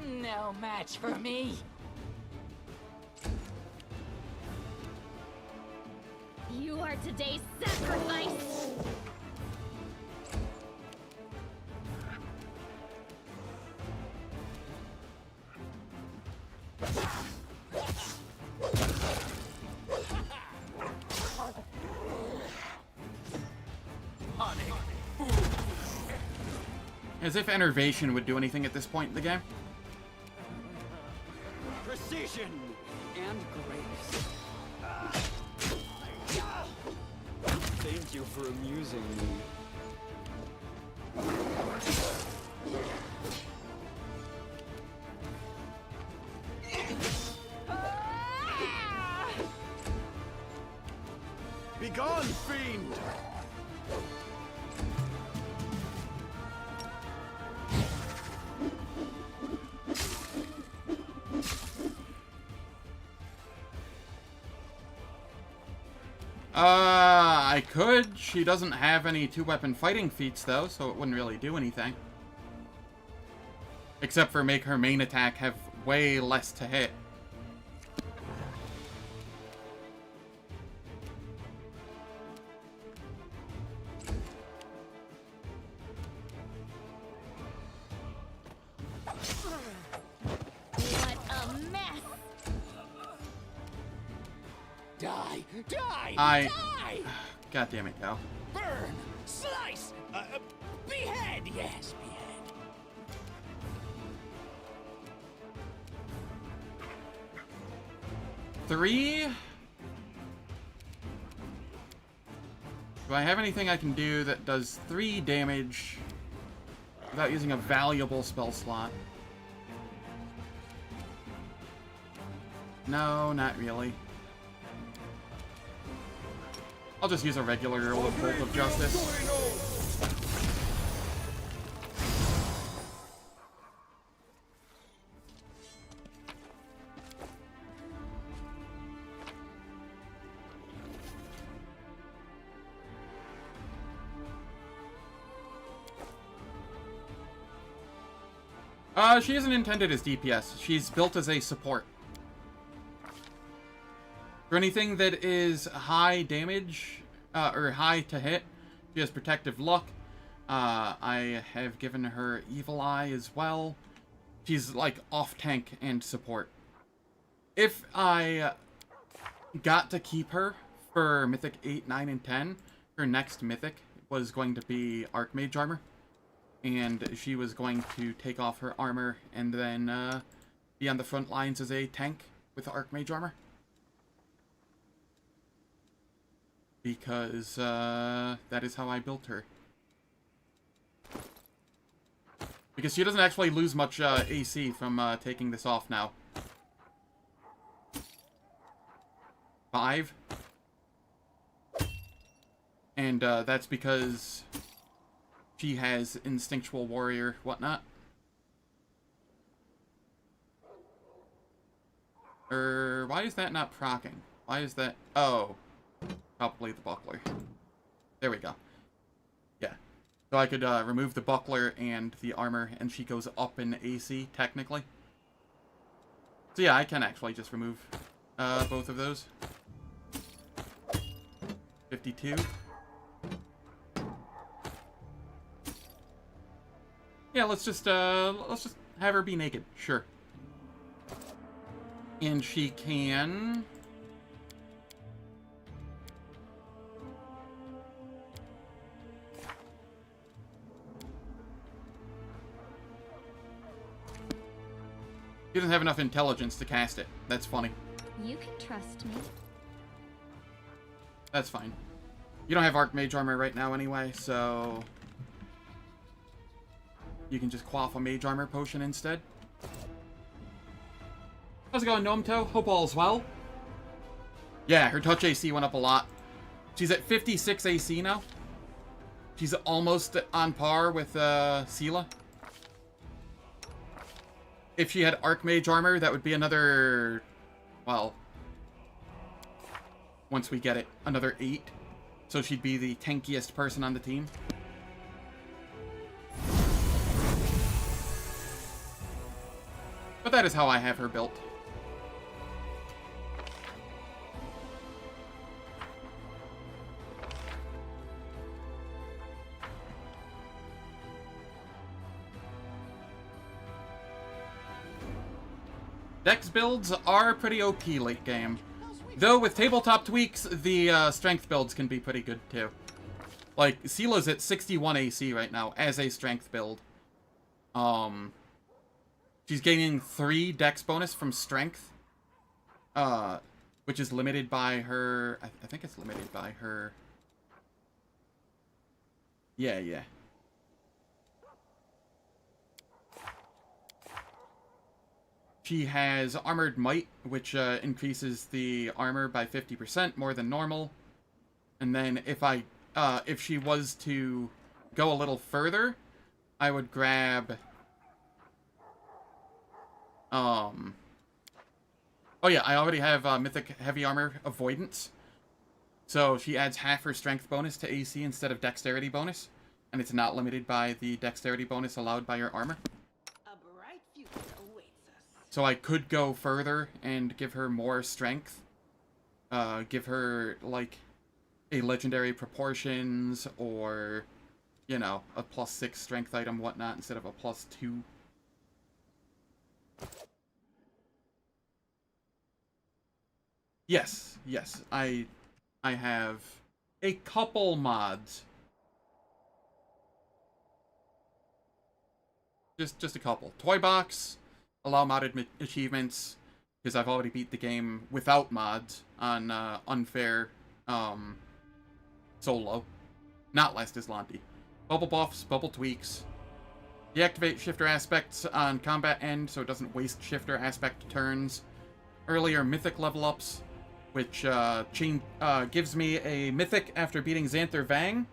No match for me. You are today's sacrifice. As if enervation would do anything at this point in the game. Precision and grace. Thank you for amusing me. Begone, fiend! I could. She doesn't have any two-weapon fighting feats, though, so it wouldn't really do anything. Except for make her main attack have way less to hit. Die! Die! I... Die! God damn it, Cal. Burn! Slice! Behead! Yes, behead. Three? Do I have anything I can do that does 3 damage without using a valuable spell slot? No, not really. I'll just use a regular old Bolt of Justice. She isn't intended as DPS. She's built as a support. For anything that is high damage, or high to hit, she has Protective Luck. I have given her Evil Eye as well. She's like off tank and support. If I got to keep her for Mythic 8, 9, and 10, her next Mythic was going to be Archmage Armor. And she was going to take off her armor and then be on the front lines as a tank with Archmage Armor. Because that is how I built her. Because she doesn't actually lose much AC from taking this off now. 5. And that's because she has Instinctual Warrior, whatnot. Why is that not proccing? Why is that? Oh, probably the buckler. There we go. Yeah. So I could remove the buckler and the armor, and she goes up in AC, technically. So yeah, I can actually just remove both of those. 52. Yeah, let's just have her be naked. Sure. And she can... She doesn't have enough intelligence to cast it. That's funny. You can trust me. That's fine. You don't have Archmage Armor right now anyway, so... you can just quaff a Mage Armor potion instead. How's it going, Gnome-Toe? Hope all's well. Yeah, her touch AC went up a lot. She's at 56 AC now. She's almost on par with Seela. If she had Archmage Armor, that would be another... well... once we get it, another 8. So she'd be the tankiest person on the team. But that is how I have her built. Dex builds are pretty OP late game. Though with tabletop tweaks, the strength builds can be pretty good too. Like, Seela's at 61 AC right now as a strength build. She's gaining 3 dex bonus from strength. Which is limited by her... I think it's limited by her... Yeah. She has Armored Might, which increases the armor by 50% more than normal. And then if she was to go a little further, I would grab... oh yeah, I already have Mythic Heavy Armor Avoidance. So she adds half her strength bonus to AC instead of dexterity bonus. And it's not limited by the dexterity bonus allowed by your armor. So I could go further and give her more strength. Give her, like, a Legendary Proportions or, you know, a +6 strength item, whatnot, instead of a +2. Yes, yes. I have a couple mods. Just a couple. Toy Box, allow modded achievements, because I've already beat the game without mods on unfair solo. Not last Azlanti. Bubble buffs, bubble tweaks. Deactivate shifter aspects on combat end so it doesn't waste shifter aspect turns. Earlier mythic level ups, which gives me a mythic after beating Xanther Vang,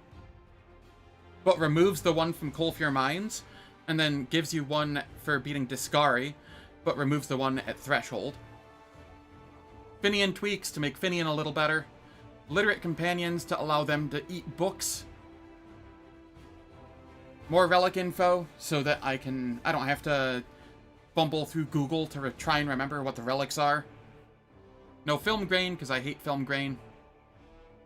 but removes the one from Colphyr Mines, and then gives you one for beating Discari, but removes the one at Threshold. Finian tweaks to make Finian a little better. Literate companions to allow them to eat books. More relic info so that I don't have to fumble through Google to try and remember what the relics are. No film grain, because I hate film grain.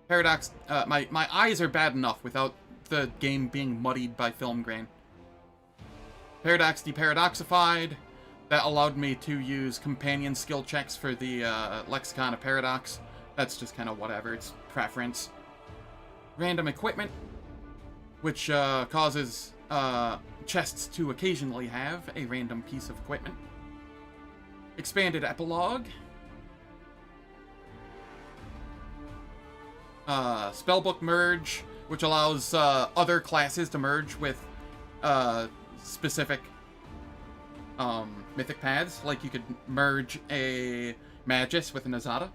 Paradox, my eyes are bad enough without the game being muddied by film grain. Paradox deparadoxified. That allowed me to use companion skill checks for the Lexicon of Paradox. That's just kind of whatever, it's preference. Random equipment, which causes chests to occasionally have a random piece of equipment. Expanded epilogue. Spellbook merge, which allows other classes to merge with specific mythic paths. Like you could merge a Magus with an Azada.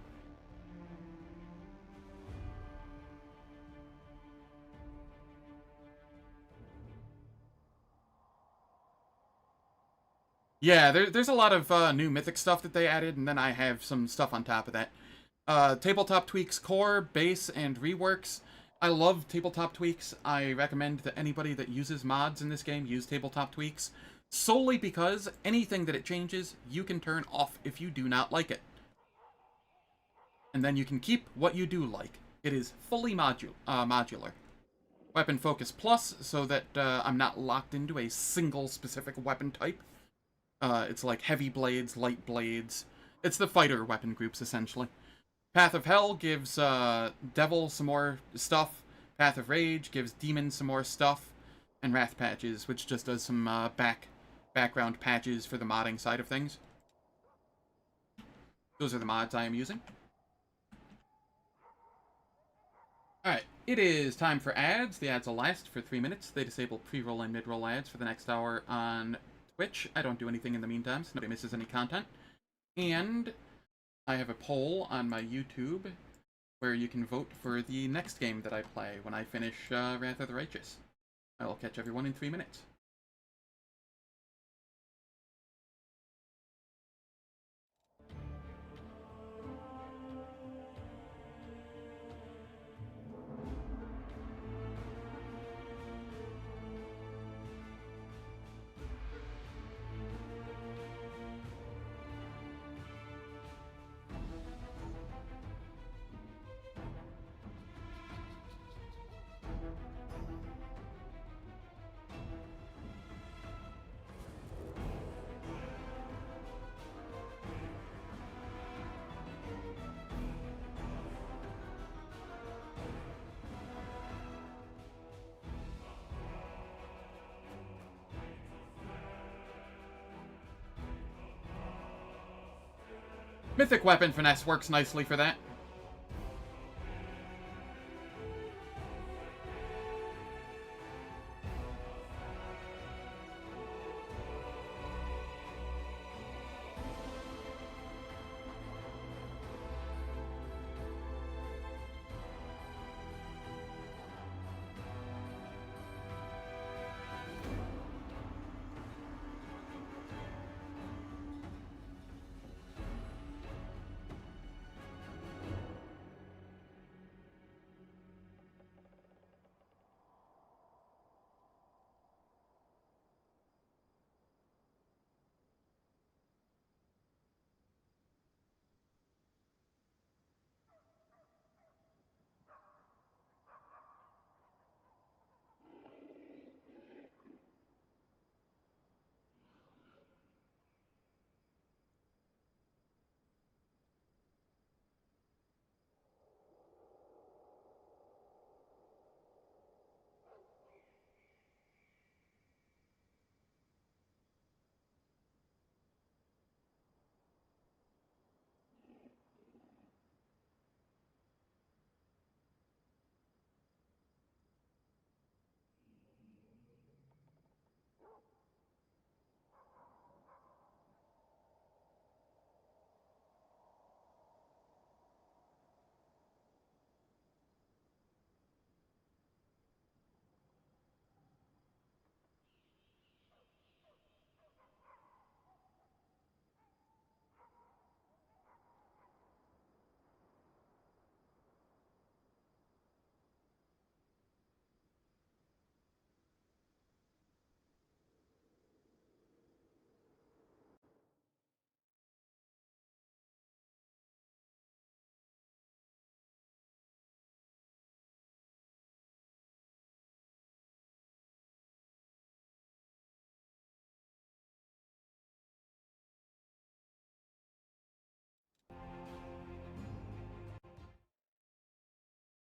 Yeah, there's a lot of new mythic stuff that they added, and then I have some stuff on top of that. Tabletop tweaks core, base, and reworks. I love tabletop tweaks. I recommend that anybody that uses mods in this game use tabletop tweaks, solely because anything that it changes, you can turn off if you do not like it. And then you can keep what you do like. It is fully modular. Weapon focus plus, so that I'm not locked into a single specific weapon type. It's like heavy blades, light blades. It's the fighter weapon groups, essentially. Path of Hell gives Devil some more stuff. Path of Rage gives Demon some more stuff. And Wrath Patches, which just does some background patches for the modding side of things. Those are the mods I am using. Alright, it is time for ads. The ads will last for 3 minutes. They disable pre-roll and mid-roll ads for the next hour on Twitch. I don't do anything in the meantime, so nobody misses any content. And I have a poll on my YouTube where you can vote for the next game that I play when I finish Wrath of the Righteous. I will catch everyone in 3 minutes. Mythic Weapon Finesse works nicely for that.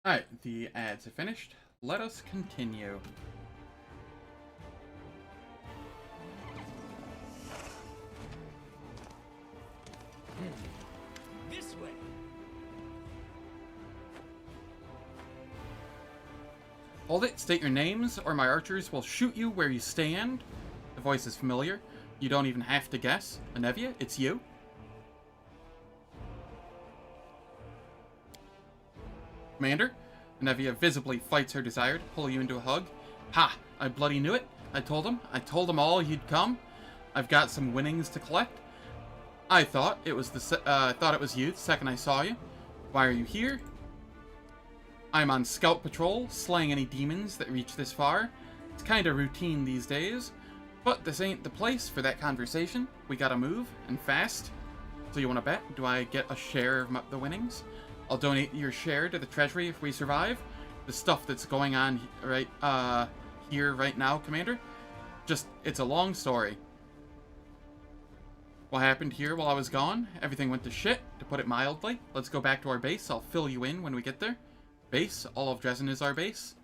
Alright, the ads are finished. Let us continue. This way. Hold it, state your names, or my archers will shoot you where you stand. The voice is familiar. You don't even have to guess. Anevia, it's you. Commander, Anevia visibly fights her desire to pull you into a hug. Ha! I bloody knew it. I told him all you'd come. I've got some winnings to collect. I thought it was you the second I saw you. Why are you here? I'm on scout patrol, slaying any demons that reach this far. It's kinda routine these days, but this ain't the place for that conversation. We gotta move, and fast. So you wanna bet? Do I get a share of the winnings? I'll donate your share to the treasury if we survive. The stuff that's going on here right now, Commander. It's a long story. What happened here while I was gone? Everything went to shit, to put it mildly. Let's go back to our base. I'll fill you in when we get there. Base? All of Dresden is our base?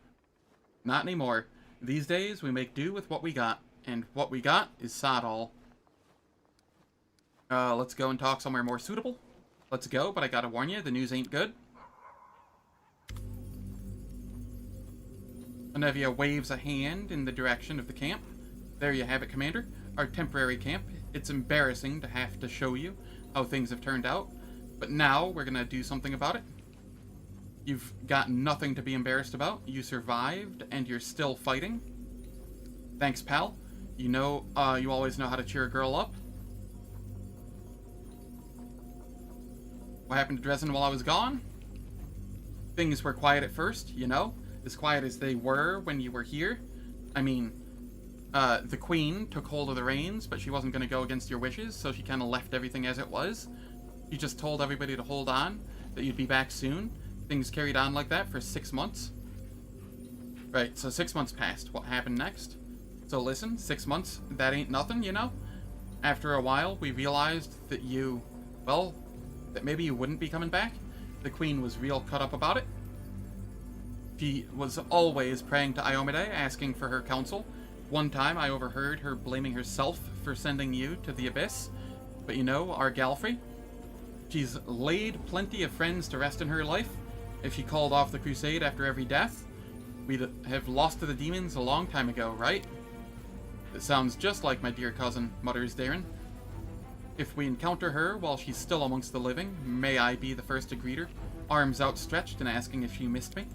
Not anymore. These days, we make do with what we got. And what we got is sod all. Let's go and talk somewhere more suitable. Let's go, but I gotta warn you, the news ain't good. Anevia waves a hand in the direction of the camp. There you have it, Commander. Our temporary camp. It's embarrassing to have to show you how things have turned out, but now we're gonna do something about it. You've got nothing to be embarrassed about. You survived, and you're still fighting. Thanks, pal. You know, you always know how to cheer a girl up. What happened to Dresden while I was gone? Things were quiet at first, you know, as quiet as they were when you were here. I mean, the Queen took hold of the reins, but she wasn't going to go against your wishes, so she kind of left everything as it was. You just told everybody to hold on, that you'd be back soon. Things carried on like that for 6 months. Right, so 6 months passed. What happened next? So listen, 6 months, that ain't nothing, you know? After a while, we realized that that maybe you wouldn't be coming back. The Queen was real cut up about it. She was always praying to Iomade, asking for her counsel. One time, I overheard her blaming herself for sending you to the Abyss. But you know, our Galfrey, she's laid plenty of friends to rest in her life. If she called off the crusade after every death, we'd have lost to the demons a long time ago, right? It sounds just like my dear cousin, mutters Darren. If we encounter her while she's still amongst the living, may I be the first to greet her, arms outstretched and asking if she missed me?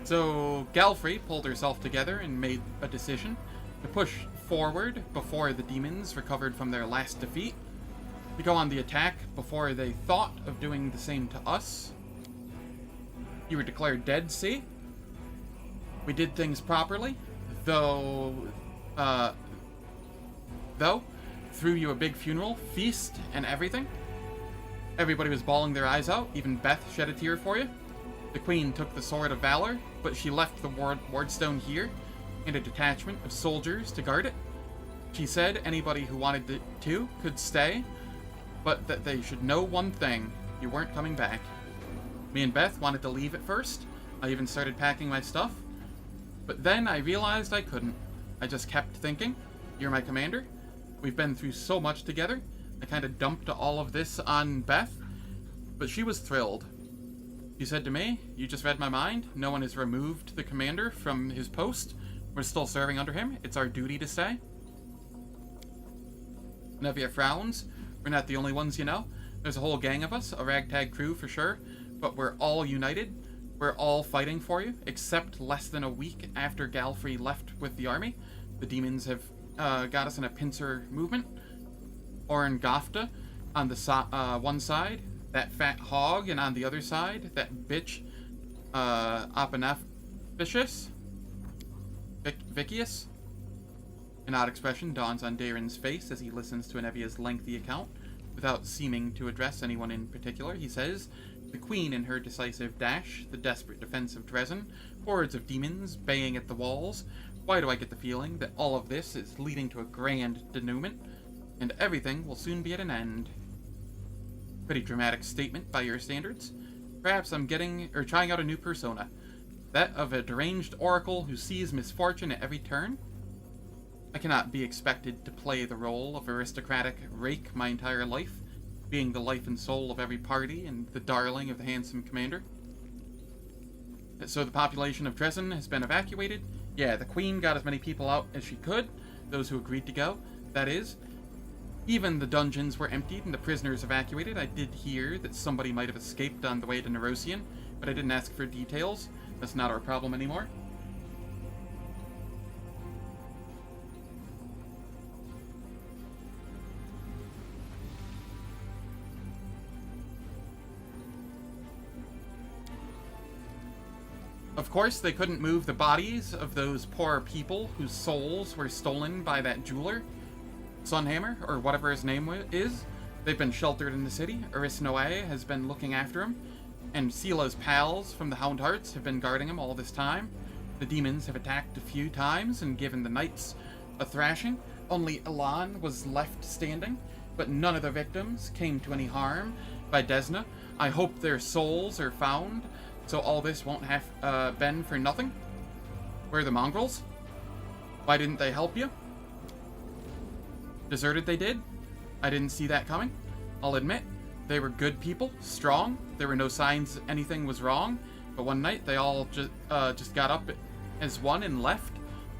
So, Galfrey pulled herself together and made a decision to push forward before the demons recovered from their last defeat, to go on the attack before they thought of doing the same to us. You were declared dead, see? We did things properly, though, threw you a big funeral, feast, and everything. Everybody was bawling their eyes out, even Beth shed a tear for you. The Queen took the Sword of Valor, but she left the Wardstone here, and a detachment of soldiers to guard it. She said anybody who wanted to could stay, but that they should know one thing, you weren't coming back. Me and Beth wanted to leave at first. I even started packing my stuff. But then I realized I couldn't. I just kept thinking, you're my commander. We've been through so much together. I kind of dumped all of this on Beth, but she was thrilled. She said to me, you just read my mind. No one has removed the commander from his post. We're still serving under him. It's our duty to stay. Anevia frowns. We're not the only ones, you know. There's a whole gang of us, a ragtag crew for sure, but we're all united. We're all fighting for you, except less than a week after Galfrey left with the army. The demons have got us in a pincer movement. Orin Gofta on the one side, that fat hog, and on the other side, that bitch, Aponaphisius? Vicius? An odd expression dawns on Darren's face as he listens to Anevia's lengthy account. Without seeming to address anyone in particular, he says, the Queen in her decisive dash, the desperate defense of Dresden, hordes of demons baying at the walls. Why do I get the feeling that all of this is leading to a grand denouement, and everything will soon be at an end? Pretty dramatic statement by your standards. Perhaps I'm trying out a new persona. That of a deranged oracle who sees misfortune at every turn? I cannot be expected to play the role of aristocratic rake my entire life, being the life and soul of every party and the darling of the handsome commander. So the population of Dresden has been evacuated. Yeah, the queen got as many people out as she could, those who agreed to go, that is. Even the dungeons were emptied and the prisoners evacuated. I did hear that somebody might have escaped on the way to Nerosian, but I didn't ask for details. That's not our problem anymore. Of course, they couldn't move the bodies of those poor people whose souls were stolen by that jeweler, Sunhammer, or whatever his name is. They've been sheltered in the city. Arisnoe has been looking after him, and Sila's pals from the Hound Hearts have been guarding him all this time. The demons have attacked a few times and given the knights a thrashing. Only Elan was left standing, but none of the victims came to any harm by Desna. I hope their souls are found, so all this won't have been for nothing. Where are the mongrels? Why didn't they help you? Deserted they did? I didn't see that coming. I'll admit, they were good people, strong. There were no signs anything was wrong. But one night, they all just got up as one and left.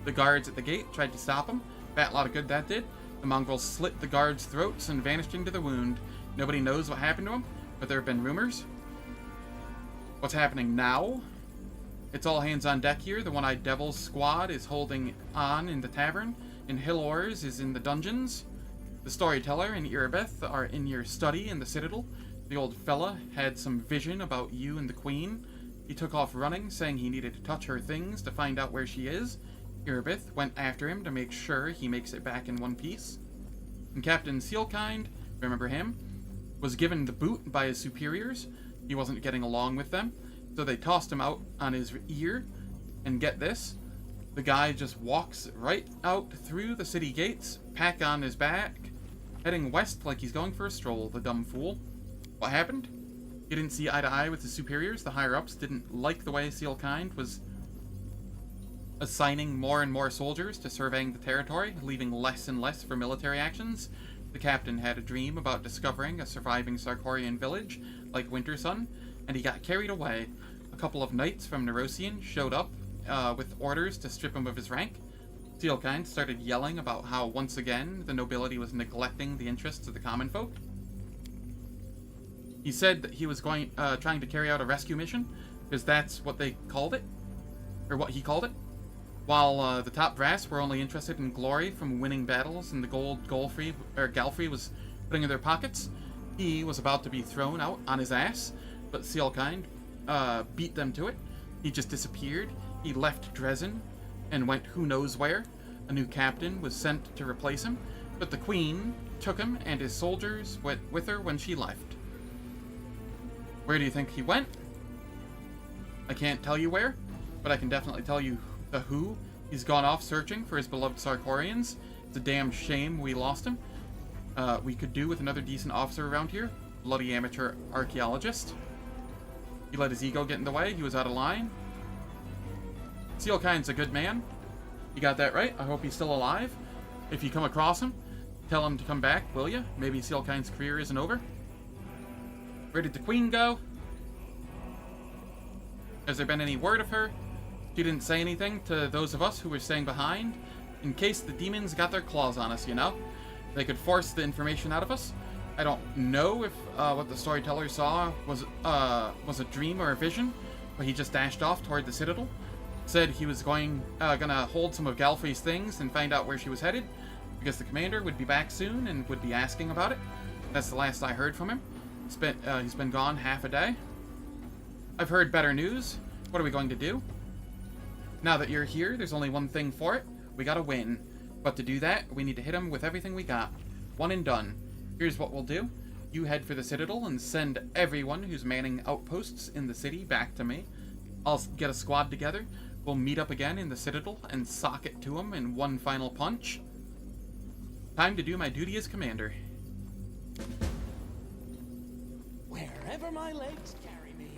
The guards at the gate tried to stop them. Fat lot of good that did. The mongrels slit the guards' throats and vanished into the wound. Nobody knows what happened to them, but there have been rumors. What's happening now? It's all hands on deck here. The One-Eyed Devil's squad is holding on in the tavern, and Hillors is in the dungeons. The storyteller and Irabeth are in your study in the citadel. The old fella had some vision about you and the queen. He took off running, saying he needed to touch her things to find out where she is. Irabeth went after him to make sure he makes it back in one piece. And Captain Sealkind, remember him, was given the boot by his superiors. He wasn't getting along with them, so they tossed him out on his ear. And get this, the guy just walks right out through the city gates, pack on his back, heading west like he's going for a stroll, the dumb fool. What happened? He didn't see eye to eye with his superiors. The higher-ups didn't like the way Sealkind was assigning more and more soldiers to surveying the territory, leaving less and less for military actions. The captain had a dream about discovering a surviving Sarkorian village, like Wintersun, and he got carried away. A couple of knights from Nerosian showed up with orders to strip him of his rank. Sealkind started yelling about how, once again, the nobility was neglecting the interests of the common folk. He said that he was trying to carry out a rescue mission, because that's what they called it, or what he called it. While the top brass were only interested in glory from winning battles and the gold Galfrey was putting in their pockets, he was about to be thrown out on his ass, but Sealkind beat them to it. He just disappeared. He left Dresden and went who knows where. A new captain was sent to replace him, but the queen took him and his soldiers went with her when she left. Where do you think he went? I can't tell you where, but I can definitely tell you the who. He's gone off searching for his beloved Sarkorians. It's a damn shame we lost him. We could do with another decent officer around here. Bloody amateur archaeologist. He let his ego get in the way. He was out of line. Sealkind's a good man. You got that right. I hope he's still alive. If you come across him, tell him to come back, will you? Maybe Sealkind's career isn't over. Where did the queen go? Has there been any word of her? She didn't say anything to those of us who were staying behind, in case the demons got their claws on us, you know? They could force the information out of us. I don't know if what the storyteller saw was a dream or a vision, but he just dashed off toward the citadel. Said he was gonna hold some of Galfrey's things and find out where she was headed, because the commander would be back soon and would be asking about it. That's the last I heard from him. He's been gone half a day. I've heard better news. What are we going to do? Now that you're here, there's only one thing for it. We gotta win. But to do that, we need to hit him with everything we got. One and done. Here's what we'll do. You head for the citadel and send everyone who's manning outposts in the city back to me. I'll get a squad together. We'll meet up again in the citadel and sock it to him in one final punch. Time to do my duty as commander. wherever my legs carry me.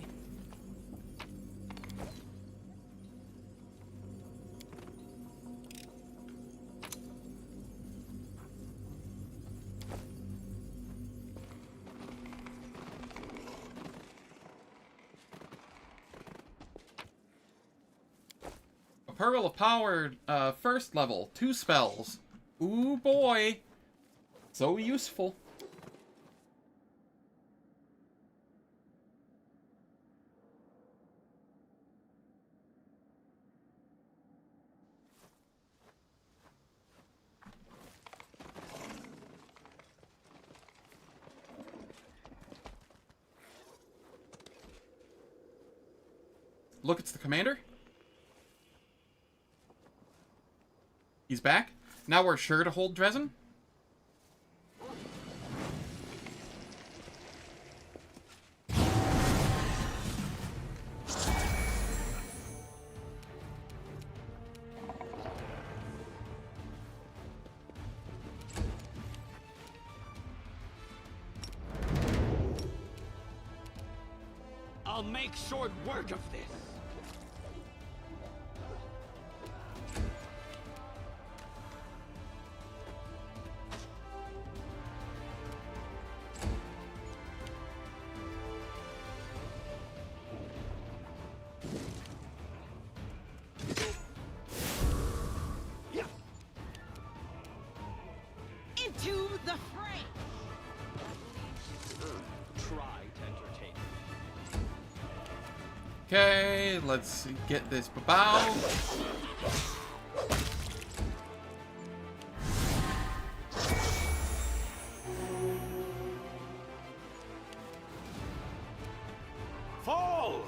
A Pearl of Power, first level, 2 spells. Ooh boy. So useful. Look, it's the commander. He's back. Now we're sure to hold Dresden. I'll make short work of this. Into the fray! Try to entertain me. Okay, let's get this bow. Fall!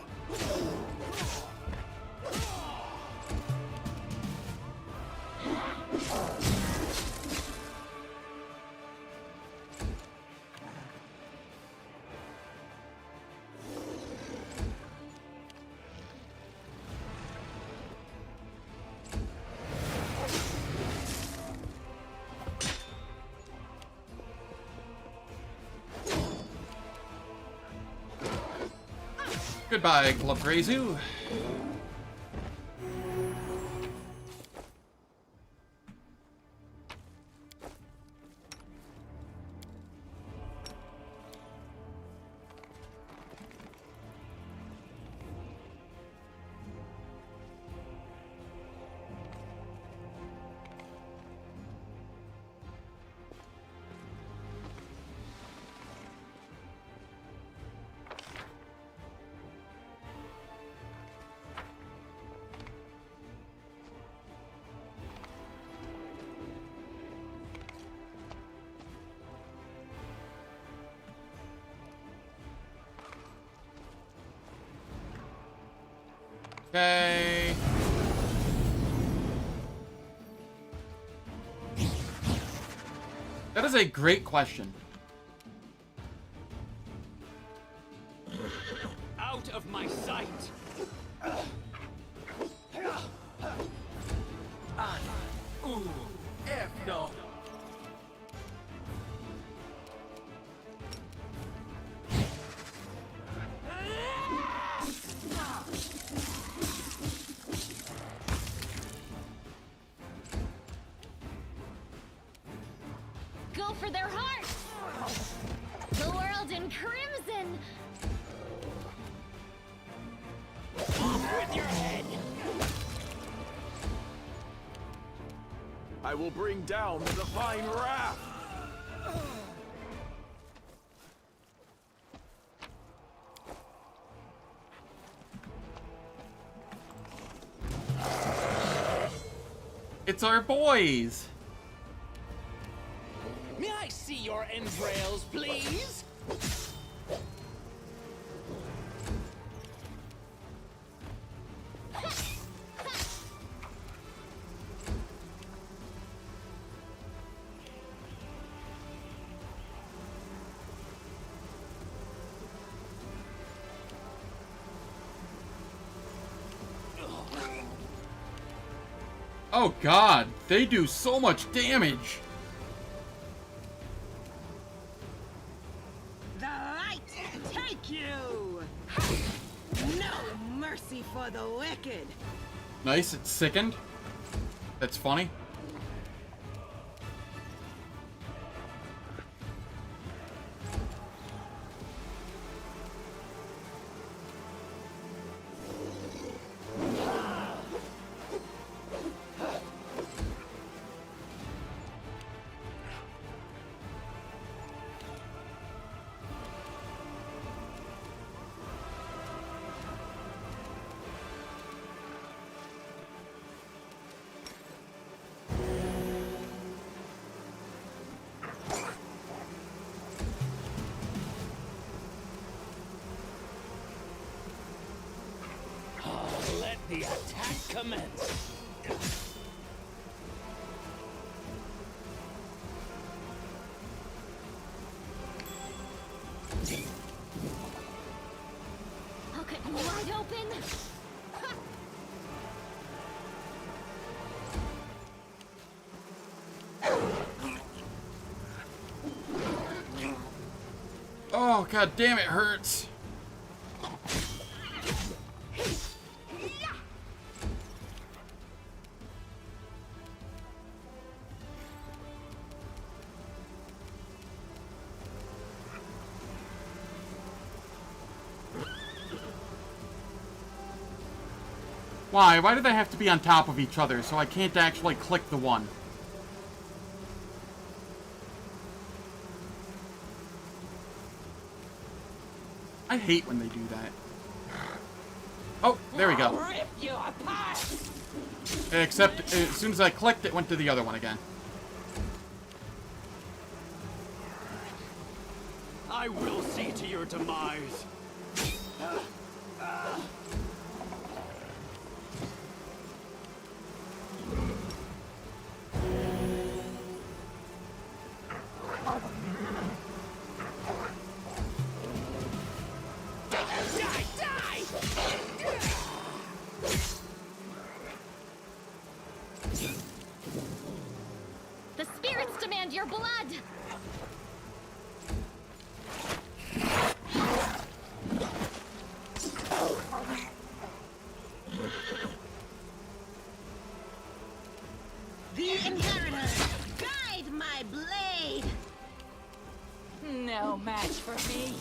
Goodbye, Colphyr. Okay. That is a great question. Out of my sight. Ooh, F no. Go for their hearts! The world in crimson! Off with your head. I will bring down the divine wrath. It's our boys. May I see your entrails, please? Oh god, they do so much damage. The light take you! mercy for the wicked. Nice, it's sickened. That's funny. Let the attack commence. I'll cut you wide open. Oh, god damn, it hurts. Why? Why do they have to be on top of each other so I can't actually click the one? I hate when they do that. Oh, there we go. Rip you apart. Except, as soon as I clicked, it went to the other one again. I will see to your demise. The spirits demand your blood. The inheritor, guide my blade. No match for me.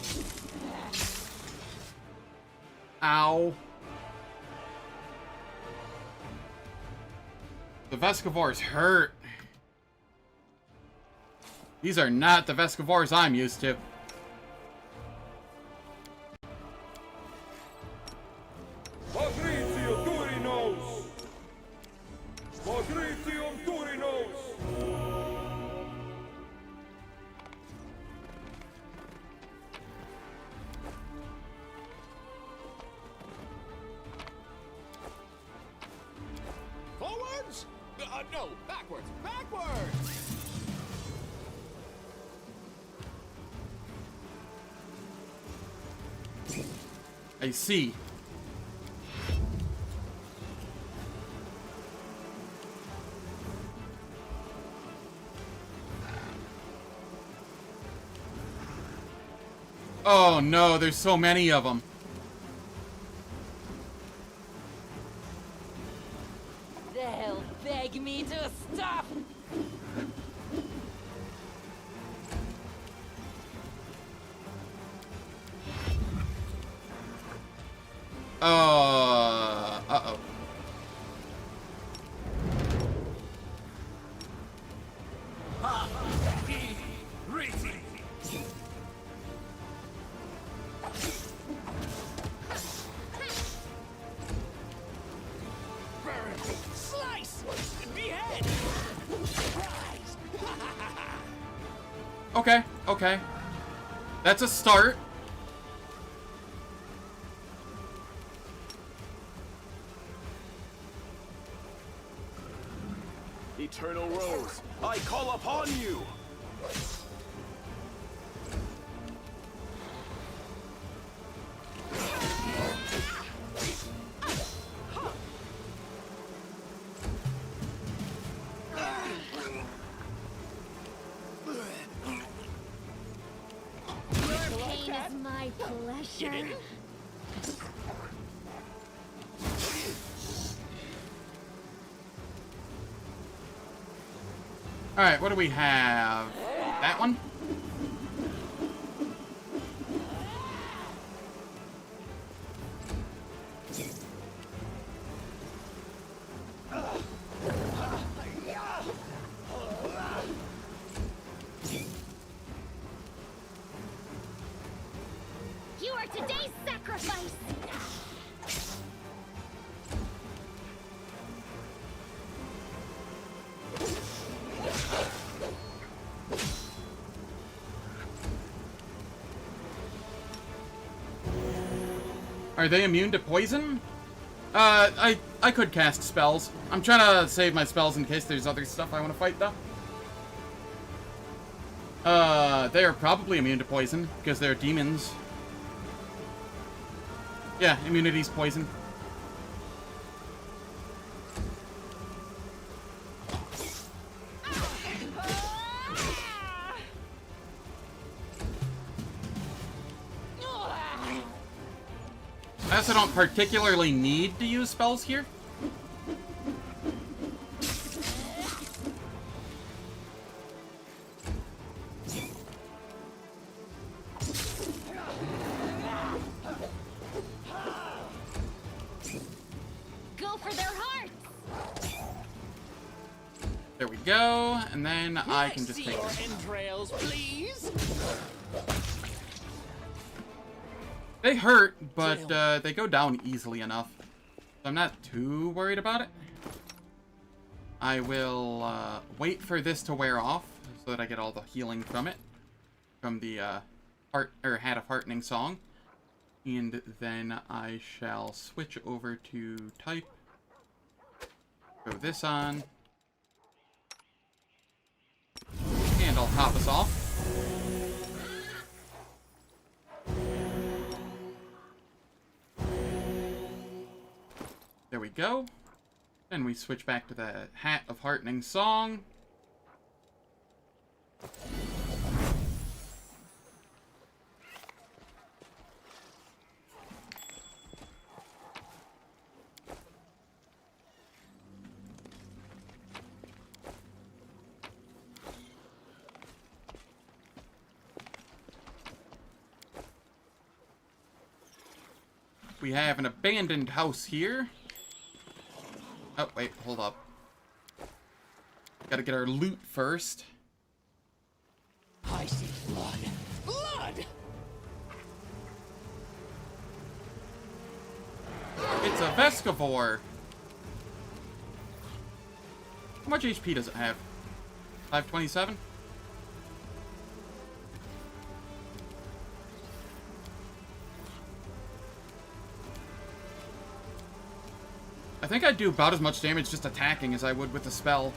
Ow. The Vescivores hurt. These are not the Vescivores I'm used to. Patricium Turinos! Patricium Turinos! Forwards? No, backwards. Backwards! I see. Oh no, there's so many of them. They'll beg me to stop. Uh-oh. Slice! Behead! Rise! Okay, okay. That's a start. Eternal Rose, I call upon you! Your pain is my pleasure. Alright, what do we have? That one? You are today's sacrifice! Are they immune to poison? I could cast spells. I'm trying to save my spells in case there's other stuff I want to fight, though. They are probably immune to poison, because they're demons. Yeah, immunity's poison. I also don't particularly need to use spells here. Go for their hearts! There we go, and then I can just See take your it. entrails, please. They hurt, but they go down easily enough. So I'm not too worried about it. I will wait for this to wear off so that I get all the healing from it. From the Hat of Heartening song. And then I shall switch over to type. Throw this on. And I'll top us off. There we go. Then we switch back to the Hat of Heartening song. We have an abandoned house here. Oh, wait, hold up. Gotta get our loot first. I see blood. Blood! It's a Vescivore. How much HP does it have? 527? I think I'd do about as much damage just attacking as I would with the spell.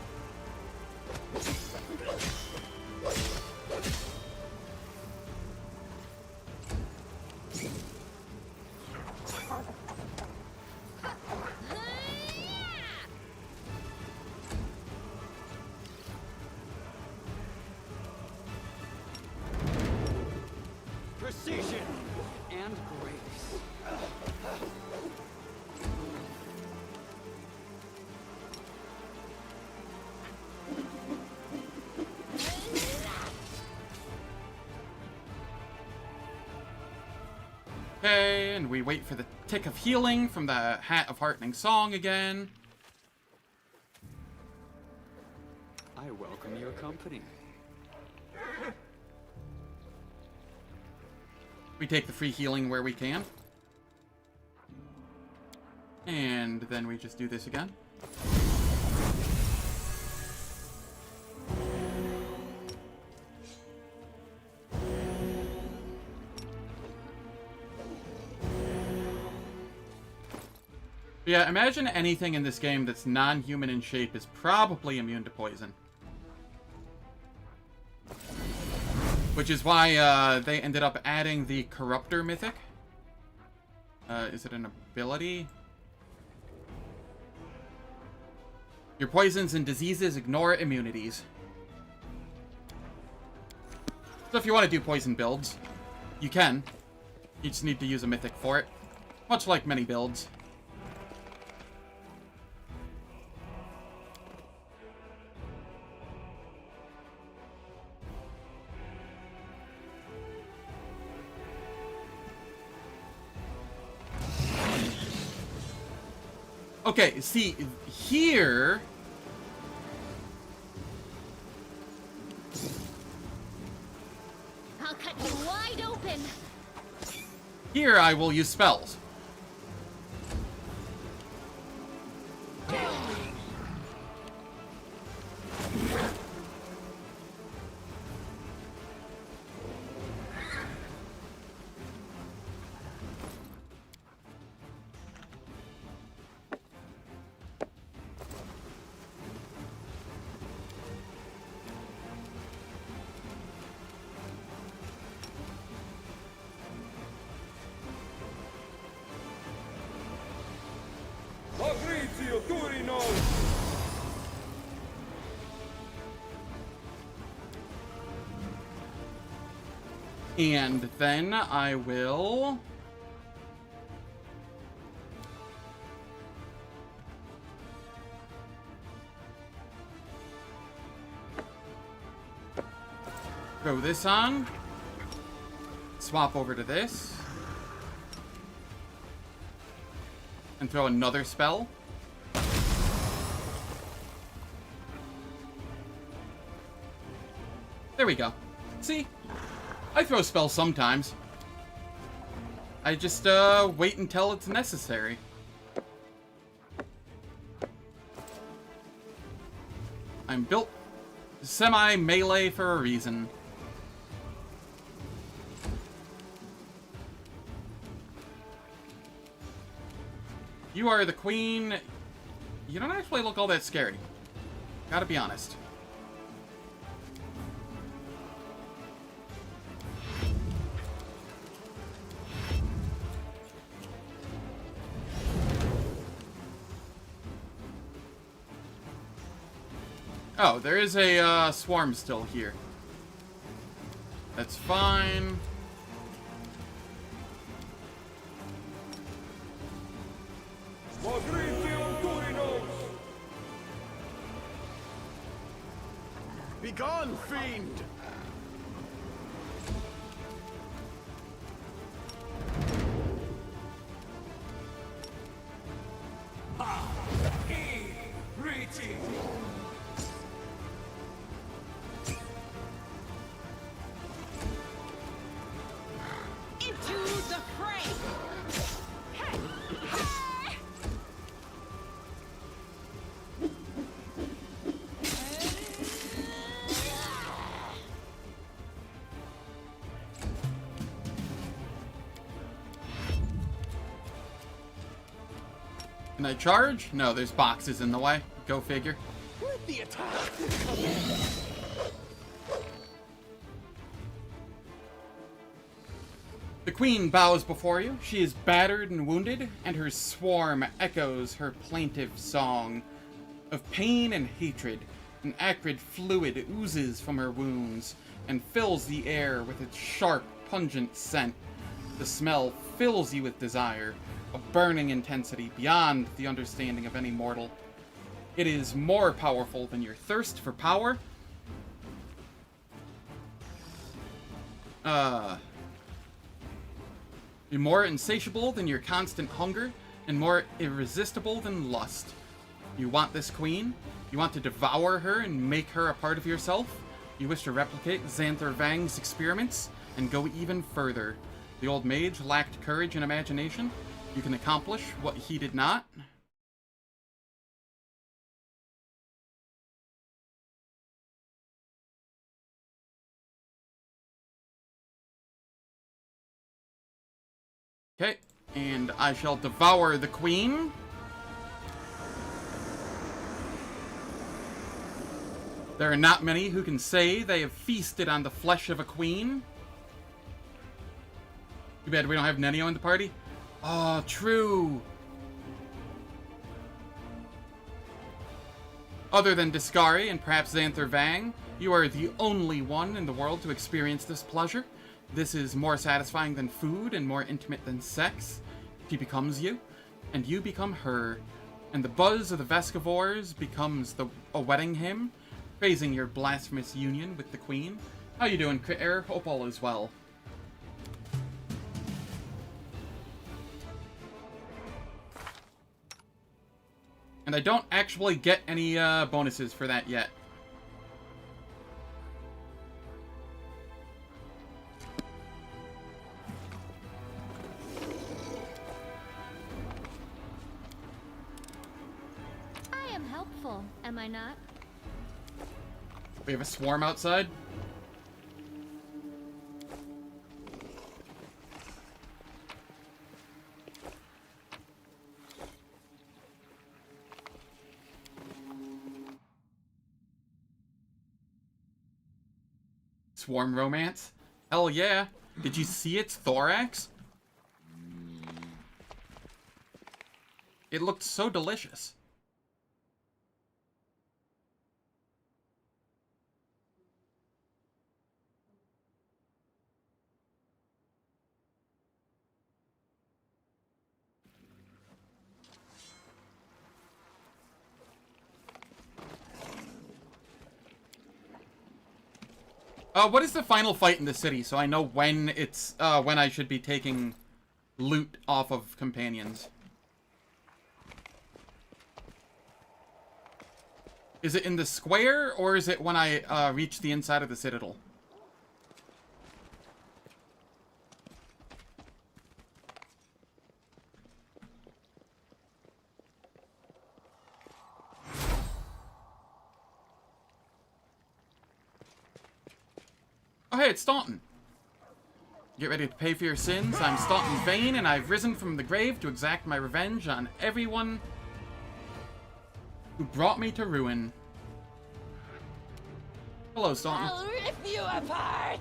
Precision and grace. Okay, and we wait for the tick of healing from the Hat of Heartening song again. I welcome your company. We take the free healing where we can. And then we just do this again. Yeah, imagine anything in this game that's non-human in shape is probably immune to poison. Which is why they ended up adding the Corruptor mythic. Is it an ability? Your poisons and diseases ignore immunities. So if you want to do poison builds, you can. You just need to use a mythic for it. Much like many builds. Okay, see, here... I'll cut you wide open. Here I will use spells. And then I will... throw this on. Swap over to this. And throw another spell. There we go. See? I throw spells sometimes. I just, wait until it's necessary. I'm built semi-melee for a reason. You are the queen. You don't actually look all that scary. Gotta be honest. Oh, there is a swarm still here. That's fine. Begone, fiend! Can I charge? No, there's boxes in the way. Go figure. Let the attack The queen bows before you. She is battered and wounded, and her swarm echoes her plaintive song. Of pain and hatred, an acrid fluid oozes from her wounds and fills the air with its sharp, pungent scent. The smell fills you with desire, a burning intensity beyond the understanding of any mortal. It is more powerful than your thirst for power. You're more insatiable than your constant hunger, and more irresistible than lust. You want this queen? You want to devour her and make her a part of yourself? You wish to replicate Xanther Vang's experiments and go even further. The old mage lacked courage and imagination. You can accomplish what he did not. Okay, and I shall devour the queen. There are not many who can say they have feasted on the flesh of a queen. Too bad we don't have Nenio in the party. Oh, true. Other than Discari and perhaps Xanther Vang, you are the only one in the world to experience this pleasure. This is more satisfying than food and more intimate than sex. She becomes you, and you become her. And the buzz of the Vescivores becomes a wedding hymn, praising your blasphemous union with the queen. How you doing, Critter? Hope all is well. And I don't actually get any bonuses for that yet. I am helpful, am I not? We have a swarm outside. Swarm romance? Hell yeah. Did you see its thorax? It looked so delicious. What is the final fight in the city, so I know when it's, when I should be taking loot off of companions? Is it in the square, or is it when I, reach the inside of the citadel? Oh, hey, it's Staunton. Get ready to pay for your sins. I'm Staunton Vane, and I've risen from the grave to exact my revenge on everyone who brought me to ruin. Hello, Staunton. I'll rip you apart!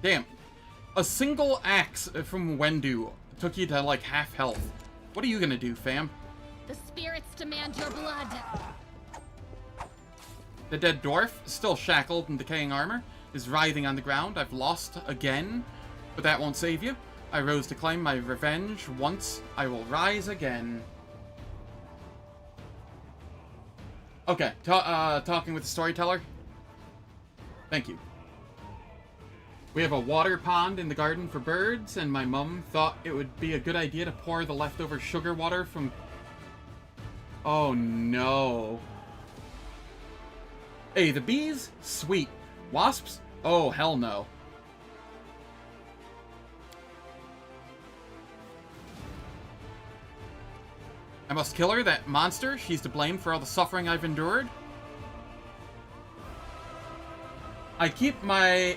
Damn. A single axe from Wendu took you to, like, half health. What are you gonna do, fam? The spirits demand your blood. The dead dwarf, still shackled in decaying armor, is writhing on the ground. I've lost again, but that won't save you. I rose to claim my revenge once. I will rise again. Okay, talking with the storyteller. Thank you. We have a water pond in the garden for birds, and my mum thought it would be a good idea to pour the leftover sugar water from... Oh no. Hey, the bees? Sweet. Wasps? Oh, hell no. I must kill her, that monster. She's to blame for all the suffering I've endured. I keep my...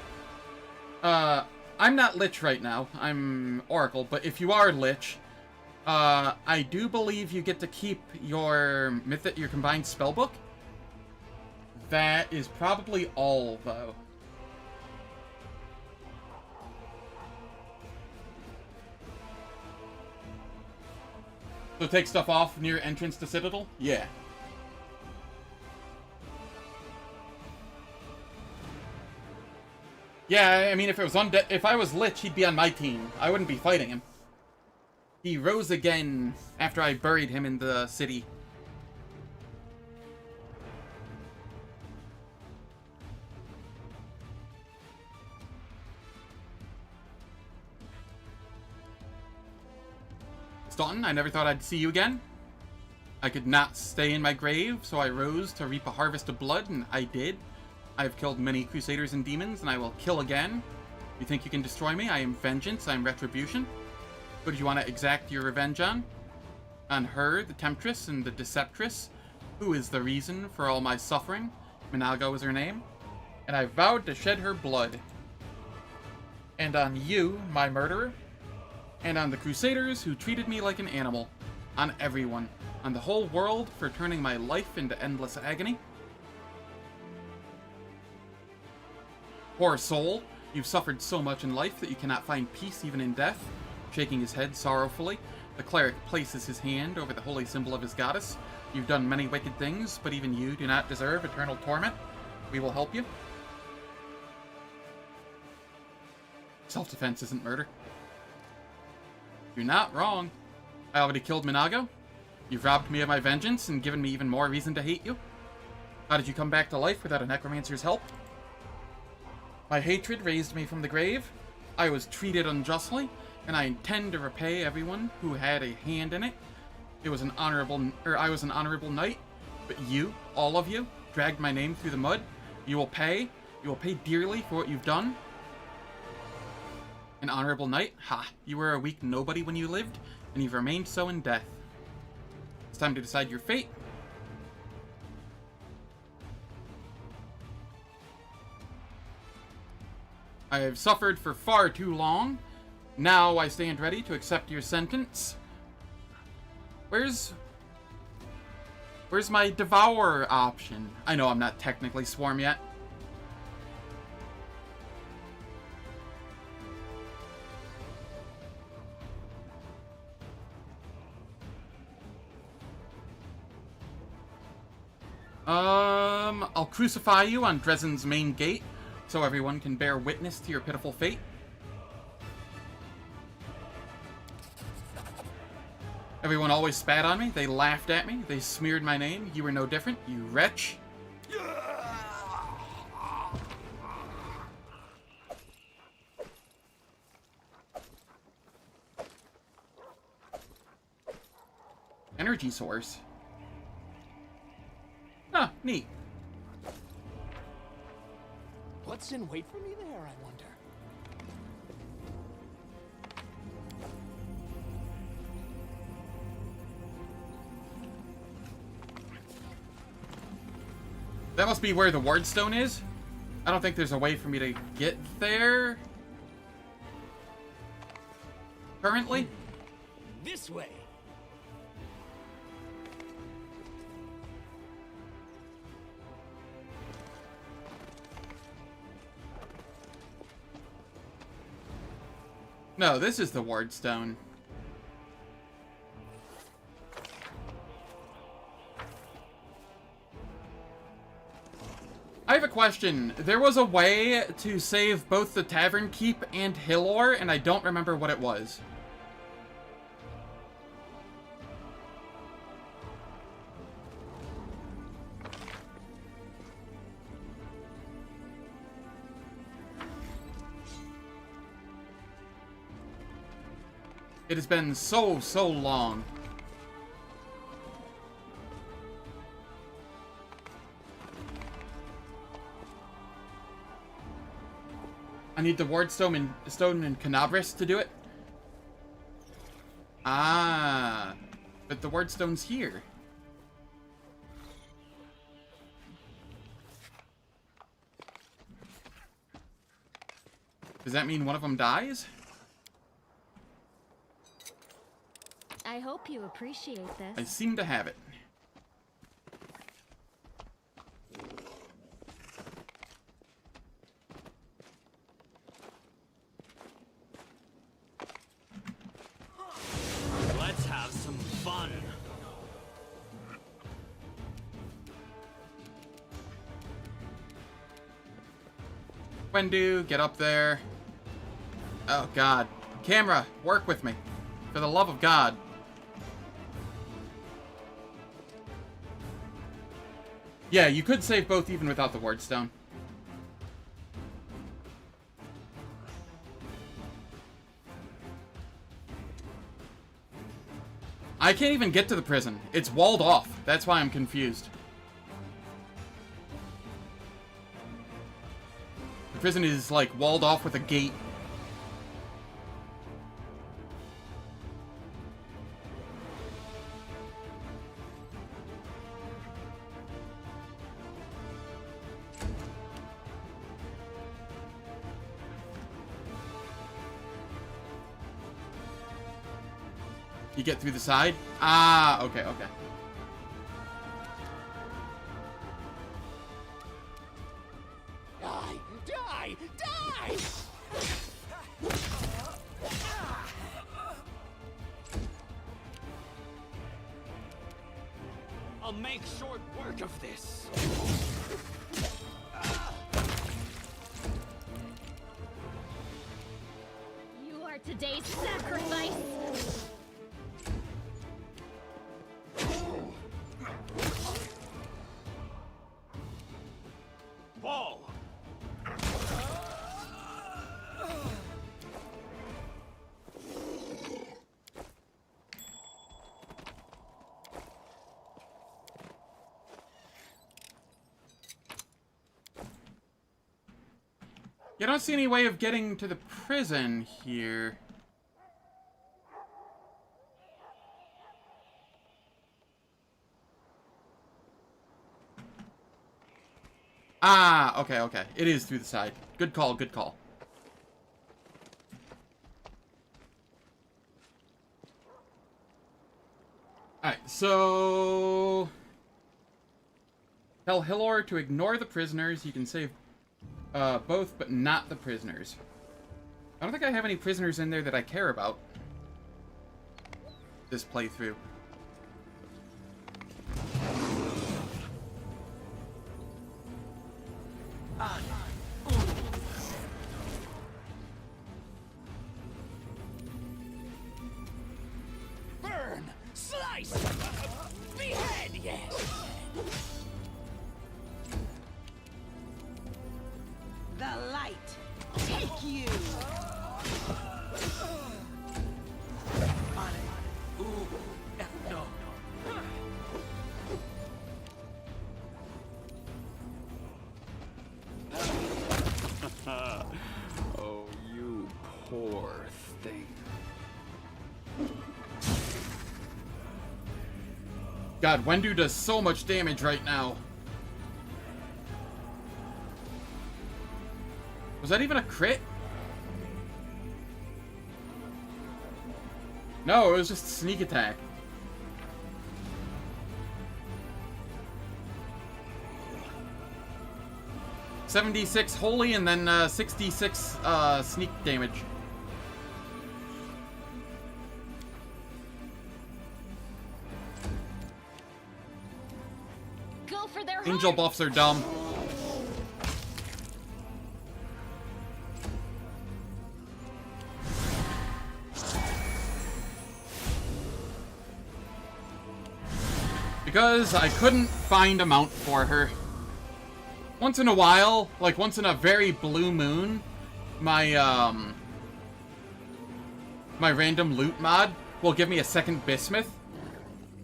I'm not Lich right now. I'm Oracle, but if you are Lich, I do believe you get to keep your your combined spellbook. That is probably all, though. So take stuff off near entrance to Citadel? Yeah. Yeah, I mean, if it was undead, if I was Lich, he'd be on my team. I wouldn't be fighting him. He rose again after I buried him in the city. Staunton, I never thought I'd see you again. I could not stay in my grave, so I rose to reap a harvest of blood, and I did. I have killed many crusaders and demons, and I will kill again. You think you can destroy me? I am vengeance, I am retribution. Who did you want to exact your revenge on? On her, the temptress and the deceptress, who is the reason for all my suffering. Minago is her name. And I vowed to shed her blood. And on you, my murderer. And on the crusaders who treated me like an animal. On everyone. On the whole world for turning my life into endless agony. Poor soul, you've suffered so much in life that you cannot find peace even in death. Shaking his head sorrowfully, the cleric places his hand over the holy symbol of his goddess. You've done many wicked things, but even you do not deserve eternal torment. We will help you. Self-defense isn't murder. You're not wrong. I already killed Minago. You've robbed me of my vengeance and given me even more reason to hate you. How did you come back to life without a necromancer's help? My hatred raised me from the grave. I was treated unjustly, and I intend to repay everyone who had a hand in it. I was an honorable knight, but you, all of you, dragged my name through the mud. You will pay dearly for what you've done. An honorable knight? Ha! You were a weak nobody when you lived, and you've remained so in death. It's time to decide your fate. I have suffered for far too long. Now I stand ready to accept your sentence. Where's my devour option? I know I'm not technically swarm yet. I'll crucify you on Dresden's main gate, so everyone can bear witness to your pitiful fate. Everyone always spat on me, they laughed at me, they smeared my name. You were no different, you wretch. Energy source. Huh, neat. What's in wait for me there, I wonder? That must be where the wardstone is. I don't think there's a way for me to get there currently. This way. No, this is the wardstone. I have a question. There was a way to save both the Tavern Keep and Hillor, and I don't remember what it was. It has been so long. I need the wardstone and Canabris to do it. Ah, but the wardstone's here. Does that mean one of them dies? I hope you appreciate this. I seem to have it. Let's have some fun. Wendu, get up there. Oh, God. Camera, work with me. For the love of God. Yeah, you could save both even without the wardstone. I can't even get to the prison. It's walled off. That's why I'm confused. The prison is, like, walled off with a gate. You get through the side? Ah, okay, okay. Die! Die! Die! I'll make short work of this. You are today's sacrifice. Ball. You don't see any way of getting to the prison here. Ah, okay, okay. It is through the side. Good call, good call. Alright, so... Tell Hilor to ignore the prisoners. You can save both, but not the prisoners. I don't think I have any prisoners in there that I care about. This playthrough. Burn! Slice! Behead, yes! The light. Take you. No. Oh, you poor thing. God, Wendu does so much damage right now. Was that even a crit? No, it was just a sneak attack. $76 holy and then 66 sneak damage. Go for their Angel heart. buffs are dumb. Because I couldn't find a mount for her. Once in a while, like once in a very blue moon, my my random loot mod will give me a second bismuth.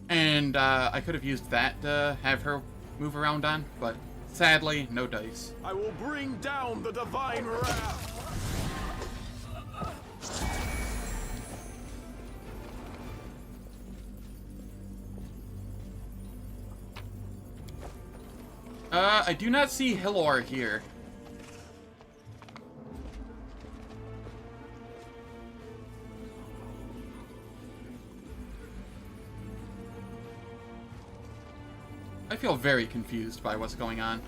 And I could have used that to have her move around on, but sadly, no dice. I will bring down the divine wrath. I do not see Hilor here. I feel very confused by what's going on.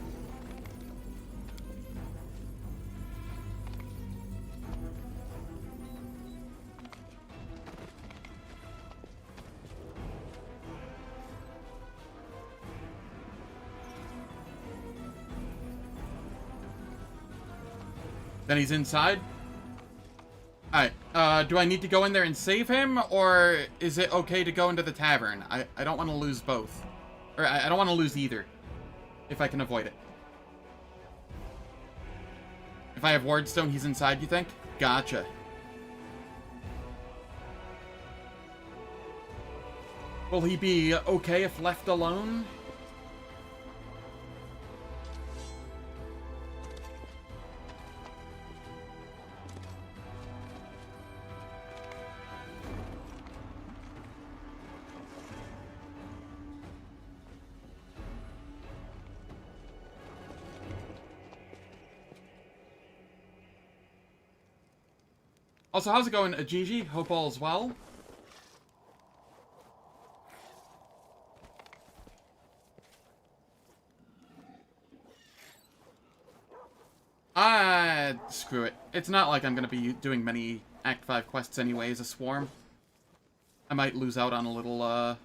Then he's inside? Alright, do I need to go in there and save him, or is it okay to go into the tavern? I don't want to lose both. Or, I don't want to lose either, if I can avoid it. If I have Wardstone, he's inside, you think? Gotcha. Will he be okay if left alone? Also, how's it going, Gigi? Hope all is well. Screw it. It's not like I'm gonna be doing many Act 5 quests anyway as a swarm. I might lose out on a little,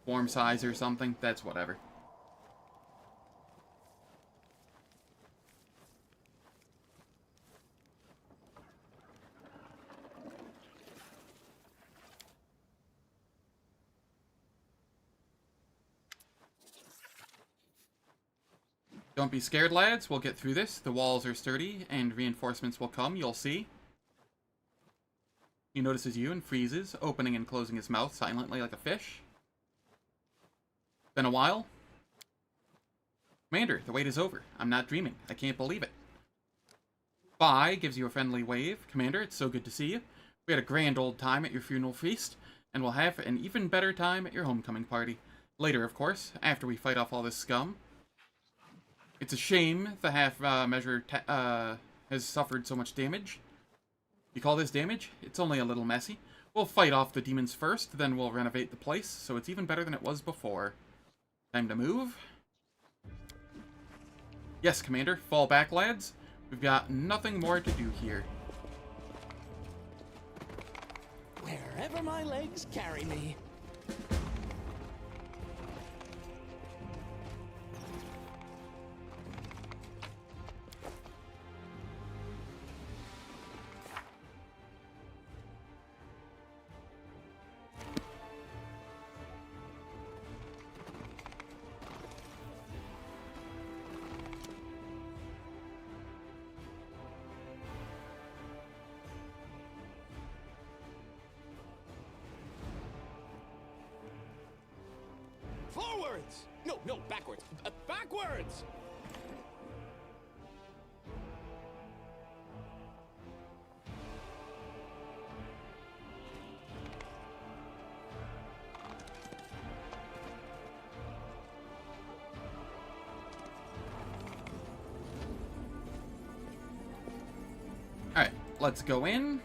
swarm size or something. That's whatever. Don't be scared, lads. We'll get through this. The walls are sturdy, and reinforcements will come. You'll see. He notices you and freezes, opening and closing his mouth silently like a fish. Been a while? Commander, the wait is over. I'm not dreaming. I can't believe it. Spy gives you a friendly wave. Commander, it's so good to see you. We had a grand old time at your funeral feast, and we'll have an even better time at your homecoming party. Later, of course, after we fight off all this scum. It's a shame the half-measure has suffered so much damage. You call this damage? It's only a little messy. We'll fight off the demons first, then we'll renovate the place, so it's even better than it was before. Time to move. Yes, Commander, fall back, lads. We've got nothing more to do here. Wherever my legs carry me. Forwards! No, backwards. Backwards! Alright, let's go in.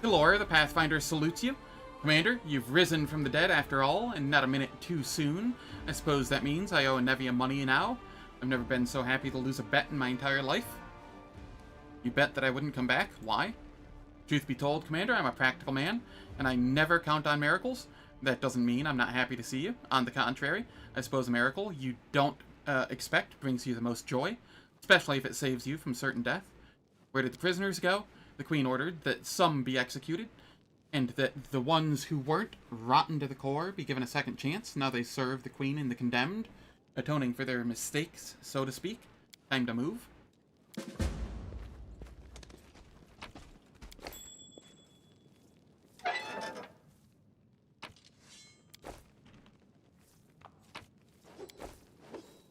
Galore, the Pathfinder, salutes you. Commander, you've risen from the dead after all, and not a minute too soon. I suppose that means I owe Nevia money now. I've never been so happy to lose a bet in my entire life. You bet that I wouldn't come back? Why? Truth be told, Commander, I'm a practical man, and I never count on miracles. That doesn't mean I'm not happy to see you. On the contrary, I suppose a miracle you don't expect brings you the most joy, especially if it saves you from certain death. Where did the prisoners go? The Queen ordered that some be executed, and that the ones who weren't, rotten to the core, be given a second chance. Now they serve the Queen and the condemned, atoning for their mistakes, so to speak. Time to move.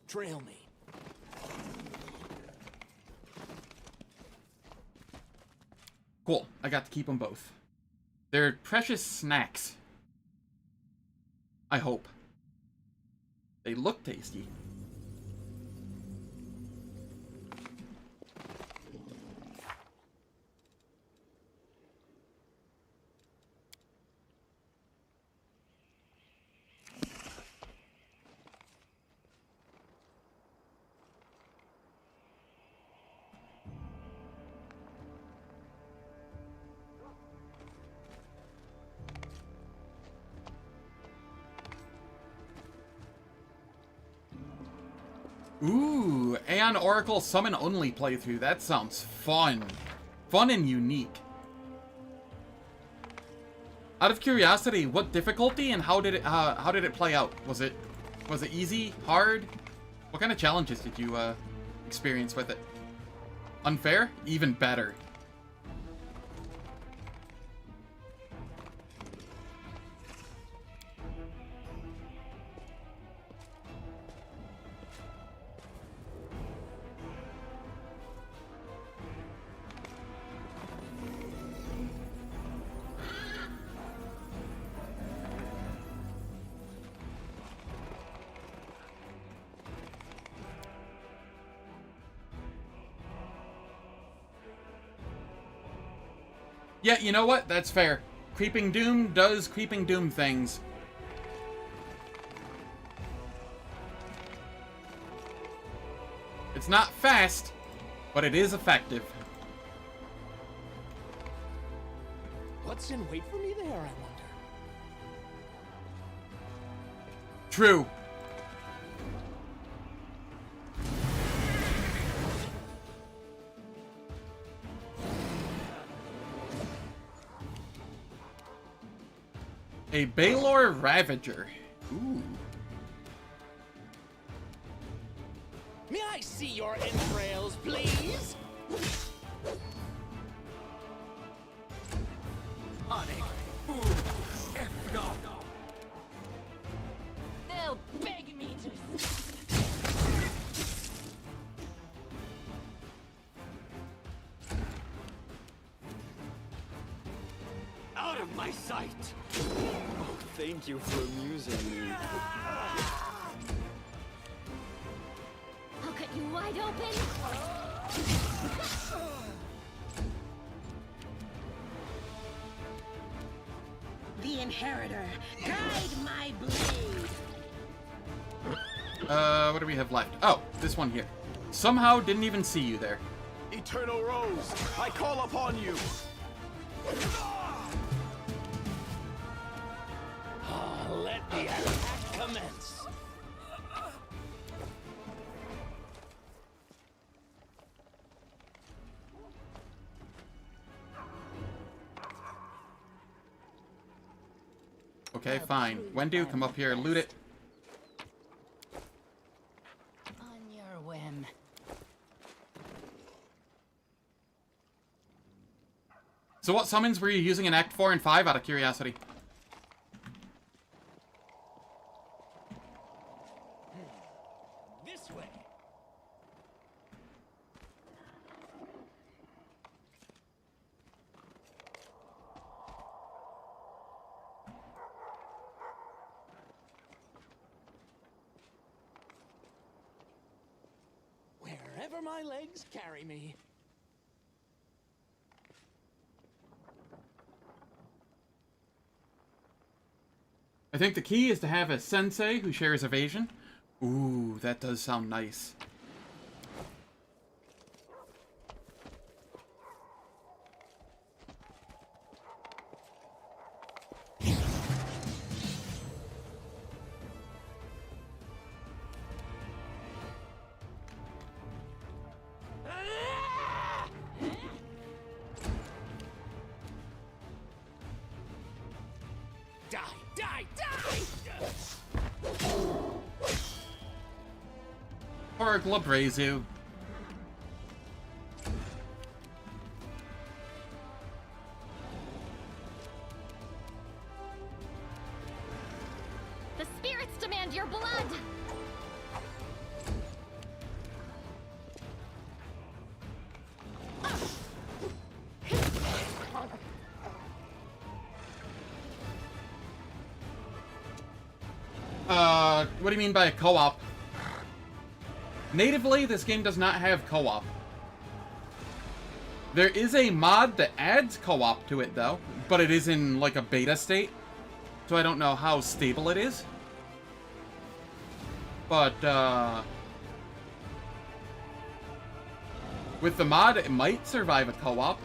Trail me. Cool, I got to keep them both. They're precious snacks. I hope. They look tasty. Ooh, Aeon Oracle Summon Only playthrough. That sounds fun. Fun and unique. Out of curiosity, what difficulty and how did it play out? Was it easy, hard? What kind of challenges did you experience with it? Unfair? Even better. Yeah, you know what? That's fair. Creeping Doom does Creeping Doom things. It's not fast, but it is effective. What's in wait for me there, I wonder? True. A Baylor Ravager. Ooh. May I see your entrails, please? They'll beg me out of my sight! Oh, thank you for amusing me. I'll cut you wide open! The Inheritor, guide my blade! What do we have left? Oh, this one here. Somehow didn't even see you there. Eternal Rose, I call upon you. Let the attack commence. Okay, fine. Wendu, come up here and loot it. On your whim. So what summons were you using in Act 4 and 5 out of curiosity? This way. Wherever my legs carry me. I think the key is to have a sensei who shares evasion. Ooh, that does sound nice. Die, die, die! Or Glabrezu. The spirits demand your blood! What do you mean by a co-op? Natively, this game does not have co-op. There is a mod that adds co-op to it, though, but it is in, like, a beta state, so I don't know how stable it is. But, with the mod, it might survive a co-op.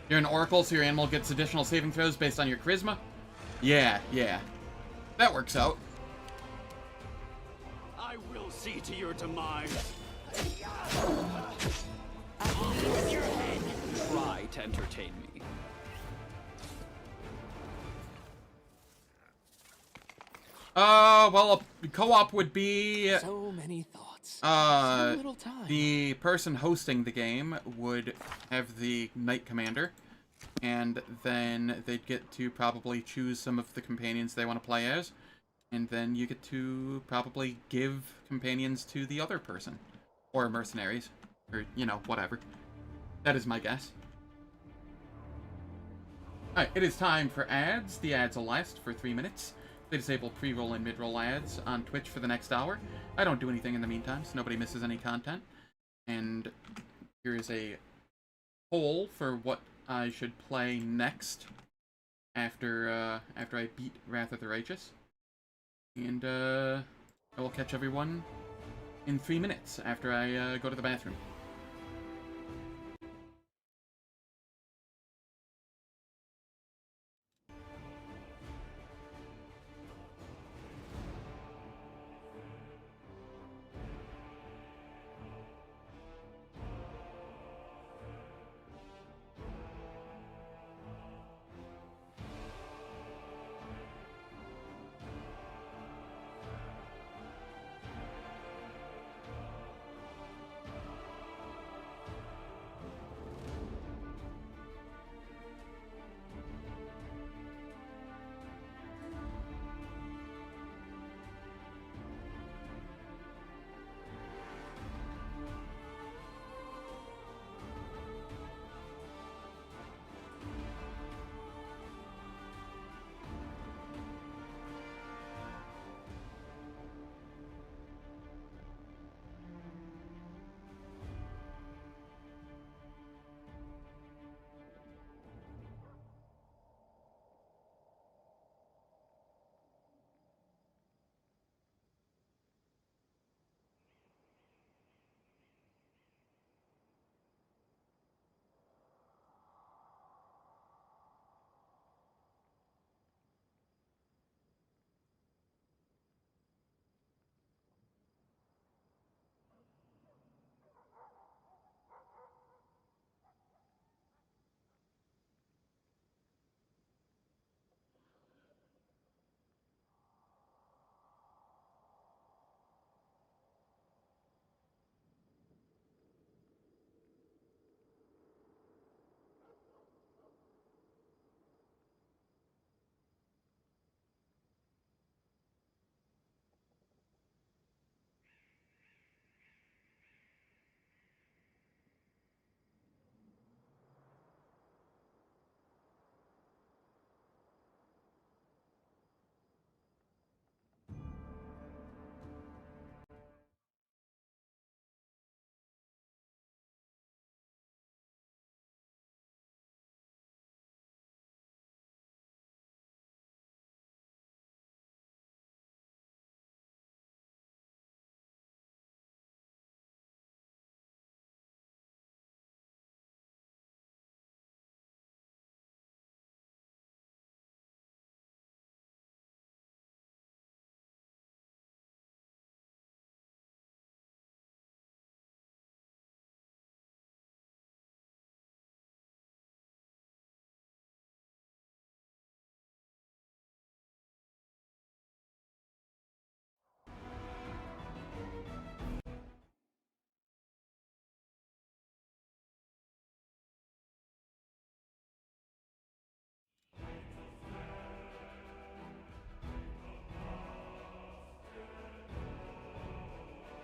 You're an oracle, so your animal gets additional saving throws based on your charisma? Yeah. That works out. I will see to your demise. With your head. Try to entertain me. Well, a co-op would be... So many thoughts. So little time. The person hosting the game would have the Knight Commander, and then they'd get to probably choose some of the companions they want to play as, and then you get to probably give companions to the other person, or mercenaries, or, you know, whatever. That is my guess. Alright, it is time for ads. The ads will last for 3 minutes. They disable pre-roll and mid-roll ads on Twitch for the next hour. I don't do anything in the meantime, so nobody misses any content. And here is a poll for what I should play next after I beat Wrath of the Righteous. And I will catch everyone in 3 minutes after I go to the bathroom.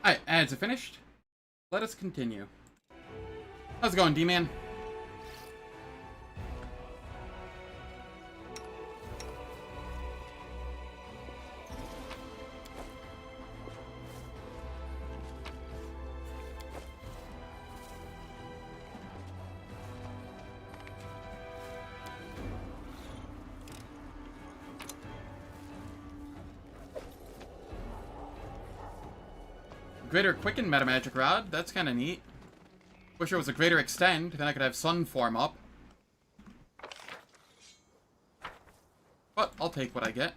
Alright, ads are finished. Let us continue. How's it going, D-Man? Greater Quicken Metamagic Rod. That's kind of neat. Wish there was a Greater Extend, then I could have Sun form up. But I'll take what I get.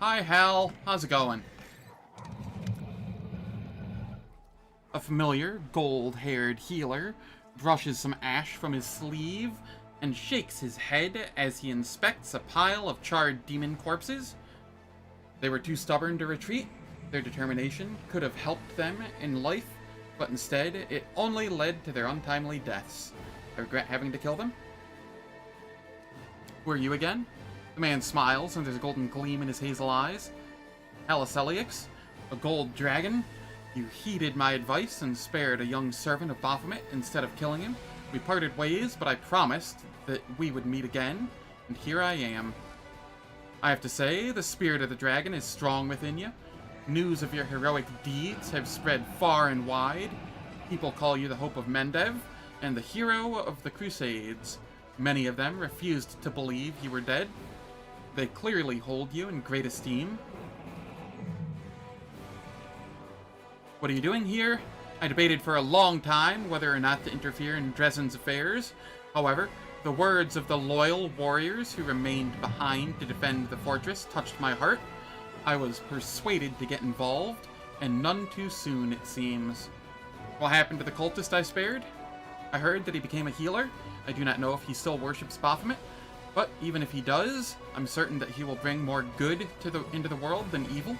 Hi, Hal. How's it going? A familiar, gold-haired healer brushes some ash from his sleeve and shakes his head as he inspects a pile of charred demon corpses. They were too stubborn to retreat. Their determination could have helped them in life, but instead, it only led to their untimely deaths. I regret having to kill them. Who are you again? The man smiles, and there's a golden gleam in his hazel eyes. Haliceliux, a gold dragon. You heeded my advice and spared a young servant of Baphomet instead of killing him. We parted ways, but I promised that we would meet again, and here I am. I have to say, the spirit of the dragon is strong within you. News of your heroic deeds have spread far and wide. People call you the Hope of Mendev, and the hero of the Crusades. Many of them refused to believe you were dead. They clearly hold you in great esteem. What are you doing here? I debated for a long time whether or not to interfere in Dresden's affairs. However, the words of the loyal warriors who remained behind to defend the fortress touched my heart. I was persuaded to get involved, and none too soon, it seems. What happened to the cultist I spared? I heard that he became a healer. I do not know if he still worships Baphomet, but even if he does, I'm certain that he will bring more good into the world than evil.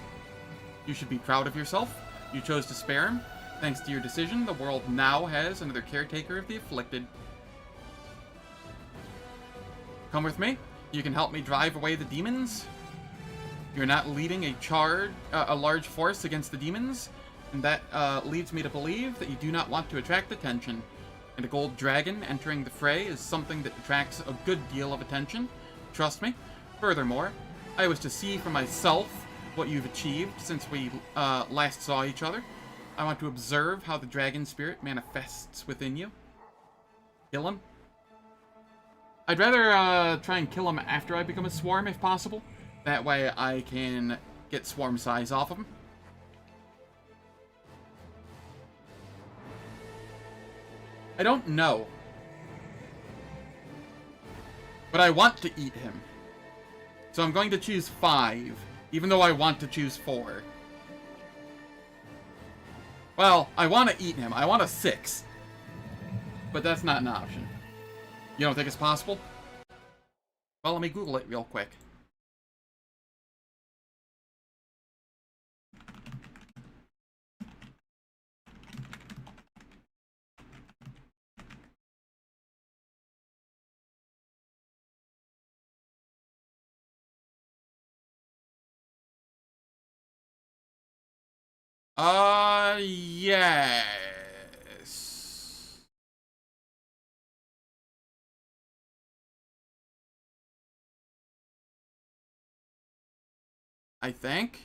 You should be proud of yourself. You chose to spare him. Thanks to your decision, the world now has another caretaker of the afflicted. Come with me. You can help me drive away the demons. You're not leading a large force against the demons, and that leads me to believe that you do not want to attract attention. And a gold dragon entering the fray is something that attracts a good deal of attention. Trust me. Furthermore, I was to see for myself what you've achieved since we last saw each other. I want to observe how the dragon spirit manifests within you. Kill him? I'd rather try and kill him after I become a swarm, if possible. That way I can get swarm size off of him. I don't know. But I want to eat him. So I'm going to choose 5, even though I want to choose 4. Well, I want to eat him. I want a 6. But that's not an option. You don't think it's possible? Well, let me Google it real quick. Yes. I think.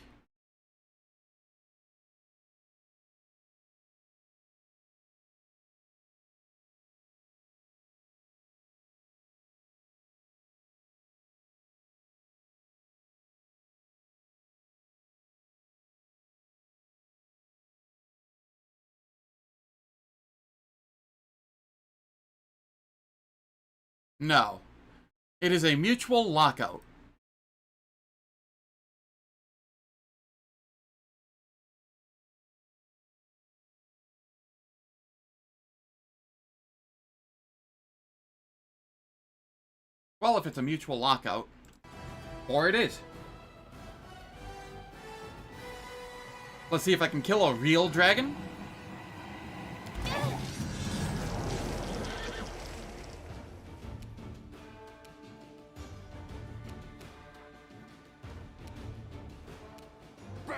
No. It is a mutual lockout. Well, if it's a mutual lockout. Or it is. Let's see if I can kill a real dragon.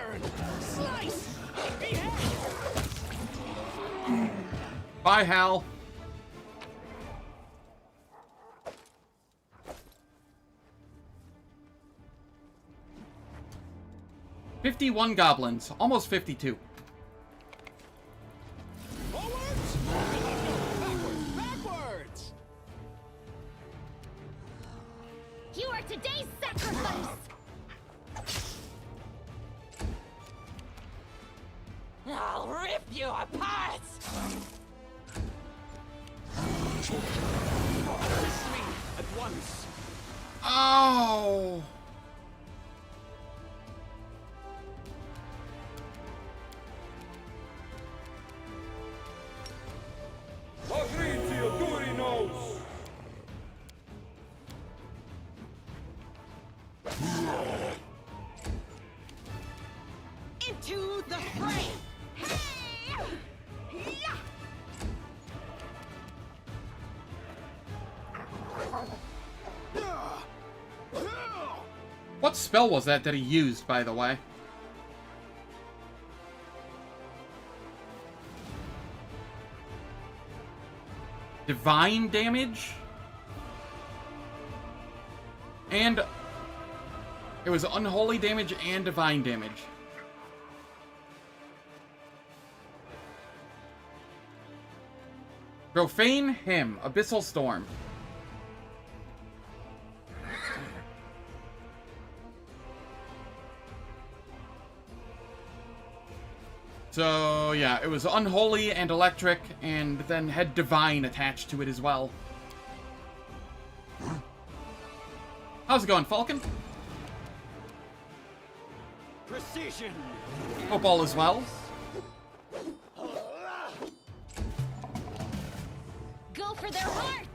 Burn! Slice! Behead! Bye, Hal. "51 goblins, almost 52. Forwards! Backwards! You are today's sacrifice! I'll rip you apart! Kiss me at once. Oh! Into the fray! Hey! Yeah! What spell was that he used, by the way? Divine damage? And it was unholy damage and divine damage. Profane Hymn, Abyssal Storm. So, yeah, it was unholy and electric, and then had divine attached to it as well. How's it going, Falcon? Precision! Hope all is well. Go for their hearts!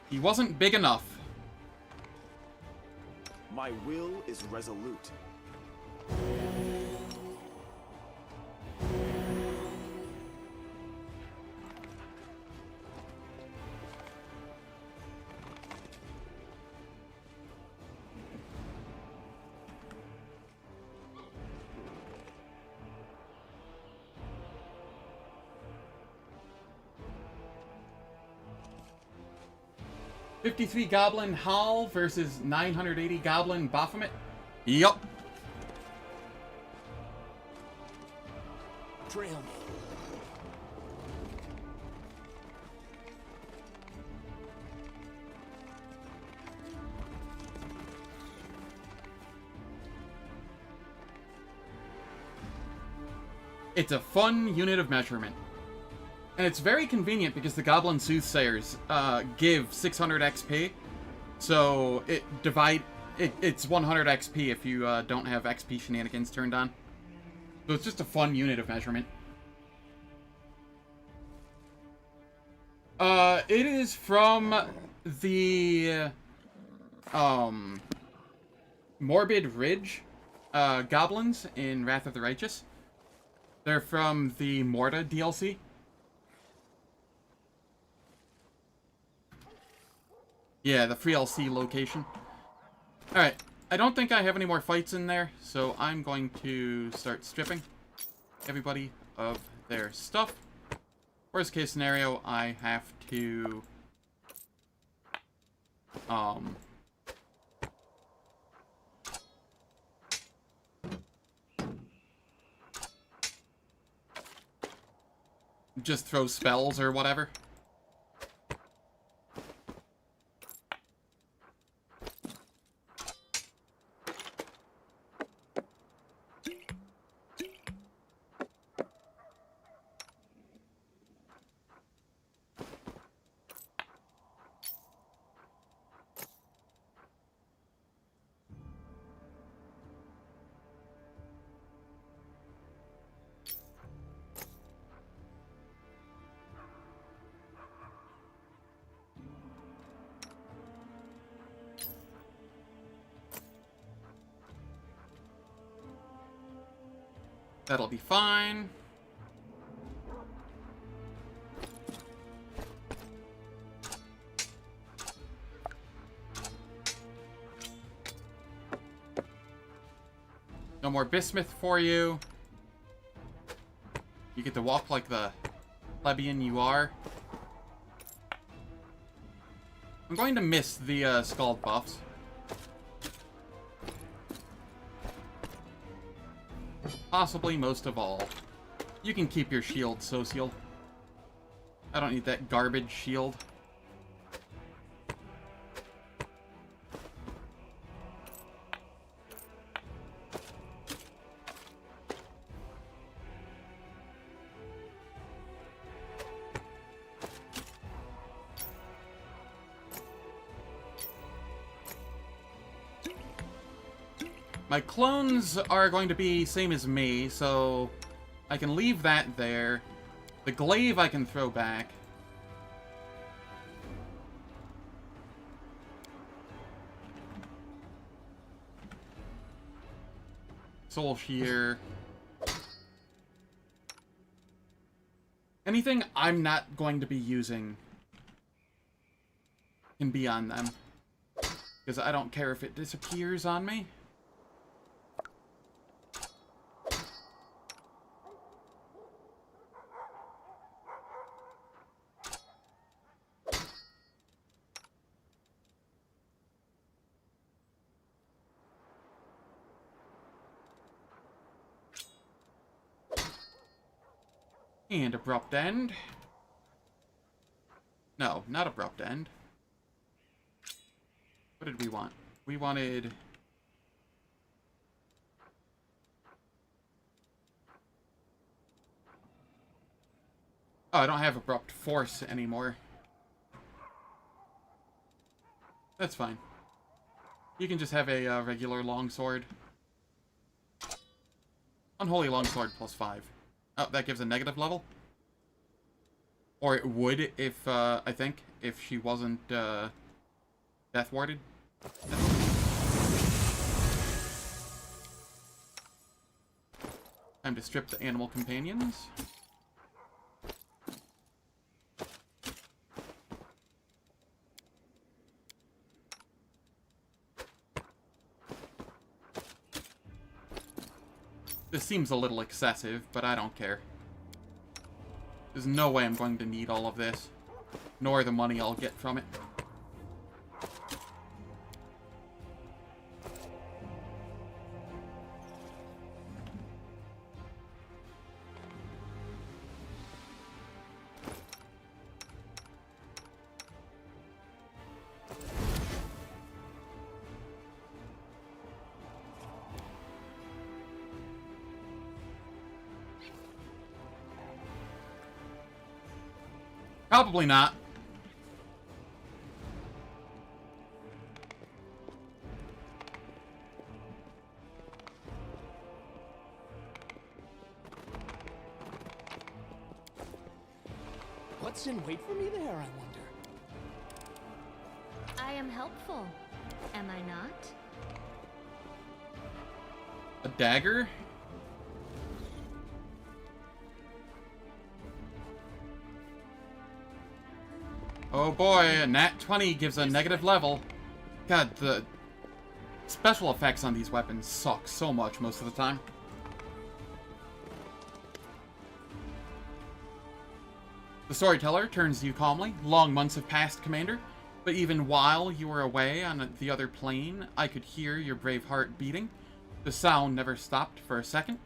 He wasn't big enough. My will is resolute. $53 Goblin Hal versus 980 Goblin Baphomet. Yup. Trail me. It's a fun unit of measurement. And it's very convenient because the Goblin Soothsayers give 600 XP. So it's 100 XP if you don't have XP shenanigans turned on. So it's just a fun unit of measurement. It is from the Morbid Ridge Goblins in Wrath of the Righteous. They're from the Morta DLC. Yeah, the free LC location. Alright, I don't think I have any more fights in there, so I'm going to start stripping everybody of their stuff. Worst case scenario, I have to just throw spells or whatever. That'll be fine. No more bismuth for you. You get to walk like the plebeian you are. I'm going to miss the scald buffs. Possibly most of all. You can keep your shield, Social. I don't need that garbage shield. My clones are going to be same as me, so I can leave that there. The glaive I can throw back. Soul Shear. Anything I'm not going to be using can be on them. Because I don't care if it disappears on me. And abrupt end. No, not abrupt end. What did we want? We wanted... Oh, I don't have abrupt force anymore. That's fine. You can just have a regular longsword. Unholy longsword plus 5. Oh, that gives a negative level? Or it would if, I think, if she wasn't, death warded. Time to strip the animal companions. This seems a little excessive, but I don't care. There's no way I'm going to need all of this, nor the money I'll get from it. Probably not. What's in wait for me there, I wonder? I am helpful, am I not? A dagger? Oh boy, a nat 20 gives a negative level. God, the special effects on these weapons suck so much most of the time. The storyteller turns to you calmly. Long months have passed, Commander, but even while you were away on the other plane, I could hear your brave heart beating. The sound never stopped for a second.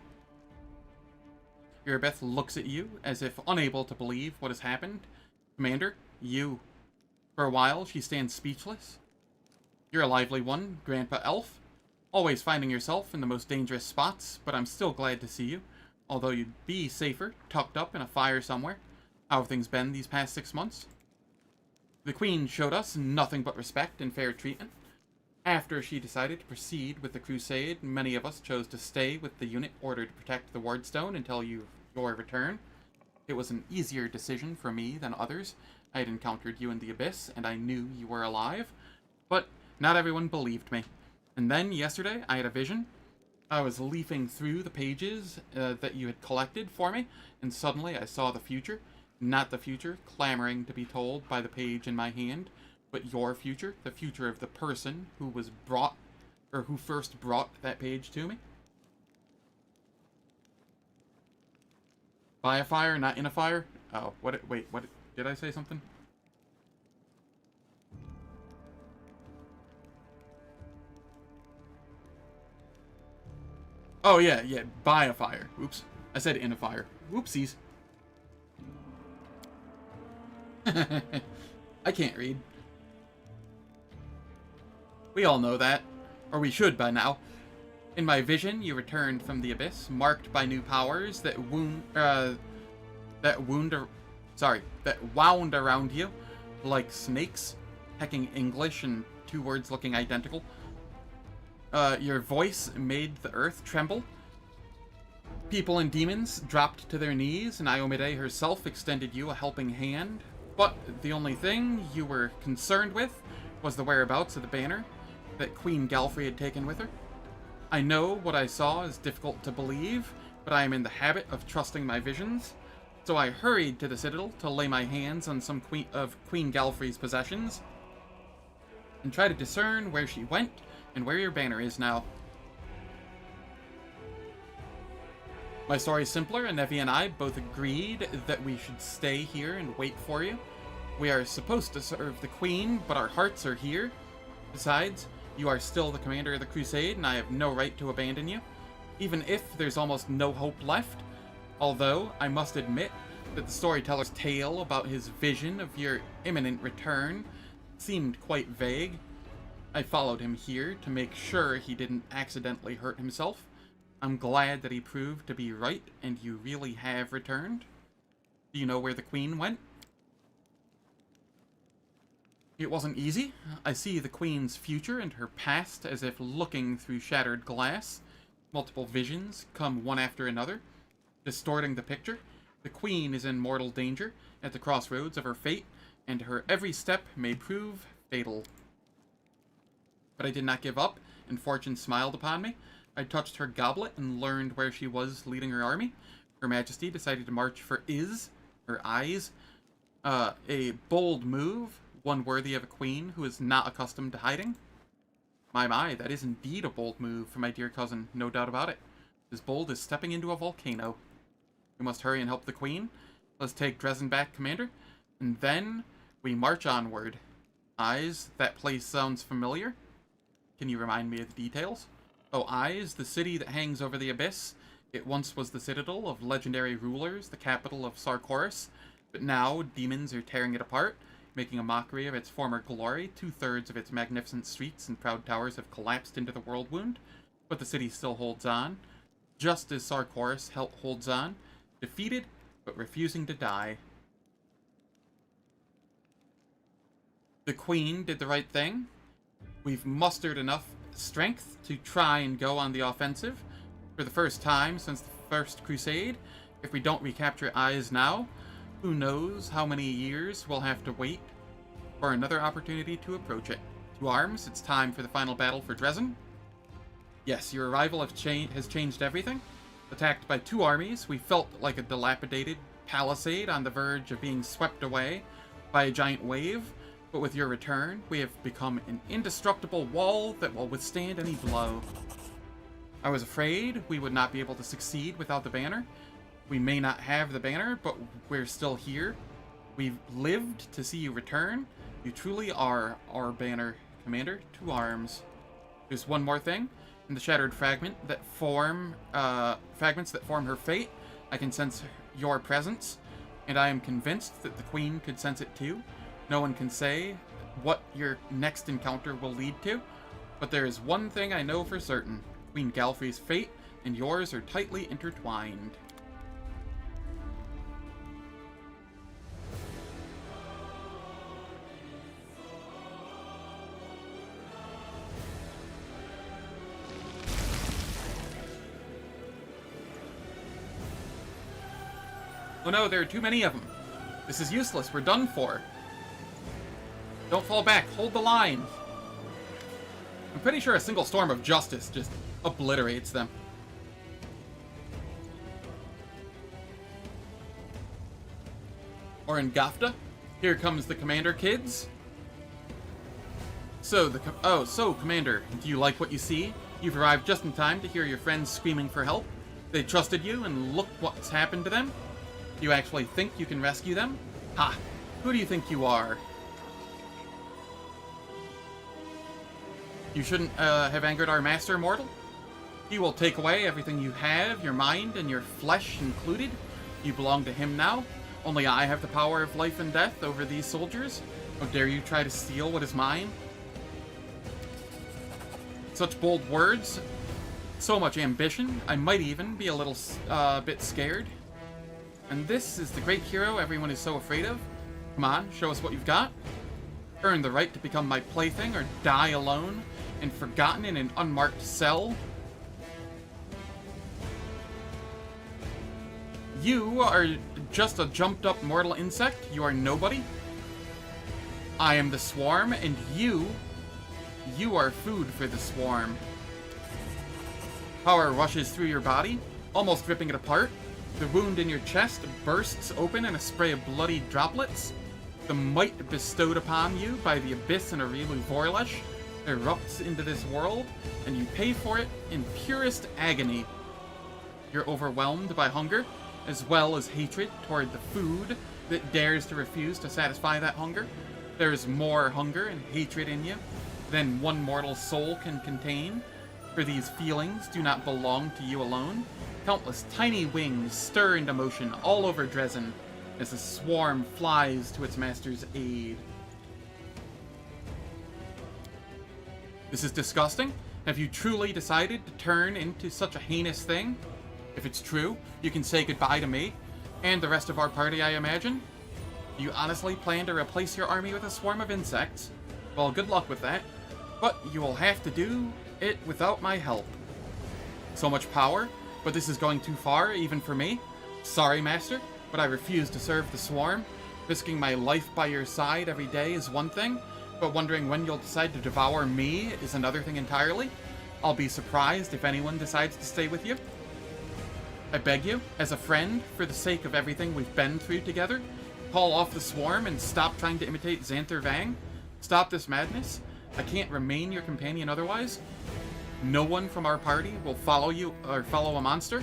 Irabeth looks at you as if unable to believe what has happened. Commander, you. For a while, she stands speechless. You're a lively one, Grandpa Elf. Always finding yourself in the most dangerous spots, but I'm still glad to see you. Although you'd be safer, tucked up in a fire somewhere. How have things been these past 6 months? The Queen showed us nothing but respect and fair treatment. After she decided to proceed with the crusade, many of us chose to stay with the unit ordered to protect the Wardstone until your return. It was an easier decision for me than others. I had encountered you in the Abyss, and I knew you were alive. But not everyone believed me. And then, yesterday, I had a vision. I was leafing through the pages that you had collected for me, and suddenly I saw the future. Not the future clamoring to be told by the page in my hand, but your future, the future of the person who was brought, or who first brought that page to me. By a fire, not in a fire? Oh, wait, what, did I say something? Oh, yeah, by a fire. Oops. I said in a fire. Whoopsies. I can't read. We all know that. Or we should by now. In my vision, you returned from the abyss, marked by new powers that wound around you like snakes, hecking English and 2 words looking identical. Your voice made the earth tremble. People and demons dropped to their knees, and Iomide herself extended you a helping hand. But the only thing you were concerned with was the whereabouts of the banner that Queen Galfrey had taken with her. I know what I saw is difficult to believe, but I am in the habit of trusting my visions. So I hurried to the Citadel to lay my hands on some Queen Galfrey's possessions and try to discern where she went and where your banner is now. My story is simpler, and Nevi and I both agreed that we should stay here and wait for you. We are supposed to serve the Queen, but our hearts are here. Besides, you are still the commander of the Crusade, and I have no right to abandon you, even if there's almost no hope left. Although, I must admit that the storyteller's tale about his vision of your imminent return seemed quite vague. I followed him here to make sure he didn't accidentally hurt himself. I'm glad that he proved to be right, and you really have returned. Do you know where the Queen went? It wasn't easy. I see the Queen's future and her past as if looking through shattered glass. Multiple visions come one after another, distorting the picture. The Queen is in mortal danger at the crossroads of her fate, and her every step may prove fatal. But I did not give up, and fortune smiled upon me. I touched her goblet and learned where she was leading her army. Her Majesty decided to march for her eyes. A bold move, one worthy of a queen who is not accustomed to hiding. My, that is indeed a bold move for my dear cousin, no doubt about it. As bold as stepping into a volcano. We must hurry and help the Queen. Let's take Dresden back, Commander. And then we march onward. Eyes, that place sounds familiar. Can you remind me of the details? Oh, Eyes, the city that hangs over the abyss. It once was the citadel of legendary rulers, the capital of Sarkoris, but now demons are tearing it apart, making a mockery of its former glory. 2/3 of its magnificent streets and proud towers have collapsed into the world wound, but the city still holds on, just as Sarkoris holds on, defeated but refusing to die. The Queen did the right thing. We've mustered enough strength to try and go on the offensive. For the first time since the First Crusade, if we don't recapture Eyes now, who knows how many years we'll have to wait for another opportunity to approach it. To arms, it's time for the final battle for Dresden. Yes, your arrival has changed everything. Attacked by 2 armies, we felt like a dilapidated palisade on the verge of being swept away by a giant wave. But with your return, we have become an indestructible wall that will withstand any blow. I was afraid we would not be able to succeed without the banner. We may not have the banner, but we're still here. We've lived to see you return. You truly are our banner, Commander. To arms. There's one more thing. In the shattered fragments that form her fate, I can sense your presence, and I am convinced that the Queen could sense it too. No one can say what your next encounter will lead to, but there is one thing I know for certain. Queen Galfrey's fate and yours are tightly intertwined. Oh no, there are too many of them. This is useless. We're done for. Don't fall back. Hold the line. I'm pretty sure a single storm of justice just obliterates them. Or in Gafta. Here comes the Commander, kids. So, Commander, do you like what you see? You've arrived just in time to hear your friends screaming for help. They trusted you, and look what's happened to them. Do you actually think you can rescue them? Ha! Who do you think you are? You shouldn't have angered our master, mortal. He will take away everything you have, your mind and your flesh included. You belong to him now. Only I have the power of life and death over these soldiers. How dare you try to steal what is mine? Such bold words. So much ambition. I might even be a little bit scared. And this is the great hero everyone is so afraid of. Come on, show us what you've got. Earn the right to become my plaything or die alone and forgotten in an unmarked cell. You are just a jumped up mortal insect. You are nobody. I am the swarm, and you are food for the swarm. Power rushes through your body, almost ripping it apart. The wound in your chest bursts open in a spray of bloody droplets. The might bestowed upon you by the Abyss and Arilu Vorlesh erupts into this world, and you pay for it in purest agony. You're overwhelmed by hunger, as well as hatred toward the food that dares to refuse to satisfy that hunger. There is more hunger and hatred in you than one mortal soul can contain, for these feelings do not belong to you alone. Countless tiny wings stir into motion all over Dresden as the swarm flies to its master's aid. This is disgusting. Have you truly decided to turn into such a heinous thing? If it's true, you can say goodbye to me, and the rest of our party, I imagine. Do you honestly plan to replace your army with a swarm of insects? Well, good luck with that, but you will have to do it without my help. So much power, but this is going too far, even for me. Sorry, Master, but I refuse to serve the swarm. Risking my life by your side every day is one thing, but wondering when you'll decide to devour me is another thing entirely. I'll be surprised if anyone decides to stay with you. I beg you, as a friend, for the sake of everything we've been through together, call off the swarm and stop trying to imitate Xanther Vang. Stop this madness. I can't remain your companion otherwise. No one from our party will follow you or follow a monster.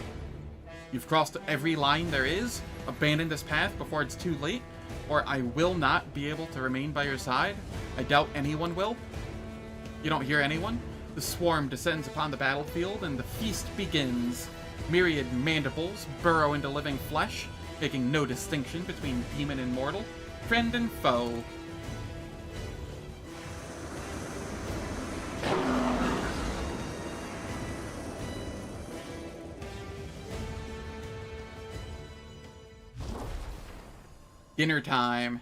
You've crossed every line there is. Abandon this path before it's too late, or I will not be able to remain by your side. I doubt anyone will. You don't hear anyone? The swarm descends upon the battlefield and the feast begins. Myriad mandibles burrow into living flesh, making no distinction between demon and mortal, friend and foe. Dinner time.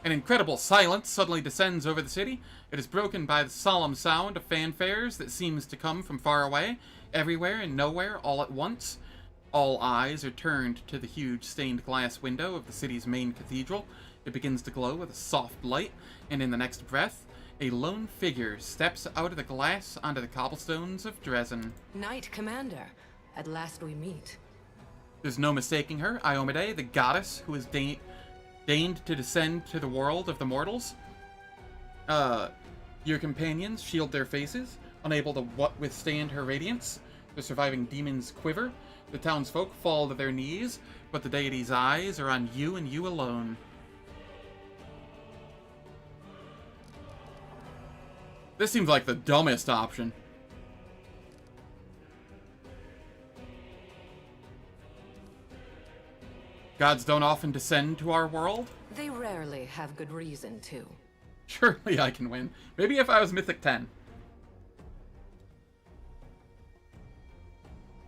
An incredible silence suddenly descends over the city. It is broken by the solemn sound of fanfares that seems to come from far away, everywhere and nowhere, all at once. All eyes are turned to the huge stained glass window of the city's main cathedral. It begins to glow with a soft light, and in the next breath, a lone figure steps out of the glass onto the cobblestones of Dresden. Knight Commander, at last we meet. There's no mistaking her, Iomade, the goddess who has deigned to descend to the world of the mortals. Your companions shield their faces, unable to withstand her radiance. The surviving demons quiver. The townsfolk fall to their knees, but the deity's eyes are on you and you alone. This seems like the dumbest option. Gods don't often descend to our world. They rarely have good reason to. Surely I can win. Maybe if I was Mythic 10.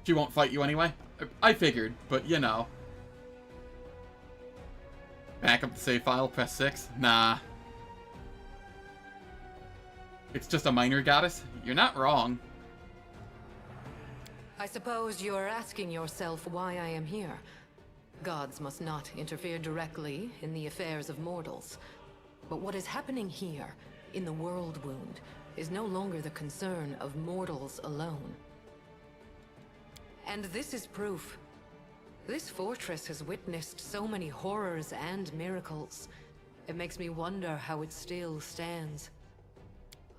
She won't fight you anyway. I figured, but you know. Back up the save file, press 6. Nah. It's just a minor goddess? You're not wrong. I suppose you're asking yourself why I am here. Gods must not interfere directly in the affairs of mortals. But what is happening here, in the World Wound, is no longer the concern of mortals alone. And this is proof. This fortress has witnessed so many horrors and miracles. It makes me wonder how it still stands.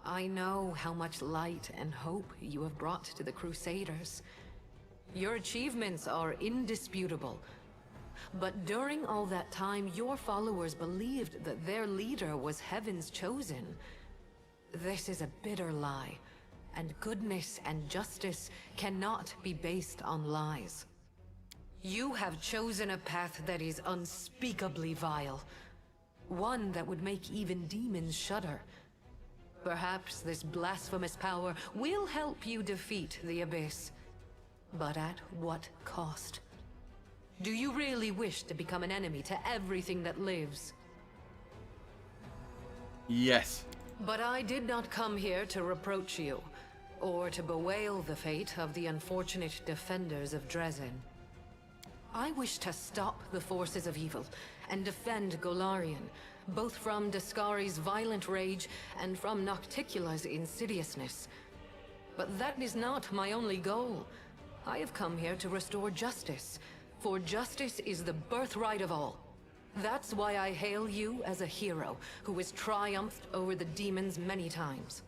I know how much light and hope you have brought to the Crusaders. Your achievements are indisputable. But during all that time, your followers believed that their leader was Heaven's chosen. This is a bitter lie, and goodness and justice cannot be based on lies. You have chosen a path that is unspeakably vile. One that would make even demons shudder. Perhaps this blasphemous power will help you defeat the Abyss. But at what cost? Do you really wish to become an enemy to everything that lives? Yes. But I did not come here to reproach you, or to bewail the fate of the unfortunate defenders of Dresden. I wish to stop the forces of evil and defend Golarion, both from Dascari's violent rage and from Nocticula's insidiousness. But that is not my only goal. I have come here to restore justice, for justice is the birthright of all. That's why I hail you as a hero who has triumphed over the demons many times.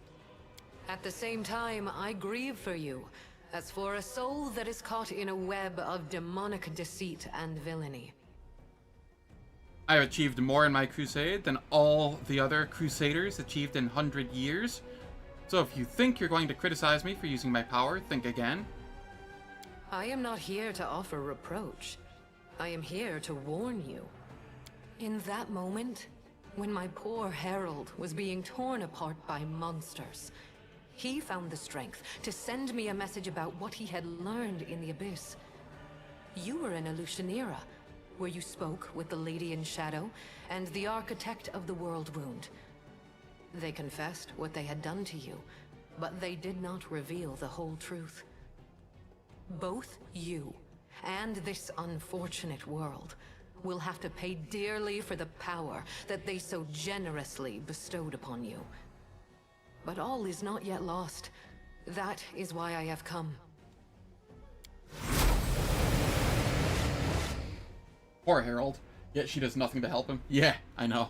At the same time, I grieve for you, as for a soul that is caught in a web of demonic deceit and villainy. I have achieved more in my crusade than all the other crusaders achieved in 100 years. So if you think you're going to criticize me for using my power, think again. I am not here to offer reproach. I am here to warn you. In that moment, when my poor herald was being torn apart by monsters, he found the strength to send me a message about what he had learned in the Abyss. You were in Alushanira, where you spoke with the Lady in Shadow and the Architect of the World Wound. They confessed what they had done to you, but they did not reveal the whole truth. Both you and this unfortunate world will have to pay dearly for the power that they so generously bestowed upon you. But all is not yet lost. That is why I have come. Poor Harold. Yet she does nothing to help him. Yeah, I know.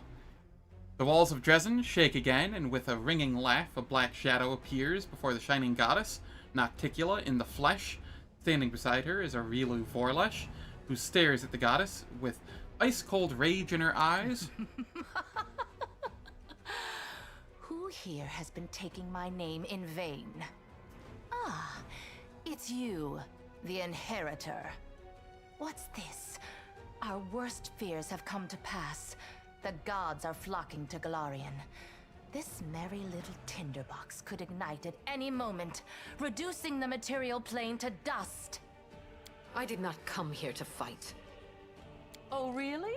The walls of Dresden shake again, and with a ringing laugh, a black shadow appears before the shining goddess, Nocticula in the flesh. Standing beside her is Aurilu Vorlesh, who stares at the goddess with ice-cold rage in her eyes. Who here has been taking my name in vain? Ah, it's you, the Inheritor. What's this? Our worst fears have come to pass. The gods are flocking to Golarion. This merry little tinderbox could ignite at any moment, reducing the material plane to dust. I did not come here to fight. Oh, really?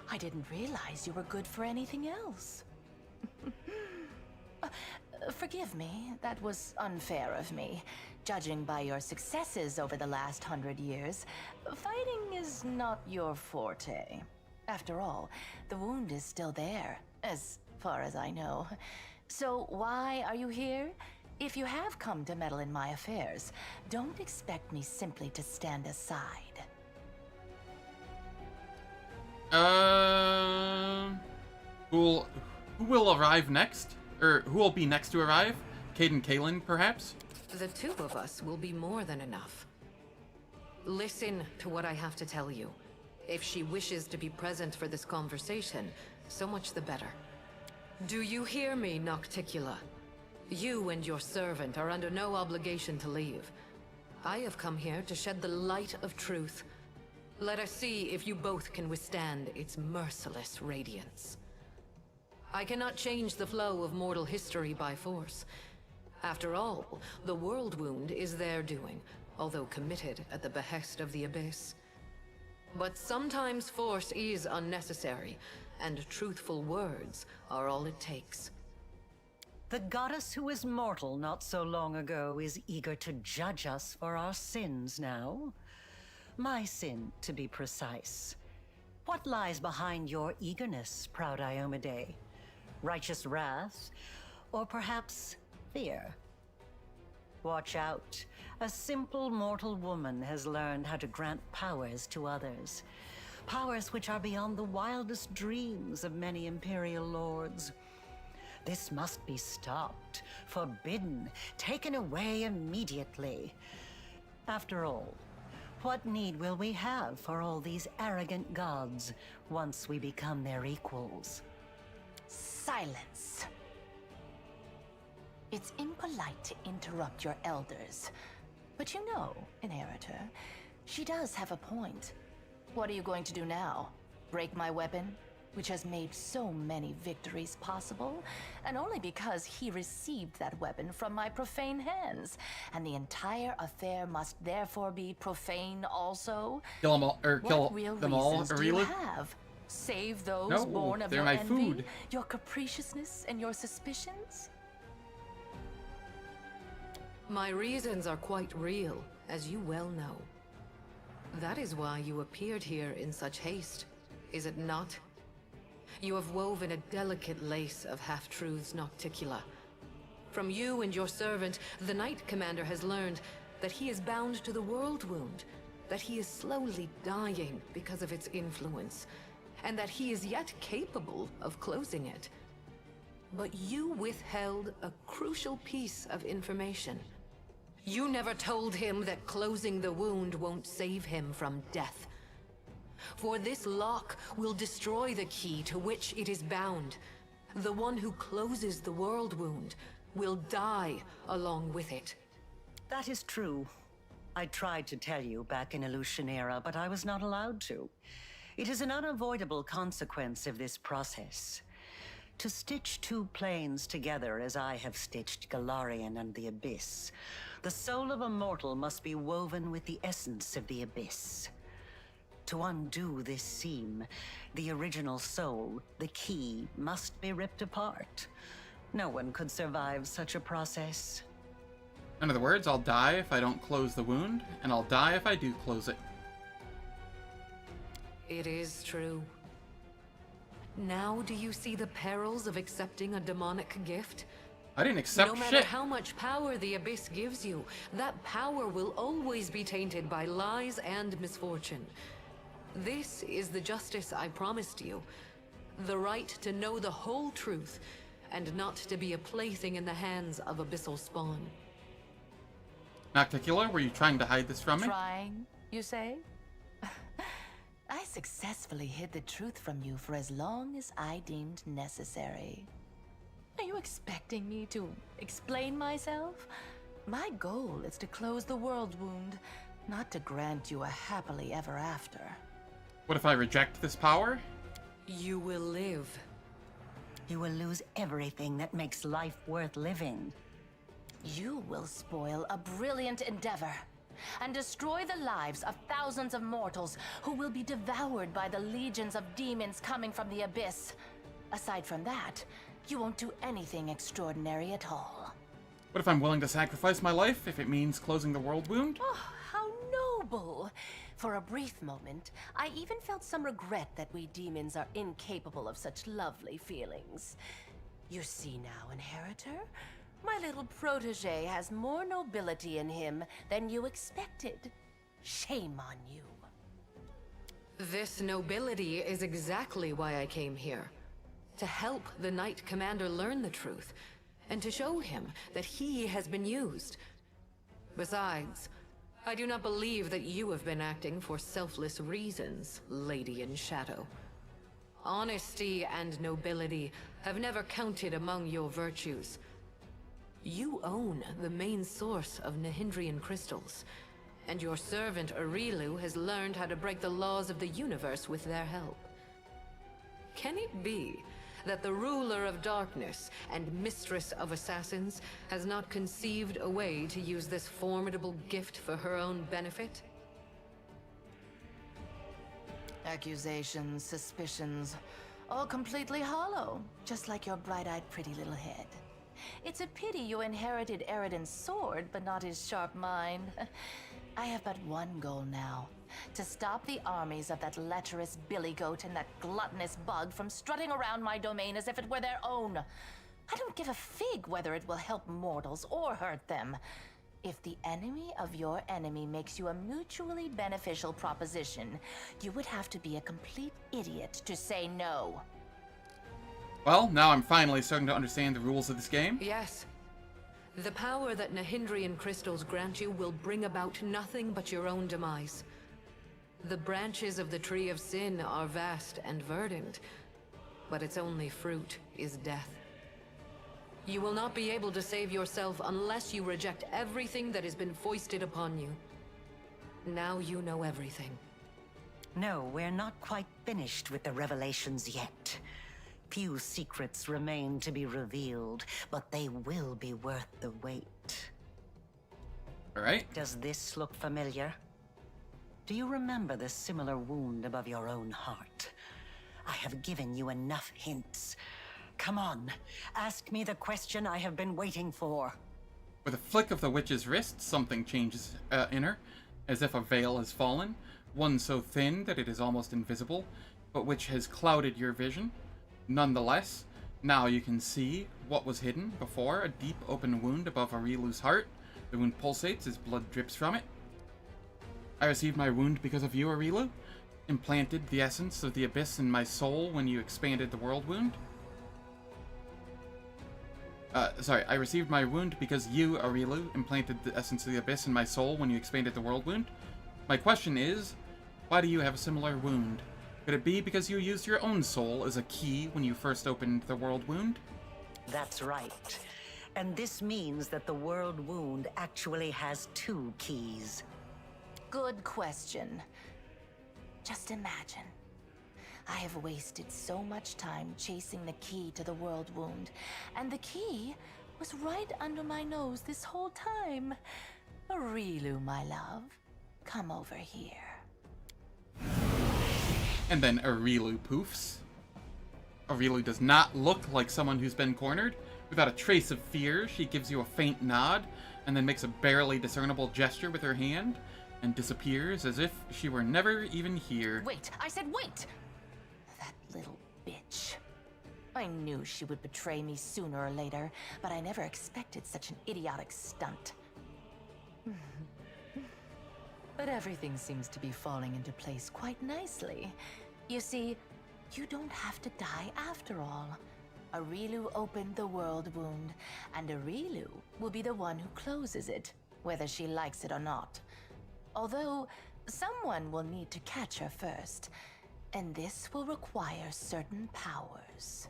I didn't realize you were good for anything else. Forgive me, that was unfair of me. Judging by your successes over the last 100 years, fighting is not your forte. After all, the wound is still there, as far as I know. So why are you here? If you have come to meddle in my affairs, don't expect me simply to stand aside. Who will arrive next? Or who will be next to arrive? Cade and Kaelin, perhaps? The two of us will be more than enough. Listen to what I have to tell you. If she wishes to be present for this conversation, so much the better. Do you hear me, Nocticula? You and your servant are under no obligation to leave. I have come here to shed the light of truth. Let us see if you both can withstand its merciless radiance. I cannot change the flow of mortal history by force. After all, the World Wound is their doing, although committed at the behest of the Abyss. But sometimes force is unnecessary, and truthful words are all it takes. The goddess who was mortal not so long ago is eager to judge us for our sins now. My sin, to be precise. What lies behind your eagerness, proud Iomade? Righteous wrath? Or perhaps fear? Watch out. A simple mortal woman has learned how to grant powers to others. Powers which are beyond the wildest dreams of many Imperial lords. This must be stopped, forbidden, taken away immediately. After all, what need will we have for all these arrogant gods once we become their equals? Silence. It's impolite to interrupt your elders. But you know, Inheritor, she does have a point. What are you going to do now? Break my weapon, which has made so many victories possible? And only because he received that weapon from my profane hands. And the entire affair must therefore be profane also? Kill them all, or kill what real them all, reasons do you Aurelia? have? Save those No, born of they're your my envy, food. your capriciousness, and your suspicions? My reasons are quite real, as you well know. That is why you appeared here in such haste, is it not? You have woven a delicate lace of half-truths nocticula. From you and your servant, the Knight Commander has learned that he is bound to the world wound, that he is slowly dying because of its influence, and that he is yet capable of closing it. But you withheld a crucial piece of information. You never told him that closing the wound won't save him from death. For this lock will destroy the key to which it is bound. The one who closes the world wound will die along with it. That is true. I tried to tell you back in Illusionera, but I was not allowed to. It is an unavoidable consequence of this process. To stitch two planes together as I have stitched Galarian and the Abyss, the soul of a mortal must be woven with the essence of the Abyss. To undo this seam, the original soul, the key, must be ripped apart. No one could survive such a process. In other words, I'll die if I don't close the wound, and I'll die if I do close it. It is true. Now do you see the perils of accepting a demonic gift? I didn't accept shit. No matter shit. how much power the Abyss gives you, that power will always be tainted by lies and misfortune. This is the justice I promised you. The right to know the whole truth, and not to be a plaything in the hands of abyssal spawn. Nocticula, were you trying to hide this from me? Trying, you say? I successfully hid the truth from you for as long as I deemed necessary. Are you expecting me to explain myself? My goal is to close the world wound, not to grant you a happily ever after. What if I reject this power? You will live. You will lose everything that makes life worth living. You will spoil a brilliant endeavor and destroy the lives of thousands of mortals who will be devoured by the legions of demons coming from the Abyss. Aside from that, you won't do anything extraordinary at all. What if I'm willing to sacrifice my life if it means closing the world wound? Oh, how noble! For a brief moment, I even felt some regret that we demons are incapable of such lovely feelings. You see now, Inheritor? My little protege has more nobility in him than you expected. Shame on you. This nobility is exactly why I came here. To help the Knight Commander learn the truth, and to show him that he has been used. Besides, I do not believe that you have been acting for selfless reasons, Lady in Shadow. Honesty and nobility have never counted among your virtues. You own the main source of Nahindrian crystals, and your servant Arilu has learned how to break the laws of the universe with their help. Can it be that the ruler of darkness and mistress of assassins has not conceived a way to use this formidable gift for her own benefit? Accusations, suspicions, all completely hollow, just like your bright-eyed pretty little head. It's a pity you inherited Eridan's sword, but not his sharp mind. I have but one goal now. To stop the armies of that lecherous billy-goat and that gluttonous bug from strutting around my domain as if it were their own. I don't give a fig whether it will help mortals or hurt them. If the enemy of your enemy makes you a mutually beneficial proposition, you would have to be a complete idiot to say no. Well, now I'm finally starting to understand the rules of this game. Yes. The power that Nahindrian crystals grant you will bring about nothing but your own demise. The branches of the Tree of Sin are vast and verdant, but its only fruit is death. You will not be able to save yourself unless you reject everything that has been foisted upon you. Now you know everything. No, we're not quite finished with the revelations yet. Few secrets remain to be revealed, but they will be worth the wait. All right. Does this look familiar? Do you remember the similar wound above your own heart? I have given you enough hints. Come on, ask me the question I have been waiting for. With a flick of the witch's wrist, something changes in her, as if a veil has fallen, one so thin that it is almost invisible, but which has clouded your vision. Nonetheless, now you can see what was hidden before, a deep open wound above Arilu's heart. The wound pulsates as blood drips from it. I received my wound because of you, Arilu. Implanted the essence of the abyss in my soul when you expanded the world wound. I received my wound because you, Arilu, implanted the essence of the abyss in my soul when you expanded the world wound. My question is, why do you have a similar wound? Could it be because you used your own soul as a key when you first opened the world wound? That's right. And this means that the world wound actually has 2 keys. Good question. Just imagine. I have wasted so much time chasing the key to the world wound, and the key was right under my nose this whole time. Arilu, my love, come over here. And then Arilu poofs. Arilu does not look like someone who's been cornered. Without a trace of fear, she gives you a faint nod, and then makes a barely discernible gesture with her hand, and disappears as if she were never even here. Wait, I said wait! That little bitch. I knew she would betray me sooner or later, but I never expected such an idiotic stunt. But everything seems to be falling into place quite nicely. You see, you don't have to die after all. Arilu opened the world wound, and Arilu will be the one who closes it, whether she likes it or not. Although, someone will need to catch her first, and this will require certain powers.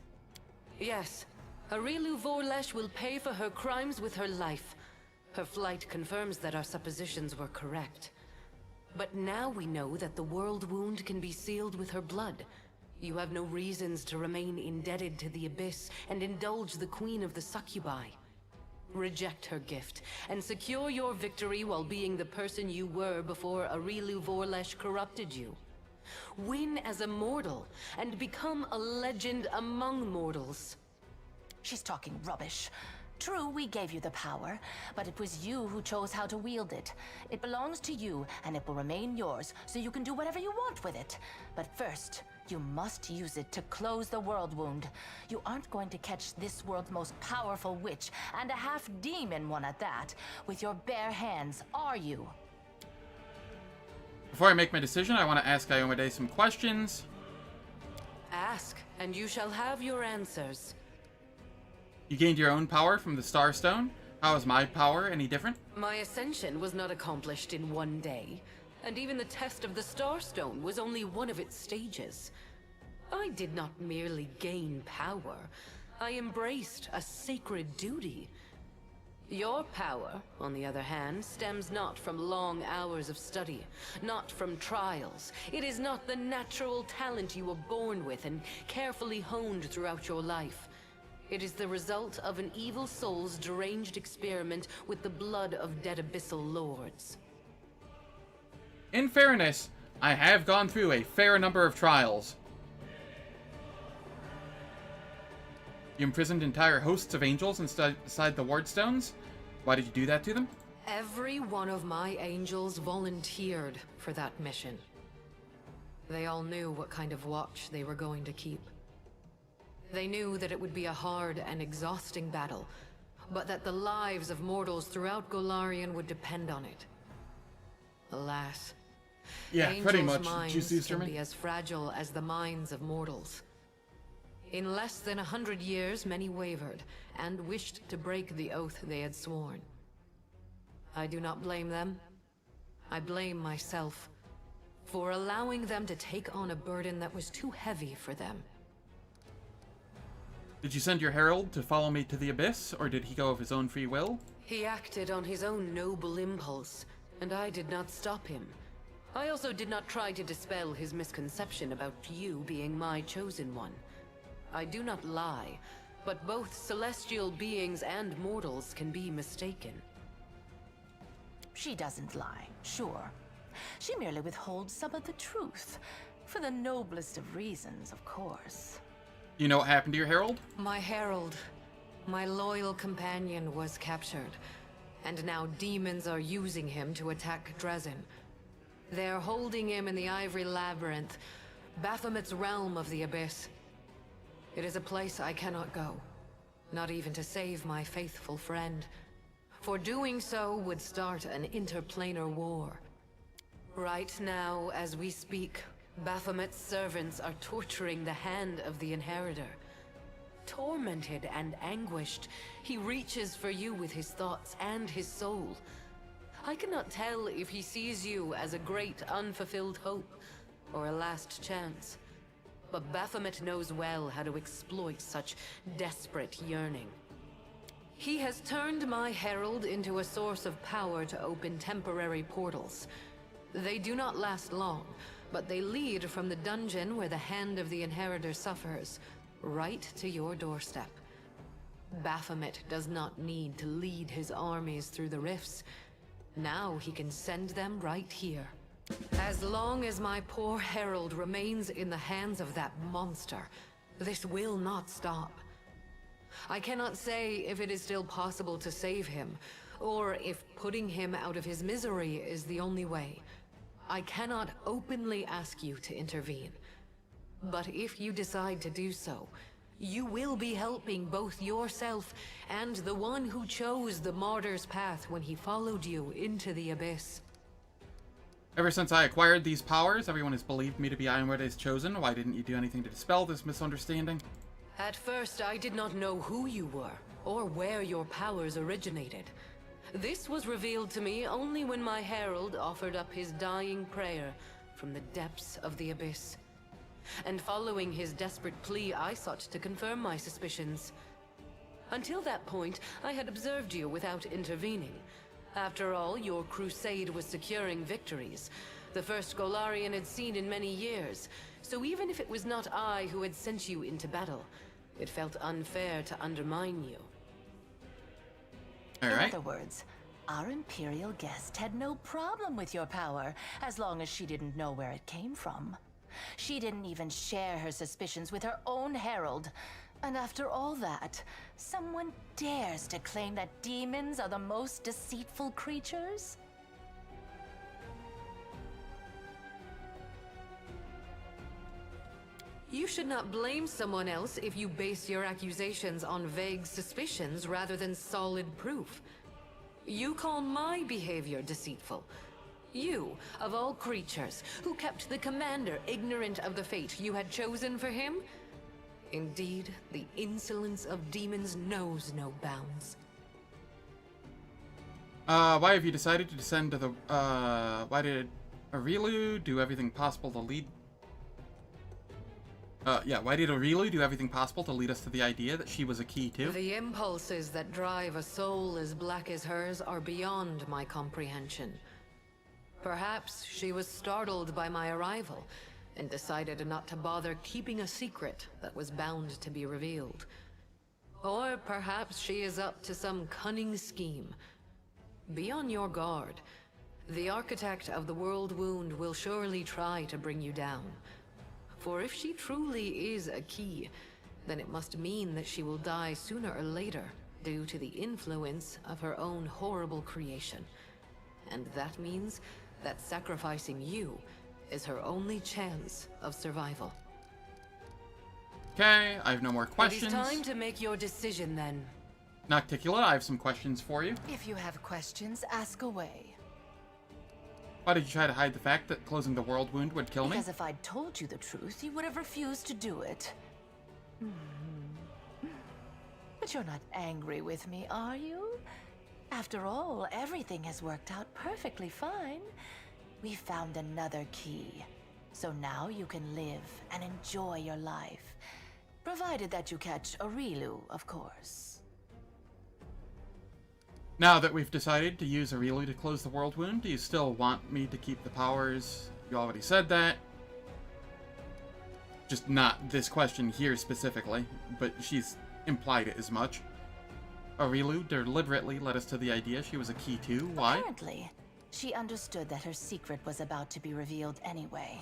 Yes, Arilu Vorlesh will pay for her crimes with her life. Her flight confirms that our suppositions were correct. But now we know that the world wound can be sealed with her blood. You have no reasons to remain indebted to the Abyss and indulge the Queen of the Succubi. Reject her gift, and secure your victory while being the person you were before Arilu Vorlesh corrupted you. Win as a mortal, and become a legend among mortals. She's talking rubbish. True, we gave you the power, but it was you who chose how to wield it. It belongs to you, and it will remain yours, so you can do whatever you want with it. But first, you must use it to close the world wound. You aren't going to catch this world's most powerful witch, and a half-demon one at that, with your bare hands, are you? Before I make my decision, I want to ask Iomade some questions. Ask, and you shall have your answers. You gained your own power from the Starstone. How is my power any different? My ascension was not accomplished in one day, and even the test of the Starstone was only one of its stages. I did not merely gain power, I embraced a sacred duty. Your power, on the other hand, stems not from long hours of study, not from trials. It is not the natural talent you were born with and carefully honed throughout your life. It is the result of an evil soul's deranged experiment with the blood of dead abyssal lords. In fairness, I have gone through a fair number of trials. You imprisoned entire hosts of angels inside the Wardstones? Why did you do that to them? Every one of my angels volunteered for that mission. They all knew what kind of watch they were going to keep. They knew that it would be a hard and exhausting battle, but that the lives of mortals throughout Golarion would depend on it. Alas, Yeah, pretty angels' much. Did you see minds can sermon? be as fragile as the minds of mortals. In less than 100 years, many wavered and wished to break the oath they had sworn. I do not blame them. I blame myself for allowing them to take on a burden that was too heavy for them. Did you send your herald to follow me to the Abyss, or did he go of his own free will? He acted on his own noble impulse, and I did not stop him. I also did not try to dispel his misconception about you being my chosen one. I do not lie, but both celestial beings and mortals can be mistaken. She doesn't lie, sure. She merely withholds some of the truth. For the noblest of reasons, of course. You know what happened to your herald? My herald, my loyal companion, was captured, and now demons are using him to attack Dresden. They're holding him in the Ivory Labyrinth, Baphomet's realm of the Abyss. It is a place I cannot go, not even to save my faithful friend. For doing so would start an interplanar war. Right now, as we speak, Baphomet's servants are torturing the hand of the Inheritor. Tormented and anguished, he reaches for you with his thoughts and his soul. I cannot tell if he sees you as a great unfulfilled hope or a last chance. But Baphomet knows well how to exploit such desperate yearning. He has turned my herald into a source of power to open temporary portals. They do not last long, but they lead from the dungeon where the hand of the Inheritor suffers, right to your doorstep. Baphomet does not need to lead his armies through the rifts. Now he can send them right here. As long as my poor herald remains in the hands of that monster, this will not stop. I cannot say if it is still possible to save him, or if putting him out of his misery is the only way. I cannot openly ask you to intervene. But if you decide to do so, you will be helping both yourself and the one who chose the martyr's path when he followed you into the Abyss. Ever since I acquired these powers, everyone has believed me to be Ironwood's chosen. Why didn't you do anything to dispel this misunderstanding? At first, I did not know who you were, or where your powers originated. This was revealed to me only when my herald offered up his dying prayer from the depths of the Abyss. And following his desperate plea, I sought to confirm my suspicions. Until that point, I had observed you without intervening. After all, your crusade was securing victories, the first Golarion had seen in many years. So even if it was not I who had sent you into battle, it felt unfair to undermine you. In other words, our Imperial guest had no problem with your power, as long as she didn't know where it came from. She didn't even share her suspicions with her own herald. And after all that, someone dares to claim that demons are the most deceitful creatures? You should not blame someone else if you base your accusations on vague suspicions rather than solid proof. You call my behavior deceitful. You, of all creatures, who kept the commander ignorant of the fate you had chosen for him? Indeed, the insolence of demons knows no bounds. Why have you decided to descend to the, why did Aurilu do everything possible to lead... why did Aurilu do everything possible to lead us to the idea that she was a key too? The impulses that drive a soul as black as hers are beyond my comprehension. Perhaps she was startled by my arrival, and decided not to bother keeping a secret that was bound to be revealed. Or perhaps she is up to some cunning scheme. Be on your guard. The architect of the World Wound will surely try to bring you down. For if she truly is a key, then it must mean that she will die sooner or later due to the influence of her own horrible creation. And that means that sacrificing you is her only chance of survival. Okay, I have no more questions. It is time to make your decision then. Nocticula, I have some questions for you. If you have questions, ask away. Why did you try to hide the fact that closing the world wound would kill me? Because if I'd told you the truth, you would have refused to do it. But you're not angry with me, are you? After all, everything has worked out perfectly fine. We found another key. So now you can live and enjoy your life. Provided that you catch Aurilu, of course. Now that we've decided to use Aurilu to close the world wound, do you still want me to keep the powers? You already said that. Just not this question here specifically, but she's implied it as much. Aurilu deliberately led us to the idea she was a key too. Why? Apparently, she understood that her secret was about to be revealed anyway,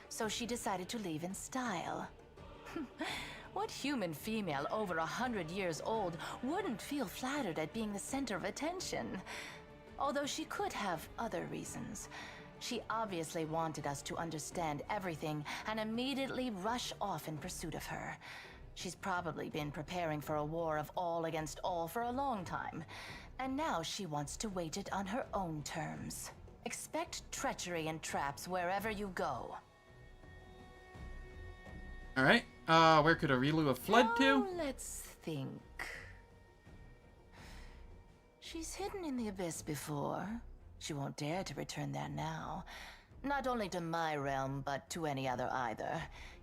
so she decided to leave in style. What human female over 100 years old wouldn't feel flattered at being the center of attention? Although she could have other reasons. She obviously wanted us to understand everything and immediately rush off in pursuit of her. She's probably been preparing for a war of all against all for a long time. And now she wants to wage it on her own terms. Expect treachery and traps wherever you go. Alright, where could Aurilu have fled to? Let's think. She's hidden in the abyss before. She won't dare to return there now. Not only to my realm, but to any other either.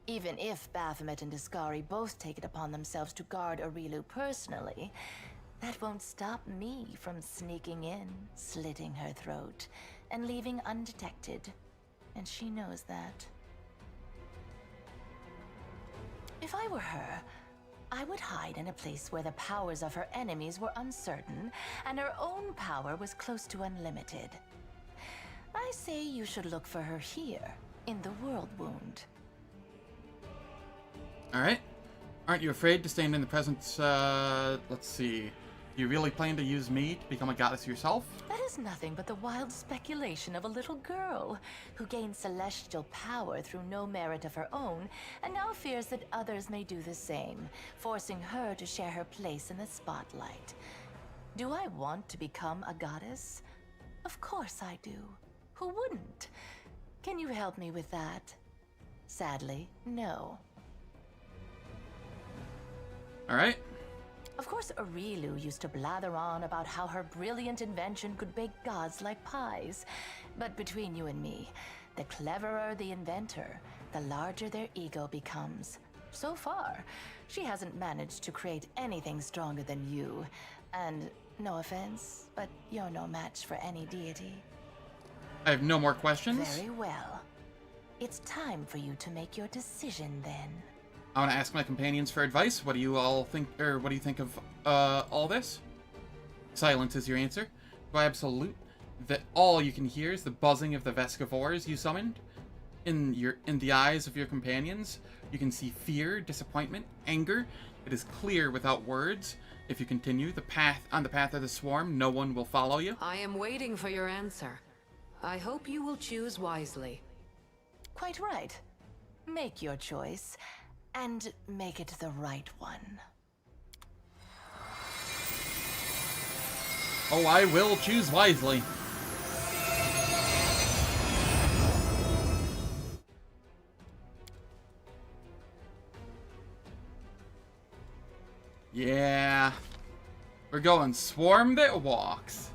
Even if Baphomet and Discari both take it upon themselves to guard Aurilu personally, that won't stop me from sneaking in, slitting her throat, and leaving undetected. And she knows that. If I were her, I would hide in a place where the powers of her enemies were uncertain, and her own power was close to unlimited. I say you should look for her here, in the World Wound. Alright. Aren't you afraid to stand in the presence, let's see. Do you really plan to use me to become a goddess yourself? That is nothing but the wild speculation of a little girl who gained celestial power through no merit of her own, and now fears that others may do the same, forcing her to share her place in the spotlight. Do I want to become a goddess? Of course I do. Who wouldn't? Can you help me with that? Sadly, no. Alright. Of course, Aurilu used to blather on about how her brilliant invention could bake gods like pies. But between you and me, the cleverer the inventor, the larger their ego becomes. So far, she hasn't managed to create anything stronger than you. And no offense, but you're no match for any deity. I have no more questions. Very well. It's time for you to make your decision then. I want to ask my companions for advice. What do you all think, or what do you think of all this? Silence is your answer. By absolute, that all you can hear is the buzzing of the Vescivores you summoned. In the eyes of your companions, you can see fear, disappointment, anger. It is clear without words. If you continue on the path of the swarm, no one will follow you. I am waiting for your answer. I hope you will choose wisely. Quite right. Make your choice. And make it the right one. Oh, I will choose wisely. Yeah. We're going swarm that walks.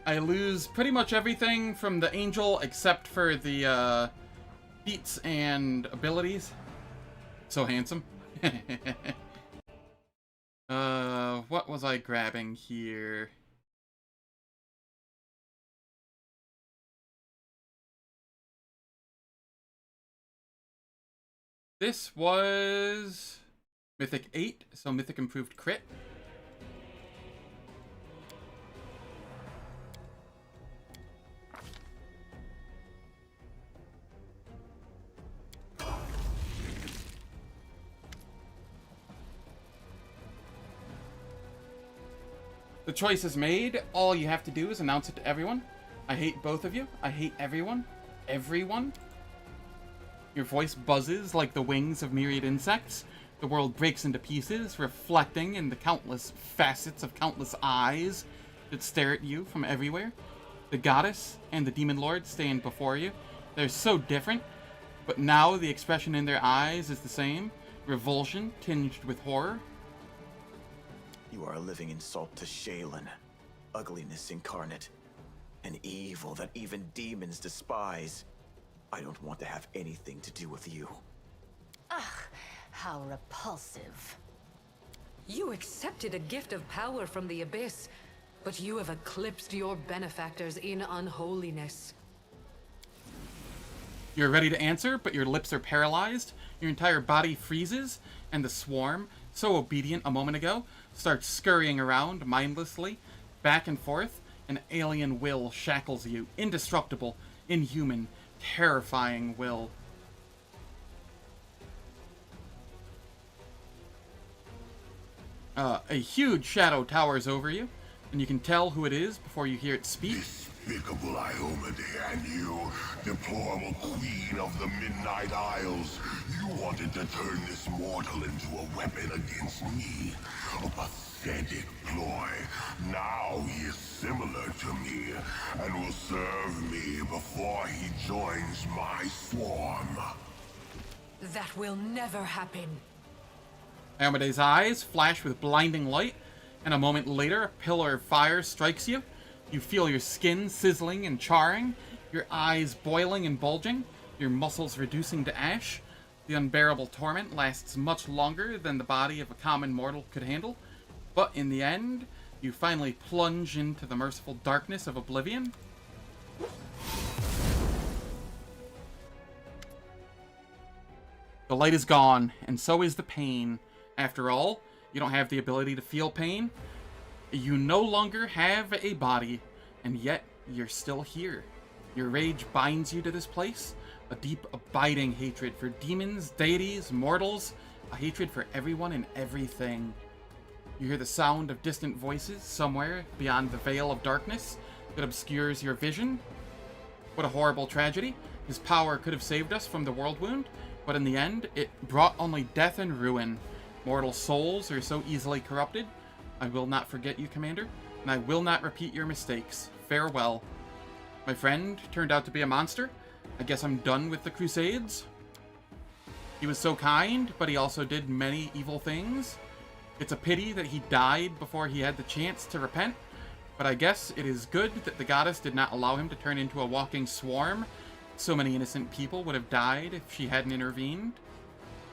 I lose pretty much everything from the angel except for the feats and abilities. So handsome. What was I grabbing here? This was Mythic 8, so Mythic Improved Crit. The choice is made. All you have to do is announce it to everyone. I hate both of you. I hate everyone. Everyone. Your voice buzzes like the wings of myriad insects. The world breaks into pieces, reflecting in the countless facets of countless eyes that stare at you from everywhere. The goddess and the demon lord stand before you. They're so different, but now the expression in their eyes is the same. Revulsion tinged with horror. You are a living insult to Shaylin. Ugliness incarnate. An evil that even demons despise. I don't want to have anything to do with you. Ugh, how repulsive. You accepted a gift of power from the Abyss, but you have eclipsed your benefactors in unholiness. You're ready to answer, but your lips are paralyzed, your entire body freezes, and the swarm, so obedient a moment ago, starts scurrying around mindlessly, back and forth. An alien will shackles you. Indestructible, inhuman, terrifying will. A huge shadow towers over you, and you can tell who it is before you hear it speak. Despicable Iomade, and you, deplorable queen of the Midnight Isles, you wanted to turn this mortal into a weapon against me. A pathetic ploy. Now he is similar to me, and will serve me before he joins my swarm. That will never happen. Iomade's eyes flash with blinding light, and a moment later a pillar of fire strikes you. You feel your skin sizzling and charring, your eyes boiling and bulging, your muscles reducing to ash. The unbearable torment lasts much longer than the body of a common mortal could handle, but in the end, you finally plunge into the merciful darkness of oblivion. The light is gone, and so is the pain. After all, you don't have the ability to feel pain. You no longer have a body, and yet you're still here. Your rage binds you to this place, a deep, abiding hatred for demons, deities, mortals, a hatred for everyone and everything. You hear the sound of distant voices somewhere beyond the veil of darkness that obscures your vision. What a horrible tragedy. His power could have saved us from the world wound, but in the end, it brought only death and ruin. Mortal souls are so easily corrupted. I will not forget you, Commander, and I will not repeat your mistakes. Farewell. My friend turned out to be a monster. I guess I'm done with the Crusades. He was so kind, but he also did many evil things. It's a pity that he died before he had the chance to repent, but I guess it is good that the goddess did not allow him to turn into a walking swarm. So many innocent people would have died if she hadn't intervened.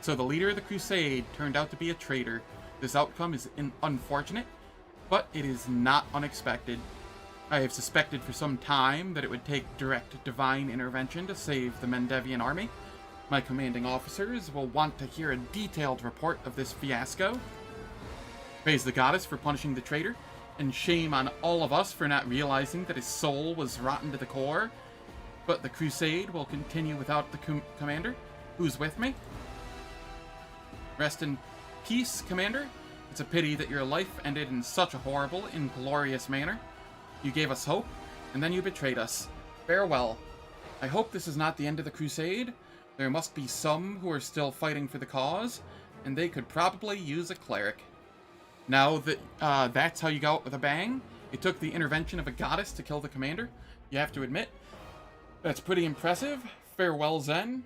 So the leader of the crusade turned out to be a traitor. This outcome is unfortunate, but it is not unexpected. I have suspected for some time that it would take direct divine intervention to save the Mendevian army. My commanding officers will want to hear a detailed report of this fiasco. Praise the goddess for punishing the traitor, and shame on all of us for not realizing that his soul was rotten to the core. But the crusade will continue without the commander, who's with me. Rest in peace, Commander. It's a pity that your life ended in such a horrible, inglorious manner. You gave us hope, and then you betrayed us. Farewell. I hope this is not the end of the crusade. There must be some who are still fighting for the cause, and they could probably use a cleric. Now that that's how you go out with a bang, it took the intervention of a goddess to kill the commander. You have to admit, that's pretty impressive. Farewell, Zen.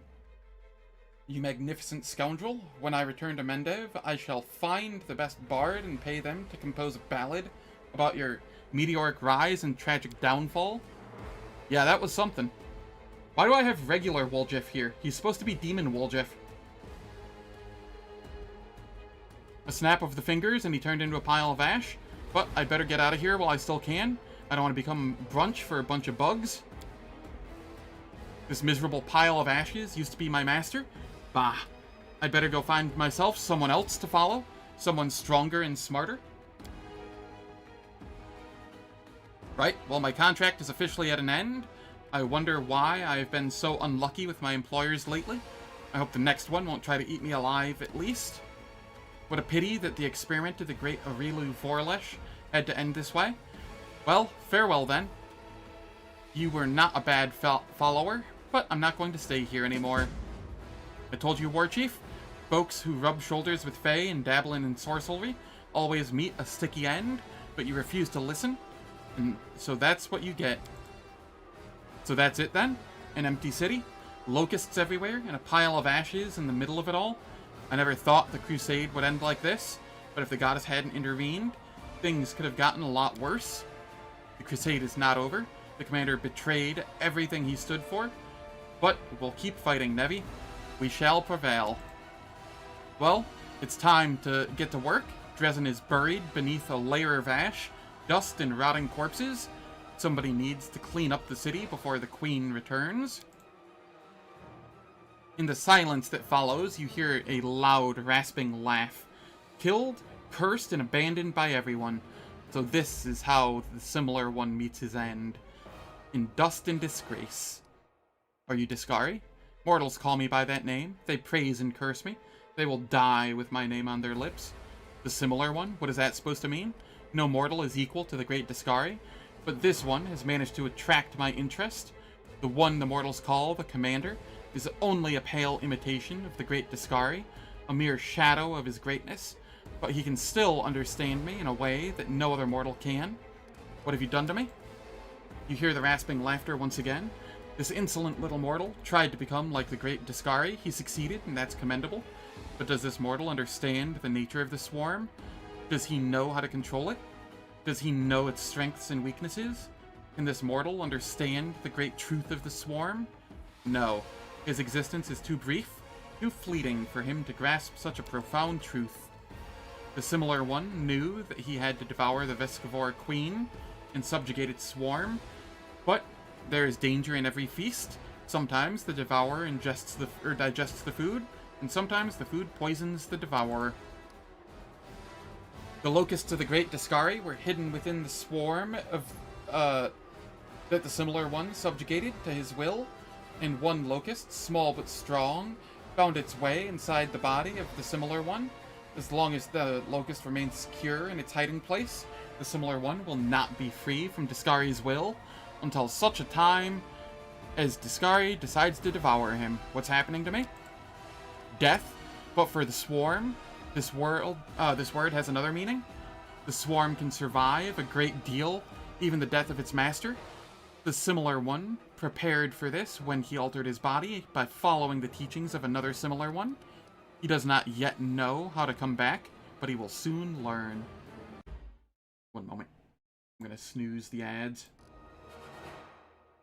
You magnificent scoundrel. When I return to Mendev, I shall find the best bard and pay them to compose a ballad about your meteoric rise and tragic downfall. Yeah, that was something. Why do I have regular Woljif here? He's supposed to be Demon Woljif. A snap of the fingers and he turned into a pile of ash. But I'd better get out of here while I still can. I don't want to become brunch for a bunch of bugs. This miserable pile of ashes used to be my master. Bah. I'd better go find myself someone else to follow. Someone stronger and smarter. Right, well, my contract is officially at an end. I wonder why I've been so unlucky with my employers lately. I hope the next one won't try to eat me alive, at least. What a pity that the experiment of the great Aurilu Vorlesh had to end this way. Well, farewell then. You were not a bad follower, but I'm not going to stay here anymore. I told you, War Chief, Folks who rub shoulders with Fae and dabble in sorcery always meet a sticky end, but you refuse to listen, and so that's what you get. So that's it then? An empty city? Locusts everywhere, and a pile of ashes in the middle of it all? I never thought the crusade would end like this, but if the goddess hadn't intervened, things could have gotten a lot worse. The crusade is not over. The commander betrayed everything he stood for, but we'll keep fighting, Nevi. We shall prevail. Well, it's time to get to work. Dresden is buried beneath a layer of ash, dust, and rotting corpses. Somebody needs to clean up the city before the queen returns. In the silence that follows, you hear a loud, rasping laugh. Killed, cursed, and abandoned by everyone. So this is how the similar one meets his end. In dust and disgrace. Are you Discari? Mortals call me by that name. They praise and curse me. They will die with my name on their lips. The similar one, what is that supposed to mean? No mortal is equal to the great Discari, but this one has managed to attract my interest. The one the mortals call the Commander is only a pale imitation of the great Discari, a mere shadow of his greatness, but he can still understand me in a way that no other mortal can. What have you done to me? You hear the rasping laughter once again. This insolent little mortal tried to become like the great Discari. He succeeded, and that's commendable. But does this mortal understand the nature of the swarm? Does he know how to control it? Does he know its strengths and weaknesses? Can this mortal understand the great truth of the swarm? No. His existence is too brief, too fleeting for him to grasp such a profound truth. The similar one knew that he had to devour the Vescivore queen and subjugate its swarm, but there is danger in every feast. Sometimes the devourer digests the food, and sometimes the food poisons the devourer. The locusts of the great Discari were hidden within the swarm of that the similar one subjugated to his will, and one locust, small but strong, found its way inside the body of the similar one. As long as the locust remains secure in its hiding place, the similar one will not be free from Discari's will until such a time as Discari decides to devour him. What's happening to me? Death, but for the swarm, this word has another meaning. The swarm can survive a great deal, even the death of its master. The similar one prepared for this when he altered his body by following the teachings of another similar one. He does not yet know how to come back, but he will soon learn. One moment. I'm gonna snooze the ads.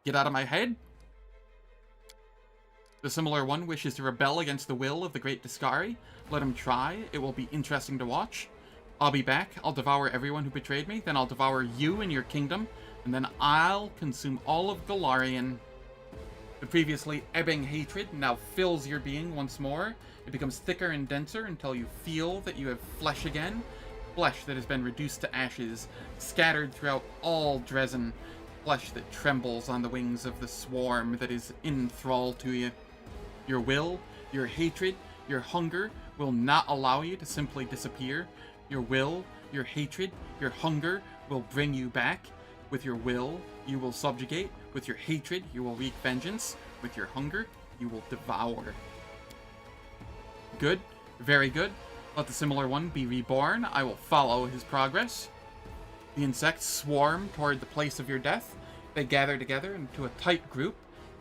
Get out of my head. The similar one wishes to rebel against the will of the great Discari. Let him try. It will be interesting to watch. I'll be back. I'll devour everyone who betrayed me. Then I'll devour you and your kingdom. And then I'll consume all of Golarion. The previously ebbing hatred now fills your being once more. It becomes thicker and denser until you feel that you have flesh again. Flesh that has been reduced to ashes, scattered throughout all Dresden. Flesh that trembles on the wings of the swarm that is in thrall to you. Your will, your hatred, your hunger will not allow you to simply disappear. Your will, your hatred, your hunger will bring you back. With your will, you will subjugate. With your hatred, you will wreak vengeance. With your hunger, you will devour. Good. Very good. Let the similar one be reborn. I will follow his progress. The insects swarm toward the place of your death. They gather together into a tight group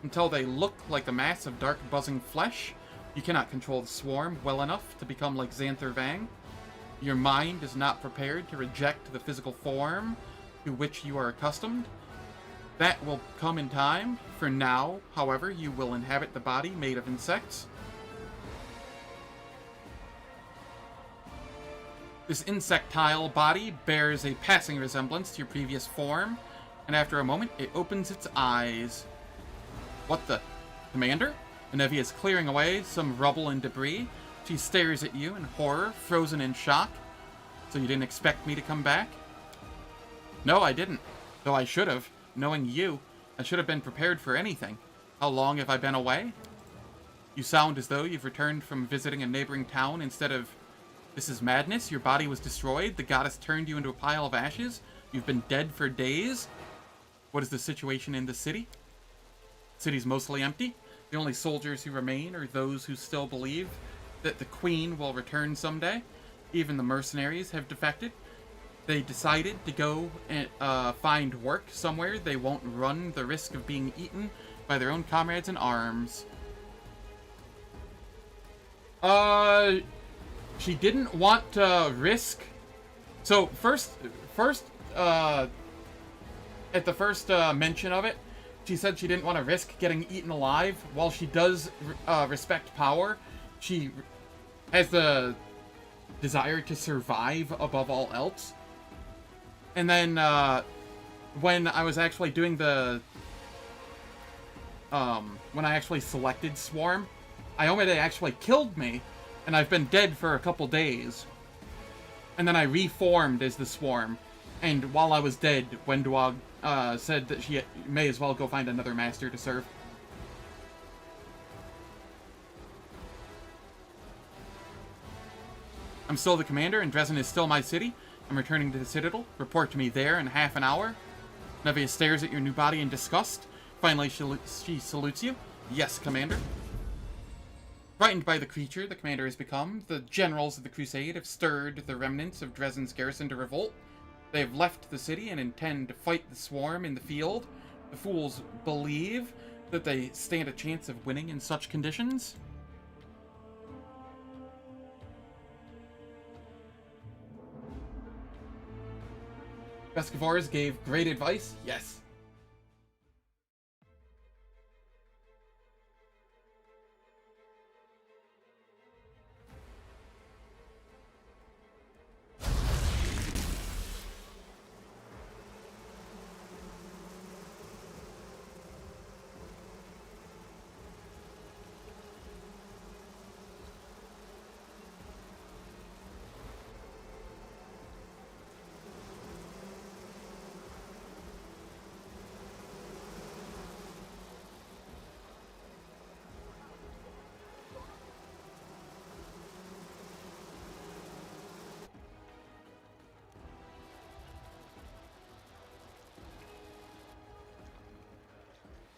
until they look like a mass of dark buzzing flesh. You cannot control the swarm well enough to become like Xanther Vang. Your mind is not prepared to reject the physical form to which you are accustomed. That will come in time. For now, however, you will inhabit the body made of insects. This insectile body bears a passing resemblance to your previous form, and after a moment, it opens its eyes. What the? Commander? Nevi is clearing away some rubble and debris. She stares at you in horror, frozen in shock. So you didn't expect me to come back? No, I didn't. Though I should have. Knowing you, I should have been prepared for anything. How long have I been away? You sound as though you've returned from visiting a neighboring town instead of... This is madness? Your body was destroyed? The goddess turned you into a pile of ashes? You've been dead for days? What is the situation in the city? The city's mostly empty. The only soldiers who remain are those who still believe that the Queen will return someday. Even the mercenaries have defected. They decided to go and find work somewhere they won't run the risk of being eaten by their own comrades in arms. She didn't want to risk. So first, at the first mention of it, she said she didn't want to risk getting eaten alive. While she does respect power, she has the desire to survive above all else. And then when I was actually doing the when I actually selected Swarm, Iomade actually killed me, and I've been dead for a couple days. And then I reformed as the Swarm, and while I was dead, Wenduog said that she may as well go find another master to serve. I'm still the commander, and Dresden is still my city. I'm returning to the Citadel. Report to me there in half an hour. Nevia stares at your new body in disgust. Finally, she salutes you. Yes, Commander. Frightened by the creature the commander has become, the generals of the Crusade have stirred the remnants of Dresden's garrison to revolt. They have left the city and intend to fight the Swarm in the field. The fools believe that they stand a chance of winning in such conditions. Pescavores gave great advice. Yes.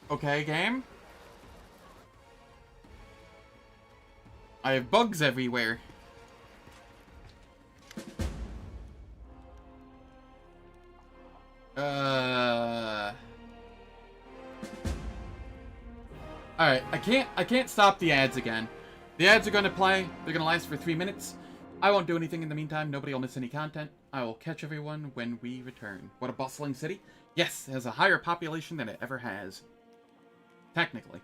Okay, game. I have bugs everywhere. Alright, I can't stop the ads again. The ads are gonna play. They're gonna last for 3 minutes. I won't do anything in the meantime. Nobody will miss any content. I will catch everyone when we return. What a bustling city. Yes, it has a higher population than it ever has. Technically.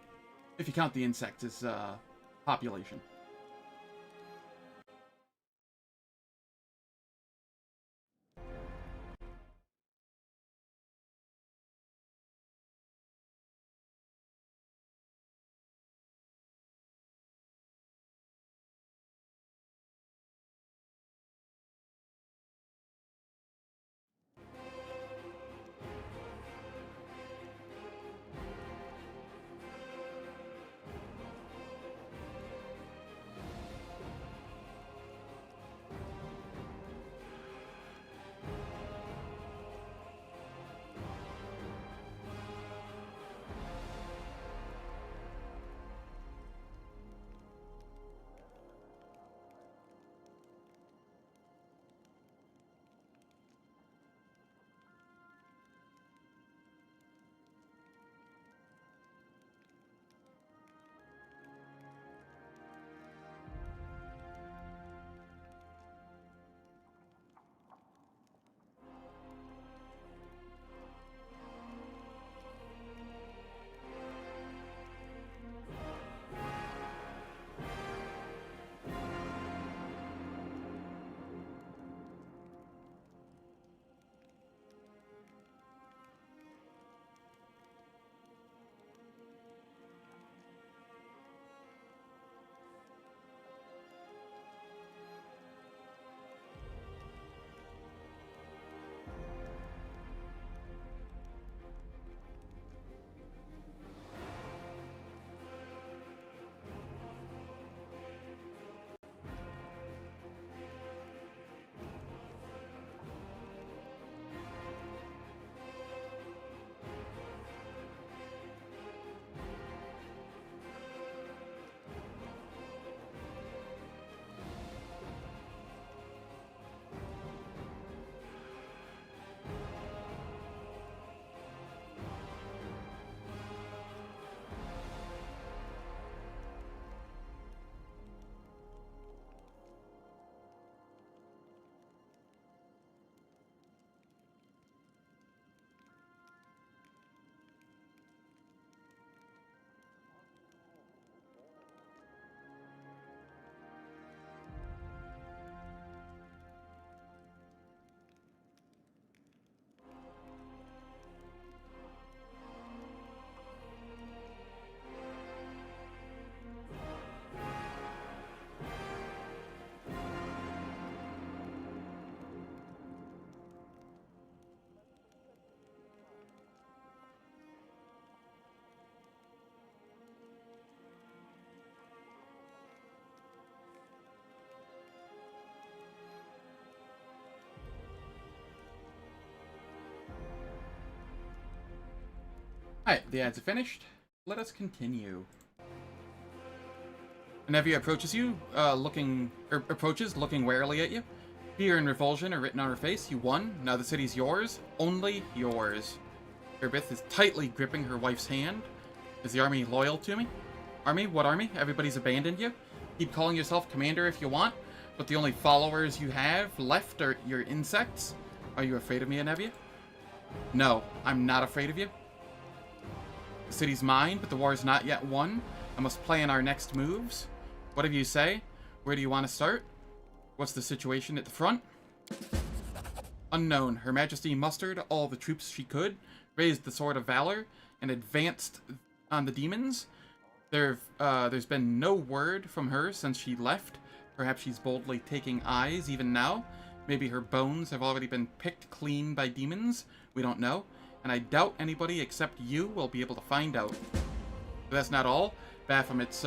If you count the insects as, population. Alright, the ads are finished. Let us continue. Nevia approaches you, looking warily at you. Fear and revulsion are written on her face. You won. Now the city's yours. Only yours. Erbith is tightly gripping her wife's hand. Is the army loyal to me? Army? What army? Everybody's abandoned you? Keep calling yourself commander if you want, but the only followers you have left are your insects? Are you afraid of me, Nevia? No, I'm not afraid of you. The city's mine, but the war is not yet won. I must plan our next moves. Whatever you say. Where do you want to start? What's the situation at the front? Unknown. Her Majesty mustered all the troops she could, raised the Sword of Valor, and advanced on the demons. There's been no word from her since she left. Perhaps she's boldly taking eyes even now. Maybe her bones have already been picked clean by demons. We don't know. And I doubt anybody except you will be able to find out. But that's not all. Baphomet's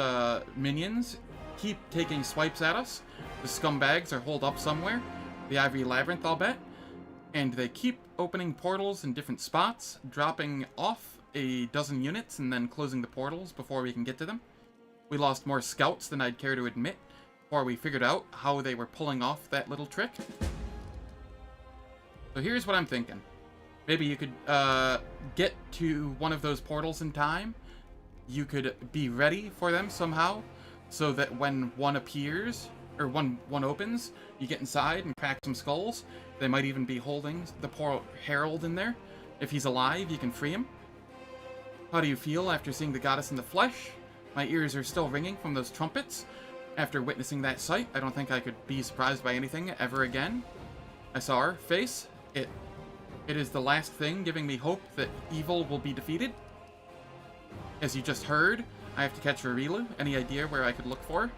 minions keep taking swipes at us. The scumbags are holed up somewhere. The Ivory Labyrinth, I'll bet. And they keep opening portals in different spots, dropping off a dozen units and then closing the portals before we can get to them. We lost more scouts than I'd care to admit before we figured out how they were pulling off that little trick. So here's what I'm thinking. Maybe you could get to one of those portals in time. You could be ready for them somehow, so that when one appears, or one opens, you get inside and crack some skulls. They might even be holding the poor Herald in there. If he's alive, you can free him. How do you feel after seeing the goddess in the flesh? My ears are still ringing from those trumpets. After witnessing that sight, I don't think I could be surprised by anything ever again. I saw her face. It is the last thing giving me hope that evil will be defeated. As you just heard, I have to catch Verilu. Any idea where I could look for her?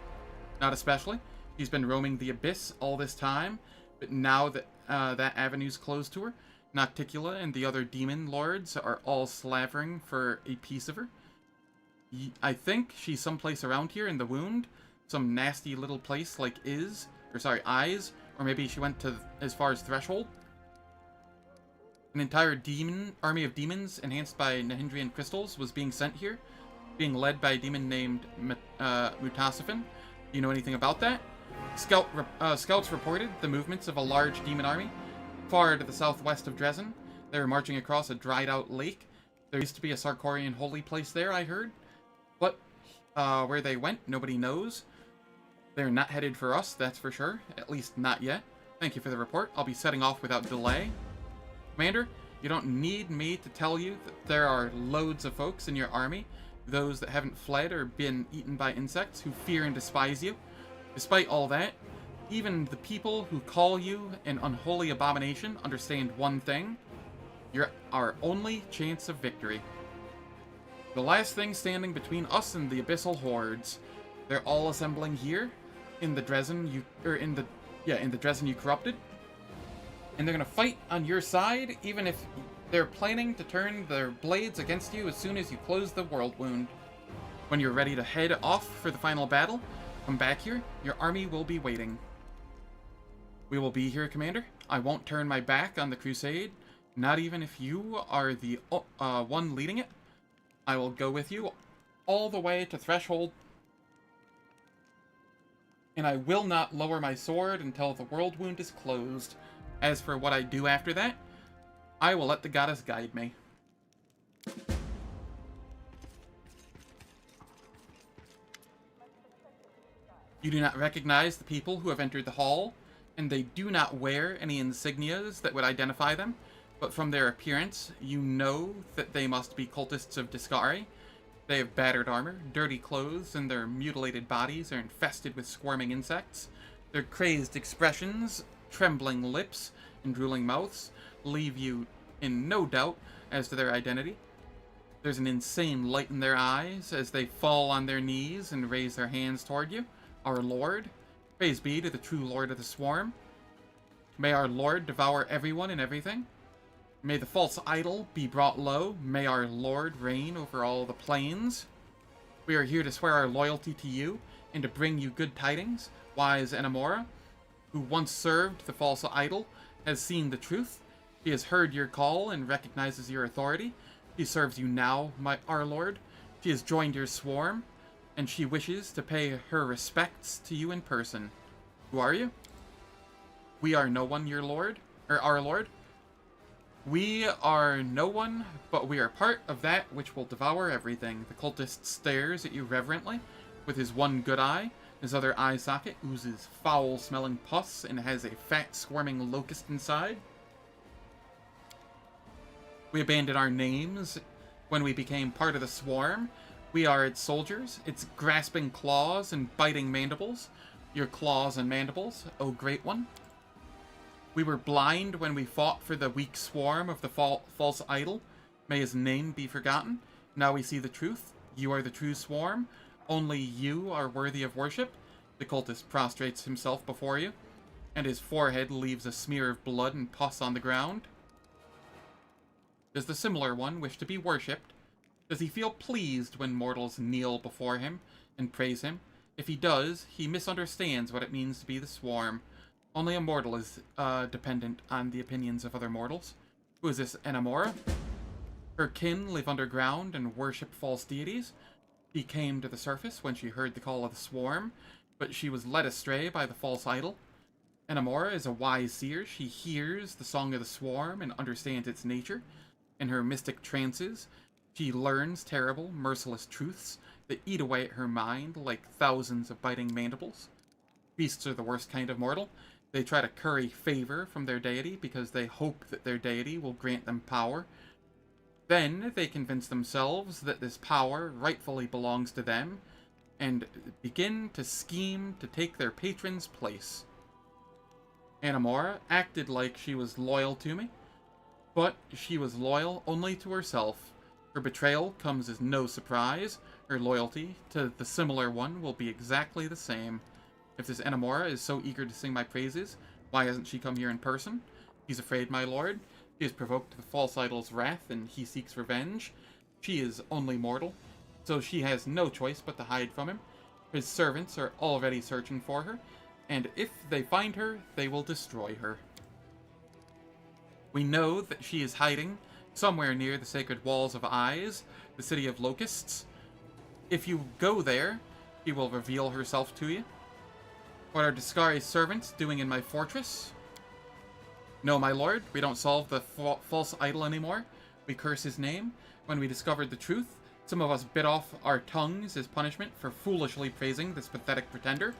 Not especially. She's been roaming the Abyss all this time, but now that that avenue's closed to her, Nocticula and the other demon lords are all slavering for a piece of her. I think she's someplace around here in the wound. Some nasty little place like Eyes, or maybe she went to as far as Threshold. An entire army of demons enhanced by Nahindrian crystals was being sent here, being led by a demon named Mutasiphon. Do you know anything about that? Scouts reported the movements of a large demon army far to the southwest of Dresden. They were marching across a dried-out lake. There used to be a Sarkorian holy place there, I heard. But where they went, nobody knows. They're not headed for us, that's for sure. At least not yet. Thank you for the report. I'll be setting off without delay. Commander, you don't need me to tell you that there are loads of folks in your army, those that haven't fled or been eaten by insects, who fear and despise you. Despite all that, even the people who call you an unholy abomination understand one thing. You're our only chance of victory. The last thing standing between us and the abyssal hordes. They're all assembling here in the Dresden you corrupted. And they're gonna fight on your side, even if they're planning to turn their blades against you as soon as you close the world wound. When you're ready to head off for the final battle, come back here. Your army will be waiting. We will be here, Commander. I won't turn my back on the crusade, not even if you are the one leading it. I will go with you all the way to Threshold, and I will not lower my sword until the world wound is closed. As for what I do after that, I will let the goddess guide me. You do not recognize the people who have entered the hall, and they do not wear any insignias that would identify them, but from their appearance, you know that they must be cultists of Discari. They have battered armor, dirty clothes, and their mutilated bodies are infested with squirming insects. Their crazed expressions, trembling lips, and drooling mouths leave you in no doubt as to their identity. There's an insane light in their eyes as they fall on their knees and raise their hands toward you. Our Lord, praise be to the true Lord of the Swarm. May our Lord devour everyone and everything. May the false idol be brought low. May our Lord reign over all the plains. We are here to swear our loyalty to you and to bring you good tidings. Wise Enamora, who once served the false idol, has seen the truth. He has heard your call and recognizes your authority. She serves you now, our lord. She has joined your swarm, and she wishes to pay her respects to you in person. Who are you? We are no one, your lord, or our lord. We are no one, but we are part of that which will devour everything. The cultist stares at you reverently, with his one good eye. His other eye socket oozes foul-smelling pus and has a fat, squirming locust inside. We abandoned our names when we became part of the swarm. We are its soldiers, its grasping claws and biting mandibles. Your claws and mandibles, O Great One. We were blind when we fought for the weak swarm of the false idol. May his name be forgotten. Now we see the truth. You are the true swarm. Only you are worthy of worship. The cultist prostrates himself before you, and his forehead leaves a smear of blood and pus on the ground. Does the similar one wish to be worshipped? Does he feel pleased when mortals kneel before him and praise him? If he does, he misunderstands what it means to be the swarm. Only a mortal is dependent on the opinions of other mortals. Who is this Enamora? Her kin live underground and worship false deities. She came to the surface when she heard the call of the swarm, but she was led astray by the false idol. Enamora is a wise seer. She hears the song of the swarm and understands its nature. In her mystic trances, she learns terrible, merciless truths that eat away at her mind like thousands of biting mandibles. Beasts are the worst kind of mortal. They try to curry favor from their deity because they hope that their deity will grant them power. Then they convince themselves that this power rightfully belongs to them and begin to scheme to take their patron's place. Enamora acted like she was loyal to me, but she was loyal only to herself. Her betrayal comes as no surprise. Her loyalty to the similar one will be exactly the same. If this Enamora is so eager to sing my praises, why hasn't she come here in person? He's afraid, my lord. She has provoked the false idol's wrath, and he seeks revenge. She is only mortal, so she has no choice but to hide from him. His servants are already searching for her, and if they find her, they will destroy her. We know that she is hiding somewhere near the sacred walls of Eyes, the city of locusts. If you go there, she will reveal herself to you. What are Discari's servants doing in my fortress? No, my lord, we don't solve the false idol anymore. We curse his name. When we discovered the truth, some of us bit off our tongues as punishment for foolishly praising this pathetic pretender.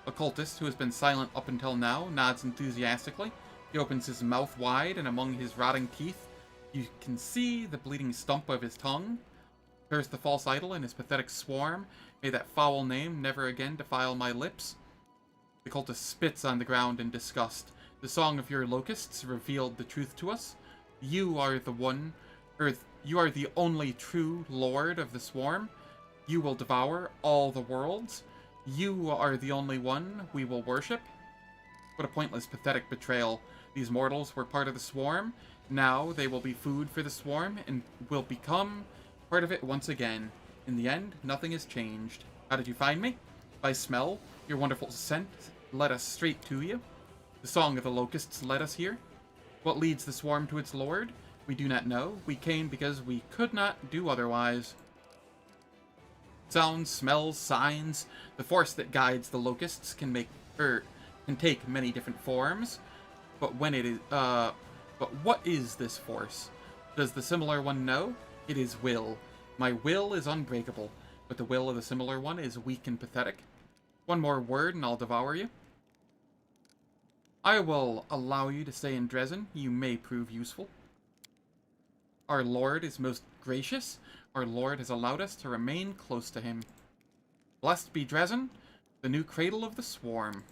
A cultist who has been silent up until now nods enthusiastically. He opens his mouth wide, and among his rotting teeth, you can see the bleeding stump of his tongue. Curse the false idol and his pathetic swarm. May that foul name never again defile my lips. The cultist spits on the ground in disgust. The song of your locusts revealed the truth to us. You are the one, you are the only true lord of the swarm. You will devour all the worlds. You are the only one we will worship. What a pointless, pathetic betrayal. These mortals were part of the swarm. Now they will be food for the swarm and will become part of it once again. In the end, nothing has changed. How did you find me? By smell. Your wonderful scent led us straight to you. The song of the locusts led us here. What leads the swarm to its lord? We do not know. We came because we could not do otherwise. Sounds, smells, signs. The force that guides the locusts can take many different forms. But what is this force? Does the similar one know? It is will. My will is unbreakable, but the will of the similar one is weak and pathetic. One more word and I'll devour you. I will allow you to stay in Dresden. You may prove useful. Our Lord is most gracious. Our Lord has allowed us to remain close to him. Blessed be Dresden, the new cradle of the swarm.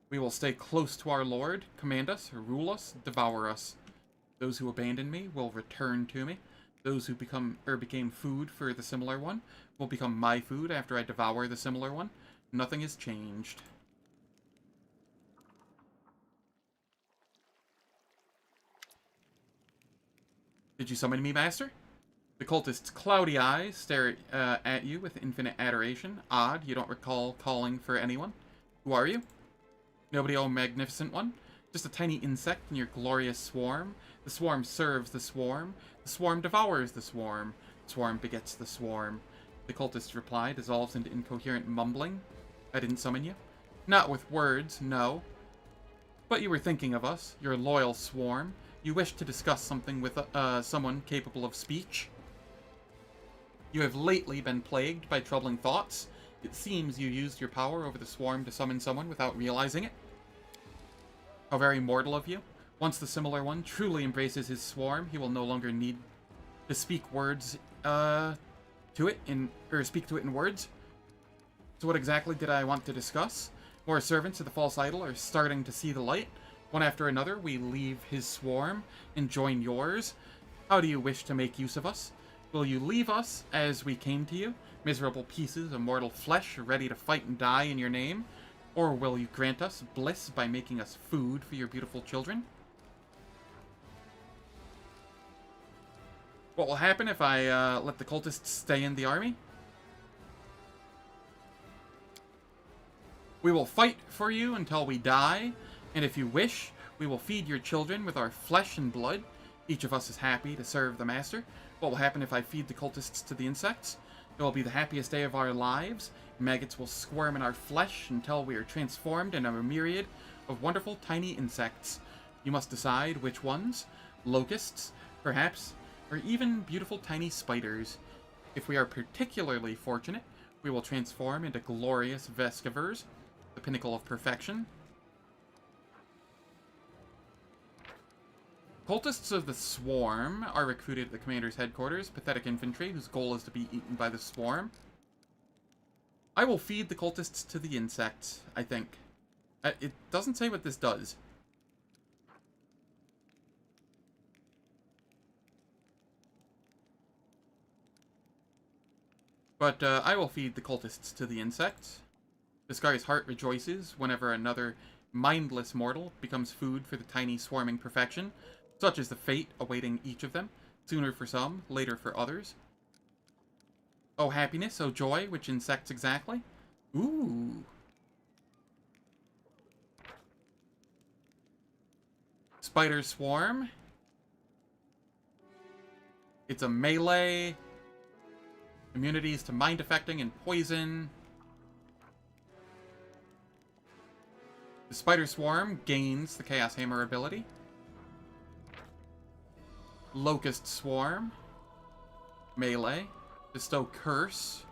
We will stay close to our Lord, command us, rule us, devour us. Those who abandon me will return to me. Those who became food for the similar one will become my food after I devour the similar one. Nothing has changed. Did you summon me, master? The cultist's cloudy eyes stare at you with infinite adoration. Odd, you don't recall calling for anyone. Who are you? Nobody, oh magnificent one. Just a tiny insect in your glorious swarm. The swarm serves the swarm. The swarm devours the swarm. The swarm begets the swarm. The cultist's reply dissolves into incoherent mumbling. I didn't summon you. Not with words, no. But you were thinking of us, your loyal swarm. You wished to discuss something with someone capable of speech. You have lately been plagued by troubling thoughts. It seems you used your power over the swarm to summon someone without realizing it. How very mortal of you. Once the similar one truly embraces his swarm, he will no longer need to speak words speak to it in words. So what exactly did I want to discuss? More servants of the false idol are starting to see the light. One after another, we leave his swarm and join yours. How do you wish to make use of us? Will you leave us as we came to you, miserable pieces of mortal flesh ready to fight and die in your name? Or will you grant us bliss by making us food for your beautiful children? What will happen if I let the cultists stay in the army? We will fight for you until we die, and if you wish, we will feed your children with our flesh and blood. Each of us is happy to serve the master. What will happen if I feed the cultists to the insects? It will be the happiest day of our lives. Maggots will squirm in our flesh until we are transformed into a myriad of wonderful tiny insects. You must decide which ones. Locusts, perhaps, or even beautiful tiny spiders. If we are particularly fortunate, we will transform into glorious Vescivers, the pinnacle of perfection. Cultists of the Swarm are recruited at the commander's headquarters, pathetic infantry whose goal is to be eaten by the swarm. I will feed the cultists to the insects, I think. It doesn't say what this does. But I will feed the cultists to the insects. The Sky's heart rejoices whenever another mindless mortal becomes food for the tiny swarming perfection. Such is the fate awaiting each of them, sooner for some, later for others. Oh happiness, oh joy, which insects exactly? Ooh. Spider swarm. It's a melee. Immunities to mind affecting and poison. The spider swarm gains the Chaos Hammer ability. Locust swarm. Melee. Bestow curse.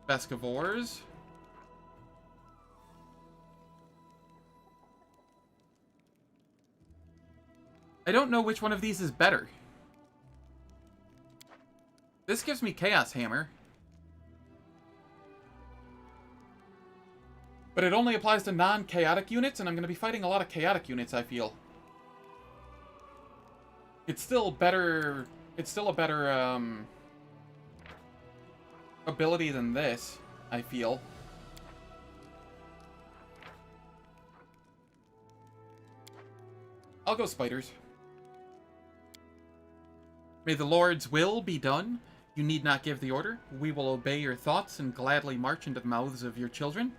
Vescivores. I don't know which one of these is better. This gives me Chaos Hammer. But it only applies to non-chaotic units, and I'm going to be fighting a lot of chaotic units, I feel. It's still better... It's still a better, ability than this, I feel. I'll go spiders. May the Lord's will be done. You need not give the order. We will obey your thoughts and gladly march into the mouths of your children.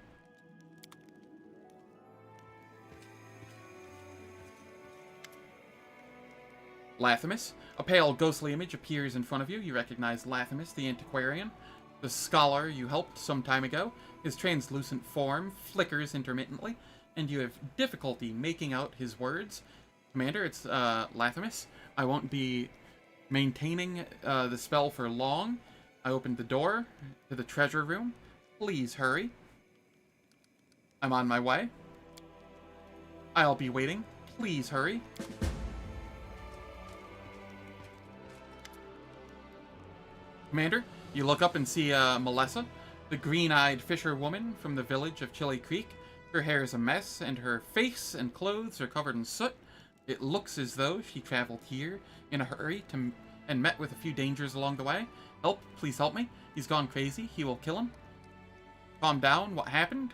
Lathamus. A pale, ghostly image appears in front of you. You recognize Lathamus, the antiquarian, the scholar you helped some time ago. His translucent form flickers intermittently, and you have difficulty making out his words. Commander, it's Lathamus. I won't be maintaining the spell for long. I opened the door to the treasure room. Please hurry. I'm on my way. I'll be waiting. Please hurry. Commander, you look up and see Melissa, the green-eyed fisherwoman from the village of Chili Creek. Her hair is a mess, and her face and clothes are covered in soot. It looks as though she traveled here in a hurry and met with a few dangers along the way. Help, please help me. He's gone crazy. He will kill him. Calm down. What happened?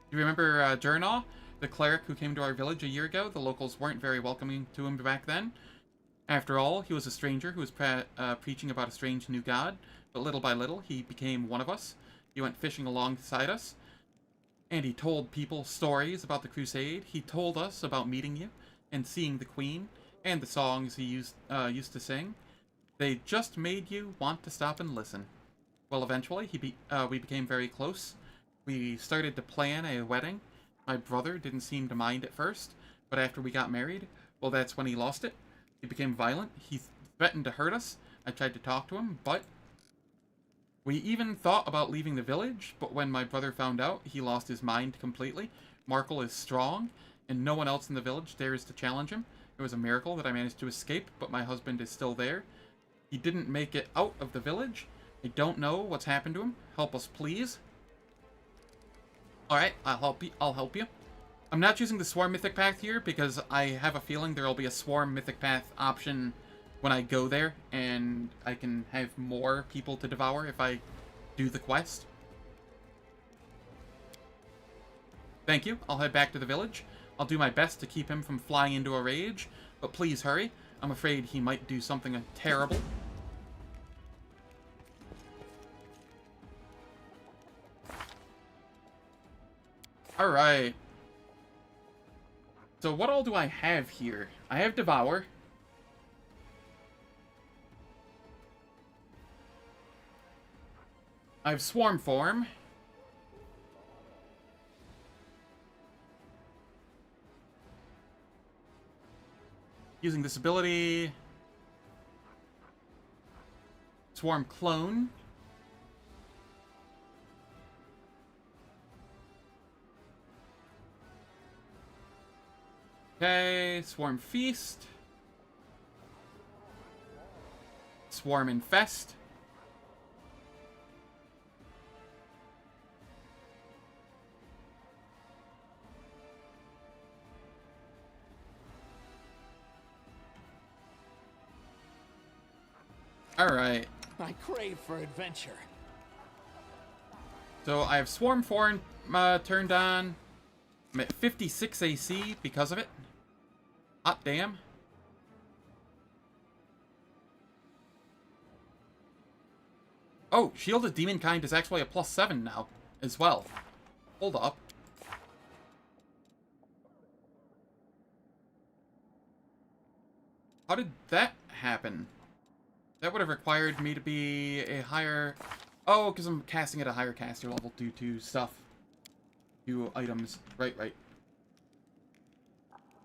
You remember Jernaw, the cleric who came to our village a year ago? The locals weren't very welcoming to him back then. After all, he was a stranger who was preaching about a strange new god, but little by little, he became one of us. He went fishing alongside us, and he told people stories about the Crusade. He told us about meeting you and seeing the Queen and the songs he used to sing. They just made you want to stop and listen. Well, eventually, we became very close. We started to plan a wedding. My brother didn't seem to mind at first, but after we got married, well, that's when he lost it. He became violent. He threatened to hurt us. I tried to talk to him, but we even thought about leaving the village, but when my brother found out, he lost his mind completely. Markle is strong, and no one else in the village dares to challenge him. It was a miracle that I managed to escape, but my husband is still there. He didn't make it out of the village. I don't know what's happened to him. Help us, please. Alright, I'll help you. I'm not choosing the Swarm Mythic Path here because I have a feeling there will be a Swarm Mythic Path option when I go there, and I can have more people to devour if I do the quest. Thank you. I'll head back to the village. I'll do my best to keep him from flying into a rage, but please hurry. I'm afraid he might do something terrible. Alright. So what all do I have here? I have Devour. I have Swarm Form. Using this ability. Swarm Clone. Okay, Swarm Feast. Swarm Infest. Alright. I crave for adventure. So I have Swarm Form turned on. I'm at 56 AC because of it. Hot damn. Oh, Shielded Demonkind is actually a +7 now, as well. Hold up. How did that happen? That would have required me to be a higher... Oh, because I'm casting at a higher caster level due to stuff. Due items. Right.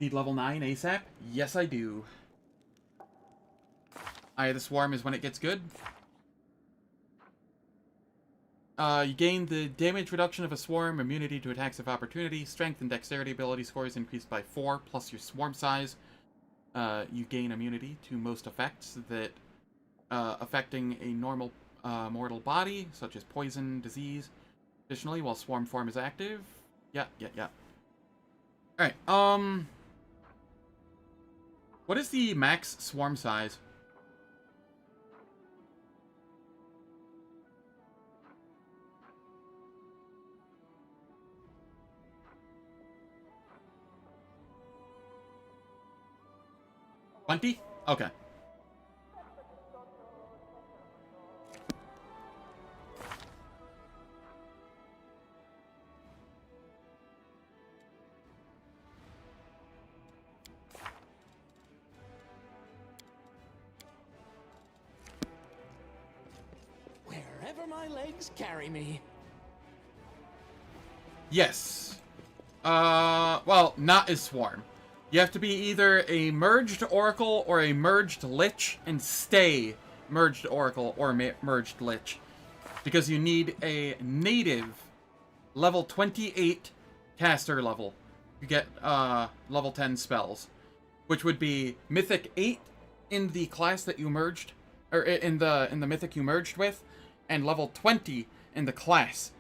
Need level 9 ASAP? Yes, I do. Eye of the Swarm is when it gets good. You gain the damage reduction of a swarm, immunity to attacks of opportunity, strength and dexterity ability scores increased by 4, plus your swarm size. You gain immunity to most effects that affecting a normal mortal body, such as poison, disease. Additionally, while Swarm Form is active... Yeah. Alright, what is the max swarm size? $20? Okay. Wherever my legs carry me. Yes. Well, not as Swarm. You have to be either a merged Oracle or a merged Lich, and stay merged Oracle or merged Lich. Because you need a native level 28 caster level. You get level 10 spells. Which would be Mythic 8 in the class that you merged, or in the Mythic you merged with, and level 20 in the class.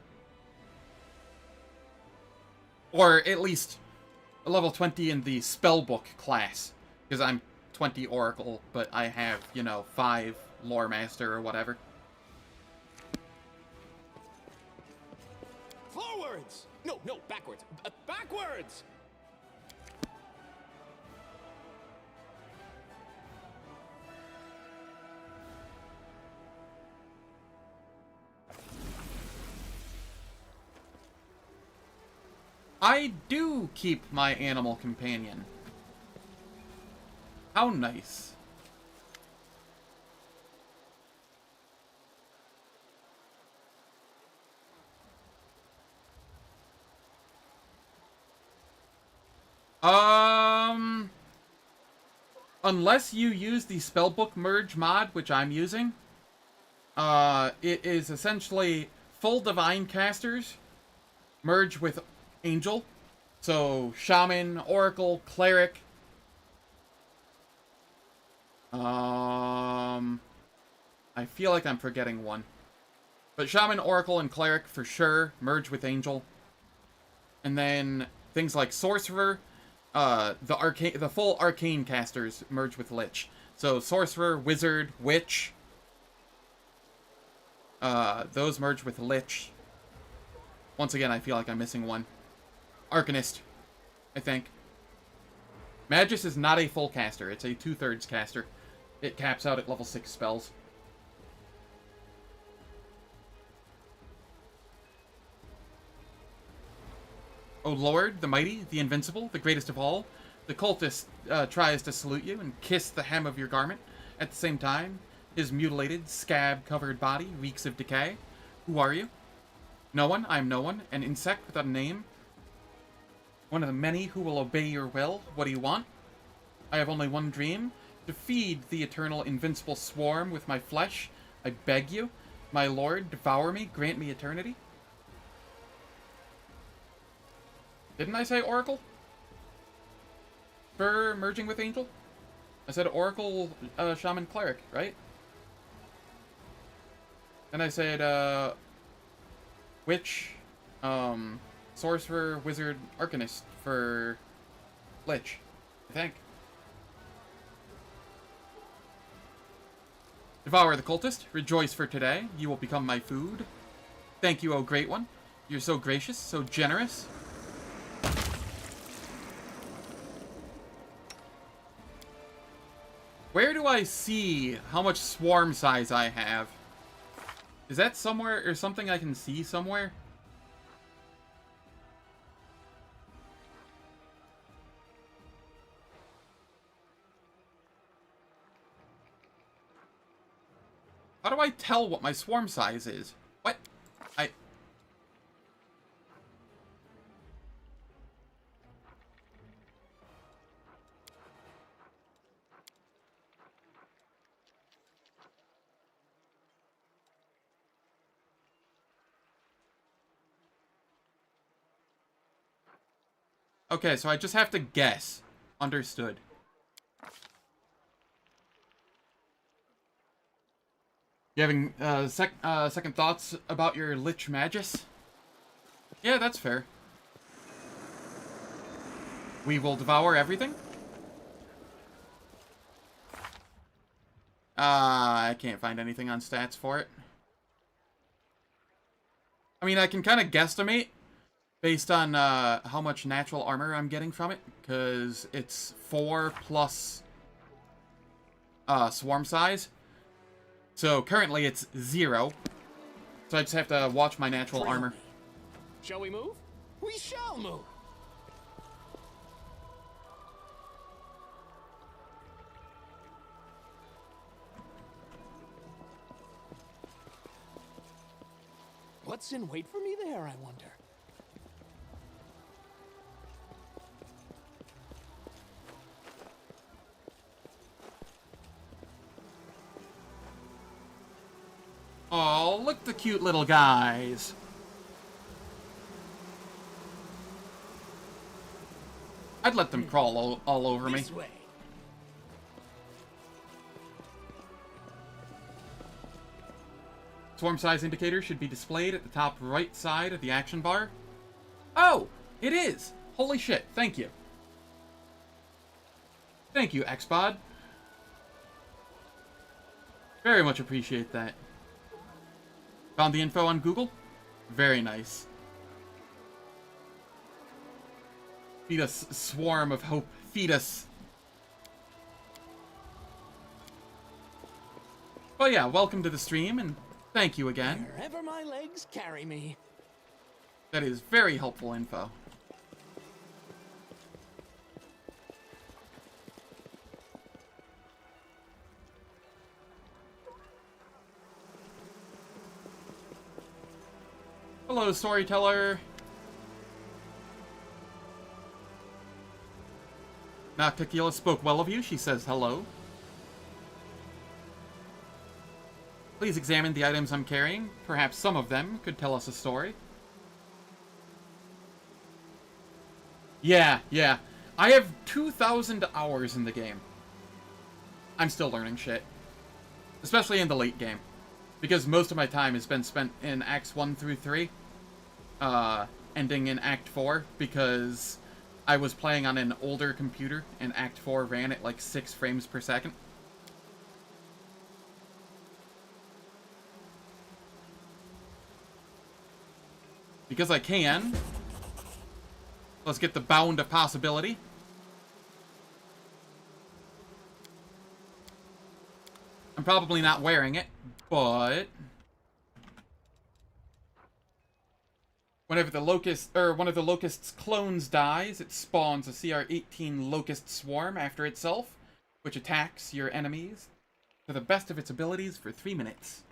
Or at least level 20 in the spellbook class. Because I'm 20 Oracle, but I have, 5 Lore Master or whatever. Forwards! No, backwards. Backwards! I do keep my animal companion. How nice. Unless you use the spellbook merge mod, which I'm using, it is essentially full divine casters merge with angel. So shaman, oracle, cleric. I feel like I'm forgetting one. But shaman, oracle, and cleric for sure merge with angel. And then things like sorcerer, the full arcane casters merge with lich. So sorcerer, wizard, witch, those merge with lich. Once again, I feel like I'm missing one. Arcanist, I think. Magus is not a full caster. It's a 2/3 caster. It caps out at level 6 spells. O Lord, the mighty, the invincible, the greatest of all, the cultist tries to salute you and kiss the hem of your garment. At the same time, his mutilated, scab-covered body reeks of decay. Who are you? No one. I am no one. An insect without a name. One of the many who will obey your will. What do you want? I have only one dream. To feed the eternal invincible swarm with my flesh. I beg you. My lord, devour me. Grant me eternity. Didn't I say oracle? For merging with angel? I said oracle, shaman, cleric, right? And I said, witch, sorcerer, wizard, arcanist for lich, I think. Devour the cultist. Rejoice for today. You will become my food. Thank you, O Great One. You're so gracious, so generous. Where do I see how much swarm size I have? Is that somewhere or something I can see somewhere? How do I tell what my swarm size is? What? Okay, so I just have to guess. Understood. You having second thoughts about your Lich Magus? Yeah, that's fair. We will devour everything? I can't find anything on stats for it. I mean, I can kind of guesstimate based on how much natural armor I'm getting from it, because it's 4 plus swarm size. So currently it's 0. So I just have to watch my natural armor. Shall we move? We shall move! What's in wait for me there, I wonder? Oh, look the cute little guys. I'd let them crawl all over me. This way. Swarm size indicator should be displayed at the top right side of the action bar. Oh, it is. Holy shit, thank you. Thank you, Xpod. Very much appreciate that. Found the info on Google? Very nice. Feed us, swarm of hope. Feed us. Well, yeah, welcome to the stream, and thank you again. Wherever my legs carry me. That is very helpful info. Hello, storyteller. Nocticula spoke well of you. She says hello. Please examine the items I'm carrying. Perhaps some of them could tell us a story. Yeah. I have 2,000 hours in the game. I'm still learning shit. Especially in the late game. Because most of my time has been spent in Acts 1 through 3. Ending in Act 4. Because I was playing on an older computer and Act 4 ran at like 6 frames per second. Because I can. Let's get the bound of possibility. I'm probably not wearing it, but whenever the locust or one of the locust's clones dies, it spawns a CR-18 locust swarm after itself, which attacks your enemies to the best of its abilities for 3 minutes.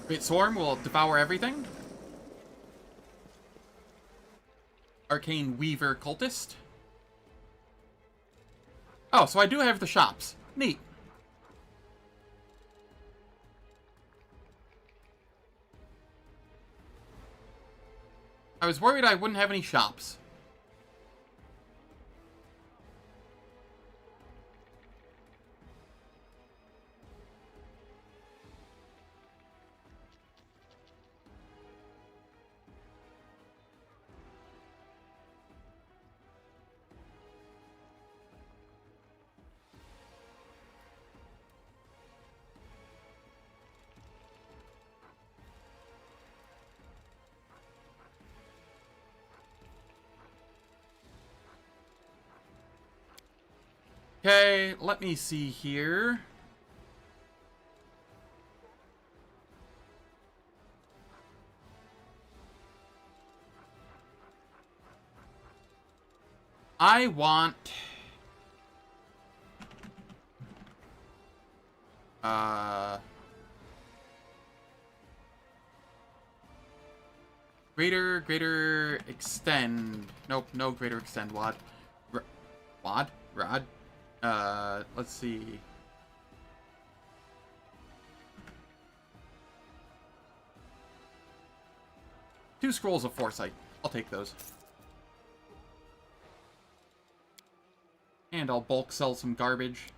Great Swarm will devour everything. Arcane Weaver Cultist. Oh, so I do have the shops. Neat. I was worried I wouldn't have any shops. Okay, let me see here. I want greater extend. Nope, no greater extend wad. Rod. Let's see. Two scrolls of foresight. I'll take those. And I'll bulk sell some garbage.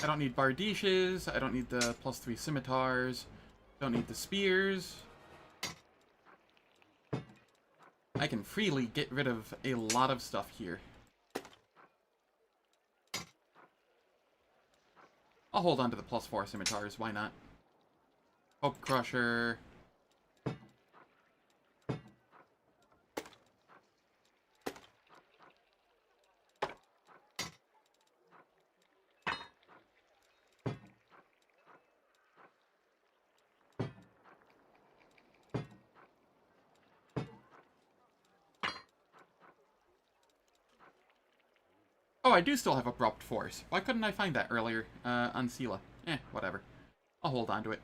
I don't need Bardishes. I don't need the +3 scimitars. Don't need the spears. I can freely get rid of a lot of stuff here. I'll hold on to the +4 scimitars, why not? Hope Crusher. Oh, I do still have Abrupt Force. Why couldn't I find that earlier on Sela? Whatever. I'll hold on to it.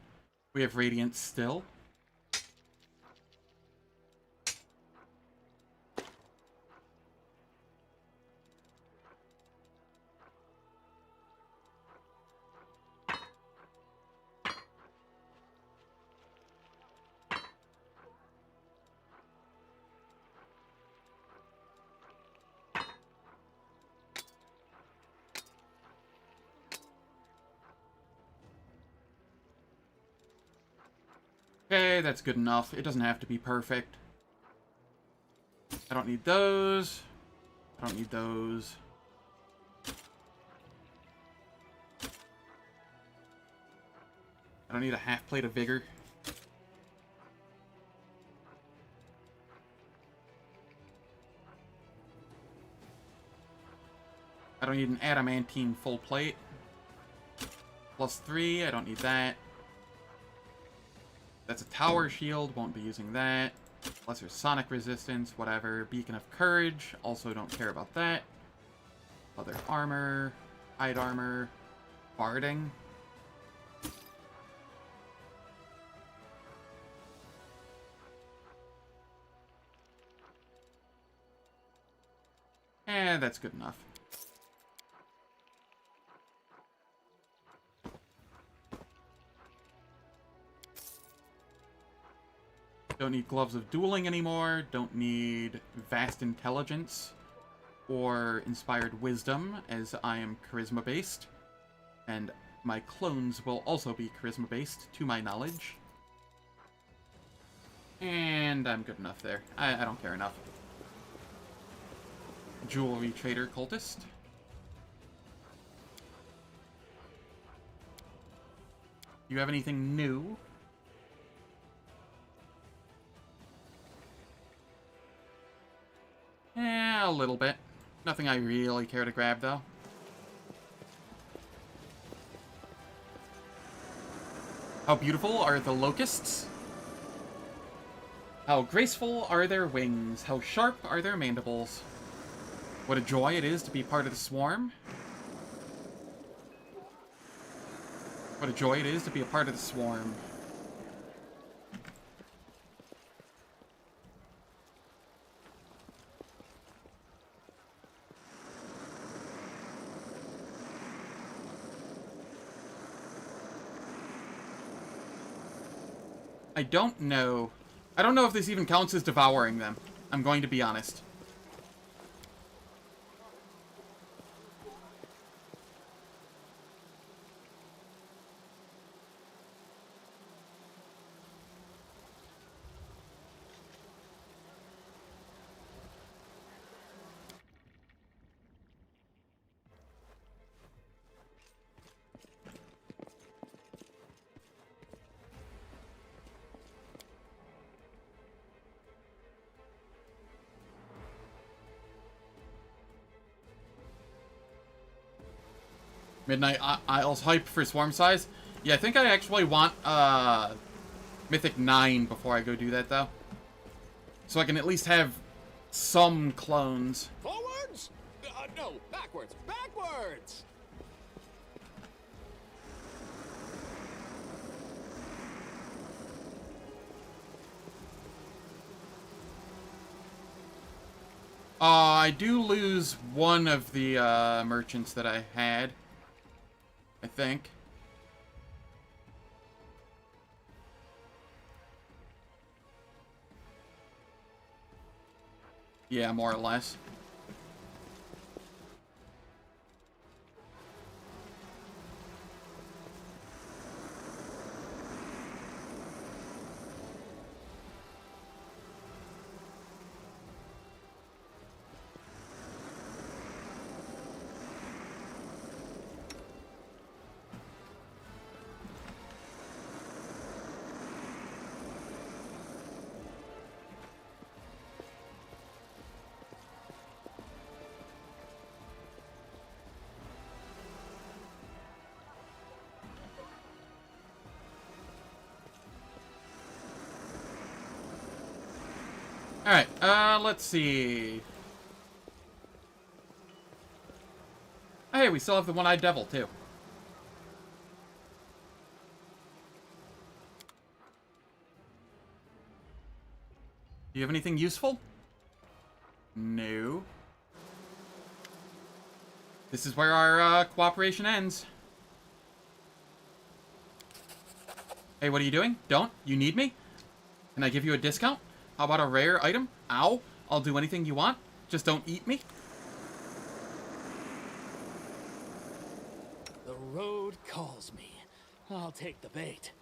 We have Radiance still. Okay, that's good enough. It doesn't have to be perfect. I don't need those. I don't need those. I don't need a half plate of vigor. I don't need an adamantine full plate. +3, I don't need that. That's a tower shield, won't be using that. Lesser sonic resistance, whatever. Beacon of Courage, also don't care about that. Other armor, hide armor, barding. That's good enough. Don't need Gloves of Dueling anymore. Don't need Vast Intelligence or Inspired Wisdom, as I am Charisma-based. And my clones will also be Charisma-based, to my knowledge. And I'm good enough there. I don't care enough. Jewelry Trader Cultist. You have anything new? A little bit. Nothing I really care to grab, though. How beautiful are the locusts? How graceful are their wings? How sharp are their mandibles? What a joy it is to be part of the swarm. What a joy it is to be a part of the swarm. I don't know. I don't know if this even counts as devouring them. I'm going to be honest. Midnight Isles hype for swarm size? Yeah, I think I actually want Mythic 9 before I go do that, though. So I can at least have some clones. Forwards? No, backwards. Backwards! I do lose one of the merchants that I had. I think. Yeah, more or less. Alright, let's see. Hey, we still have the one-eyed devil, too. Do you have anything useful? No. This is where our cooperation ends. Hey, what are you doing? Don't? You need me? Can I give you a discount? How about a rare item? Ow. I'll do anything you want. Just don't eat me. The road calls me. I'll take the bait.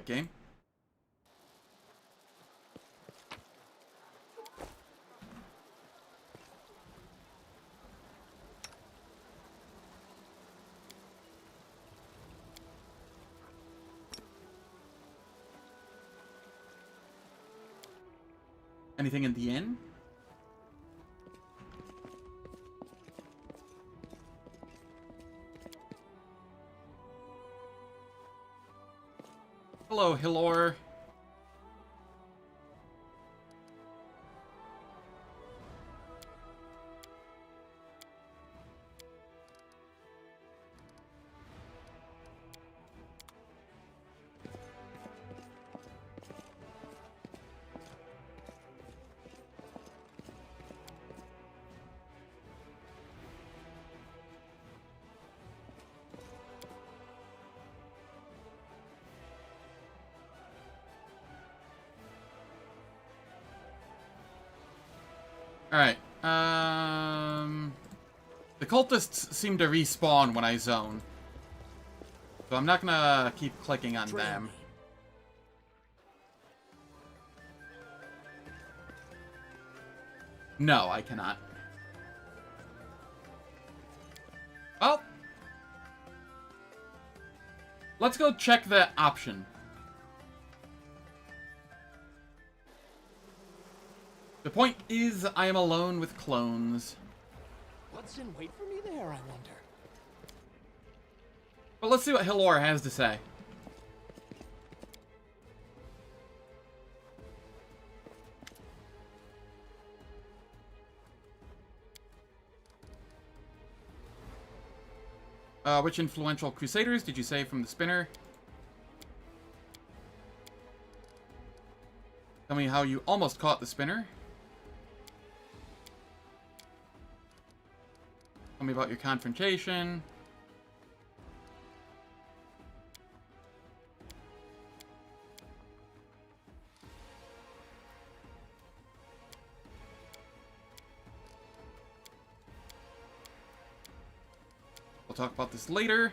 Game? Anything in the inn? Hello, Hilor. Alright, the cultists seem to respawn when I zone. So I'm not gonna keep clicking on them. No, I cannot. Well, let's go check that option. The point is, I am alone with clones. What's in wait for me there, I wonder? But let's see what Hilor has to say. Which influential crusaders did you save from the spinner? Tell me how you almost caught the spinner. Tell me about your confrontation. We'll talk about this later.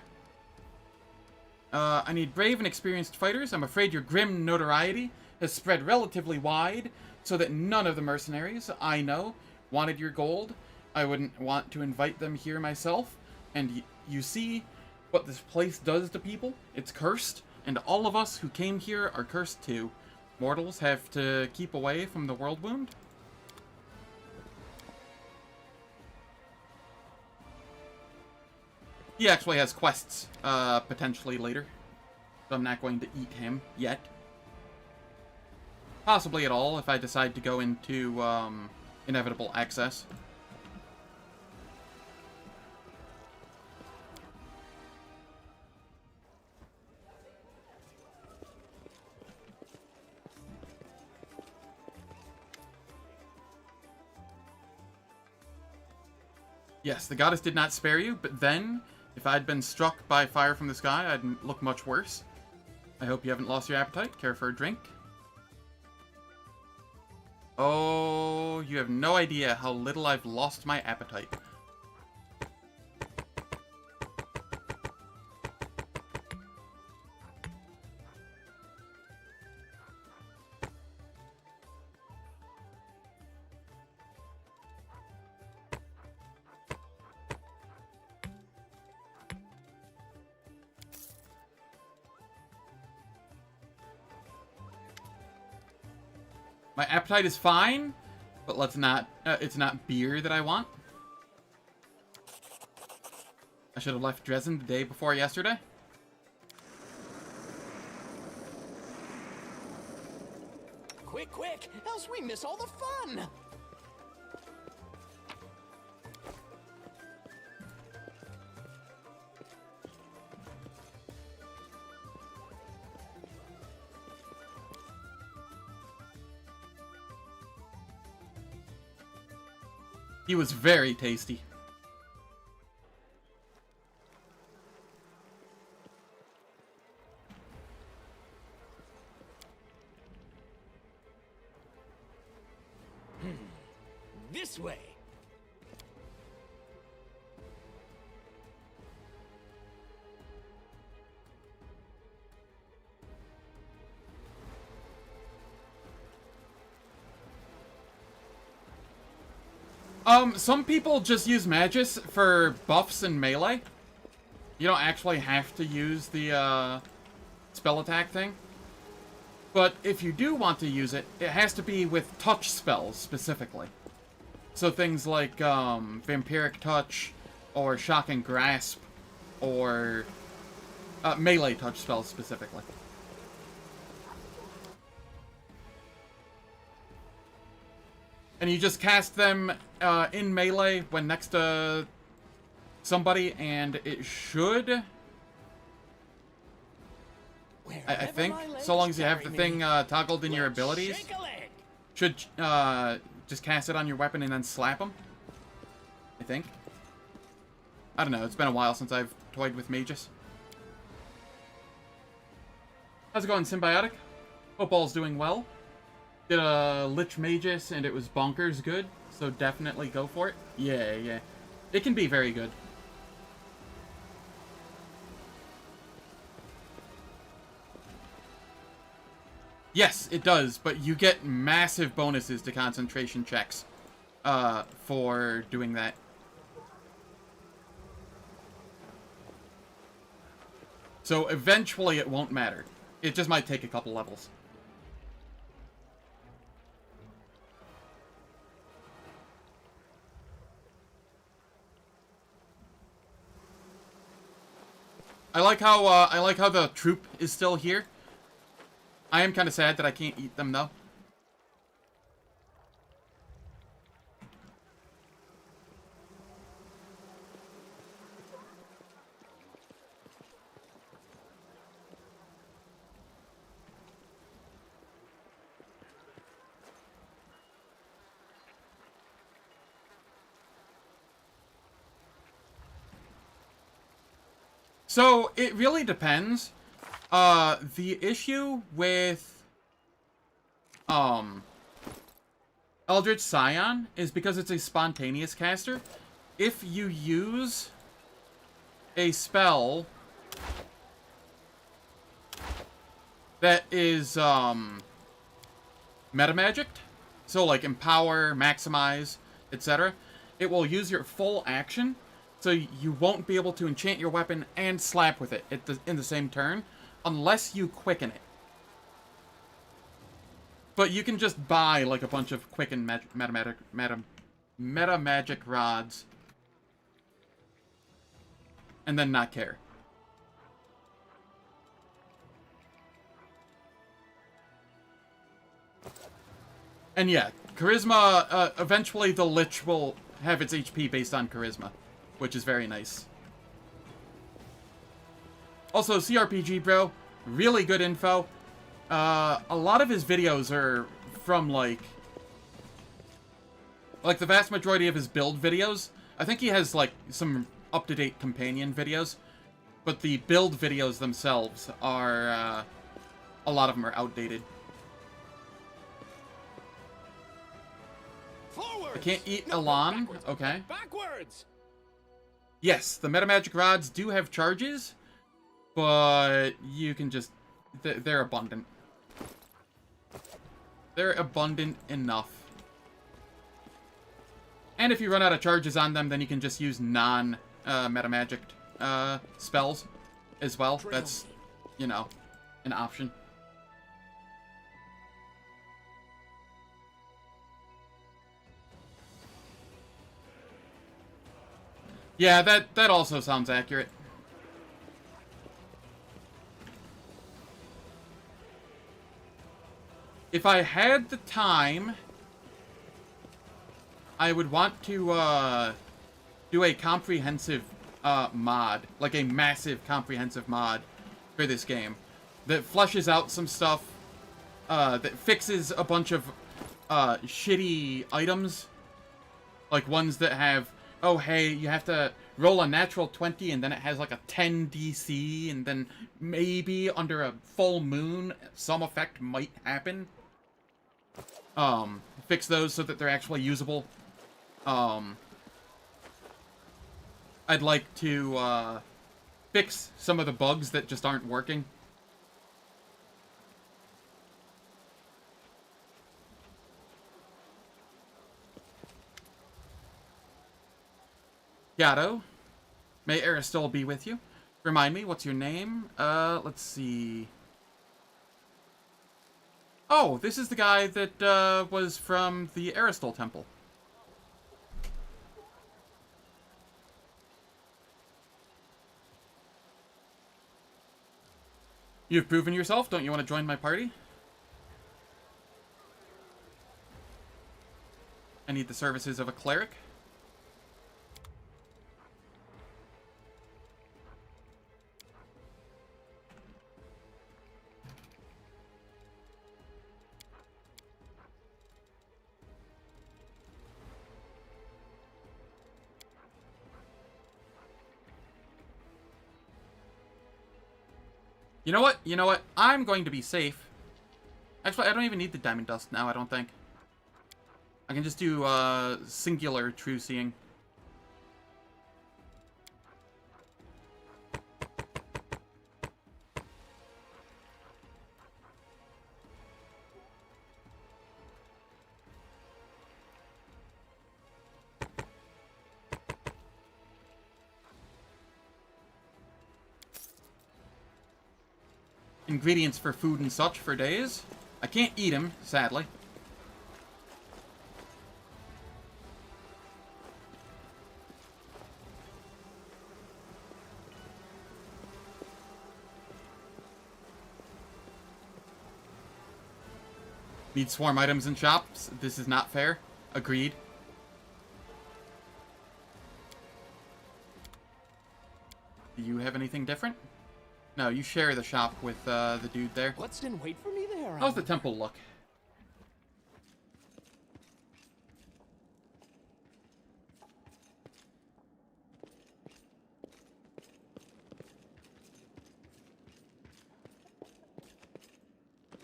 I need brave and experienced fighters. I'm afraid your grim notoriety has spread relatively wide, so that none of the mercenaries I know wanted your gold. I wouldn't want to invite them here myself. And you see what this place does to people? It's cursed, and all of us who came here are cursed too. Mortals have to keep away from the world wound. He actually has quests, potentially later. So I'm not going to eat him yet. Possibly at all, if I decide to go into, inevitable access. Yes, the goddess did not spare you, but then, if I'd been struck by fire from the sky, I'd look much worse. I hope you haven't lost your appetite. Care for a drink? Oh, you have no idea how little I've lost my appetite. My appetite is fine, but let's not, it's not beer that I want. I should have left Dresden the day before yesterday. Quick, quick, else we miss all the fun! He was very tasty. This way. Some people just use Magus for buffs and melee. You don't actually have to use the, spell attack thing. But if you do want to use it, it has to be with touch spells specifically. So things like Vampiric Touch, or Shocking Grasp, or melee touch spells specifically. And you just cast them in melee when next to somebody, and it should... I think, so long as you have the thing toggled in your abilities, should just cast it on your weapon and then slap them. I think. I don't know, it's been a while since I've toyed with mages. How's it going, Symbiotic? Hope all's doing well. Did a Lich Magus and it was bonkers good, so definitely go for it. Yeah. It can be very good. Yes, it does, but you get massive bonuses to concentration checks for doing that. So eventually it won't matter. It just might take a couple levels. I like how the troop is still here. I am kind of sad that I can't eat them, though. So, it really depends. The issue with, Eldritch Scion is because it's a spontaneous caster. If you use a spell that is, metamagicked, so like Empower, Maximize, etc., it will use your full action, so you won't be able to enchant your weapon and slap with it in the same turn, unless you quicken it. But you can just buy, like, a bunch of quicken meta magic rods and then not care. And yeah, Charisma, eventually the Lich will have its HP based on Charisma, which is very nice. Also, CRPG Bro, really good info. A lot of his videos are from, like the vast majority of his build videos. I think he has, like, some up-to-date companion videos. But the build videos themselves are, a lot of them are outdated. Forwards! I can't eat Elan. Okay. Backwards! Yes, the metamagic rods do have charges, but you can just... They're abundant. They're abundant enough. And if you run out of charges on them, then you can just use non-metamagic spells as well. That's, you know, an option. Yeah, that also sounds accurate. If I had the time, I would want to do a comprehensive mod, like a massive comprehensive mod for this game that fleshes out some stuff, that fixes a bunch of shitty items, like ones that have, oh hey, you have to roll a natural 20 and then it has like a 10 DC, and then maybe under a full moon some effect might happen. Fix those so that they're actually usable. I'd like to fix some of the bugs that just aren't working. Gato, may Aristol be with you. Remind me, what's your name? Let's see. Oh, this is the guy that was from the Aristal Temple. You've proven yourself. Don't you want to join my party? I need the services of a cleric. You know what? You know what? I'm going to be safe. Actually, I don't even need the diamond dust now, I don't think. I can just do singular true seeing. Ingredients for food and such for days. I can't eat them, sadly. Need swarm items in shops. This is not fair. Agreed. Do you have anything different? No, you share the shop with the dude there. What's in wait for me there? How's the temple look?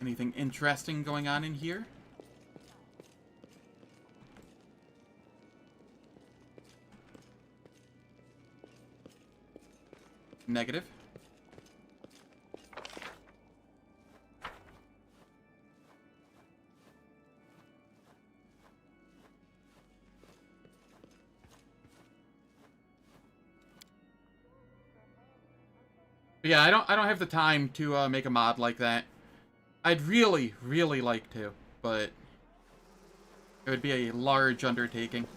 Anything interesting going on in here? Negative. But yeah, I don't have the time to make a mod like that. I'd really, really like to, but it would be a large undertaking.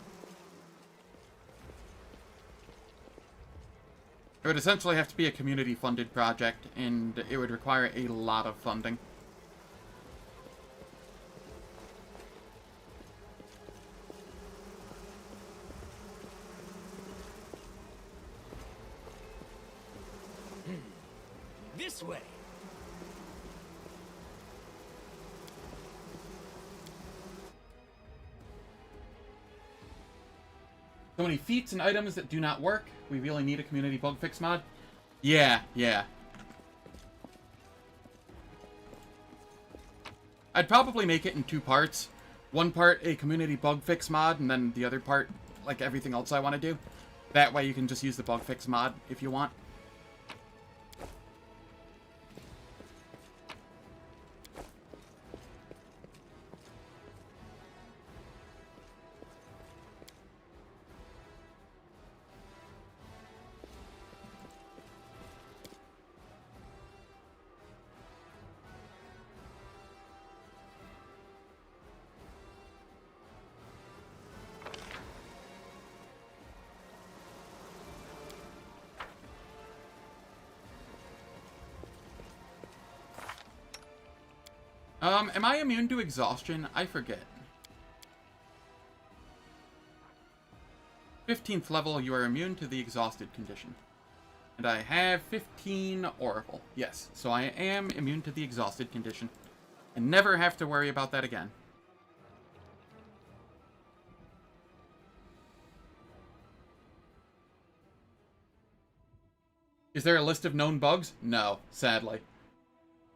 It would essentially have to be a community-funded project, and it would require a lot of funding. This way. So many feats and items that do not work. We really need a community bug fix mod. Yeah. I'd probably make it in 2 parts. One part a community bug fix mod, and then the other part, like everything else I want to do. That way you can just use the bug fix mod if you want. Am I immune to exhaustion? I forget. 15th level, you are immune to the exhausted condition. And I have 15 Oracle. Yes, so I am immune to the exhausted condition. And never have to worry about that again. Is there a list of known bugs? No, sadly.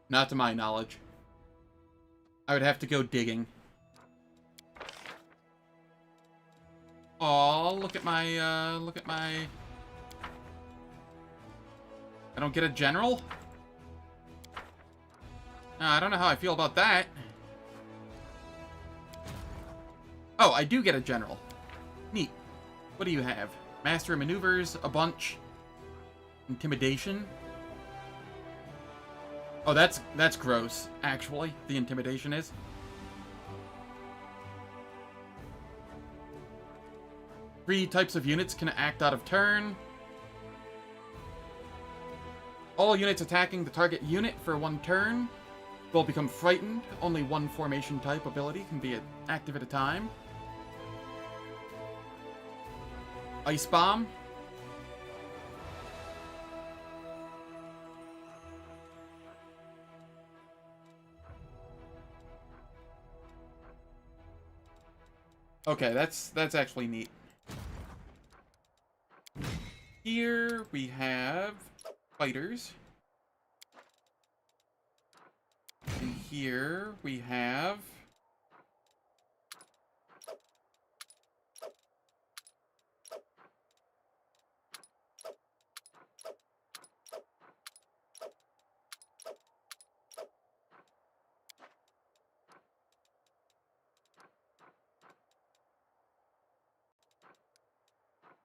Not to my knowledge. I would have to go digging. Aw, look at my... I don't get a general? I don't know how I feel about that. Oh, I do get a general. Neat. What do you have? Master of Maneuvers, a bunch. Intimidation. Oh, that's gross, actually. The intimidation is. Three types of units can act out of turn. All units attacking the target unit for 1 turn will become frightened. Only 1 formation type ability can be active at a time. Ice Bomb. Okay, that's actually neat. Here we have fighters. And here we have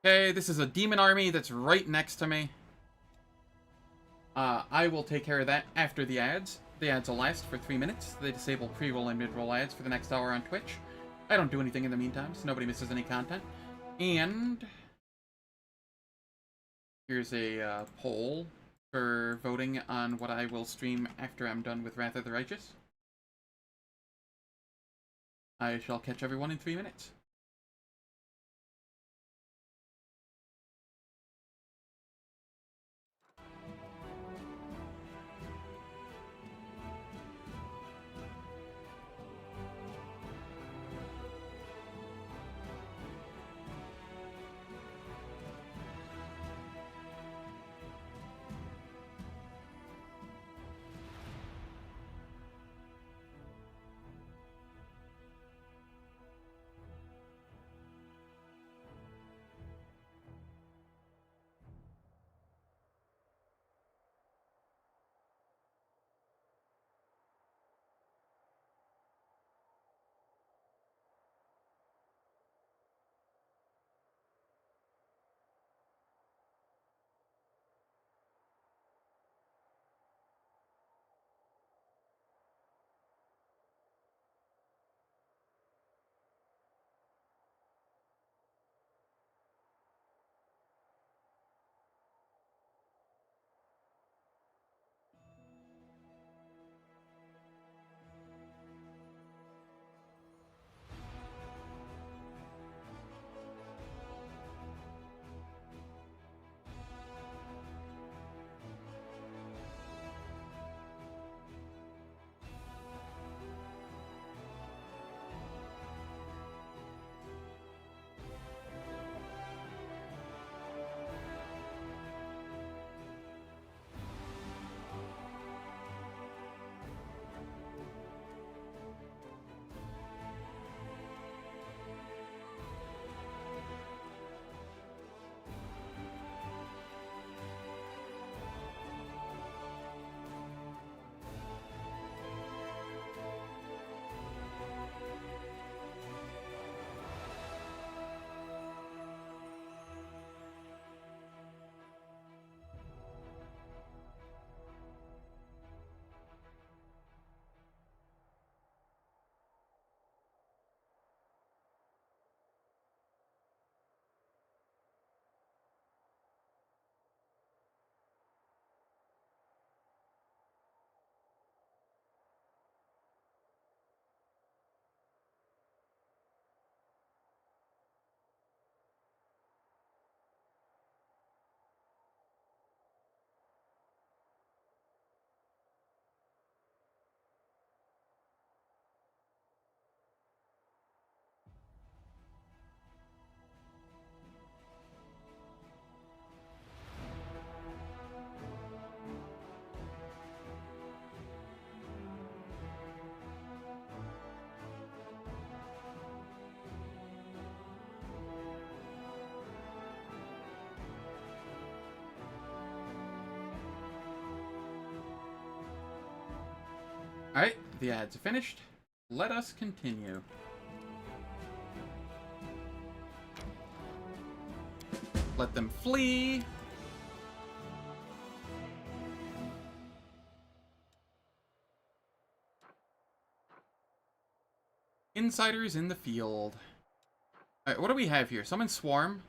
okay, this is a demon army that's right next to me. I will take care of that after the ads. The ads will last for 3 minutes. They disable pre-roll and mid-roll ads for the next hour on Twitch. I don't do anything in the meantime, so nobody misses any content. And here's a poll for voting on what I will stream after I'm done with Wrath of the Righteous. I shall catch everyone in 3 minutes. Alright, the ads are finished. Let us continue. Let them flee. Insiders in the field. Alright, what do we have here? Summon Swarm.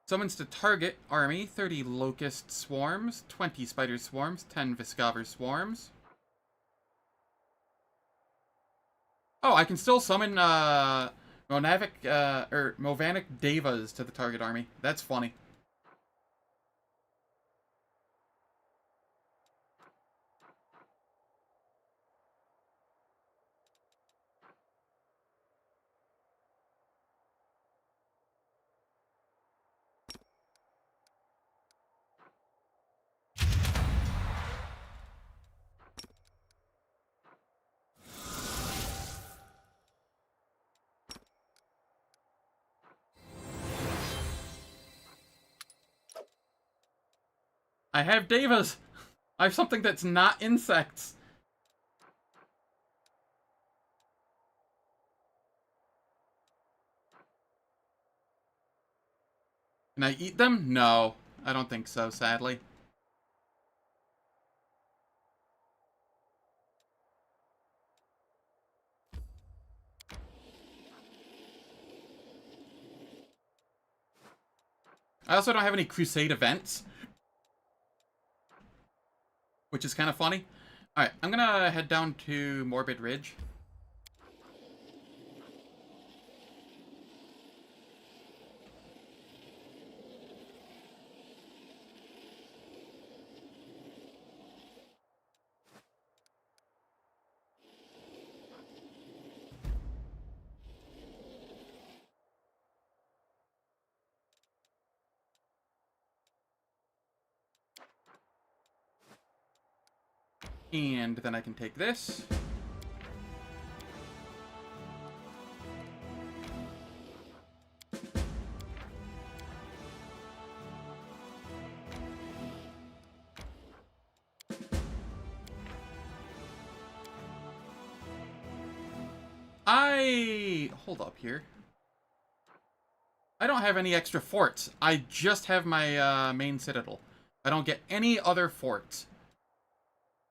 Summons to target army, 30 Locust Swarms, 20 Spider Swarms, 10 Viscover Swarms. Oh, I can still summon, Movanic Devas to the target army. That's funny. I have Devas! I have something that's not insects! Can I eat them? No. I don't think so, sadly. I also don't have any Crusade events, which is kind of funny. Alright, I'm gonna head down to Morbid Ridge. And then I can take this. Hold up here. I don't have any extra forts. I just have my main citadel. I don't get any other forts.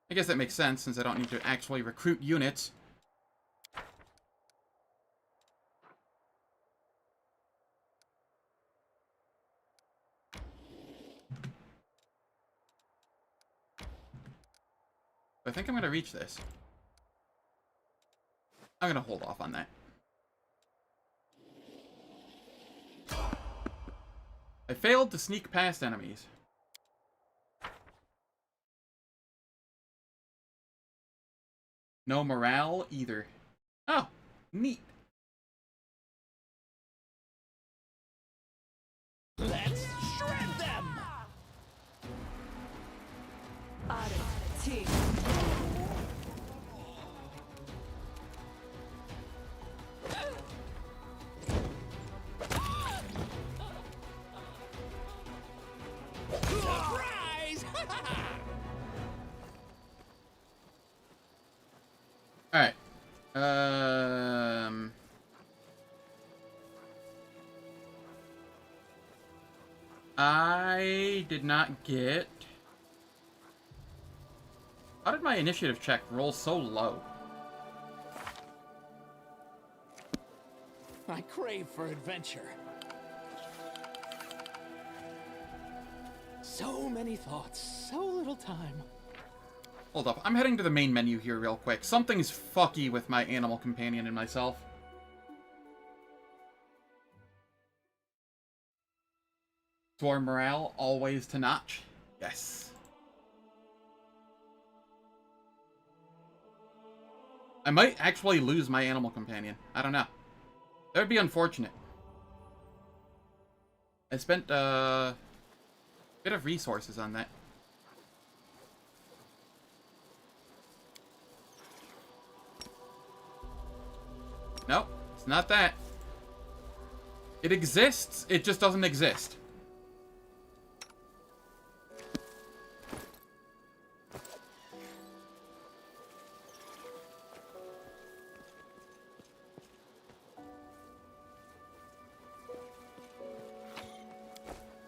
I guess that makes sense, since I don't need to actually recruit units. I think I'm going to reach this. I'm going to hold off on that. I failed to sneak past enemies. No morale either. Oh, neat. Let's shred them! Azlanti. Surprise! Alright. I did not get... How did my initiative check roll so low? I crave for adventure. So many thoughts, so little time. Hold up, I'm heading to the main menu here real quick. Something's fucky with my animal companion and myself. Swarm morale, always to notch. Yes. I might actually lose my animal companion. I don't know. That would be unfortunate. I spent a bit of resources on that. Nope, it's not that. It exists, it just doesn't exist.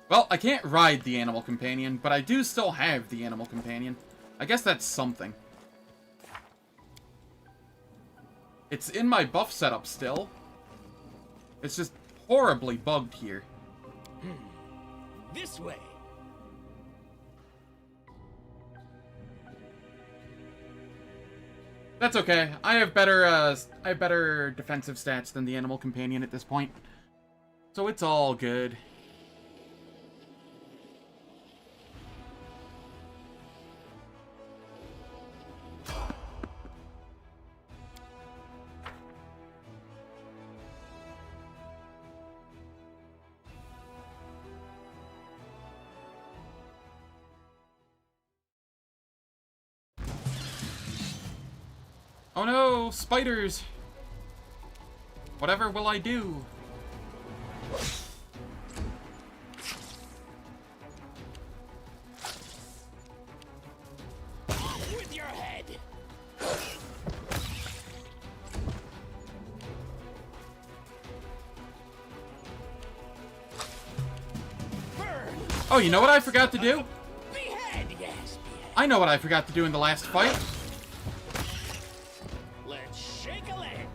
Well, I can't ride the animal companion, but I do still have the animal companion. I guess that's something. It's in my buff setup still. It's just horribly bugged here. This way. That's okay. I have better defensive stats than the animal companion at this point. So it's all good. Oh no, spiders! Whatever will I do? With your head. Burn. Oh, you know what I forgot to do? Behead, yes. I know what I forgot to do in the last fight. Let's shake a leg.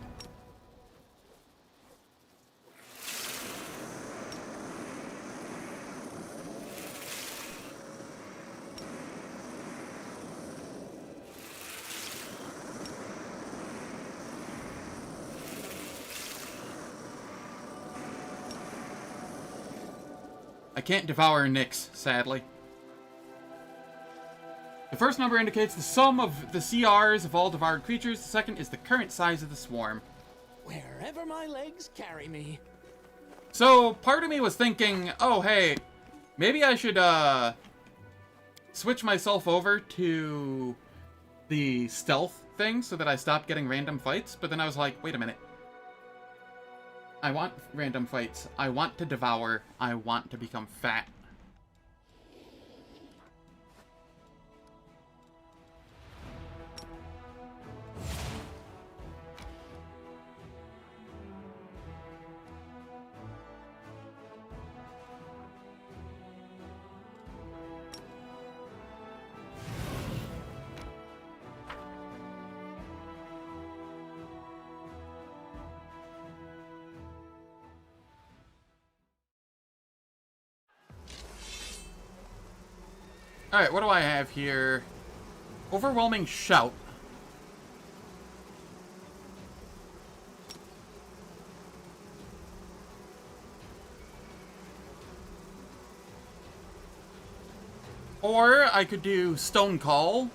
I can't devour Nyx, sadly. The first number indicates the sum of the CRs of all devoured creatures. The second is the current size of the swarm. Wherever my legs carry me. So, part of me was thinking, oh, hey, maybe I should, switch myself over to the stealth thing so that I stop getting random fights. But then I was like, wait a minute. I want random fights. I want to devour. I want to become fat. Alright, what do I have here? Overwhelming Shout. Or I could do Stone Call.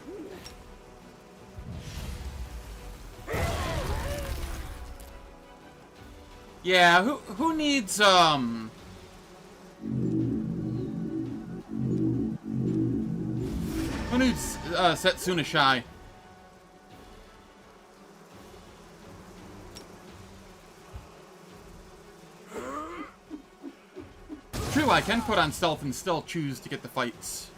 Yeah, who needs who needs Setsuna Shy? True, I can put on stealth and still choose to get the fights.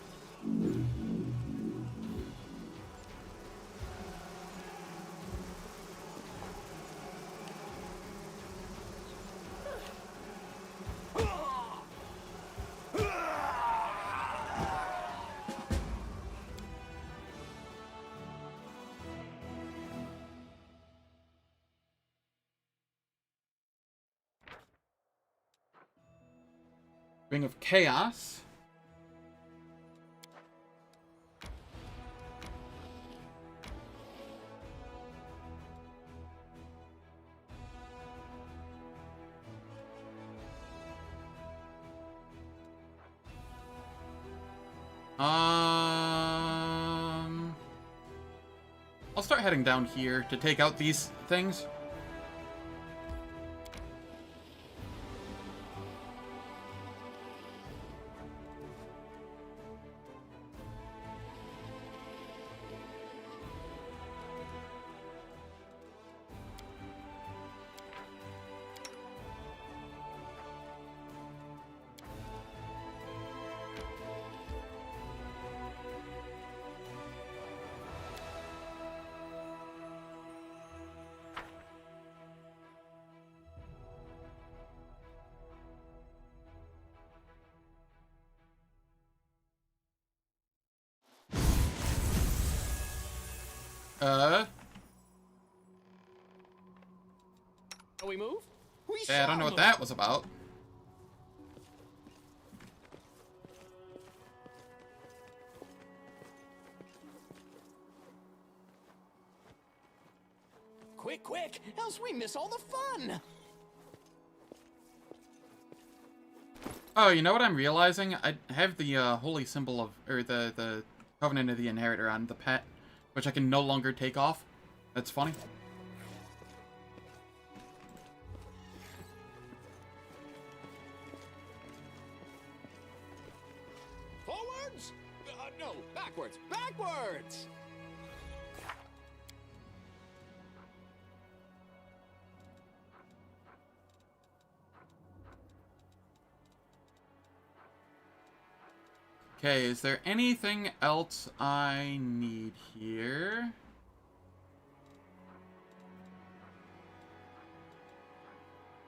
Ring of Chaos. I'll start heading down here to take out these things. Shall we move? We Yeah, I don't know what that was about. Quick, quick, else we miss all the fun. Oh, you know what I'm realizing? I have the holy symbol of, or the Covenant of the Inheritor on the pet, which I can no longer take off. That's funny. Forwards? No, backwards, backwards! Okay, is there anything else I need here?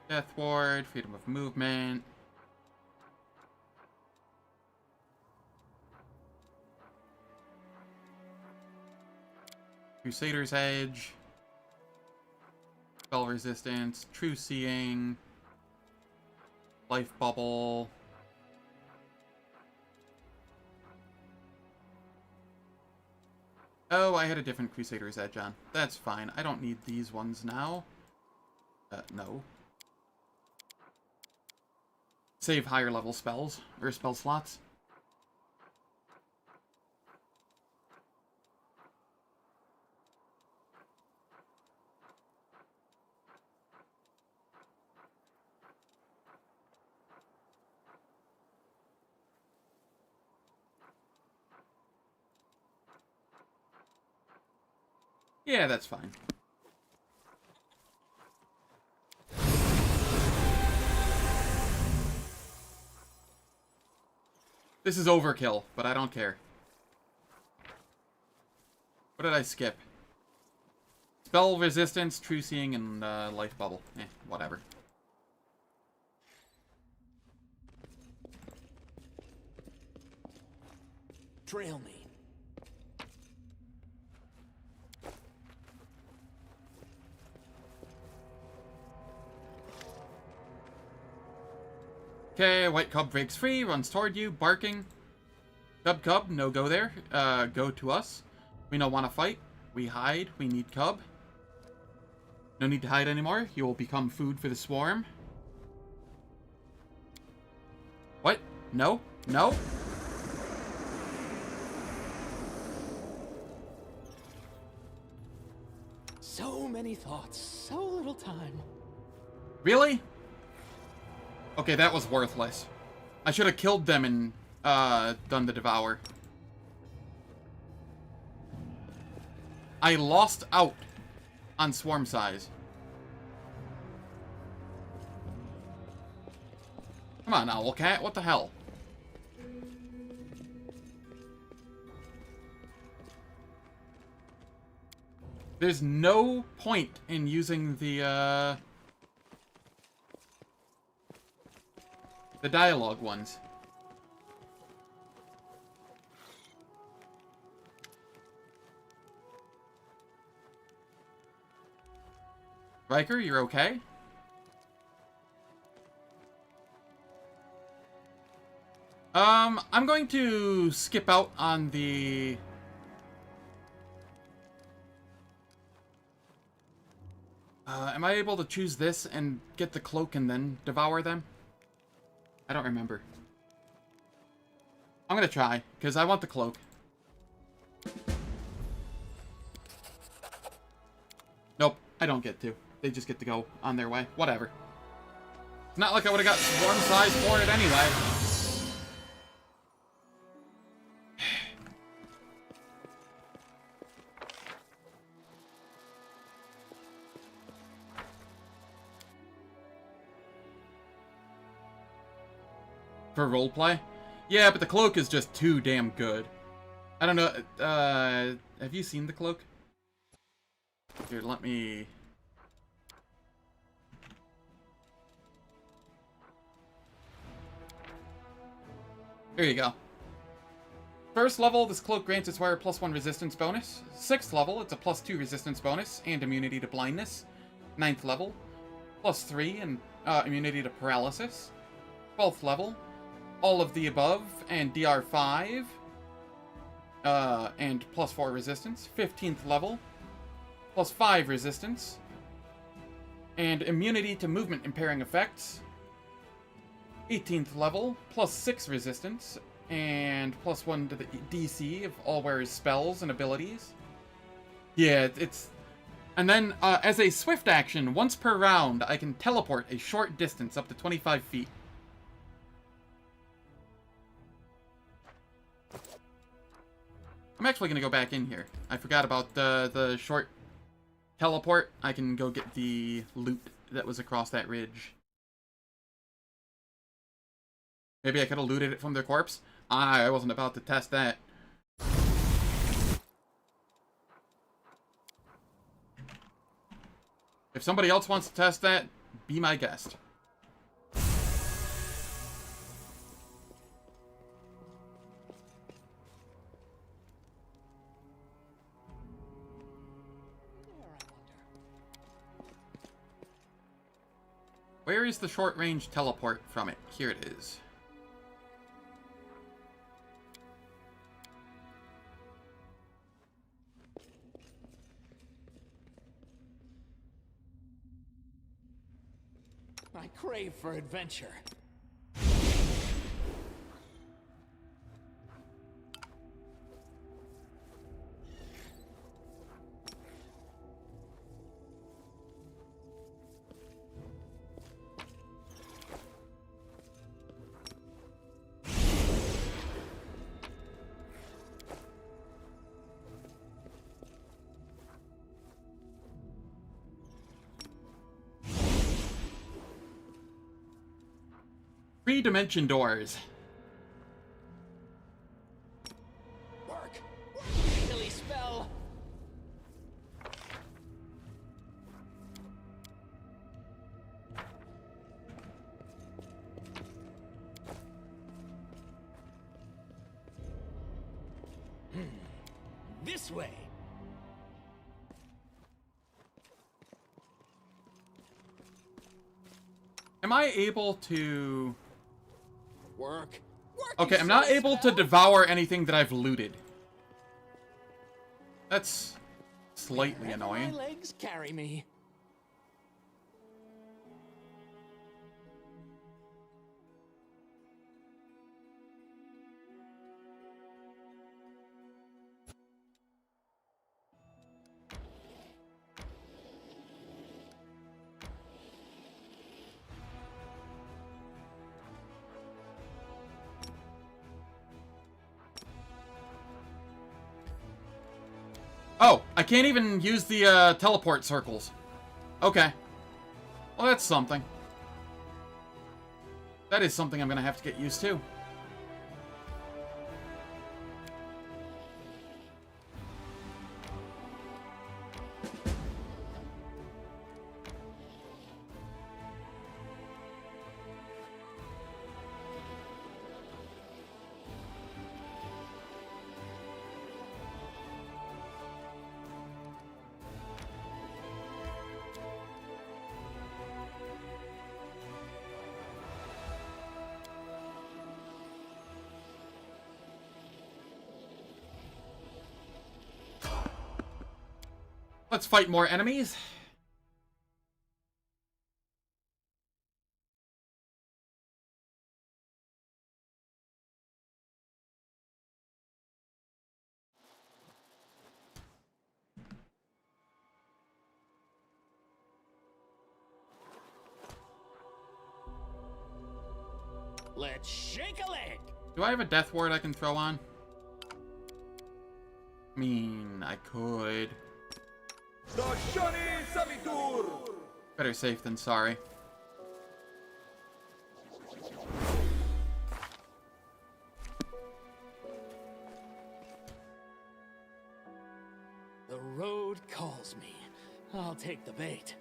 Death Ward, freedom of movement. Crusader's Edge. Spell resistance, true seeing. Life bubble. Oh, I had a different Crusader's Edge on. That's fine. I don't need these ones now. No. Save higher level spells, or spell slots. Yeah, that's fine. This is overkill, but I don't care. What did I skip? Spell resistance, true seeing, and life bubble. Whatever. Trail me. Okay, white cub breaks free, runs toward you, barking. Cub, no go there. Go to us. We don't want to fight. We hide. We need cub. No need to hide anymore. You will become food for the swarm. What? No? No? So many thoughts, so little time. Really? Okay, that was worthless. I should have killed them and done the devour. I lost out on swarm size. Come on, Owlcat, what the hell? There's no point in using the dialogue ones. Riker, you're okay? I'm going to skip out on the... am I able to choose this and get the cloak and then devour them? I don't remember. I'm gonna try, because I want the cloak. Nope, I don't get to. They just get to go on their way. Whatever. It's not like I would have got swarm size for it anyway. For roleplay? Yeah, but the cloak is just too damn good. I don't know, have you seen the cloak? Here, let me... Here you go. First level, this cloak grants its wearer +1 resistance bonus. 6th level, it's a +2 resistance bonus and immunity to blindness. 9th level, +3 and immunity to paralysis. 12th level, all of the above, and DR5, and +4 resistance. 15th level, +5 resistance, and immunity to movement impairing effects. 18th level, +6 resistance, and +1 to the DC of all wearers' spells and abilities. Yeah, it's... And then, as a swift action, once per round, I can teleport a short distance up to 25 feet. I'm actually gonna go back in here. I forgot about the short teleport. I can go get the loot that was across that ridge. Maybe I could have looted it from their corpse? I wasn't about to test that. If somebody else wants to test that, be my guest. Where is the short-range teleport from it? Here it is. I crave for adventure. Three-dimension doors. Work! Silly spell! This way! Am I able to... Work. Okay, I'm not able to devour anything that I've looted. That's slightly annoying. My legs carry me. Oh, I can't even use the teleport circles. Okay. Well, that's something. That is something I'm gonna have to get used to. Let's fight more enemies. Let's shake a leg. Do I have a death ward I can throw on? I mean, I could. Better safe than sorry. The road calls me. I'll take the bait.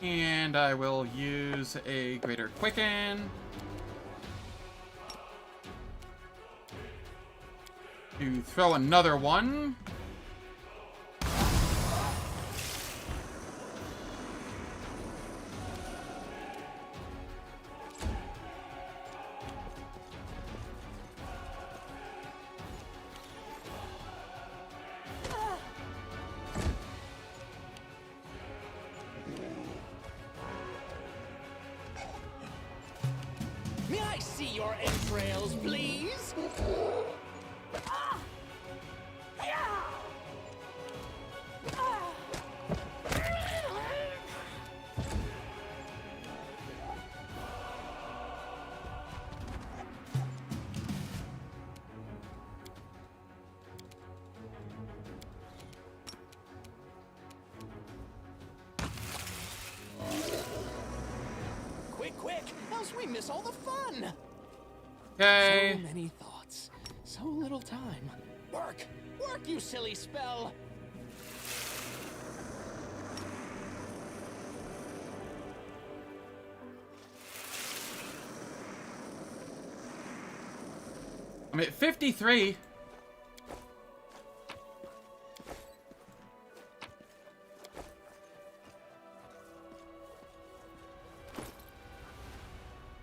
And I will use a Greater Quicken to throw another one. May I see your entrails, please? Quick, quick, else we miss all the fun. Okay. So many thoughts, so little time. Work, work, you silly spell. I'm at 53.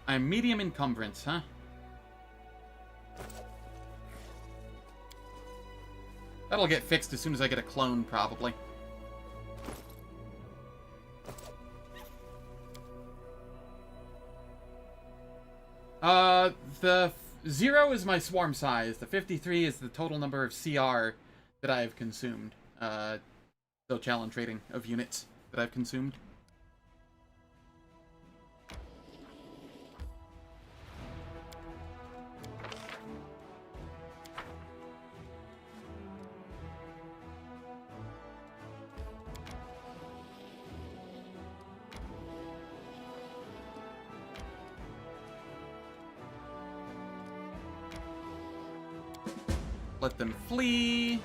I'm medium encumbrance, huh? That'll get fixed as soon as I get a clone, probably. The 0 is my swarm size. The 53 is the total number of CR that I have consumed. So challenge rating of units that I've consumed. Let them flee.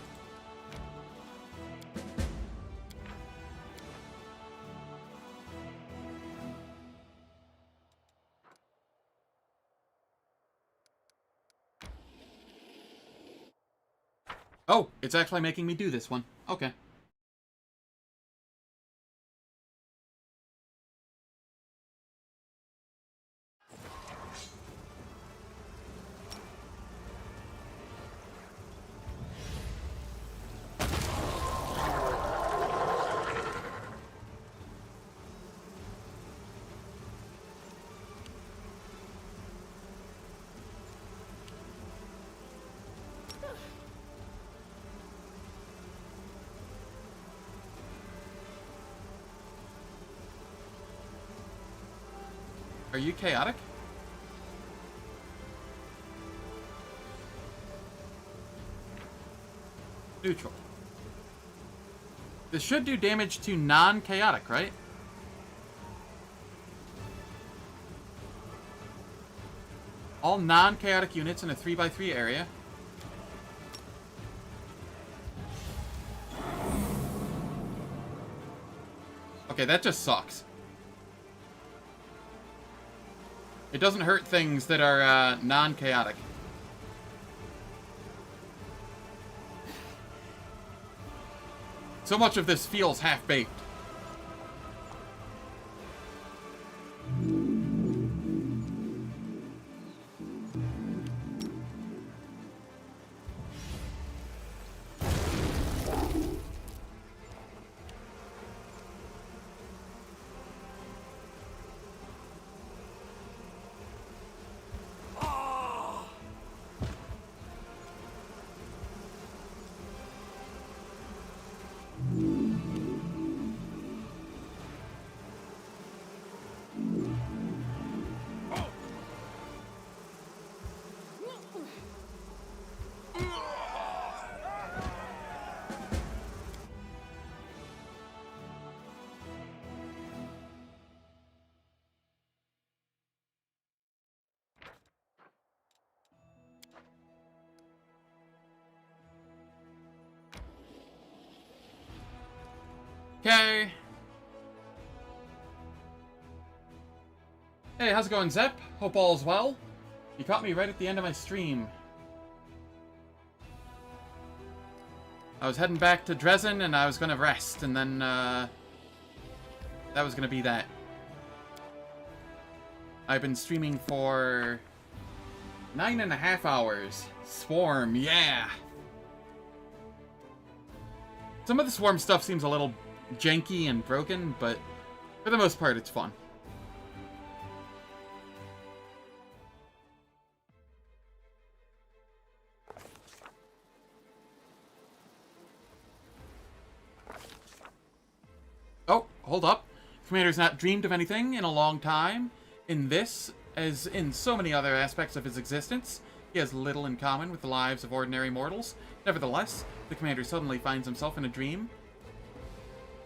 Oh, it's actually making me do this one. Okay. Are you chaotic? Neutral. This should do damage to non-chaotic, right? All non-chaotic units in a 3x3 area. Okay, that just sucks. It doesn't hurt things that are non-chaotic. So much of this feels half-baked. Okay. Hey, how's it going, Zep? Hope all's well. You caught me right at the end of my stream. I was heading back to Dresden, and I was gonna rest, and then, that was gonna be that. I've been streaming for 9.5 hours. Swarm, yeah! Some of the Swarm stuff seems a little janky and broken, but for the most part, it's fun. Oh, hold up. Commander's not dreamed of anything in a long time. In this, as in so many other aspects of his existence, he has little in common with the lives of ordinary mortals. Nevertheless, the Commander suddenly finds himself in a dream.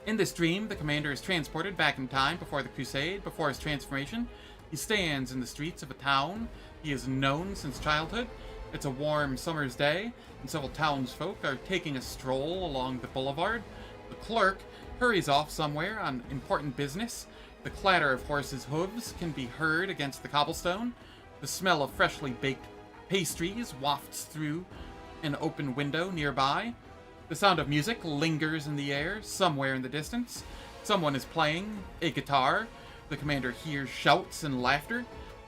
In this dream, the Commander is transported back in time before the Crusade, before his transformation. He stands in the streets of a town he has known since childhood. It's a warm summer's day, and several townsfolk are taking a stroll along the boulevard. The clerk hurries off somewhere on important business. The clatter of horses' hooves can be heard against the cobblestone. The smell of freshly baked pastries wafts through an open window nearby. The sound of music lingers in the air, somewhere in the distance. Someone is playing a guitar. The Commander hears shouts and laughter,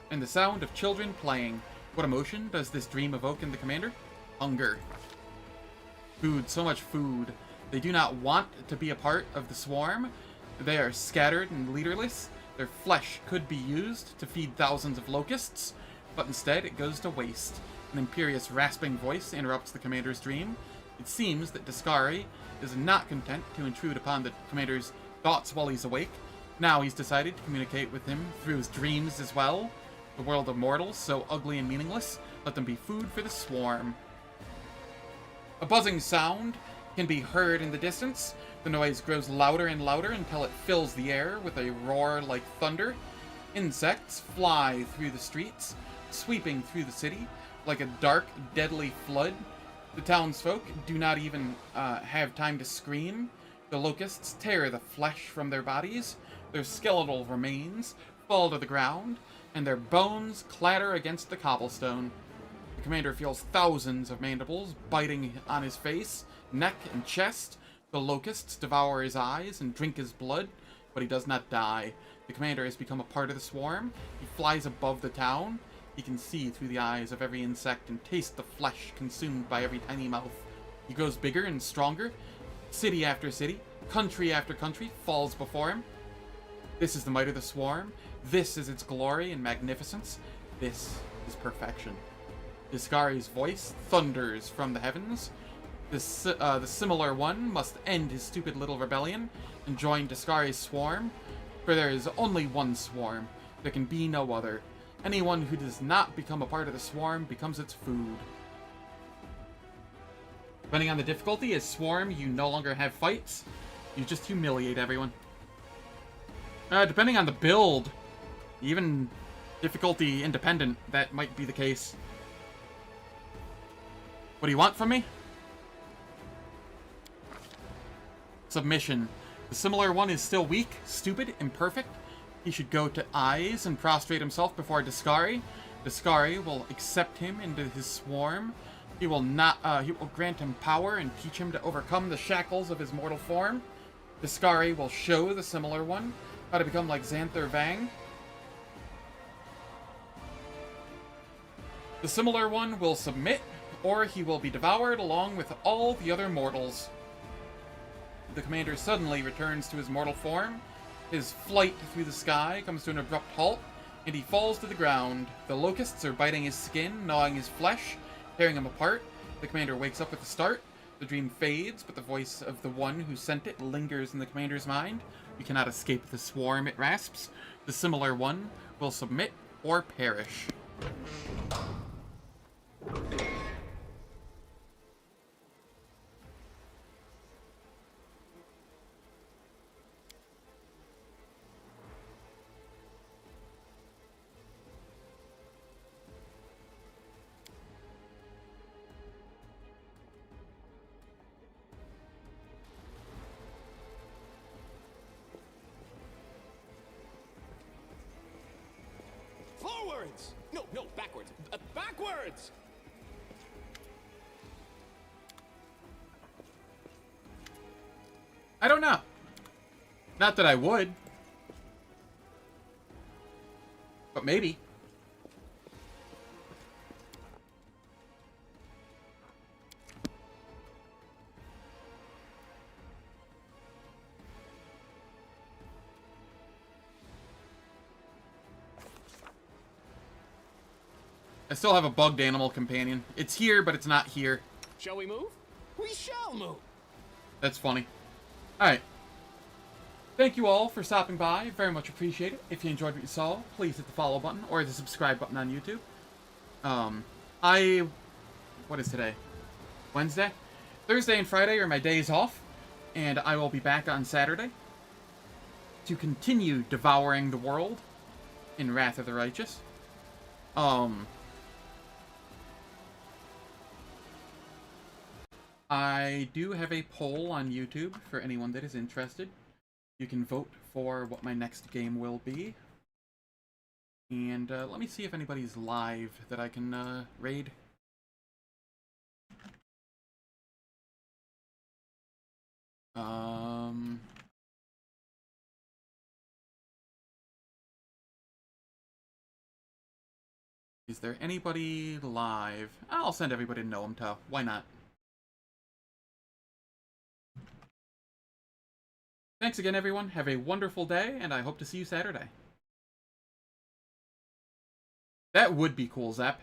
and the sound of children playing. What emotion does this dream evoke in the Commander? Hunger. Food, so much food. They do not want to be a part of the swarm. They are scattered and leaderless. Their flesh could be used to feed thousands of locusts, but instead it goes to waste. An imperious, rasping voice interrupts the Commander's dream. It seems that Discari is not content to intrude upon the Commander's thoughts while he's awake. Now he's decided to communicate with him through his dreams as well. The world of mortals, so ugly and meaningless, let them be food for the swarm. A buzzing sound can be heard in the distance. The noise grows louder and louder until it fills the air with a roar like thunder. Insects fly through the streets, sweeping through the city like a dark, deadly flood. The townsfolk do not even have time to scream. The locusts tear the flesh from their bodies. Their skeletal remains fall to the ground, and their bones clatter against the cobblestone. The Commander feels thousands of mandibles biting on his face, neck, and chest. The locusts devour his eyes and drink his blood, but he does not die. The Commander has become a part of the swarm. He flies above the town. He can see through the eyes of every insect and taste the flesh consumed by every tiny mouth. He grows bigger and stronger. City after city, country after country falls before him. This is the might of the swarm. This is its glory and magnificence. This is perfection. Discari's voice thunders from the heavens. The similar one must end his stupid little rebellion and join Discari's swarm, for there is only one swarm. There can be no other. Anyone who does not become a part of the swarm becomes its food. Depending on the difficulty, as swarm, you no longer have fights. You just humiliate everyone. Depending on the build, even difficulty independent, that might be the case. What do you want from me? Submission. The similar one is still weak, stupid, imperfect. He should go to Eyes and prostrate himself before Discari. Discari will accept him into his swarm. He will grant him power and teach him to overcome the shackles of his mortal form. Discari will show the similar one how to become like Xanther Vang. The similar one will submit, or he will be devoured along with all the other mortals. The Commander suddenly returns to his mortal form. His flight through the sky comes to an abrupt halt, and he falls to the ground. The locusts are biting his skin, gnawing his flesh, tearing him apart. The Commander wakes up with a start. The dream fades, but the voice of the one who sent it lingers in the Commander's mind. You cannot escape the swarm, it rasps. The similar one will submit or perish. Backwards! No, no, backwards! Backwards! I don't know. Not that I would. But maybe. I still have a bugged animal companion. It's here, but it's not here. Shall we move? We shall move! That's funny. Alright. Thank you all for stopping by. Very much appreciate it. If you enjoyed what you saw, please hit the follow button or the subscribe button on YouTube. What is today? Wednesday? Thursday and Friday are my days off, and I will be back on Saturday to continue devouring the world in Wrath of the Righteous. I do have a poll on YouTube for anyone that is interested. You can vote for what my next game will be. And let me see if anybody's live that I can raid. Is there anybody live? I'll send everybody to Noam Tau. Why not? Thanks again, everyone. Have a wonderful day, and I hope to see you Saturday. That would be cool, Zep.